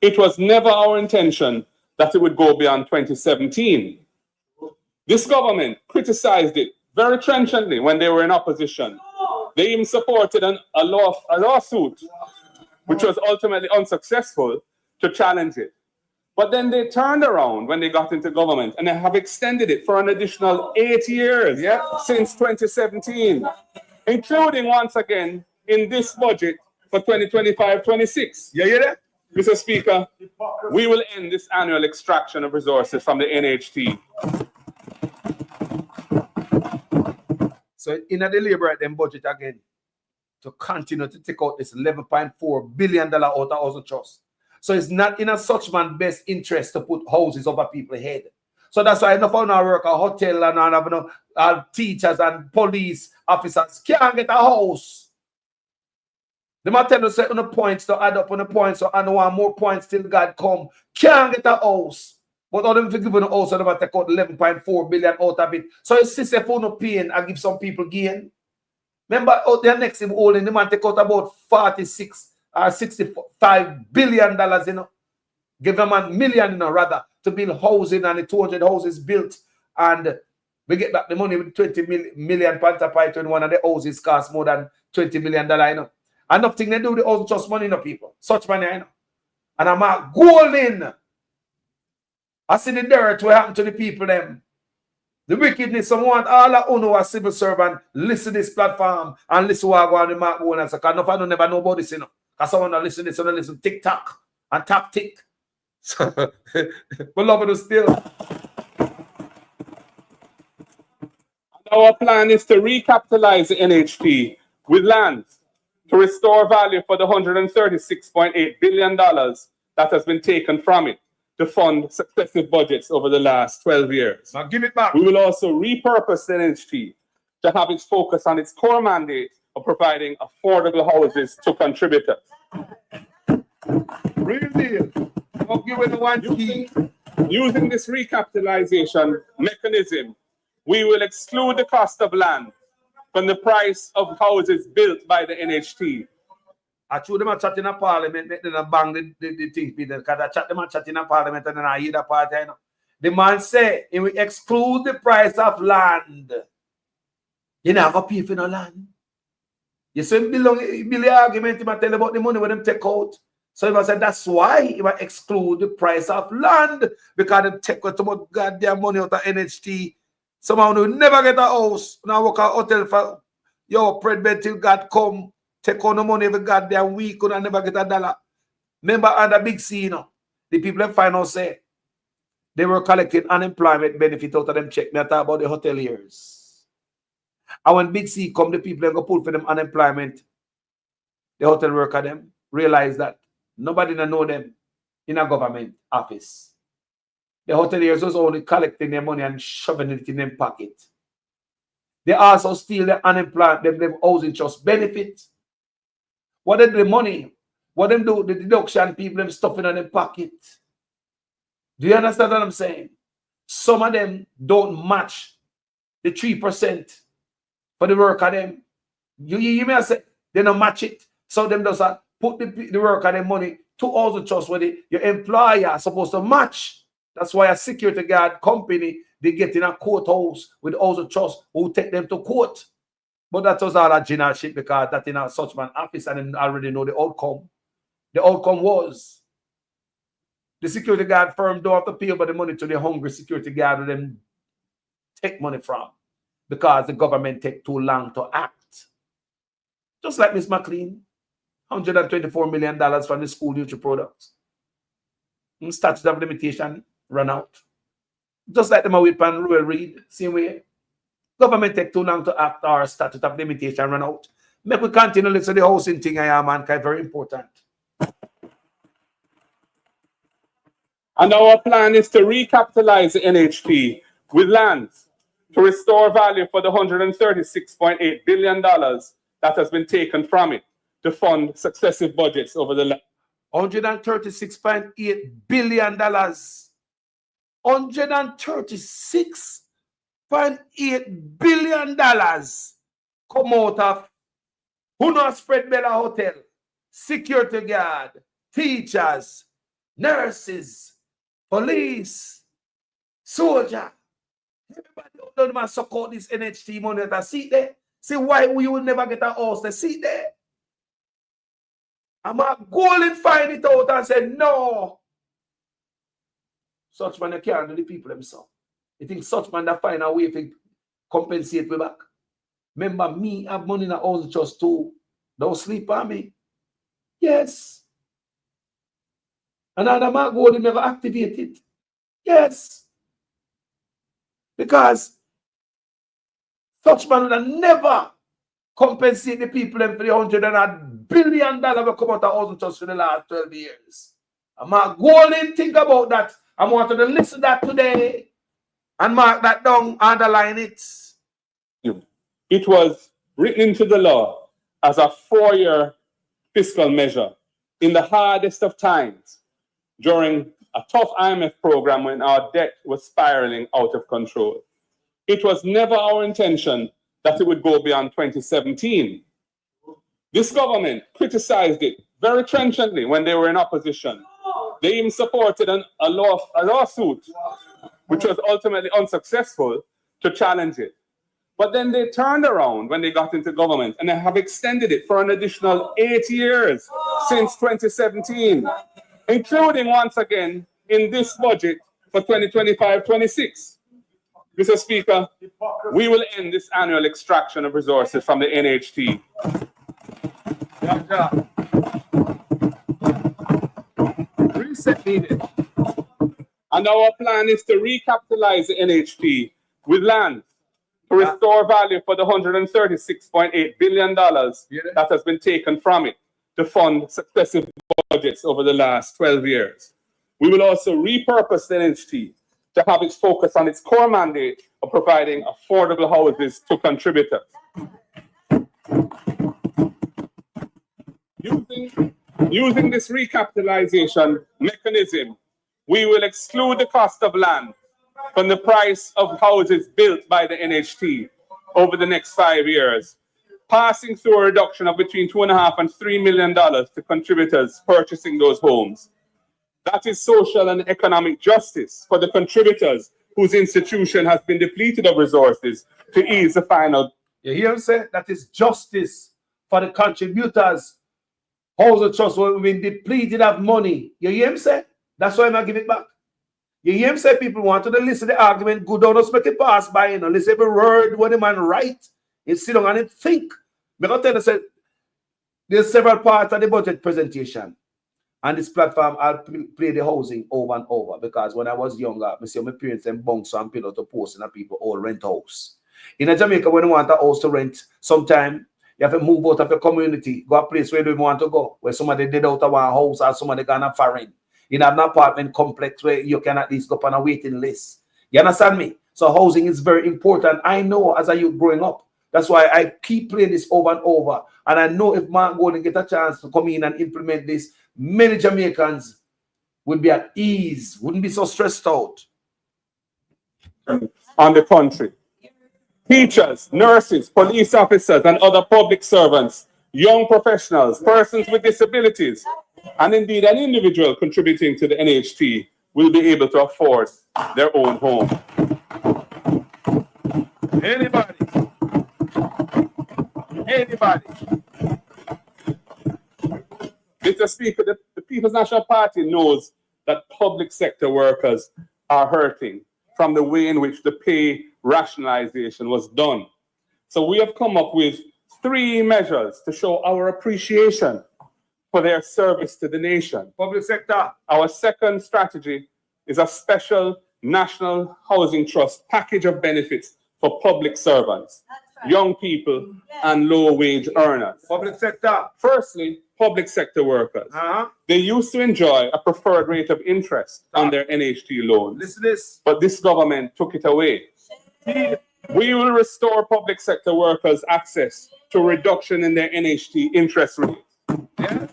It was never our intention that it would go beyond 2017. This government criticized it very trenchantly when they were in opposition. They even supported a lawsuit, which was ultimately unsuccessful, to challenge it. But then they turned around when they got into government and they have extended it for an additional 8 years since 2017, including once again in this budget for 2025-26. You hear that? Mr. Speaker, we will end this annual extraction of resources from the NHT. So in the deliberate them budget again to continue to take out this $11.4 billion out of housing trust. So it's not in a such man's best interest to put houses over people's head. So that's why enough of our work, a hotel and our teachers and police officers can't get a house. They might tell us on the points to add up on the points, so I know want more points till God come. Can't get a house. But all them for giving a house, so they might take out 11.4 billion out of it. So it's just if no pain, I give some people gain. Remember out there next to holding, the man take out about 46 or $65 billion, you know. Give them a million, you know, rather, to build housing, and the 200 houses built. And we get back the money with 20 million Panther Python. One of the houses cost more than $20 million, you know. And nothing they do with the house trust money, you know, people. Such money, you know. And I'm a golden. I see the dirt what happened to the people, them. The wickedness, some want all of who are civil servant listen to this platform and listen what I go on the mark one and say, because I don't never know about this, you know. Because someone don't listen to this, and listen TikTok and tap tick. So, but love it still. Our plan is to recapitalize the NHT with land to restore value for the $136.8 billion that has been taken from it to fund successive budgets over the last 12 years. Now give it back. We will also repurpose the NHT to have its focus on its core mandate of providing affordable houses to contributors. Real deal. Don't give it the one key. Using this recapitalization mechanism, we will exclude the cost of land from the price of houses built by the NHT. I told them I chat in a parliament, then I bang the thing, because I chat them a chat in a parliament, and then I hear the party, you know. The man say, if we exclude the price of land, you never pay for no land. You see, Billy argument, he might tell about the money when them take out. So he said that's why he might exclude the price of land, because they take out too much goddamn money out of NHT. Someone who never get a house, now work a hotel for your bread bed till God come, take on the money every goddamn week, and never get a dollar. Remember under Big C, you know, the people that find out say they were collecting unemployment benefit out of them check. Me I talk about the hoteliers. And when Big C come, the people that go pull for them unemployment, the hotel worker them realize that nobody know them in a government office. The hoteliers was only collecting their money and shoving it in their pocket. They also steal the unemployment, them housing trust benefit. What did the money? What them do? The deduction people them stuffing in their pocket. Do you understand what I'm saying? Some of them don't match the 3% for the work of them. You may say they don't match it. So them does put the work of their money to housing trust where your employer is supposed to match. That's why a security guard company, they get in a courthouse with housing trust who take them to court. But that was all a general shit, because that in a such man office and already know the outcome. The outcome was the security guard firm don't have to pay over the money to the hungry security guard and them take money from, because the government take too long to act. Just like Miss McLean, $124 million from the school nutrient products. Statute of limitation run out. Just like them with Pan Rural Read, same way. Government take too long to act, or statute of limitation run out. Make we continue to listen to the housing thing I am, man, very important. And our plan is to recapitalize the NHT with land to restore value for the $136.8 billion that has been taken from it to fund successive budgets over the last $136.8 billion. $136.8 billion come out of who not spread Bella Hotel, security guard, teachers, nurses, police, soldier. Everybody don't want to suck out this NHT money that I see there. See why we will never get a house. They see there. I'm a go and find it out and say, no. Such man, you can't do the people themselves. You think such man that find a way to compensate me back? Remember, me have money in the house just too. Don't sleep on me. Yes. Another man go, they never activate it. Yes. Because such man would have never compensate the people them for the $100 billion will come out of housing trust for the last 12 years. And my golden think about that. I want to listen to that today and mark that down, underline it. It was written into the law as a 4-year fiscal measure in the hardest of times during a tough IMF program when our debt was spiraling out of control. It was never our intention that it would go beyond 2017. This government criticized it very trenchantly when they were in opposition. They even supported a lawsuit, which was ultimately unsuccessful, to challenge it. But then they turned around when they got into government and they have extended it for an additional 8 years since 2017, including once again in this budget for 2025-26. Mr. Speaker, we will end this annual extraction of resources from the NHT. Reset needed. And our plan is to recapitalize the NHT with land to restore value for the $136.8 billion that has been taken from it to fund successive budgets over the last 12 years. We will also repurpose the NHT to have its focus on its core mandate of providing affordable houses to contributors. Using this recapitalization mechanism, we will exclude the cost of land from the price of houses built by the NHT over the next 5 years, passing through a reduction of between $2.5 and $3 million to contributors purchasing those homes. That is social and economic justice for the contributors whose institution has been depleted of resources to ease the final. You hear him say that is justice for the contributors. Housing trust will be depleted of money. You hear him say? That's why I'm not give it back. You hear him say people want to listen to the argument, good on us, make it pass by, you know, listen every word when the man write. You sit down and think. Because tell you, there's several parts of the budget presentation. On this platform, I'll play the housing over and over because when I was younger, I see my parents and bunks and pillow to post and people all rent house. In Jamaica, when you want a house to rent, sometime you have to move out of your community, go a place where you don't want to go, where somebody did out of one house or somebody gone a foreign. In an apartment complex where you can at least go up on a waiting list. You understand me? So housing is very important. I know as a youth growing up. That's why I keep playing this over and over. And I know if Mark Gordon get a chance to come in and implement this, many Jamaicans would be at ease, wouldn't be so stressed out. On the country. Teachers, nurses, police officers, and other public servants, young professionals, persons with disabilities, and indeed an individual contributing to the NHT will be able to afford their own home. Anybody. Mr. Speaker, the People's National Party knows that public sector workers are hurting from the way in which the pay rationalization was done. So we have come up with 3 measures to show our appreciation for their service to the nation. Public sector. Our second strategy is a special National Housing Trust package of benefits for public servants, young people, and low-wage earners. Public sector. Firstly, public sector workers. They used to enjoy a preferred rate of interest on their NHT loans. Listen to this. But this government took it away. We will restore public sector workers access to a reduction in their NHT interest rates. Yeah.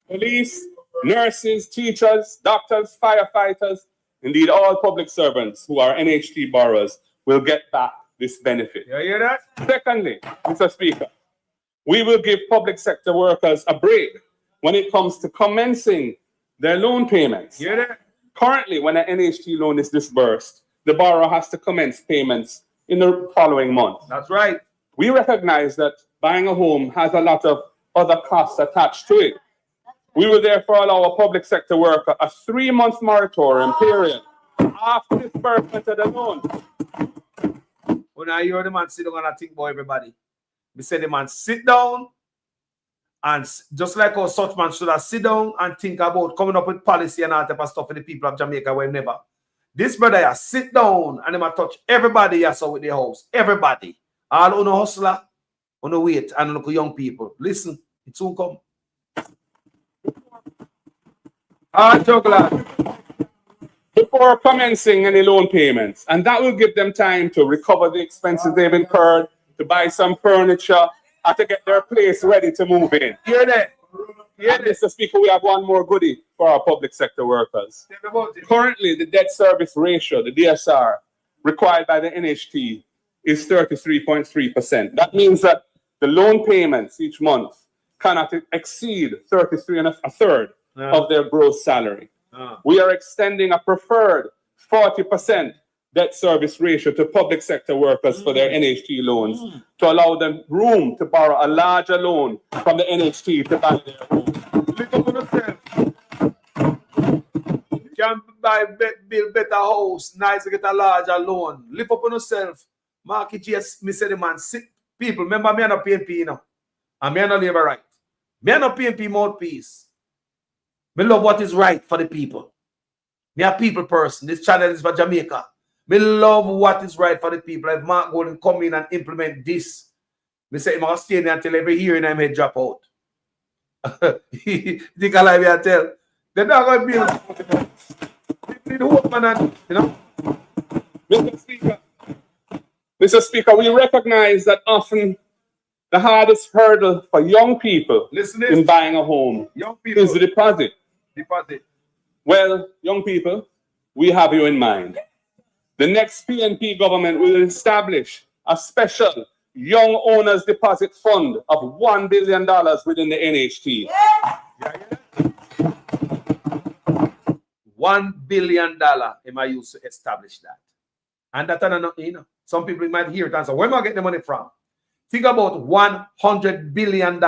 Police, nurses, teachers, doctors, firefighters, indeed all public servants who are NHT borrowers will get back this benefit. You hear that? Secondly, Mr. Speaker, we will give public sector workers a break when it comes to commencing their loan payments. You hear that? Currently, when an NHT loan is disbursed, the borrower has to commence payments in the following month. That's right. We recognize that buying a home has a lot of other costs attached to it. We will therefore allow a public sector worker a 3-month moratorium period after disbursement of the loan. When I hear the man sit down and I think about everybody, we say the man sit down, and just like how such man should have sit down and think about coming up with policy and all type of stuff for the people of Jamaica, whenever. This brother here sit down and him touch everybody here so with the house. Everybody. All on a hustler, on a wait, and look young people. Listen, it soon come. Juggler. Before commencing any loan payments, and that will give them time to recover the expenses they've incurred, to buy some furniture, and to get their place ready to move in. Hear that? Hear this, Mr. Speaker, we have one more goodie for our public sector workers. Currently, the debt service ratio, the DSR, required by the NHT is 33.3%. That means that the loan payments each month cannot exceed 33 and a third of their gross salary. We are extending a preferred 40% debt service ratio to public sector workers for their NHT loans to allow them room to borrow a larger loan from the NHT to buy their home. You can build better house, nice to get a larger loan. Lift up on yourself. Market yes, me say the man sit. People, remember me and a PNP, you know. And me and a labor right. Me and a PNP mouthpiece. Me love what is right for the people. Me a people person. This channel is for Jamaica. Me love what is right for the people. If Mark Golden come in and implement this, me say I'm gonna stay there until every hearing I may drop out. Think I like me I tell. They're not gonna be need hope, man, you know. Mr. Speaker, we recognize that often the hardest hurdle for young people in buying a home is the deposit. Well, young people, we have you in mind. The next PNP government will establish a special Young Owners Deposit Fund of $1 billion within the NHT. $1 billion am I used to establish that. And that's not, you know, some people might hear it and say, where am I getting the money from? Think about $100 billion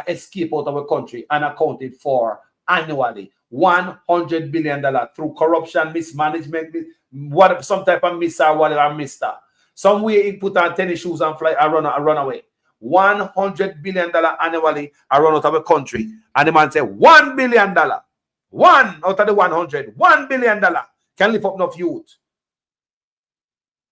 escape out of a country and accounted for annually. $100 billion through corruption, mismanagement, whatever, some type of miss or whatever mister. Some way he put on tennis shoes and fly and run away. $100 billion annually I run out of a country. And the man say $1 billion. One out of the 100. $1 billion can lift up enough youth.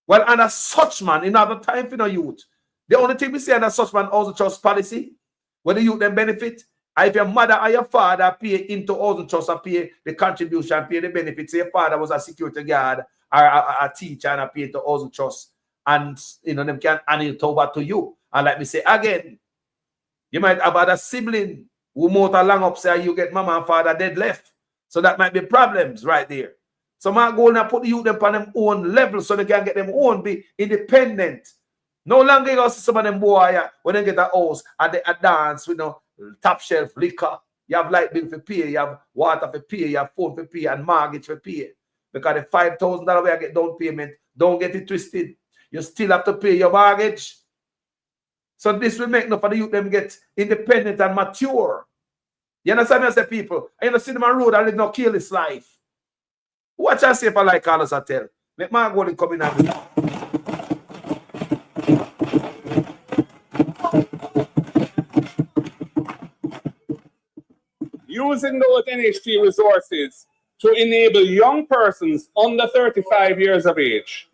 Well, under such man, in other time for no youth, the only thing we say under such man also trust policy, where the youth then benefit. If your mother or your father pay into housing trust and pay the contribution, pay the benefits, your father was a security guard or a teacher and pay into housing trust, and you know them can hand it over to you. And like me say again, you might have had a sibling who moved along up, say you get mama and father dead left. So that might be problems right there. So my goal now put the youth them on them own level so they can get them own, be independent. No longer you see some of them boy when they get a house and they dance with no top shelf liquor. You have light bill for pay, you have water for pay, you have phone for pay, and mortgage for pay. Because the $5,000 way I get down payment, don't get it twisted. You still have to pay your mortgage. So this will make enough for the youth them get independent and mature. You understand me, I say people? I see them on road and live no careless life. Watch I say if I like all us I tell. Make my goal come in and using those NHT resources to enable young persons under 35 years of age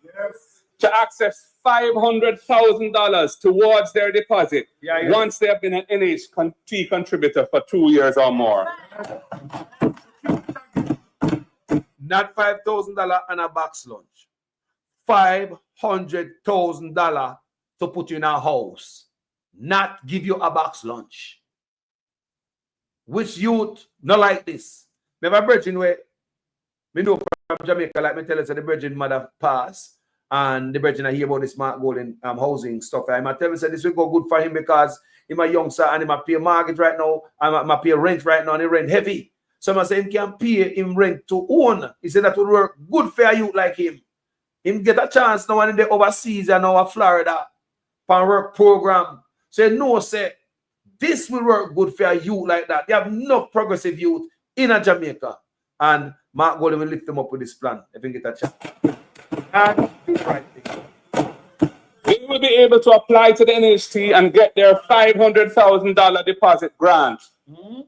to access $500,000 towards their deposit once they have been an NHT contributor for 2 years or more. Not $5,000 and a box lunch. $500,000 to put you in a house. Not give you a box lunch. Which youth not like this? Me have a virgin where me know from Jamaica, like me tell us the virgin mother pass, and the virgin I hear about this Mark Golden housing stuff. I might tell me say this will go good for him because he's a young son and he might pay mortgage right now, and might pay rent right now, and he rent heavy. So I say he can pay him rent to own. He said that would work good for a youth like him. him get a chance now in the overseas and now Florida for work program. So no, say this will work good for a youth like that. You have enough progressive youth in a Jamaica. And Mark Golden will lift them up with this plan if he get a chance. And right thing. They will be able to apply to the NHT and get their $500,000 deposit grant.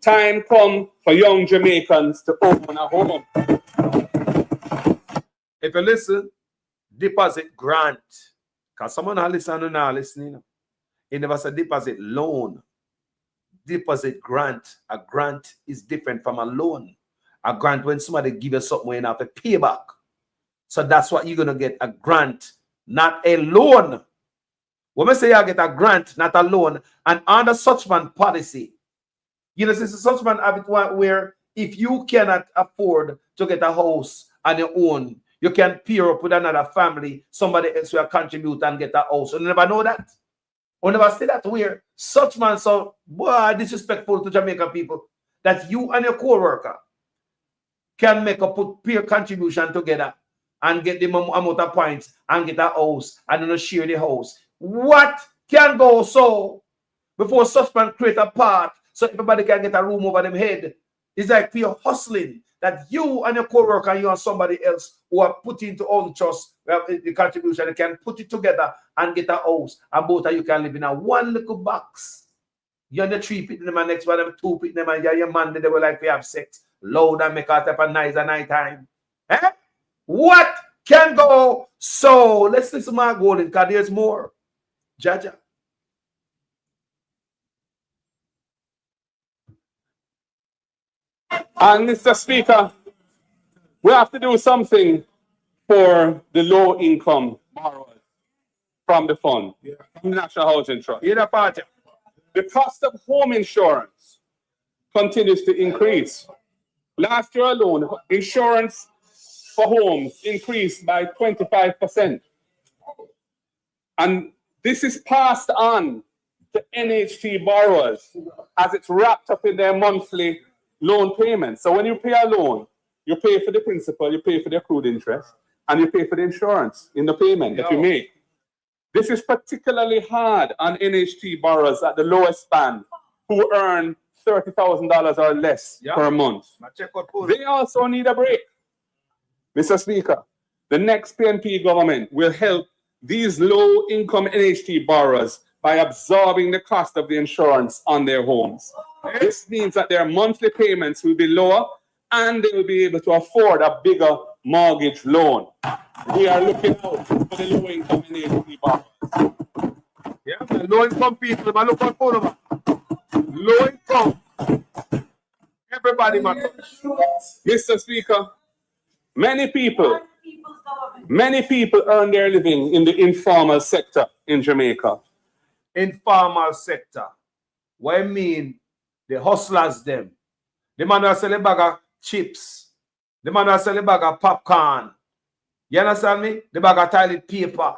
Time come for young Jamaicans to open a home. If you listen, deposit grant. Because someone not listening and not listening. It never said deposit loan. Deposit grant. A grant is different from a loan. A grant when somebody give you something when you have to pay back. So that's what you're going to get, a grant, not a loan. When we say you get a grant, not a loan, and under Suchman policy, you know, since Suchman have it where if you cannot afford to get a house on your own, you can pair up with another family, somebody else will contribute and get a house. You never know that. You never see that where Suchman so boy, disrespectful to Jamaican people that you and your co-worker can make a put peer contribution together and get the amount of points and get a house and then share the house. What can go so before such man create a part so everybody can get a room over them head? It's like pure hustling that you and your co-worker, you and somebody else who are put into all the trust, the contribution, they can put it together and get a house, and both of you can live in a one little box. You're the three people, them and next one, them two people, them and you're your man, they will like to have sex. Loud and make out up a nice at night time. Eh? What can go so? Let's listen to my golden because there's more. Jaja. And Mr. Speaker, we have to do something for the low income borrowers from the fund, from the National Housing Trust. The cost of home insurance continues to increase. Last year alone, insurance for homes increased by 25%. And this is passed on to NHT borrowers as it's wrapped up in their monthly loan payments. So when you pay a loan, you pay for the principal, you pay for the accrued interest, and you pay for the insurance in the payment that you make. This is particularly hard on NHT borrowers at the lowest band who earn $30,000 or less per month. They also need a break. Mr. Speaker, the next PNP government will help these low-income NHT borrowers by absorbing the cost of the insurance on their homes. This means that their monthly payments will be lower and they will be able to afford a bigger mortgage loan. We are looking out for the low-income NHT borrowers. Yeah, low-income people, man, look out for them. Low-income. Everybody, man. Mr. Speaker, many people earn their living in the informal sector in Jamaica. Informal sector. What I mean, the hustlers them. The man who sell a bag of chips. The man who sell a bag of popcorn. You understand me? The bag of toilet paper.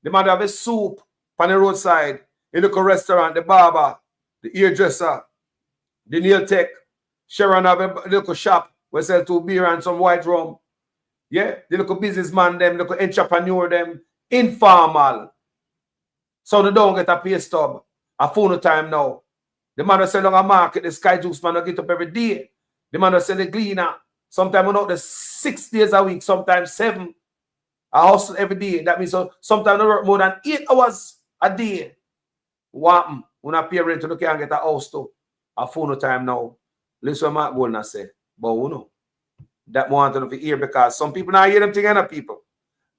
The man who have a soup on the roadside. The local restaurant, the barber, the hairdresser, the nail tech. Sharon have a little shop where sell 2 beer and some white rum. Yeah, the local businessman them, local entrepreneur them, informal. So they don't get a pay stub. A phone time now. The man who sell on a market, the Sky Juice man will get up every day. The man who sell the gleaner. Sometimes we're not the 6 days a week, sometimes 7. I hustle every day. That means sometimes I work more than 8 hours a day. What? When I pay rent to look and get a house too. A phone time now. Listen what Mark Golden say. But you know, that want to hear because some people not hear them thing other people.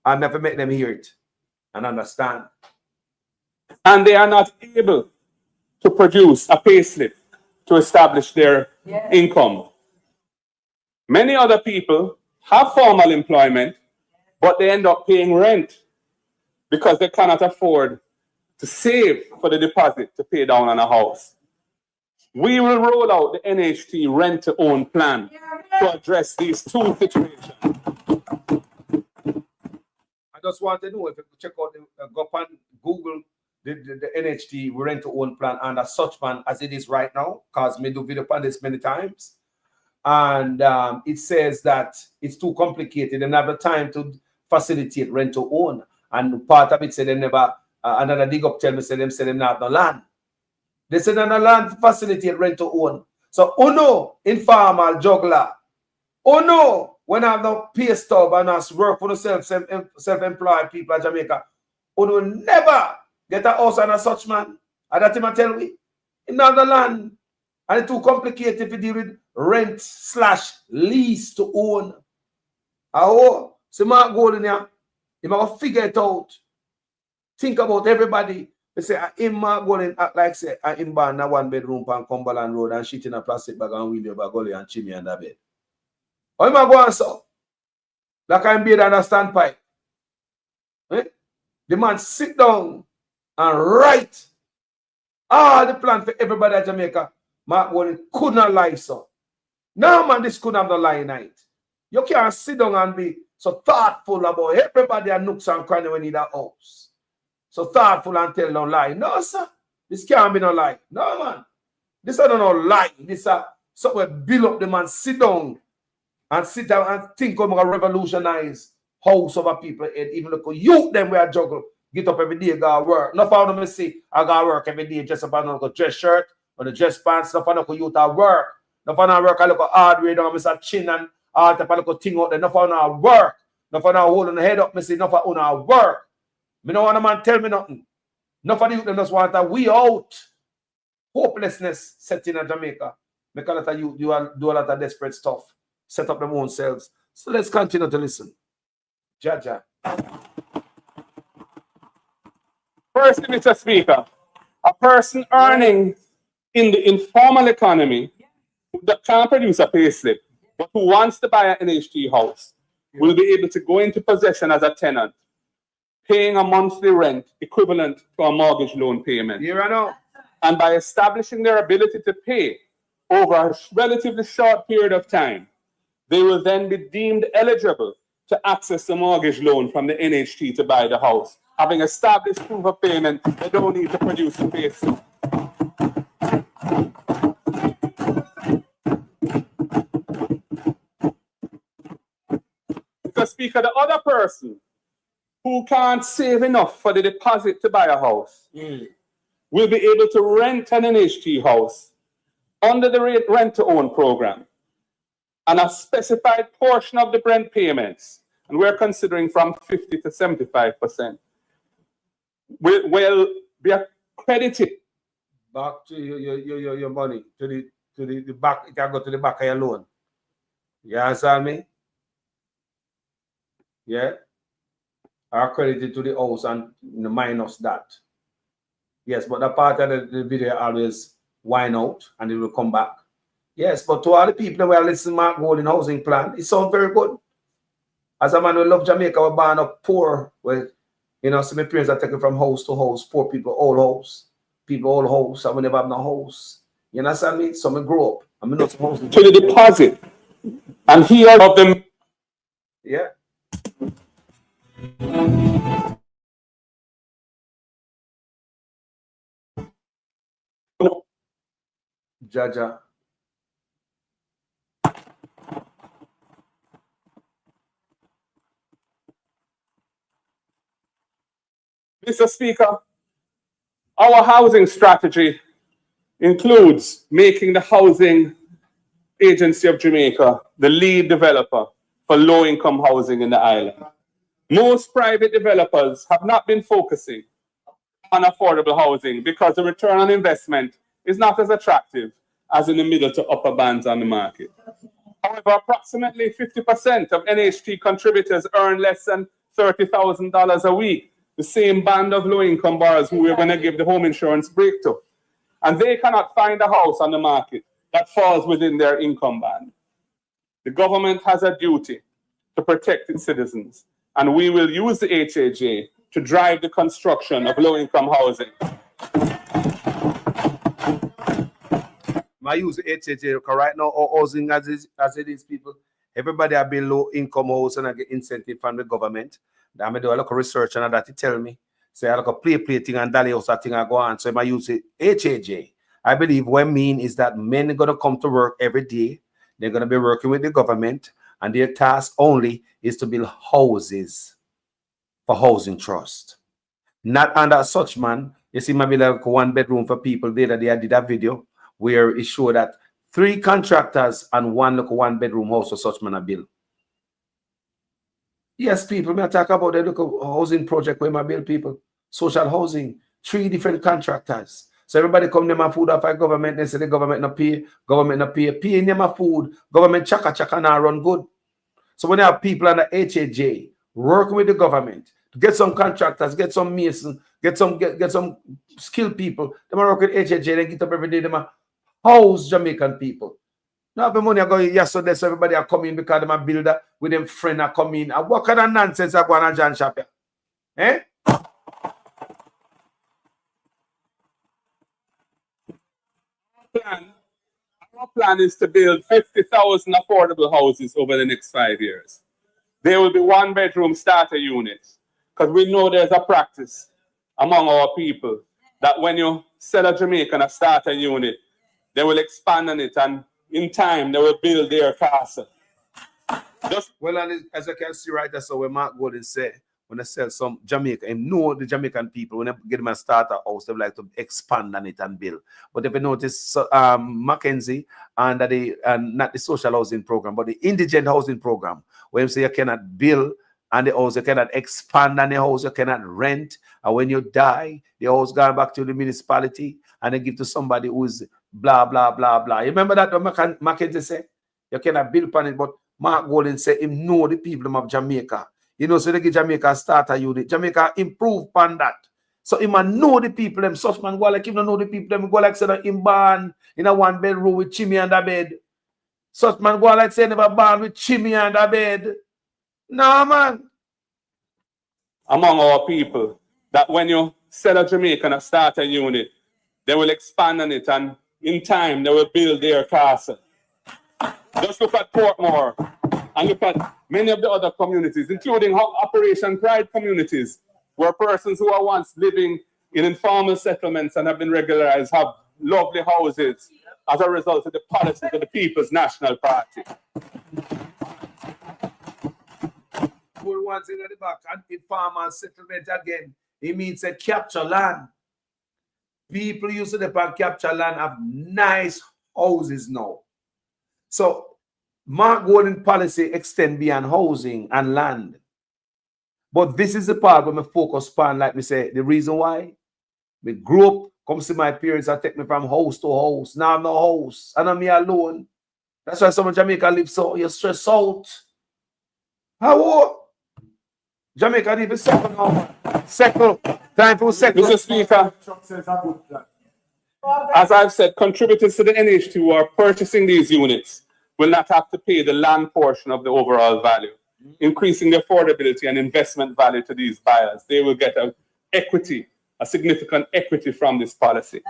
I never make them hear it and understand. And they are not able to produce a payslip to establish their income. Many other people have formal employment, but they end up paying rent because they cannot afford to save for the deposit to pay down on a house. We will roll out the NHT rent-to-own plan to address these two situations. I just want to know if you check out go up on Google the NHT rent-to-own plan under such man as it is right now, because me do video on this many times. And it says that it's too complicated and have the time to facilitate rent to own. And part of it said they never, another dig up tell me, say them not have no land. They said no land facilitate rent to own. So, informal juggler. When I have no pay stub and us work for the self-employed people in Jamaica, will never get a house and a such man. And that him I tell we. In the land. And it's too complicated to deal with rent/lease to own. So Mark go in here, you must figure it out. Think about everybody. They say, Mark go in act like say, I'm born a 1-bedroom on Cumberland Road and shit in a plastic bag and wheel over gully and chimney under bed. How am I going so? Like I'm being on a standpipe. Eh? The man sit down and write all the plan for everybody at Jamaica. Mark Warren could not lie, so. No, man, this could have no lie night. You can't sit down and be so thoughtful about everybody at nooks and cranny when you need a house. So thoughtful and tell no lie. No, sir. This can't be no lie. No, man. This is no lie. This is something build up the man, sit down and sit down and think of a revolutionize house over people head. Even look youth them where I juggle. Get up every day, go work. No for them see I go work every day just about no dress shirt or the dress pants. No for no youth at work. No for no work I look hard way down. I say chin and all type of look thing out there. No for no work. No for no holding the head up. I say no for no work. Me no want a man tell me nothing. No for the youth them just want that we out. Hopelessness set in Jamaica. Make a lot of youth do a lot of desperate stuff. Set up their own selves. So let's continue to listen. Jaja. First, Mr. Speaker, a person earning in the informal economy that can't produce a payslip, but who wants to buy an NHT house will be able to go into possession as a tenant, paying a monthly rent equivalent to a mortgage loan payment. Here I know. And by establishing their ability to pay over a relatively short period of time, they will then be deemed eligible to access the mortgage loan from the NHT to buy the house. Having established proof of payment, they don't need to produce a payslip. Mr. Speaker, the other person who can't save enough for the deposit to buy a house will be able to rent an NHT house under the rent-to-own program, and a specified portion of the rent payments, and we're considering from 50 to 75%, will be accredited back to your money, to the back. It can go to the back of your loan. You understand me? Yeah. Are credited to the house and minus that. Yes, but the part of the video always whine out and it will come back. Yes, but to all the people who are listening to Mark Golden housing plan, it sounds very good. As a man who love Jamaica, we're born up poor. With, so my parents are taken from house to house, poor people, old house. People, old house, and we never have no house. You understand me? So I grow up. I'm not supposed to the deposit. And here of them. Yeah. Jaja. Mr. Speaker, our housing strategy includes making the Housing Agency of Jamaica the lead developer for low-income housing in the island. Most private developers have not been focusing on affordable housing because the return on investment is not as attractive as in the middle to upper bands on the market. However, approximately 50% of NHT contributors earn less than $30,000 a week, the same band of low-income borrowers who we're going to give the home insurance break to. And they cannot find a house on the market that falls within their income band. The government has a duty to protect its citizens, and we will use the HAJ to drive the construction of low-income housing. I use the HAJ because right now, all housing as it is, people, everybody have been low-income house and I get incentive from the government. I do a lot of research and that it tell me. So I like a play thing and dolly house thing I go on. So I use the HAJ. I believe what I mean is that men are going to come to work every day. They're going to be working with the government, and their task only is to build houses for housing trust. Not under such man. You see, maybe like 1 bedroom for people. They did a video where it showed that 3 contractors and 1 bedroom house for such man a build. Yes, people, may I talk about the local housing project where I build people. Social housing, 3 different contractors. So everybody come them a food off of government. They say the government not pay. Government not pay. Paying them a food. Government chaka now run good. So when you have people under HAJ working with the government to get some contractors, get some masons, get some skilled people, they work with HAJ, they get up every day, they house Jamaican people. Now the money I go yesterday, so everybody are coming because them a builder with them friend are coming. And what kind of nonsense are going on John Shop? Eh? Our plan is to build 50,000 affordable houses over the next 5 years. There will be 1 bedroom starter units, because we know there's a practice among our people that when you sell a Jamaican a starter unit, they will expand on it, and in time they will build their castle. Well, and as I can see right there, so when Mark Golden said, when I sell some Jamaica, and know the Jamaican people, when I get them a starter house, they like to expand on it and build. But if you notice, Mackenzie and not the social housing program, but the indigent housing program, where you say you cannot build and the house, you cannot expand on the house, you cannot rent, and when you die, the house goes back to the municipality and they give to somebody who's blah blah blah blah. You remember that what Mackenzie said? You cannot build upon it, but Mark Golden said him know the people of Jamaica. You know, so they give Jamaica starter unit. Jamaica improve upon that. So him know the people, them such man go like him don't know the people, them go like say that him born in a 1 bedroom with chimney under bed. Such man go like say never born with chimney under bed. No man. Among our people, that when you sell a Jamaican a starter unit, they will expand on it, and in time they will build their castle. Just look at Portmore and look at many of the other communities, including Operation Pride communities, where persons who are once living in informal settlements and have been regularized have lovely houses as a result of the policies of the People's National Party. Full ones in the back and informal settlement again. It means a capture land. People used to capture land have nice houses now. So Mark Golden policy extend beyond housing and land. But this is the part where we focus on, like we say, the reason why we grew up, come see my parents and take me from house to house. Now I'm no house, and I'm here alone. That's why some of Jamaica live so you're stressed out. How? Jamaica need to settle now. Settle. Time for settle. Mr. Speaker, as I've said, contributors to the NH2 who are purchasing these units will not have to pay the land portion of the overall value, increasing the affordability and investment value to these buyers. They will get a significant equity from this policy.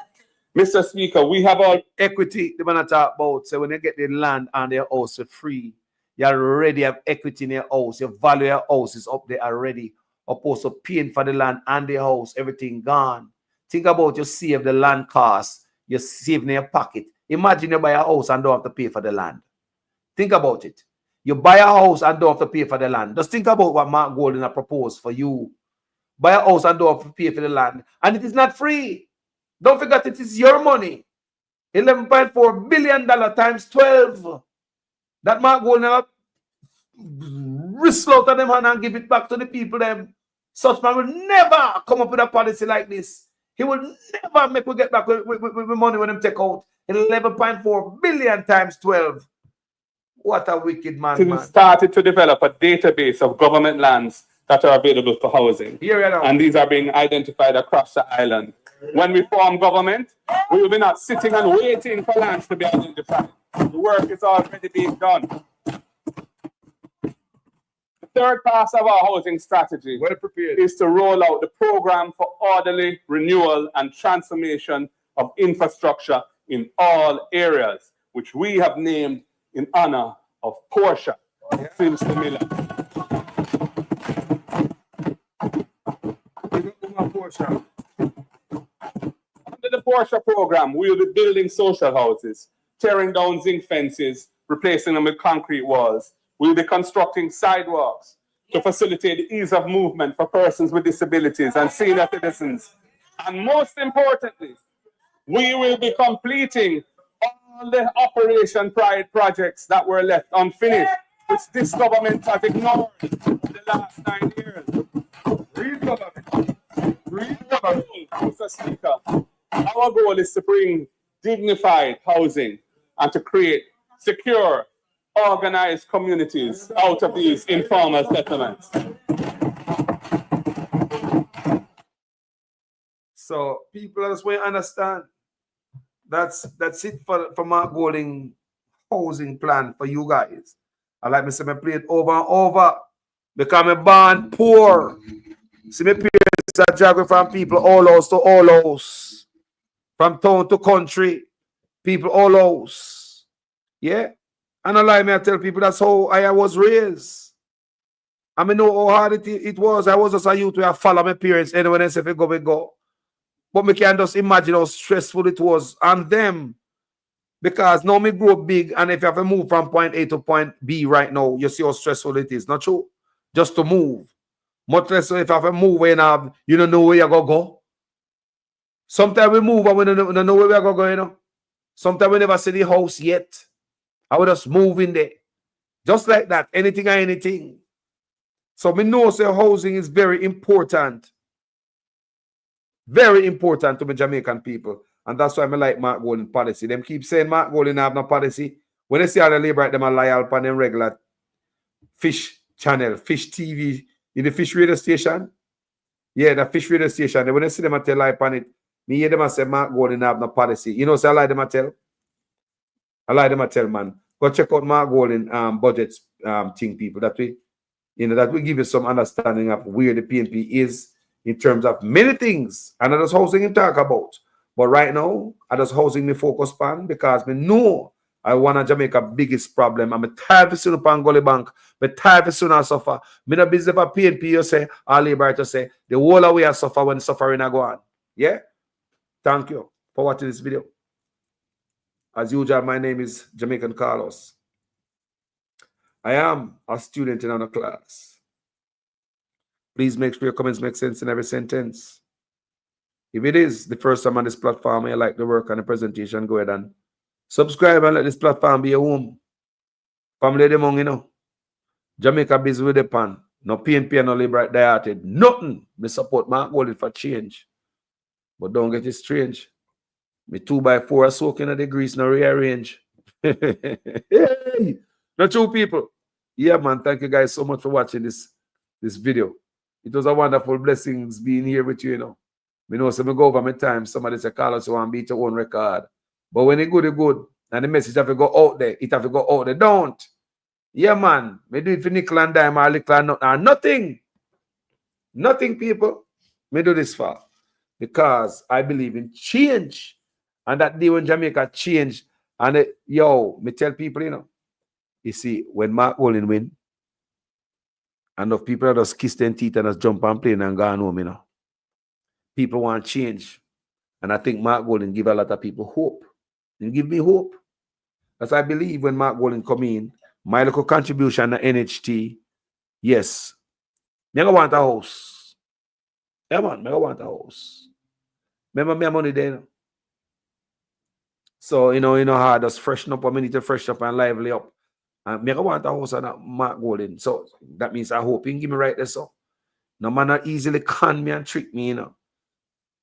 Mr. Speaker, we have all equity they want to talk about. So when they get the land and their house for free, you already have equity in your house. Your value of your house is up there already. Opposed to paying for the land and the house, everything gone. Think about you save the land cost, you save in your pocket. Imagine you buy a house and don't have to pay for the land. Think about it. You buy a house and don't have to pay for the land. Just think about what Mark Golden has proposed for you. Buy a house and don't have to pay for the land. And it is not free. Don't forget it is your money. $11.4 billion times 12. That Mark Golden wrist out of them hand and give it back to the people. Them. Such man will never come up with a policy like this. He will never make we get back with money when them take out. 11.4 billion times 12. What a wicked man. Started to develop a database of government lands that are available for housing. And these are being identified across the island. When we form government, we will be not sitting and waiting for lands to be identified. The work is already being done. The third part of our housing strategy is to roll out the program for orderly renewal and transformation of infrastructure in all areas, which we have named in honor of Portia, Sims Miller. Under the Portia program, we will be building social houses, tearing down zinc fences, replacing them with concrete walls. We will be constructing sidewalks, to facilitate the ease of movement for persons with disabilities and senior citizens. And most importantly, we will be completing all the Operation Pride projects that were left unfinished, which this government has ignored the last 9 years. Read government. Read government, Mr. Speaker. Our goal is to bring dignified housing and to create secure, organized communities out of these informal settlements. So people just want to understand. That's it for Mark Golding housing plan for you guys. I like me say me play it over and over because I'm born poor. See me parents are juggling from people all house to all house, from town to country, people all house. Yeah, and I like me I tell people that's how I was raised. I mean know how hard it was. I was just a youth where I follow my parents anywhere they say if go we go. But me can just imagine how stressful it was on them. Because now me grow big, and if you have to move from point A to point B right now, you see how stressful it is. Not true? Just to move. Much less so if you have to move when you don't know where you're going to go. Sometimes we move and we don't know where we're going to go, you know. Sometimes we never see the house yet. I will just move in there. Just like that. Anything or anything. So me know say housing is very important. Very important to the Jamaican people. And that's why I like Mark Golding policy. Them keep saying Mark Golding have no policy. When they see all the labor, them are loyal upon them regular fish channel, fish TV, in the fish radio station. Yeah, the fish radio station. When they see them I tell lie upon it, me hear them and say Mark Golding have no policy. You know, so I lie them I tell. I lie them I tell, man. Go check out Mark Golding budget thing, people. That way, you know, that will give you some understanding of where the PNP is in terms of many things. And that's housing you talk about. But right now, I just housing me focus on because me know I want to Jamaica biggest problem. I'm tired of seeing upon Gully Bank. I'm tired of seeing I suffer. Me not busy for PNP, you say, all labor to say, the whole of we I suffer when suffering I go on. Yeah? Thank you for watching this video. As usual, my name is Jamaican Carlos. I am a student in another class. Please make sure your comments make sense in every sentence. If it is the first time on this platform and you like the work and the presentation, go ahead and subscribe and let this platform be your home. Family of the Hmong, you know. Jamaica busy with the pan. No PNP and no Liberal Diarted. Nothing. Me support Mark Golding for change. But don't get it strange. Me 2x4 are soaking at the grease, no rearrange. Hey! Not true, people. Yeah, man. Thank you guys so much for watching this video. It was a wonderful blessings being here with you, you know. Me know so me go over my time. Somebody say, Carlos, you want to beat your own record. But when it good, it good. And the message have to go out there. It have to go out there. Don't. Yeah, man. Me do it for nickel and dime or nickel and nothing. Nothing, people. Me do this for. Because I believe in change. And that day when Jamaica changed, and me tell people, you know, you see, when Mark Golding win, enough people just kiss their teeth and just jump on plane and go home, you know. People want change. And I think Mark Golding give a lot of people hope. He give me hope. As I believe when Mark Golding come in, my local contribution to NHT, yes, me go want a house. Yeah, man, me go want a house. Remember me money there. So, you know how I just freshen up. I need to freshen up and lively up. And me go want a house and Mark Golding. So that means I hope he can give me right there. So no man not easily con me and trick me, you know.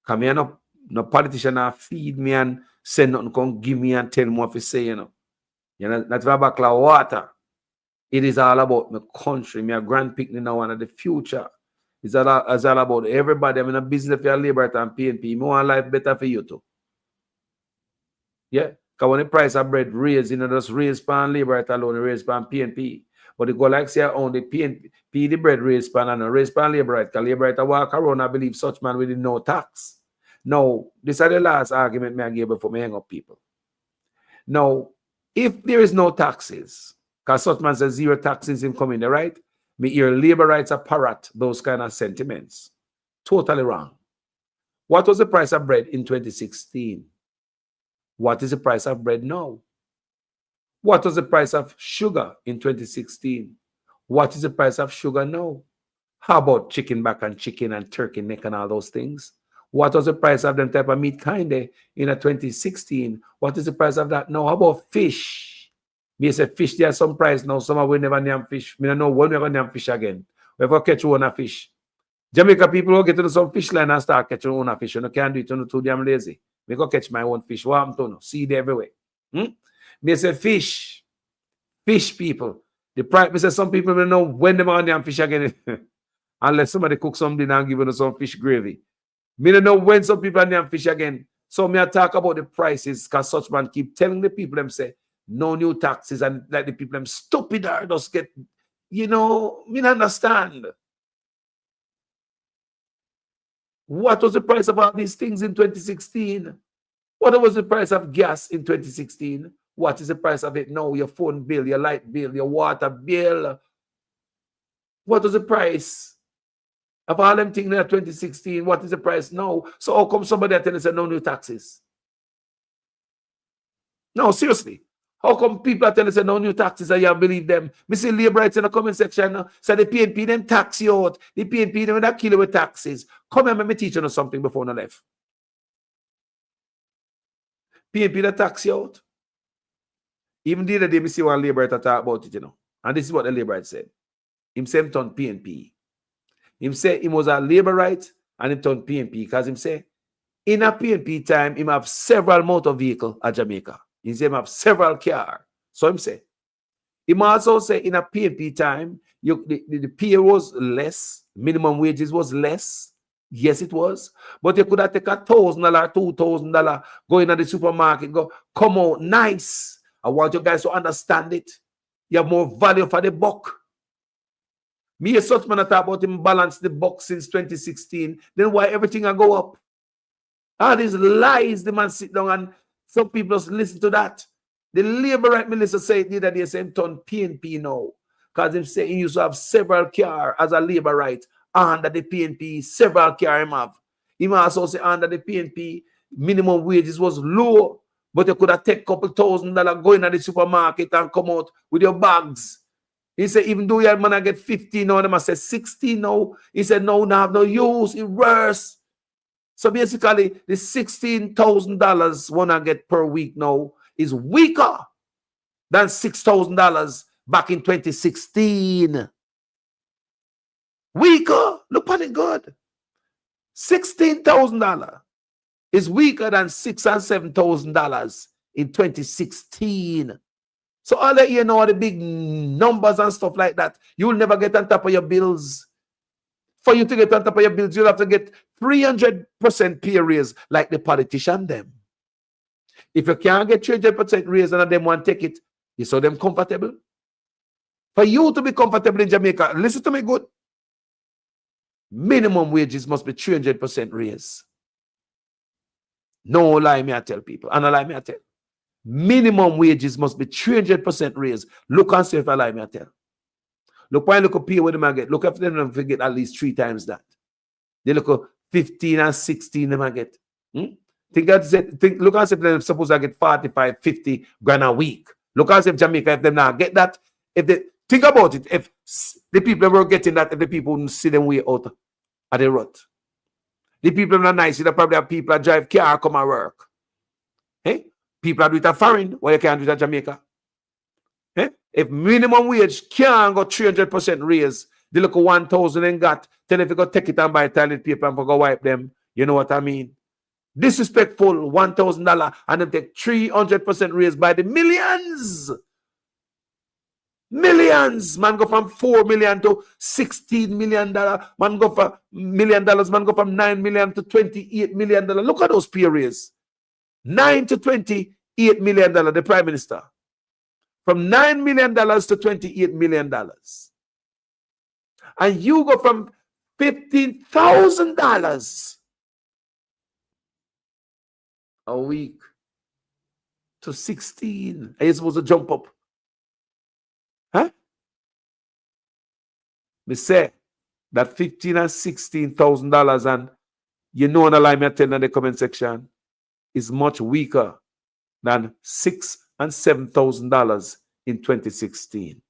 Come here, no politician not feed me and send nothing, come give me and tell me what to say, you know. You know, that's a bottle of water. It is all about my country, my grand picnic now and the future. It's all about everybody. I'm in a business for your labor and PNP. I want life better for you too. Yeah. Because when the price of bread raise, you know, just raise pan labor alone, raise pan PNP. But it go like say on the PNP, the bread raise pan and raise pan labor because labor walk around, I believe such man with no tax. Now, this is the last argument me I gave before me hang up people. Now, if there is no taxes, because such man says zero taxes in coming there, right? Me hear labor rights are parrot those kind of sentiments. Totally wrong. What was the price of bread in 2016? What is the price of bread now? What was the price of sugar in 2016? What is the price of sugar now? How about chicken back and chicken and turkey neck and all those things? What was the price of them type of meat kind of in a 2016? What is the price of that now? How about fish? Me say fish, there's some price now. Some will never name fish. Me don't know when we're going to name fish again. We're going to catch one of fish. Jamaica people will get to some fish line and start catching one of fish. You can't do it. You're too damn lazy. Me go catch my own fish. What happened to no? See it everywhere. Me say fish. Fish people. The price, me say some people don't know when they're going to name fish again. Unless somebody cook something and give us some fish gravy. Me don't know when some people are name fish again. So me I talk about the prices because such man keep telling the people them say no new taxes and like the people them stupid or just get, me don't understand. What was the price of all these things in 2016? What was the price of gas in 2016? What is the price of it now? Your phone bill, your light bill, your water bill. What was the price of all them things in 2016? What is the price now? So how come somebody tell us no new taxes? No, seriously. How come people are telling us no new taxes and you believe them? Me see labor rights in the comment section. Say the PNP them tax you out. The PNP them that kill you with taxes. Come here, let me teach you something before I left. PNP that tax you out. Even the other day, me see one labor right talk about it, And this is what the labor right said. Him say him turn PNP. Him say he was a labor right and him turn PNP because him say in a PNP time, him have several motor vehicle at Jamaica. He say him have several car. So him say. Him also say in a PNP time, the pay was less, minimum wages was less. Yes, it was. But you could have taken $1,000, $2,000, go in at the supermarket, come out nice. I want you guys to understand it. You have more value for the buck. Me, a such man, I talk about him balance the buck since 2016. Then why everything I go up? All these lies, the man sit down and some people just listen to that. The labor right minister said the other day, same turn PNP now. Because him say he used to have several car as a labor right under the PNP, several car him have. He also say under the PNP, minimum wages was low, but you could have take $2,000 going to the supermarket and come out with your bags. He said, even though your man get 15 now, they must say 16 now. He said, no, have no use, it worse. So basically, the $16,000 one I get per week now is weaker than $6,000 back in 2016. Weaker. Look at it good. $16,000 is weaker than $6,000 and $7,000 in 2016. So all that the big numbers and stuff like that, you will never get on top of your bills. For you to get on top of your bills, you'll have to get 300% pay raise like the politician them. If you can't get 300% raise and them want to take it, you saw them comfortable. For you to be comfortable in Jamaica, listen to me good. Minimum wages must be 300% raise. No lie me I tell people. And a lie me I tell. Minimum wages must be 300% raise. Look and see if I lie me I tell. Look why look at pay what them I get. Look after them and get at least 3 times that. They look at 15 and 16 them I get. Look and see if they're supposed to get 45, 50 grand a week. Look and see if Jamaica, if them now get that. If they think about it, if the people were getting that, if the people wouldn't see them way out at the road. The people are not nice. You probably have people that drive car come and work. Hey? People that do it at foreign, why you can't do it at Jamaica? Eh? If minimum wage can't go 300% raise, they look at 1,000 and got, tell if you go take it and buy toilet paper and go wipe them. You know what I mean? Disrespectful, $1,000 and then take 300% raise by the millions. Millions. Man go from $4 million to $16 million. Man go from $1 million. Man go from $9 million to $28 million. Look at those pay raise. $9 to $28 million, the Prime Minister. From $9 million to $28 million. And you go from $15,000 a week to 16. Are you supposed to jump up? Huh? Me say that $15,000 and $16,000 and you know the line me tell in the comment section is much weaker than $6,000 and $7,000 in 2016.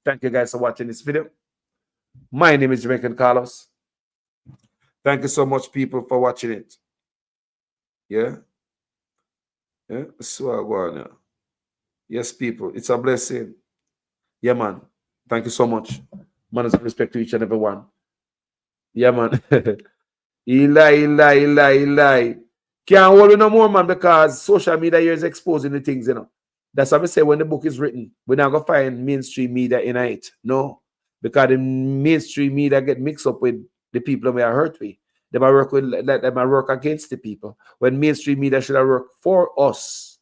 Thank you guys for watching this video. My name is Jamaican Carlos. Thank you so much, people, for watching it. Yeah? Yeah? So I go on now. Yes, people. It's a blessing. Yeah, man. Thank you so much. Manners and respect to each and every one. Yeah, man. He lie. Can't hold it no more, man, because social media here is exposing the things, you know. That's what I say when the book is written. We're not going to find mainstream media in it. No. Because the mainstream media get mixed up with the people that we are hurt with. They might work with, they might work against the people. When mainstream media should have worked for us.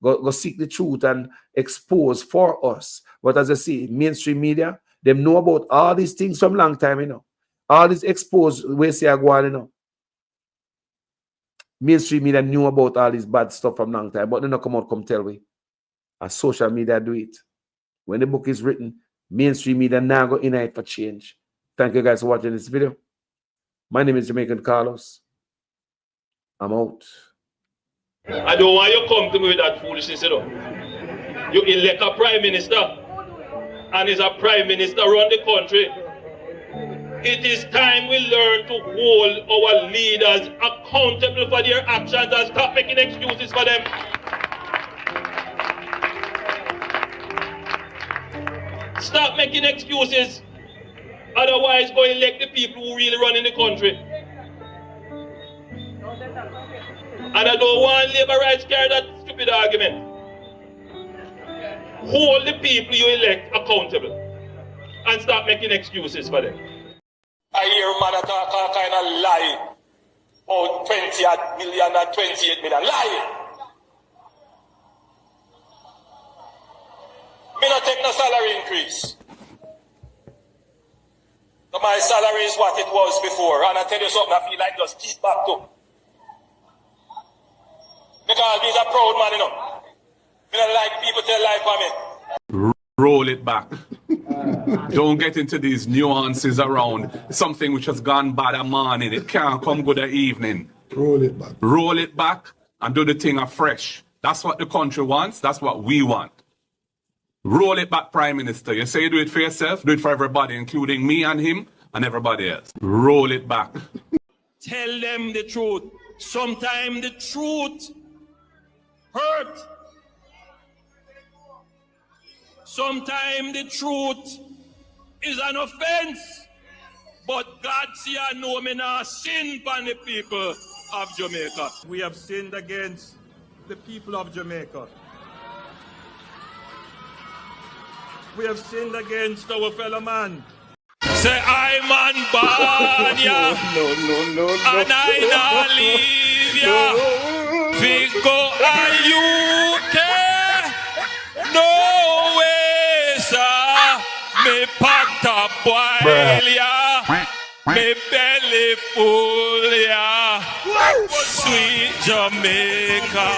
Go seek the truth and expose for us. But as I see, mainstream media, they know about all these things from long time, you know. All these exposed ways they are going, you know. Mainstream media knew about all this bad stuff from long time, but they don't come tell we. As social media do it. When the book is written, mainstream media now go in it for change. Thank you guys for watching this video. My name is Jamaican Carlos. I'm out. I don't want you to come to me with that foolishness, you know. You elect a prime minister, and is a prime minister run the country. It is time we learn to hold our leaders accountable for their actions and stop making excuses for them. Stop making excuses. Otherwise, go elect the people who really run in the country. And I don't want labor rights carry that stupid argument. Hold the people you elect accountable and stop making excuses for them. I hear man talk all kind of lie. Oh, 20 million and 28 million. Lie! Me not take no salary increase. So my salary is what it was before. And I tell you something, I feel like just keep back to. Because he's a proud man, you know. I don't like people tell lie for me. Roll it back. Don't get into these nuances around something which has gone bad a morning. It can't come good a evening. Roll it back. Roll it back and do the thing afresh. That's what the country wants. That's what we want. Roll it back, Prime Minister. You say you do it for yourself, do it for everybody, including me and him and everybody else. Roll it back. Tell them the truth. Sometimes the truth hurt. Sometimes the truth is an offense. But God see I know me not sin upon the people of Jamaica. We have sinned against the people of Jamaica. We have sinned against our fellow man. Say I man born ya. No. And I not leave ya. Figo and UK. No way, sir. Me pata boil ya. Me belly full ya. Sweet Jamaica.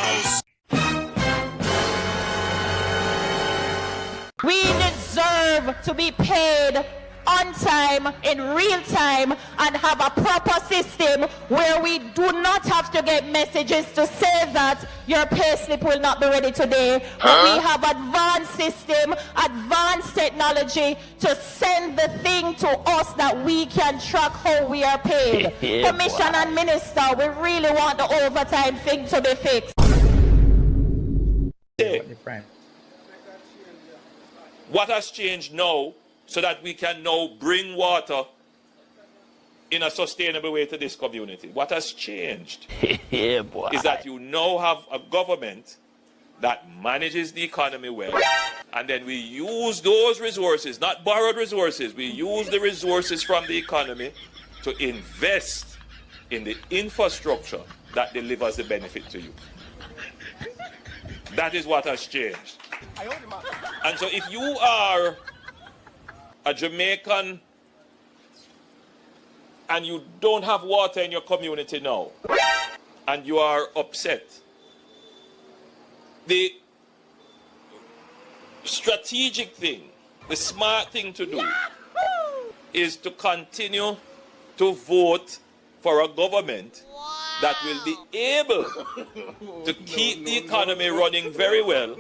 We deserve to be paid on time, in real time, and have a proper system where we do not have to get messages to say that your payslip will not be ready today. But we have advanced system, advanced technology to send the thing to us that we can track how we are paid. Commission and Minister, we really want the overtime thing to be fixed. What has changed now so that we can now bring water in a sustainable way to this community? What has changed is that you now have a government that manages the economy well, and then we use those resources, not borrowed resources, we use the resources from the economy to invest in the infrastructure that delivers the benefit to you. That is what has changed. And so if you are a Jamaican and you don't have water in your community now, and you are upset, the strategic thing, the smart thing to do is to continue to vote for a government that will be able to keep the economy running very well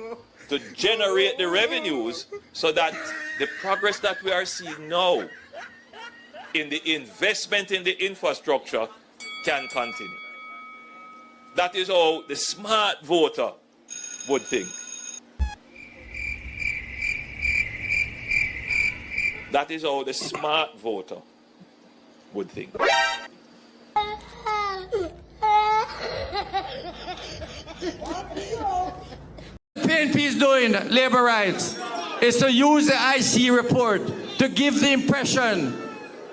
to generate the revenues so that the progress that we are seeing now in the investment in the infrastructure can continue. That is how the smart voter would think. That is how the smart voter would think. PNP is doing, labor rights, is to use the IC report to give the impression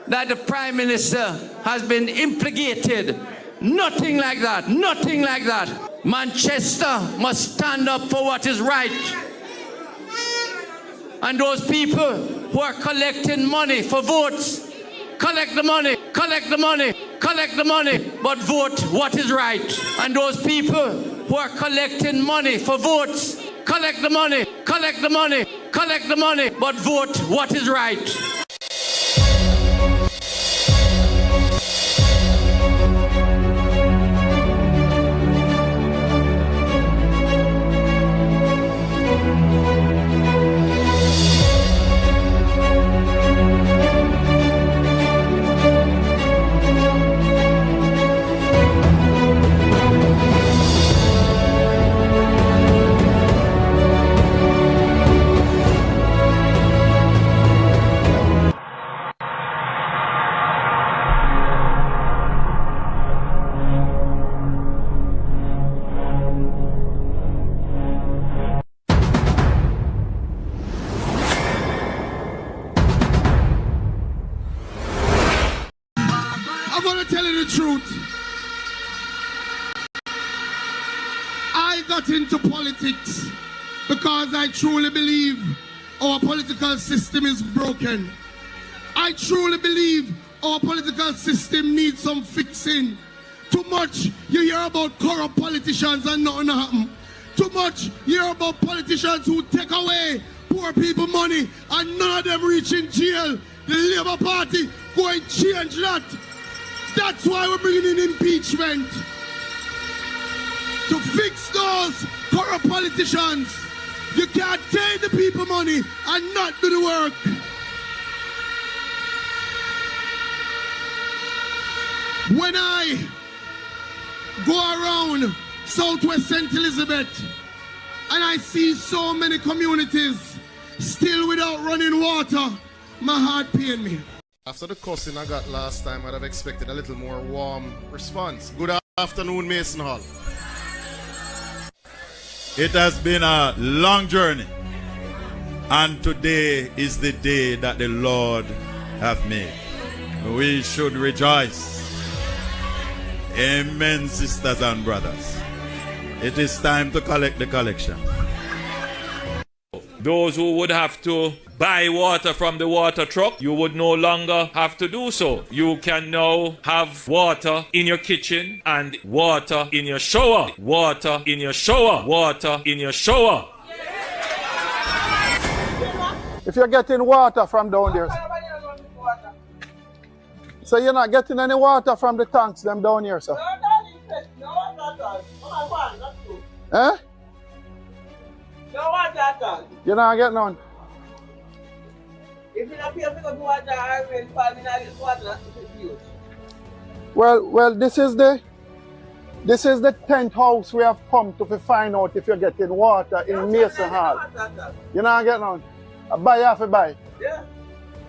that the Prime Minister has been implicated. Nothing like that, nothing like that. Manchester must stand up for what is right. And those people who are collecting money for votes, collect the money, collect the money, collect the money, but vote what is right. And those people who are collecting money for votes, collect the money, collect the money, collect the money, but vote what is right. I'm gonna tell you the truth. I got into politics because I truly believe our political system is broken. I truly believe our political system needs some fixing. Too much you hear about corrupt politicians and nothing happen. Too much you hear about politicians who take away poor people money and none of them reach in jail. The Labour Party go and change that. That's why we're bringing in impeachment. To fix those corrupt politicians. You can't take the people money and not do the work. When I go around Southwest St. Elizabeth and I see so many communities still without running water, my heart pains me. After the cussing I got last time, I'd have expected a little more warm response. Good afternoon, Mason Hall. It has been a long journey, and today is the day that the Lord hath made. We should rejoice. Amen, sisters and brothers. It is time to collect the collection. Those who would have to buy water from the water truck, you would no longer have to do so. You can now have water in your kitchen and water in your shower. Water in your shower. Water in your shower. If you're getting water from down there, so you're not getting any water from the tanks them down here, sir? Eh? You're not getting none? If you don't pay for water, I will fall in the water. Well, this is the 10th house we have come to find out if you're getting water in Mason Hall. You're not getting none? I buy half a buy. Yeah.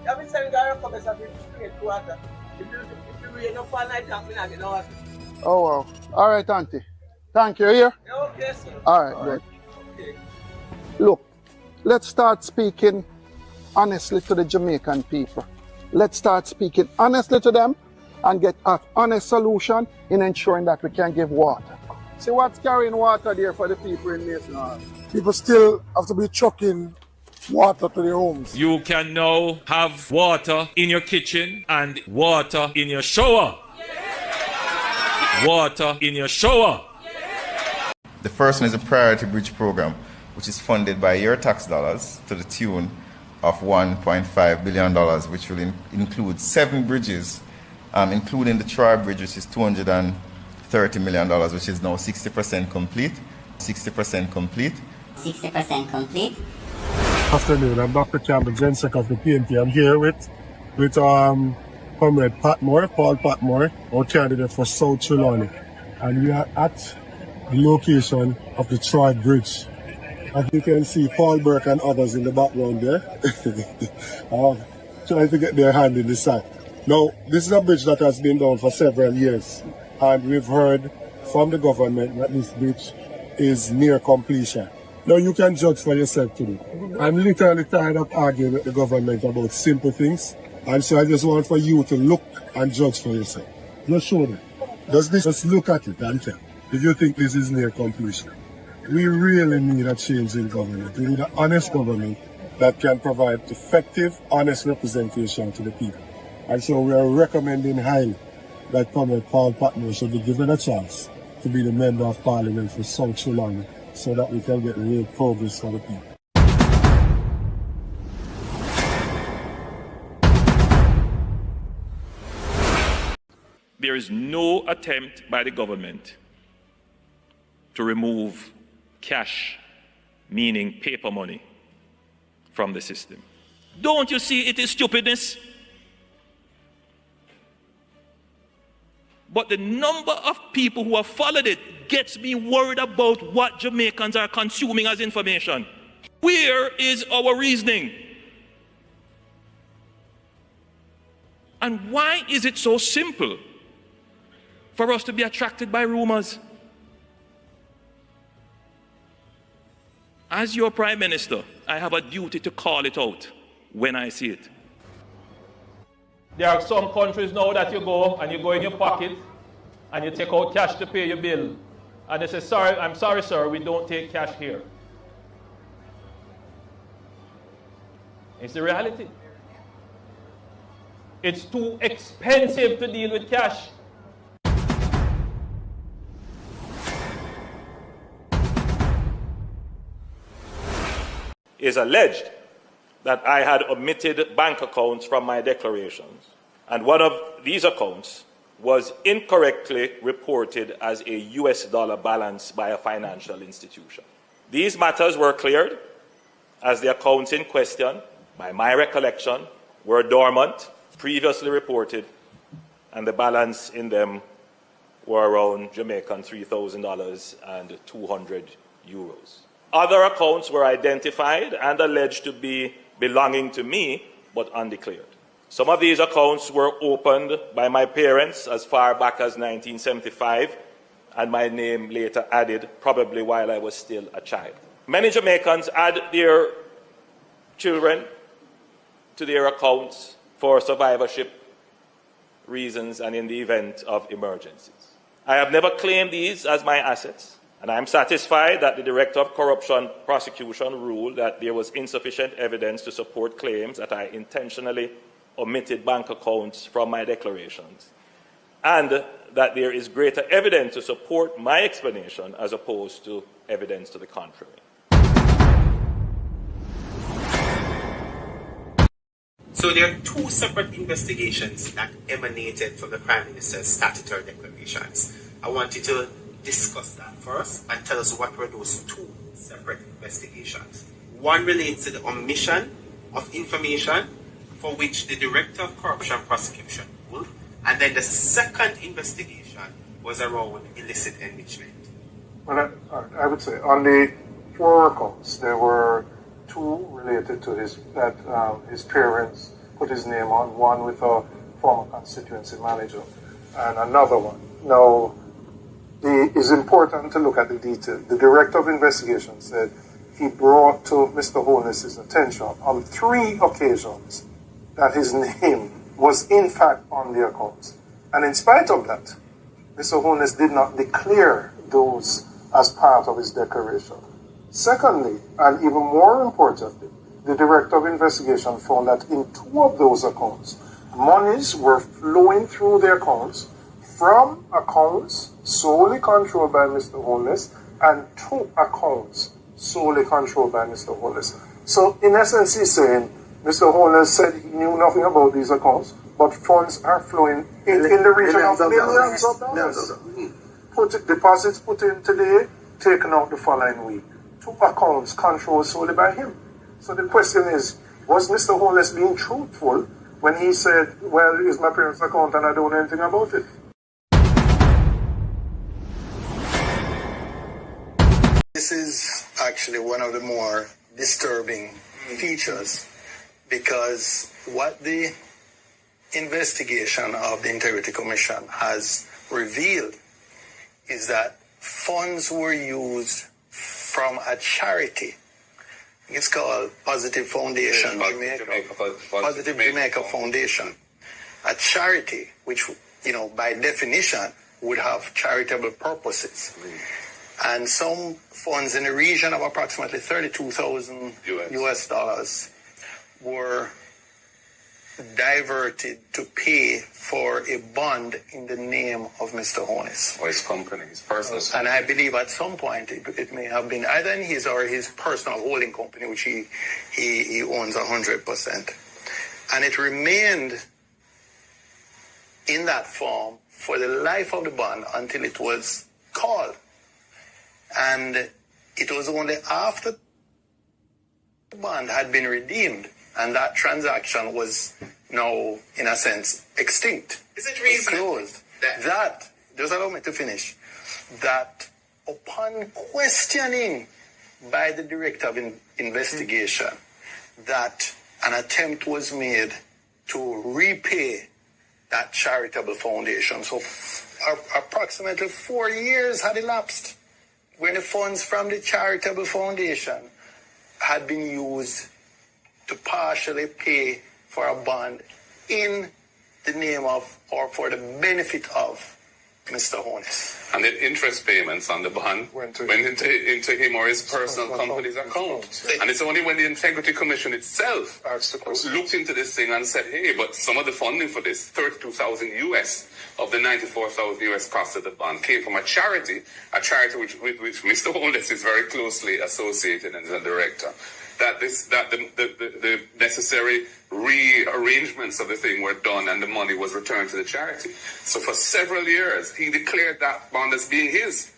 I've been saying that I'm straight water. If you rain up all night, I'm not getting water. Oh wow. All right, Auntie. Thank you. Here? Yeah, okay, sir. All right, great. Okay. Look, let's start speaking honestly to the Jamaican people. Let's start speaking honestly to them and get an honest solution in ensuring that we can give water. See what's carrying water there for the people in Mason Hall? People still have to be chucking water to their homes. You can now have water in your kitchen and water in your shower. Water in your shower. The first one is a priority bridge program, which is funded by your tax dollars to the tune of $1.5 billion, which will include 7 bridges, including the Troy Bridge, which is $230 million, which is now 60% complete. 60% complete. 60% complete. Afternoon, I'm Dr. Campbell, Gensec of the PNP. I'm here with Comrade Patmore, Paul Patmore, our candidate for South Trelawney. And we are at the location of the Troy Bridge. As you can see, Paul Burke and others in the background there, trying to get their hand in the sand. Now, this is a bridge that has been down for several years, and we've heard from the government that this bridge is near completion. Now, you can judge for yourself today. I'm literally tired of arguing with the government about simple things, and so I just want for you to look and judge for yourself. Just show me. Just look at it and tell if you think this is near completion. We really need a change in government. We need an honest government that can provide effective, honest representation to the people. And so we are recommending highly that Comrade Paul Patmore should be given a chance to be the Member of Parliament for South Trelawney so that we can get real progress for the people. There is no attempt by the government to remove cash, meaning paper money, from the system. Don't you see it is stupidness? But the number of people who have followed it gets me worried about what Jamaicans are consuming as information. Where is our reasoning? And why is it so simple for us to be attracted by rumors? As your Prime Minister, I have a duty to call it out when I see it. There are some countries now that you go and you go in your pocket and you take out cash to pay your bill. And they say, sorry, I'm sorry, sir, we don't take cash here. It's the reality. It's too expensive to deal with cash. Is alleged that I had omitted bank accounts from my declarations, and one of these accounts was incorrectly reported as a US dollar balance by a financial institution. These matters were cleared as the accounts in question, by my recollection, were dormant, previously reported, and the balance in them were around Jamaican $3,000 and 200 euros. Other accounts were identified and alleged to be belonging to me, but undeclared. Some of these accounts were opened by my parents as far back as 1975, and my name later added, probably while I was still a child. Many Jamaicans add their children to their accounts for survivorship reasons and in the event of emergencies. I have never claimed these as my assets. And I am satisfied that the Director of Corruption Prosecution ruled that there was insufficient evidence to support claims that I intentionally omitted bank accounts from my declarations, and that there is greater evidence to support my explanation as opposed to evidence to the contrary. So there are two separate investigations that emanated from the Prime Minister's statutory declarations. I want you to discuss that first and tell us what were those two separate investigations. One relates to the omission of information for which the Director of Corruption Prosecution ruled, and then the second investigation was around illicit enrichment. Well, I would say on the 4 accounts, there were 2 related to his parents put his name on, one with a former constituency manager and another one. Now, it is important to look at the detail. The Director of Investigation said he brought to Mr. Holness's attention on 3 occasions that his name was in fact on the accounts. And in spite of that, Mr. Holness did not declare those as part of his declaration. Secondly, and even more importantly, the Director of Investigation found that in 2 of those accounts, monies were flowing through the accounts from accounts solely controlled by Mr. Holness and 2 accounts solely controlled by Mr. Holness. So in essence, he's saying Mr. Holness said he knew nothing about these accounts, but funds are flowing in the region of millions of dollars. Deposits put in today, taken out the following week. two accounts controlled solely by him. So the question is, was Mr. Holness being truthful when he said, well, it's my parents' account and I don't know anything about it? This is actually one of the more disturbing features, because what the investigation of the Integrity Commission has revealed is that funds were used from a charity. It's called Positive Foundation, Positive Jamaica Foundation, a charity which, by definition, would have charitable purposes. And some funds in the region of approximately $32,000 US dollars were diverted to pay for a bond in the name of Mr. Holness. Or his company, his personal company. And I believe at some point it may have been either in his or his personal holding company, which he owns 100%. And it remained in that form for the life of the bond until it was called. And it was only after the bond had been redeemed and that transaction was now, in a sense, extinct. Is it reasonable closed? That, just allow me to finish, that upon questioning by the Director of Investigation that an attempt was made to repay that charitable foundation. So approximately 4 years had elapsed when the funds from the charitable foundation had been used to partially pay for a bond in the name of or for the benefit of Mr. Holness. And the interest payments on the bond went into him or his personal company's account. And it's only when the Integrity Commission itself looked into this thing and said, hey, but some of the funding for this, $32,000 US of the $94,000 US cost of the bond, came from a charity with which Mr. Holness is very closely associated and is a director. That the necessary rearrangements of the thing were done and the money was returned to the charity. So for several years, he declared that bond as being his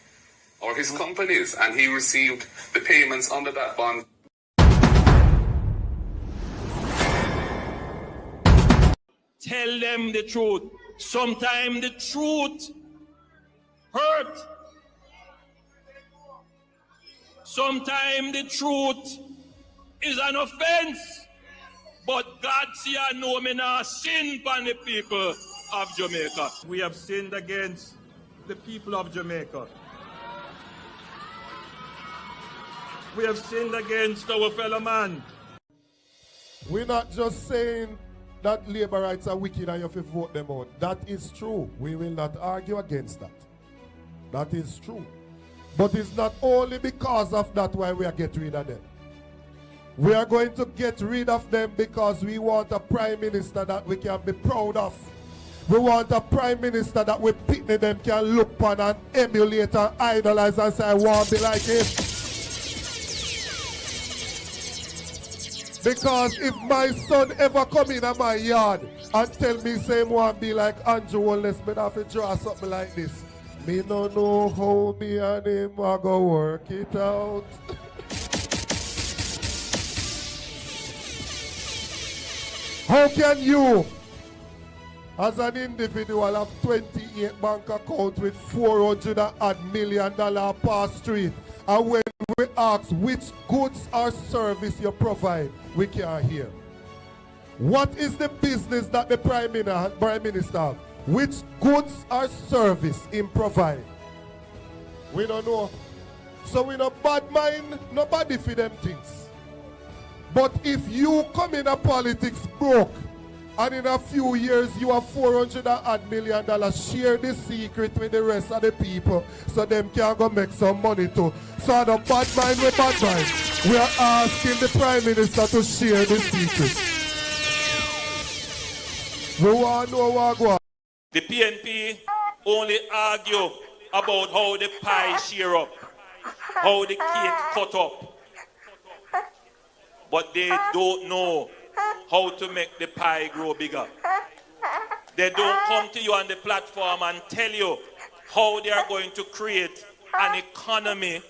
or his company's, and he received the payments under that bond. Tell them the truth. Sometimes the truth hurt. Sometimes the truth is an offense. But God see I know me now sin upon the people of Jamaica. We have sinned against the people of Jamaica. We have sinned against our fellow man. We're not just saying that labor rights are wicked and you have to vote them out. That is true. We will not argue against that. That is true. But it's not only because of that why we are getting rid of them. We are going to get rid of them because we want a prime minister that we can be proud of. We want a prime minister that we picnic them can look upon and emulate and idolize and say, I want to be like him. Because if my son ever come in my yard and tell me same want be like Andrew Wallace, me have to draw something like this. Me no know how me and him are go work it out. How can you, as an individual, have 28 bank accounts with $400 million per street? And when we ask which goods or service you provide, we can't hear. What is the business that the Prime Minister has? Which goods or service him provide? We don't know. So we no bad mind nobody for them things. But if you come in a politics broke and in a few years you have $400 million, share the secret with the rest of the people so them can go make some money too. So the bad mind with bad mind, we are asking the Prime Minister to share the secret. We want to know what go on. The PNP only argue about how the pie share up, how the cake cut up. But they don't know how to make the pie grow bigger. They don't come to you on the platform and tell you how they are going to create an economy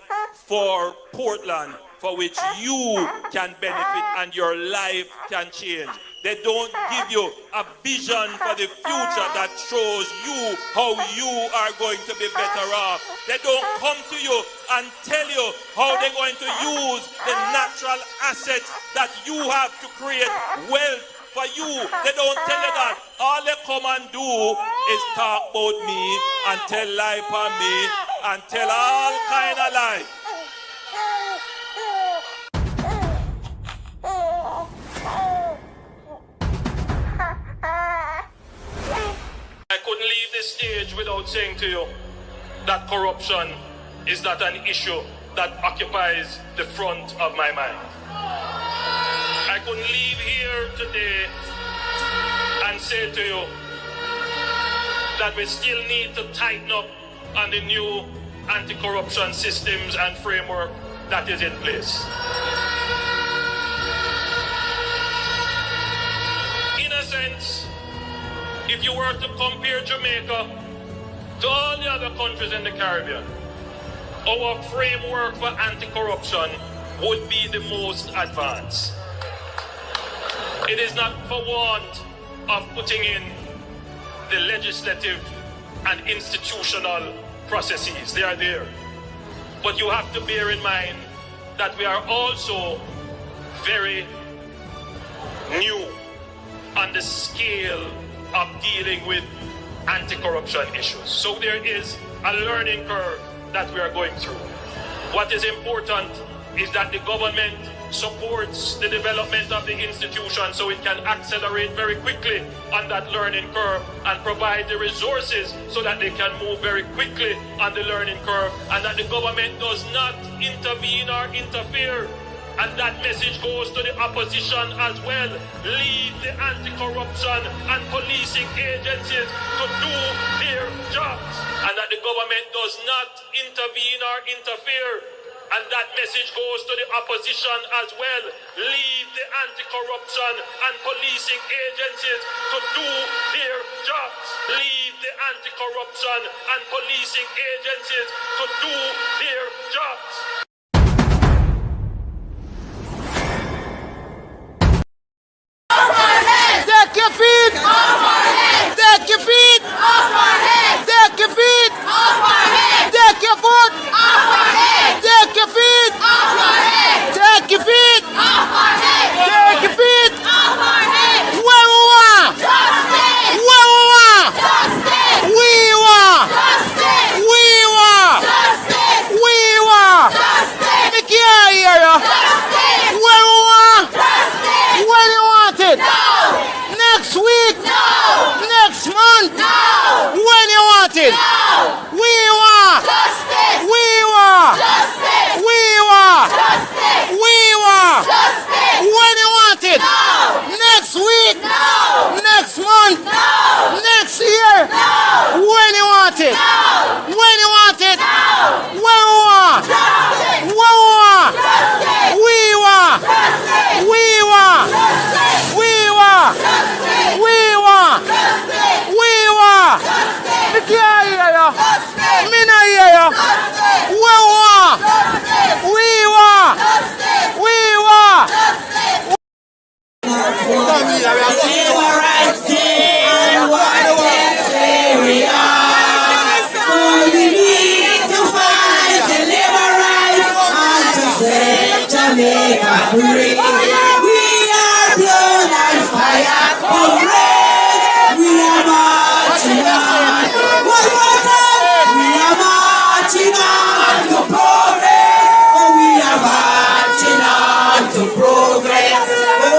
for Portland for which you can benefit and your life can change. They don't give you a vision for the future that shows you how you are going to be better off. They don't come to you and tell you how they're going to use the natural assets that you have to create wealth for you. They don't tell you that. All they come and do is talk about me and tell lie for me and tell all kind of lies. I couldn't leave this stage without saying to you that corruption is not an issue that occupies the front of my mind. I couldn't leave here today and say to you that we still need to tighten up on the new anti-corruption systems and framework that is in place. In a sense, if you were to compare Jamaica to all the other countries in the Caribbean, our framework for anti-corruption would be the most advanced. It is not for want of putting in the legislative and institutional processes. They are there. But you have to bear in mind that we are also very new on the scale of dealing with anti-corruption issues. So there is a learning curve that we are going through. What is important is that the government supports the development of the institution so it can accelerate very quickly on that learning curve and provide the resources so that they can move very quickly on the learning curve, and that the government does not intervene or interfere. And that message goes to the opposition as well. Leave the anti-corruption and policing agencies to do their jobs. And that the government does not intervene or interfere. And that message goes to the opposition as well. Leave the anti-corruption and policing agencies to do their jobs. Leave the anti-corruption and policing agencies to do their jobs. Take your feet off our head. Take your feet off our head. Take your feet off our head. Take your foot off our head. Take your feet off our head. Take your feet off our head. Take your feet off our head. Where we want justice. Where we want justice. We want justice. We want justice. We want justice. Me can't hear you. Justice. Where we want justice. When you want it. No. Next week? No. Next month? No. When you want it? No. We want justice. We want justice. We want justice. We want justice. When you want it? No. Next week? No. Next month? No. Next year? No. When you want it? No. When you want it? No. When we want justice. When we want justice. We want justice. We want justice. We want justice. We want justice. We want justice. Me can't hear you. Justice. Me not hear you. Justice. We want justice. We want justice. We want justice. Come here, right there. What they say we are. All we need to find deliverance and to set Jamaica free. We are blood and fire comrades. We are marching on. One more time. We are marching on to progress. Oh, we are marching on to progress. Oh,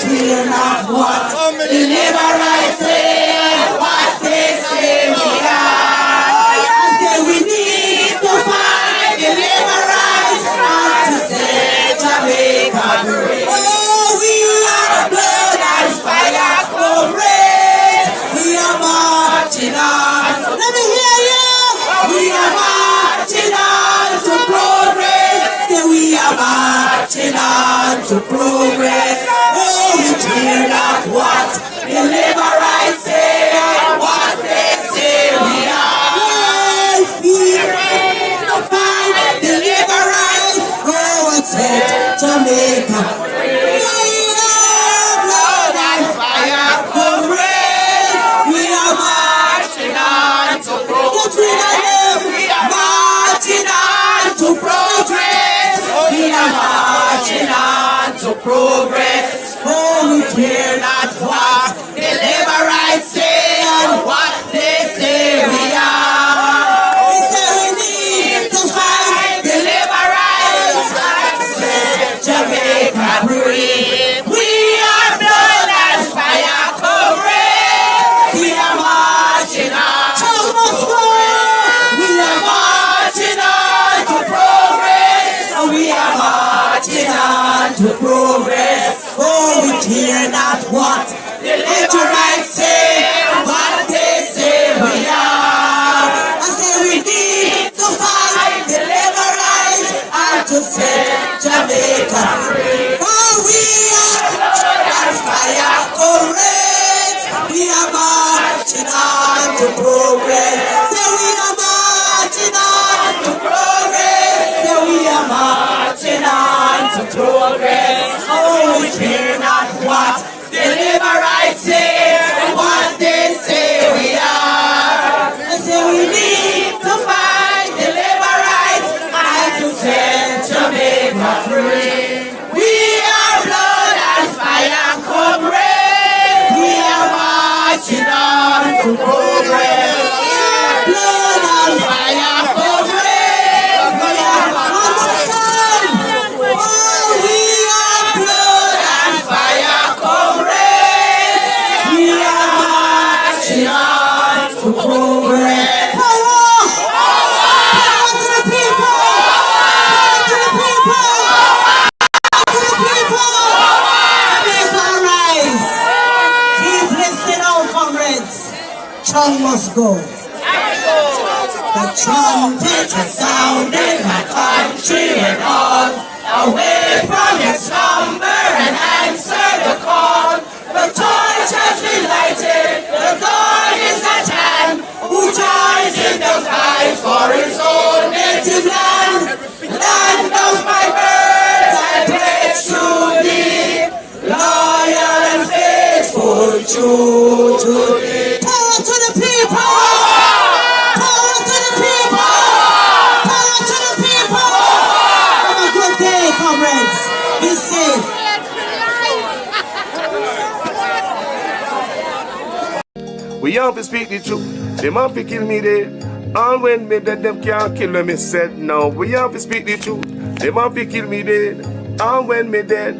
we are not what deliverance say and what they say we are. I say we need to find deliverance and to set Jamaica free. Oh, we are blood and fire comrades. We are marching on. Let me hear you. We are marching on to progress. Yeah, we are marching on to progress. Oh, we care not what deliverance say and what they say we are. We need to find deliverance. progress. Oh, we care not what the Liberites say and what they say we are. We say we need to fight the Liberites and set Jamaica free. We are blood and fire comrades. We are marching on to Moscow. We are marching on to progress. We are marching on to progress. Oh, we care not what the Liberites say, what they say we are. I say we need to fight the Liberites and to set Jamaica free. Oh, we are blood and fire comrades. We are marching on to progress. Say we are marching on to progress. Say we are marching on to progress. Oh, we care not what the Liberites say and what they say we are. I say we need to fight the Liberites and to set Jamaica free. We are blood and fire comrades. We are marching on to progress. We are blood and fire comrades. We are marching. Oh, we are blood and fire comrades. We are marching on to progress. Power! Power to the people! Power to the people! To the people! People rise! Keep listening out, comrades. Chung must go. The trumpet has sounded my country and all. Awake from your slumber and answer the call. The torch has been lighted, the dawn is at hand. Who joins in the fight for his own native land? Land of my birth, I pledge to thee. Loyal and faithful, true to thee. Power to the people! Power to the people! Power to the people! Have a good day, comrades. Be safe. We have to speak the truth. Them have to kill me dead. And when me dead, them can't kill me said. No, we have to speak the truth. Them have to kill me dead. And when me dead.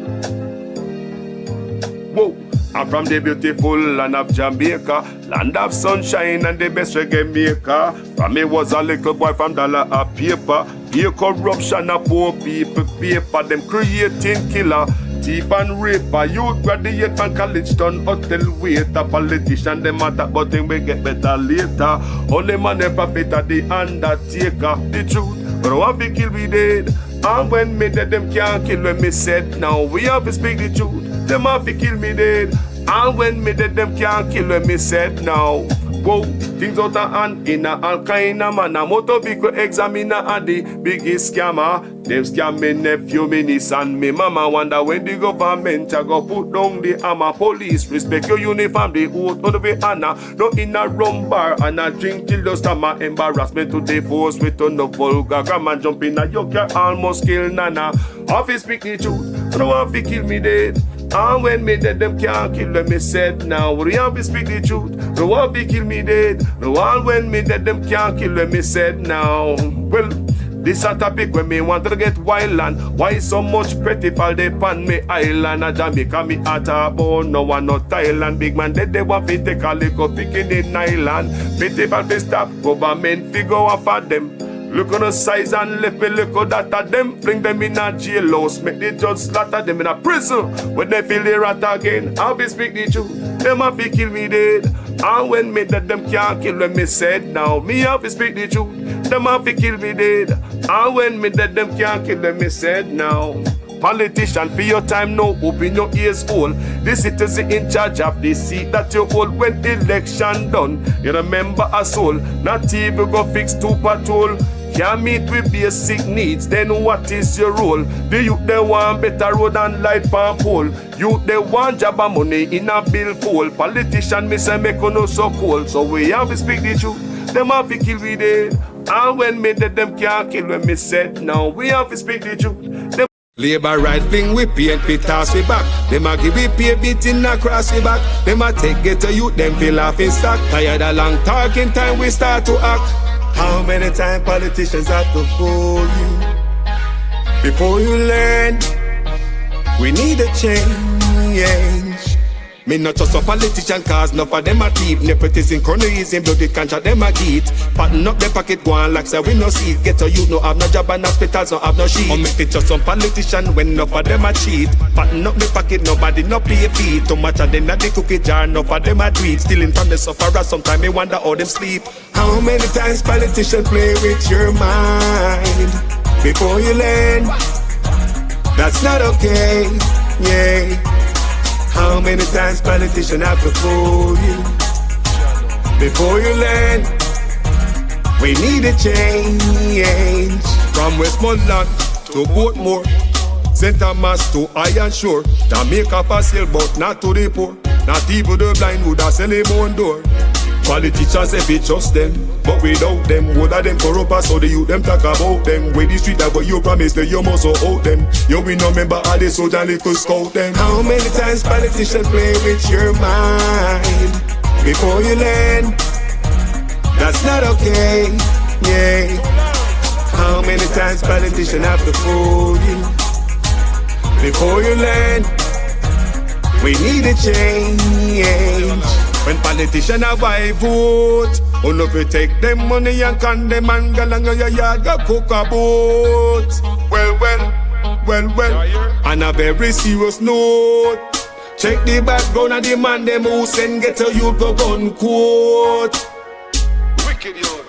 Whoa. I'm from the beautiful land of Jamaica, land of sunshine and the best reggae maker. From me was a little boy from dollar a paper. Pay corruption a poor people pay for them creating killer. Thief and raper, youth graduate from college done hotel waiter. Politician them matter but them will get better later. Only man the prophet are the undertaker. The truth, but what we kill we dead. And when me dead them can't kill when me said. Now we have to speak the truth. Them have to kill me dead. And when me dead them can't kill when me said now. Whoa, things out of hand in a all kind of manner. Motor vehicle examiner and the biggest scammer. Them scam me nephew, me niece and me mama. Wonder when the government a go put down the hammer. Police respect your uniform, the oath on the way honor. No in a rum bar and a drink till the stomach. Embarrassment to the force with no vulgar grammar. Jump in a yoke, almost kill nana. Office speak the truth, no one fi kill me dead. And when me dead, them can't kill them, me said now. We have to speak the truth. No one be kill me dead. No one when me dead, them can't kill them, me said now. Well, this a topic when me want to get wild and why so much pretty fall they pan me island. A Jamaica me at a bone, no one no Thailand. Big man dead, they want to take a liquor picking in island. Pity for the stop, government figure off for them. Look on the size and left me look at that of them. Bring them in a jailhouse, make the judge slaughter them in a prison. When they feel the rat again, I'll be speak the truth. Them have to kill me dead. And when me dead, them can't kill when me said now. Me have to speak the truth. Them have to kill me dead. And when me dead, them can't kill when me said now. Politician, for your time now, open your ears all. The citizen in charge of the seat that you hold when election done. You remember us all, not even go fix to patrol. Can't meet with basic needs, then what is your role? The youth they want better road and light pan pole. Youth they want job and money in a bill pool. Politician me say make no so cold. So we have to speak the truth, them have to kill we dead. And when me dead them can't kill when me said now. We have to speak the truth. Labor right wing we paint we toss we back. Them a give we pay beating across we back. Them a take get to youth them feel off in stock. Tired of long talking time we start to act. How many times politicians have to fool you before you learn? We need a change. Me not just a politician cause enough of them a thief. Nepotism, cronyism, bloody contract them a get. Pattern up the pocket go on like say we no see it. Get to you no have no job and hospitals no have no sheet. Or make it just some politician when enough of them a cheat. Pattern up the pocket nobody no play feet. Too much of them at the cookie jar enough of them a tweet. Stealing from the sufferer sometimes me wonder how them sleep. How many times politicians play with your mind before you learn? That's not okay, yeah. How many times politicians have to fool you before you learn? We need a change. From Westmoreland to Portmore, St. Thomas to Iron Shore, Jamaica for sale but not to the poor. Not even the blind would have sell him on door. Politicians if we trust them, but without them, what are them corrupt us? So the youth them talk about them. Where the street that what you promise that you must hold them. You we no member of the soldier little scout them. How many times politicians play with your mind before you learn? That's not okay, yeah. How many times politicians have to fool you before you learn? We need a change. When politicians have I vote, oh no, we take them money and condemn and go along your yard, go cook a boat. Well, on a very serious note, check the background of the man them who send get a youth go gun quote. Wicked youth.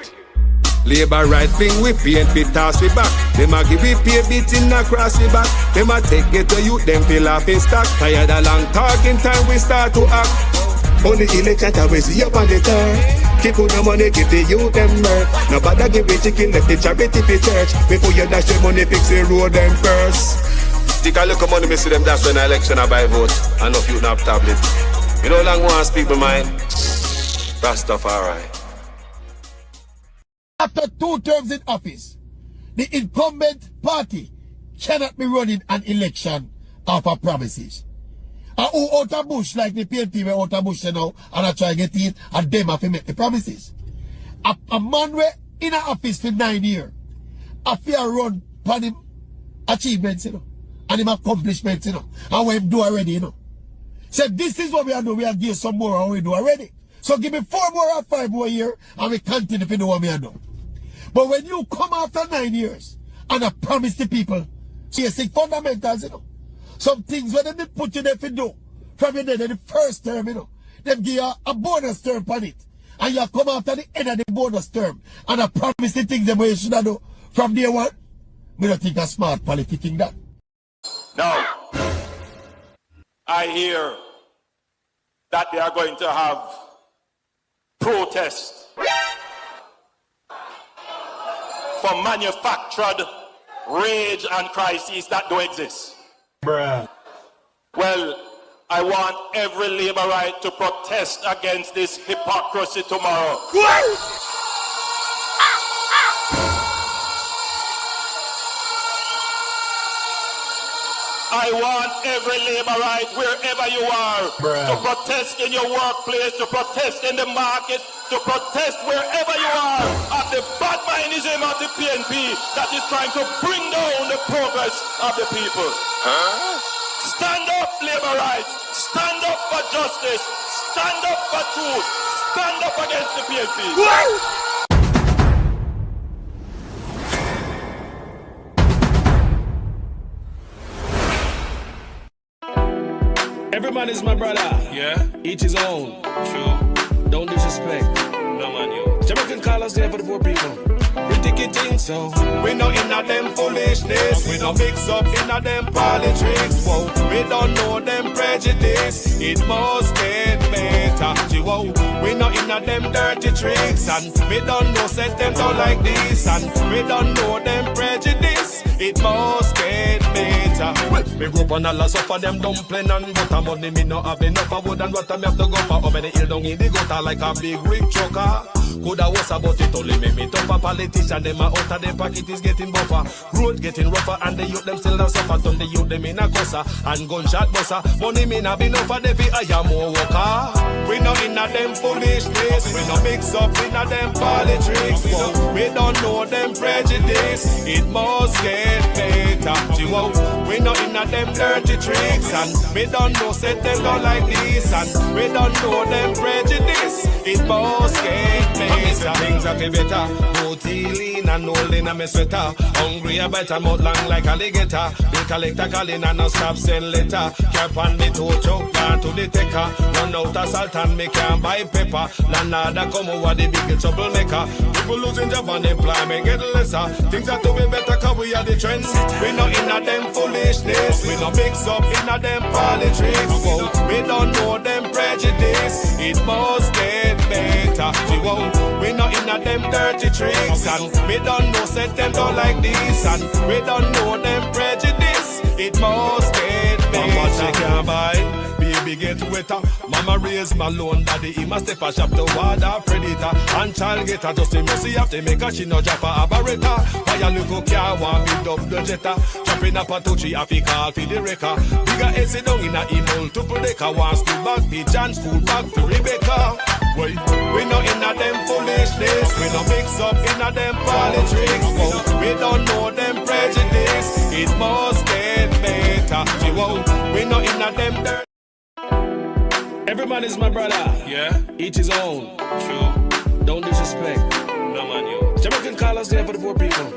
Labor right wing we paint we toss we back. Them a give we pay beating across we back. Them a take get to youth them feel off in stock. Tired of long talking time we start to act. On the election time we see up on the turn. Keep on the money give the youth them work. Nobody give the chicken left the charity for church. Before you dash the money fix the road them first. Take a look at money me see them that's when the election I buy vote. And if you not have tablet. You know long want speak my mind. That stuff alright. After 2 terms in office, the incumbent party cannot be running an election off of promises. And who out of bush like the PNP were out of bush now and I try to get it and them have to make the promises. A man were in an office for 9 years. A fair run for him achievements, you know, and him accomplishments, you know, and what him do already, you know. So this is what we are doing. We are give some more and we do already. So give me 4 more or 5 more years and we continue to do what we are doing. But when you come after 9 years and I promise the people basic fundamentals, you know, some things when they put you there to do from your the first term, you know, them give you a bonus term on it. And you come after the end of the bonus term and I promise the things that you should do from day one. We don't think a smart politicking that. Now, I hear that they are going to have protests for manufactured rage and crises that don't exist. Bruh. Well, I want every Labourite to protest against this hypocrisy tomorrow. What? I want every Labourite, wherever you are, to protest in your workplace, to protest in the market, to protest wherever you are at the bad mindism of the PNP that is trying to bring down the progress of the people. Huh? Stand up, Labourites. Stand up for justice. Stand up for truth. Stand up against the PNP. Every man is my brother. Yeah. Each his own. True. Don't disrespect. No man, you. Jamaican call us there for the poor people. We think it in so. We not in a them foolishness. We don't mix up in a them politics. Whoa. We don't know them prejudice. It must get better. Whoa. We not in a them dirty tricks. And we don't know set them down like this. And we don't know them prejudice. It must get better. Well, me grew up on a lot of them dumpling and butter money. Me no have enough of wood and water. Me have to go for how many hill down in the gutter like a big rig trucker. Coulda was about it only make me tougher. Politician them out of their pocket is getting buffer. Road getting rougher and the youth them still a suffer. Turn the youth them in a cusser and gunshot busser. Money me not be enough for the I am more worker. We not in a them foolishness. We no mix up in a them politics. Whoa. We don't know them prejudice. It must get better. Whoa. We not in a them dirty tricks. And we don't know set them down like this. And we don't know them prejudice. It must get better. Things are better. Booty lean and all in a me sweater. Hungry a bite and mouth long like alligator. Bill collector calling and no stop send letter. Cap on me to choke down to the taker. Run out of salt and me can't buy pepper. Landlord come over the big troublemaker. People losing job and employment get lesser. Things are to be better cause we are the trends. We not in a them foolishness. We not mix up in a them politics. Whoa. We don't know them prejudice. It must get better. Whoa. We not in a them dirty tricks. And we don't know set them down like this. And we don't know them prejudice. It must get better. What you can buy, baby get wetter. Mama raise my loan, daddy he must step a shop to water predator. And child get a just a mercy have to make a she no drop a aberrator. Why a little car want build up the jetta. Chopping up a touchy a fi call fi the wrecker. Bigger head sit down in a email to Pudeka. Wants to back pigeon school back to Rebecca. Wait, we not in a them foolishness. We no mix up in a them politics. Oh, we don't know them prejudice. It must get better. Whoa, we not in a them dirt. Everybody's my brother. Yeah. Each his own. True. Don't disrespect. No man, you. Jamaican callers there for the poor people.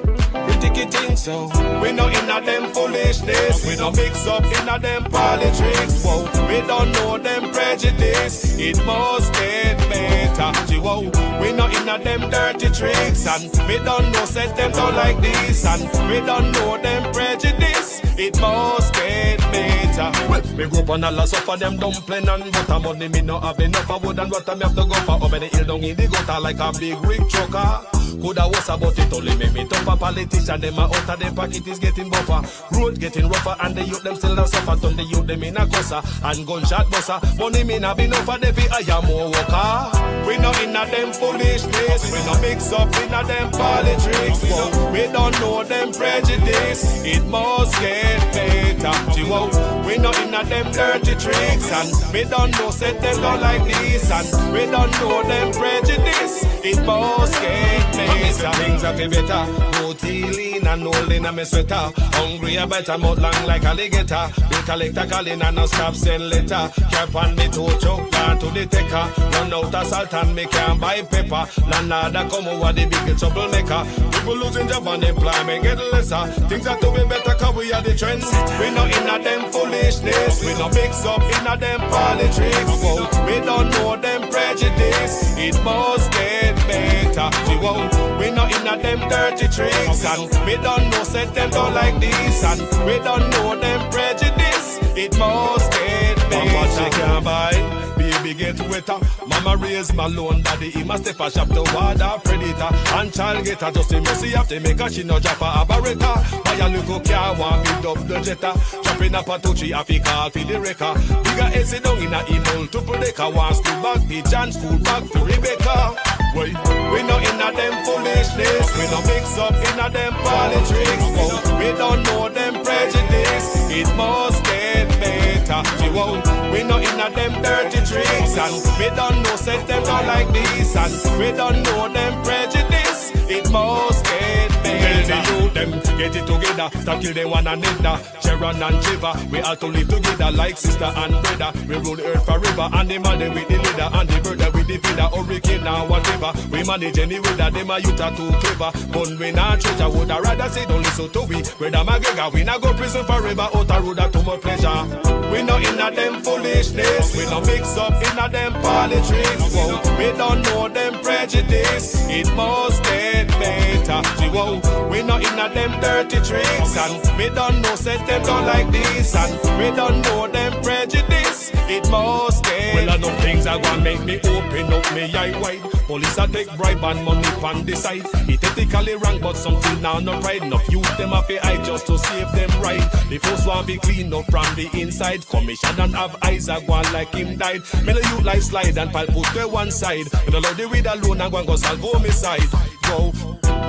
We take it in so. We not in a them foolishness. We don't mix up in a them politics. Whoa. We don't know them prejudice. It must get better. Whoa. We not in a them dirty tricks. And we don't know set them down like this. And we don't know them prejudice. It must get better. Me grow up on a lot of them dumpling and butter. Money me no have enough of wood and water. Me have to go for over the hill down in the gutter like a big rig trucker. Coulda was about it only make me tougher. Politician them out of their pocket is getting buffer. Road getting rougher and the youth them still a suffer. Turn the youth them in a cusser and gunshot busser. Money me not be enough for the I am more worker. We not in a them foolishness. We no mix up in a them politics. Whoa. We don't know them prejudice. It must get better. Whoa. We not in a them dirty tricks. And we don't know set them down like this. And we don't know them prejudice. It must get better. Things are better. Booty lean and all in a me sweater. Hungry a bite and mouth long like alligator. Bill collector calling and no stop send letter. Cap on me to choke down to the taker. Run out of salt and me can't buy pepper. Landlord come over the big troublemaker. People losing job and employment get lesser. Things are to be better cause we are the trends. We not in a them foolishness. We no mix up in a them politics. Whoa. We don't know them prejudice. It must get better. Whoa. We not in a them dirty tricks. And we don't know set them down like this. And we don't know them prejudice. It must get better. What you can buy, baby get wetter. Mama raise my loan, daddy he must step a shop to water predator. And child get a just a mercy have to make a she no drop a aberrator. Why a little car want build up the jetta. Chopping up a touchy a fi call fi the wrecker. Bigger head sit down in a email to Pudeka. Wants to back pigeon school back to Rebecca. Wait, we not in a them foolishness. We no mix up in a them politics. Whoa. We don't know them prejudice. It must get better. Whoa. We not in a them dirty tricks. And we don't know set them down like this. And we don't know them prejudice. It must get better. Tell the youth them get it together. Stop kill them one another. Sharon and Jiva, we all to live together like sister and brother. We rule earth forever. And the man with the leader and the brother with the feeder. Hurricane or whatever. We manage any weather. Them a youth are too clever. But we not treasure. Would I rather say don't listen to we. Brother McGregor, we not go prison forever. Out a road to more pleasure. We not in a them foolishness. We no mix up in a them politics. Whoa. We don't know them prejudice. It must get better. Whoa. We not in a them dirty tricks. And we don't know set them down like this. And we don't know them prejudice. It must get Well, I know things are gonna make me open up me eye wide. Police a take bribe and money on the side. It ethically wrong, but something now no pride. Enough youth them have a eye just to save them right. The first one be clean up from the inside. Commission and have eyes a go like him died. Middle youth like slide and pal put to one side. And allow the weed alone and go sal go me side. Go.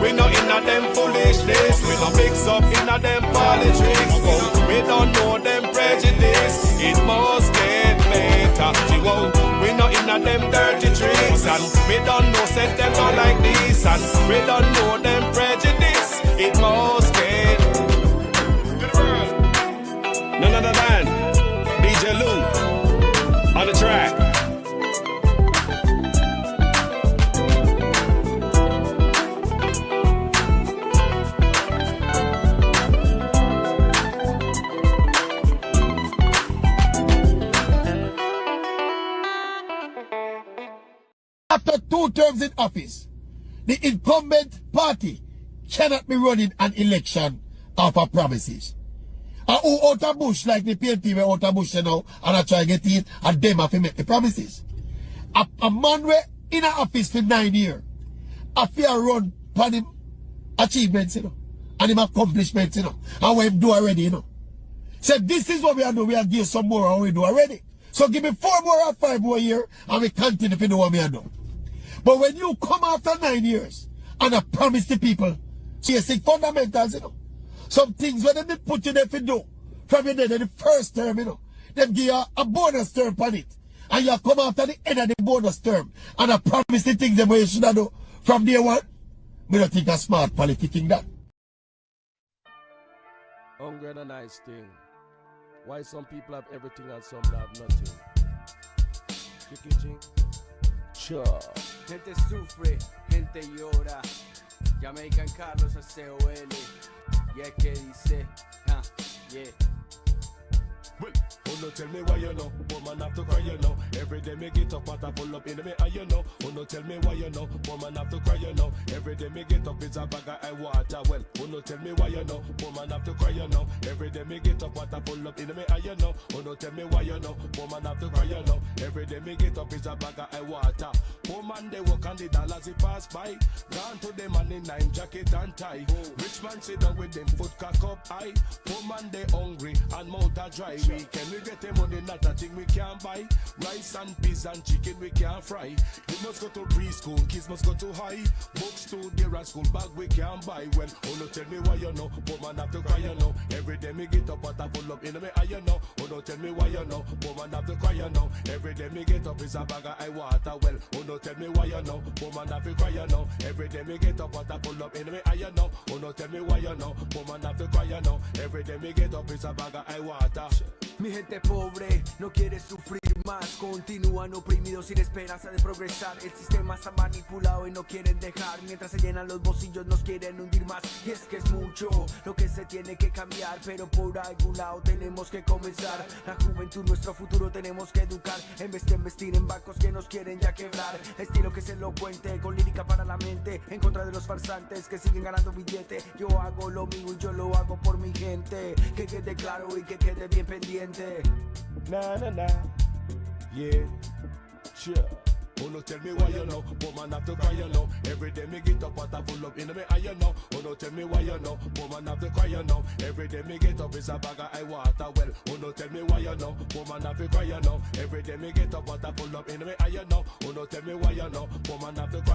We not in a them foolishness. We not mix up in a them politics. Go. We don't know them prejudice. It must get better. Go. We not in a them dirty tricks. And we don't know set them all like this. And we don't know them prejudice. It must get none other than DJ Lou on the track. After 2 terms in office, the incumbent party cannot be running an election off of promises. And who out of bush like the PNP were out of bush now and I try to get it and them have to make the promises. A man were in an office for 9 years. A fear run upon him achievements, you know, and him accomplishments, you know, and what him do already, you know. So this is what we are doing. We are give some more and we do already. So give me 4 more or 5 more years and we continue to do what we are doing. But when you come after 9 years and I promise the people basic fundamentals, you know, some things when they put you there to do from your day, the first term, you know, them give you a bonus term on it. And you come after the end of the bonus term and I promise the things that you should have do from day one. We don't think that's smart politicking that. Hunger and a nice thing. Why some people have everything and some have nothing. Chicken. Sure. Gente sufre, gente llora. Jamaican Carlos ACOL. Y es que dice, yeah. Well, oh no tell me why you know, woman have to cry you know. Every day me get up and I pull up in me eye you know. Oh no tell me why you know, woman have to cry you know. Every day me get up it's a bag of I water. Well, oh no tell me why you know, woman have to cry you know. Every day me get up and I pull up in me eye you know. Oh no tell me why you know, woman have to cry you know. Every day me get up it's a bag of I water. Woman they walk on the dollars he pass by. Gone to them on the 9 jacket and tie. Rich man sit down with them foot cock up high. Woman they hungry and mouth a dry. Weekend we get the money, not a thing we can't buy. Rice and peas and chicken we can't fry. They must go to preschool, kids must go to high. Books to their school bag we can't buy. Well, oh no tell me why you know, woman have to cry you know. Every day me get up and I pull up in me eye you know. Oh no tell me why you know, woman have to cry you know. Every day me get up is a bag of I water. Well, oh no tell me why you know, woman have to cry you know. Every day me get up and I pull up in me eye you know. Oh no tell me why you know, woman have to cry you know. Every day me get up is a bag of I water. Mi gente pobre no quiere sufrir más, continúan oprimidos sin esperanza de progresar. El sistema está manipulado y no quieren dejar, mientras se llenan los bolsillos nos quieren hundir más. Y es que es mucho lo que se tiene que cambiar, pero por algún lado tenemos que comenzar. La juventud, nuestro futuro tenemos que educar, en vez de investir en bancos que nos quieren ya quebrar. Estilo que es elocuente, con lírica para la mente, en contra de los farsantes que siguen ganando billete. Yo hago lo mío y yo lo hago por mi gente, que quede claro y que quede bien pendiente. Na na na, yeah, sure. Oh no tell me why you know, woman have to cry you know. Every day me get up and I pull up in me eye you know. Oh no tell me why you know, woman have to cry you know. Every day me get up is a bag of I water. Well, oh no tell me why you know, woman have to cry you know. Every day me get up and I pull up in me eye you know. Oh no tell me why you know, woman have to cry you know.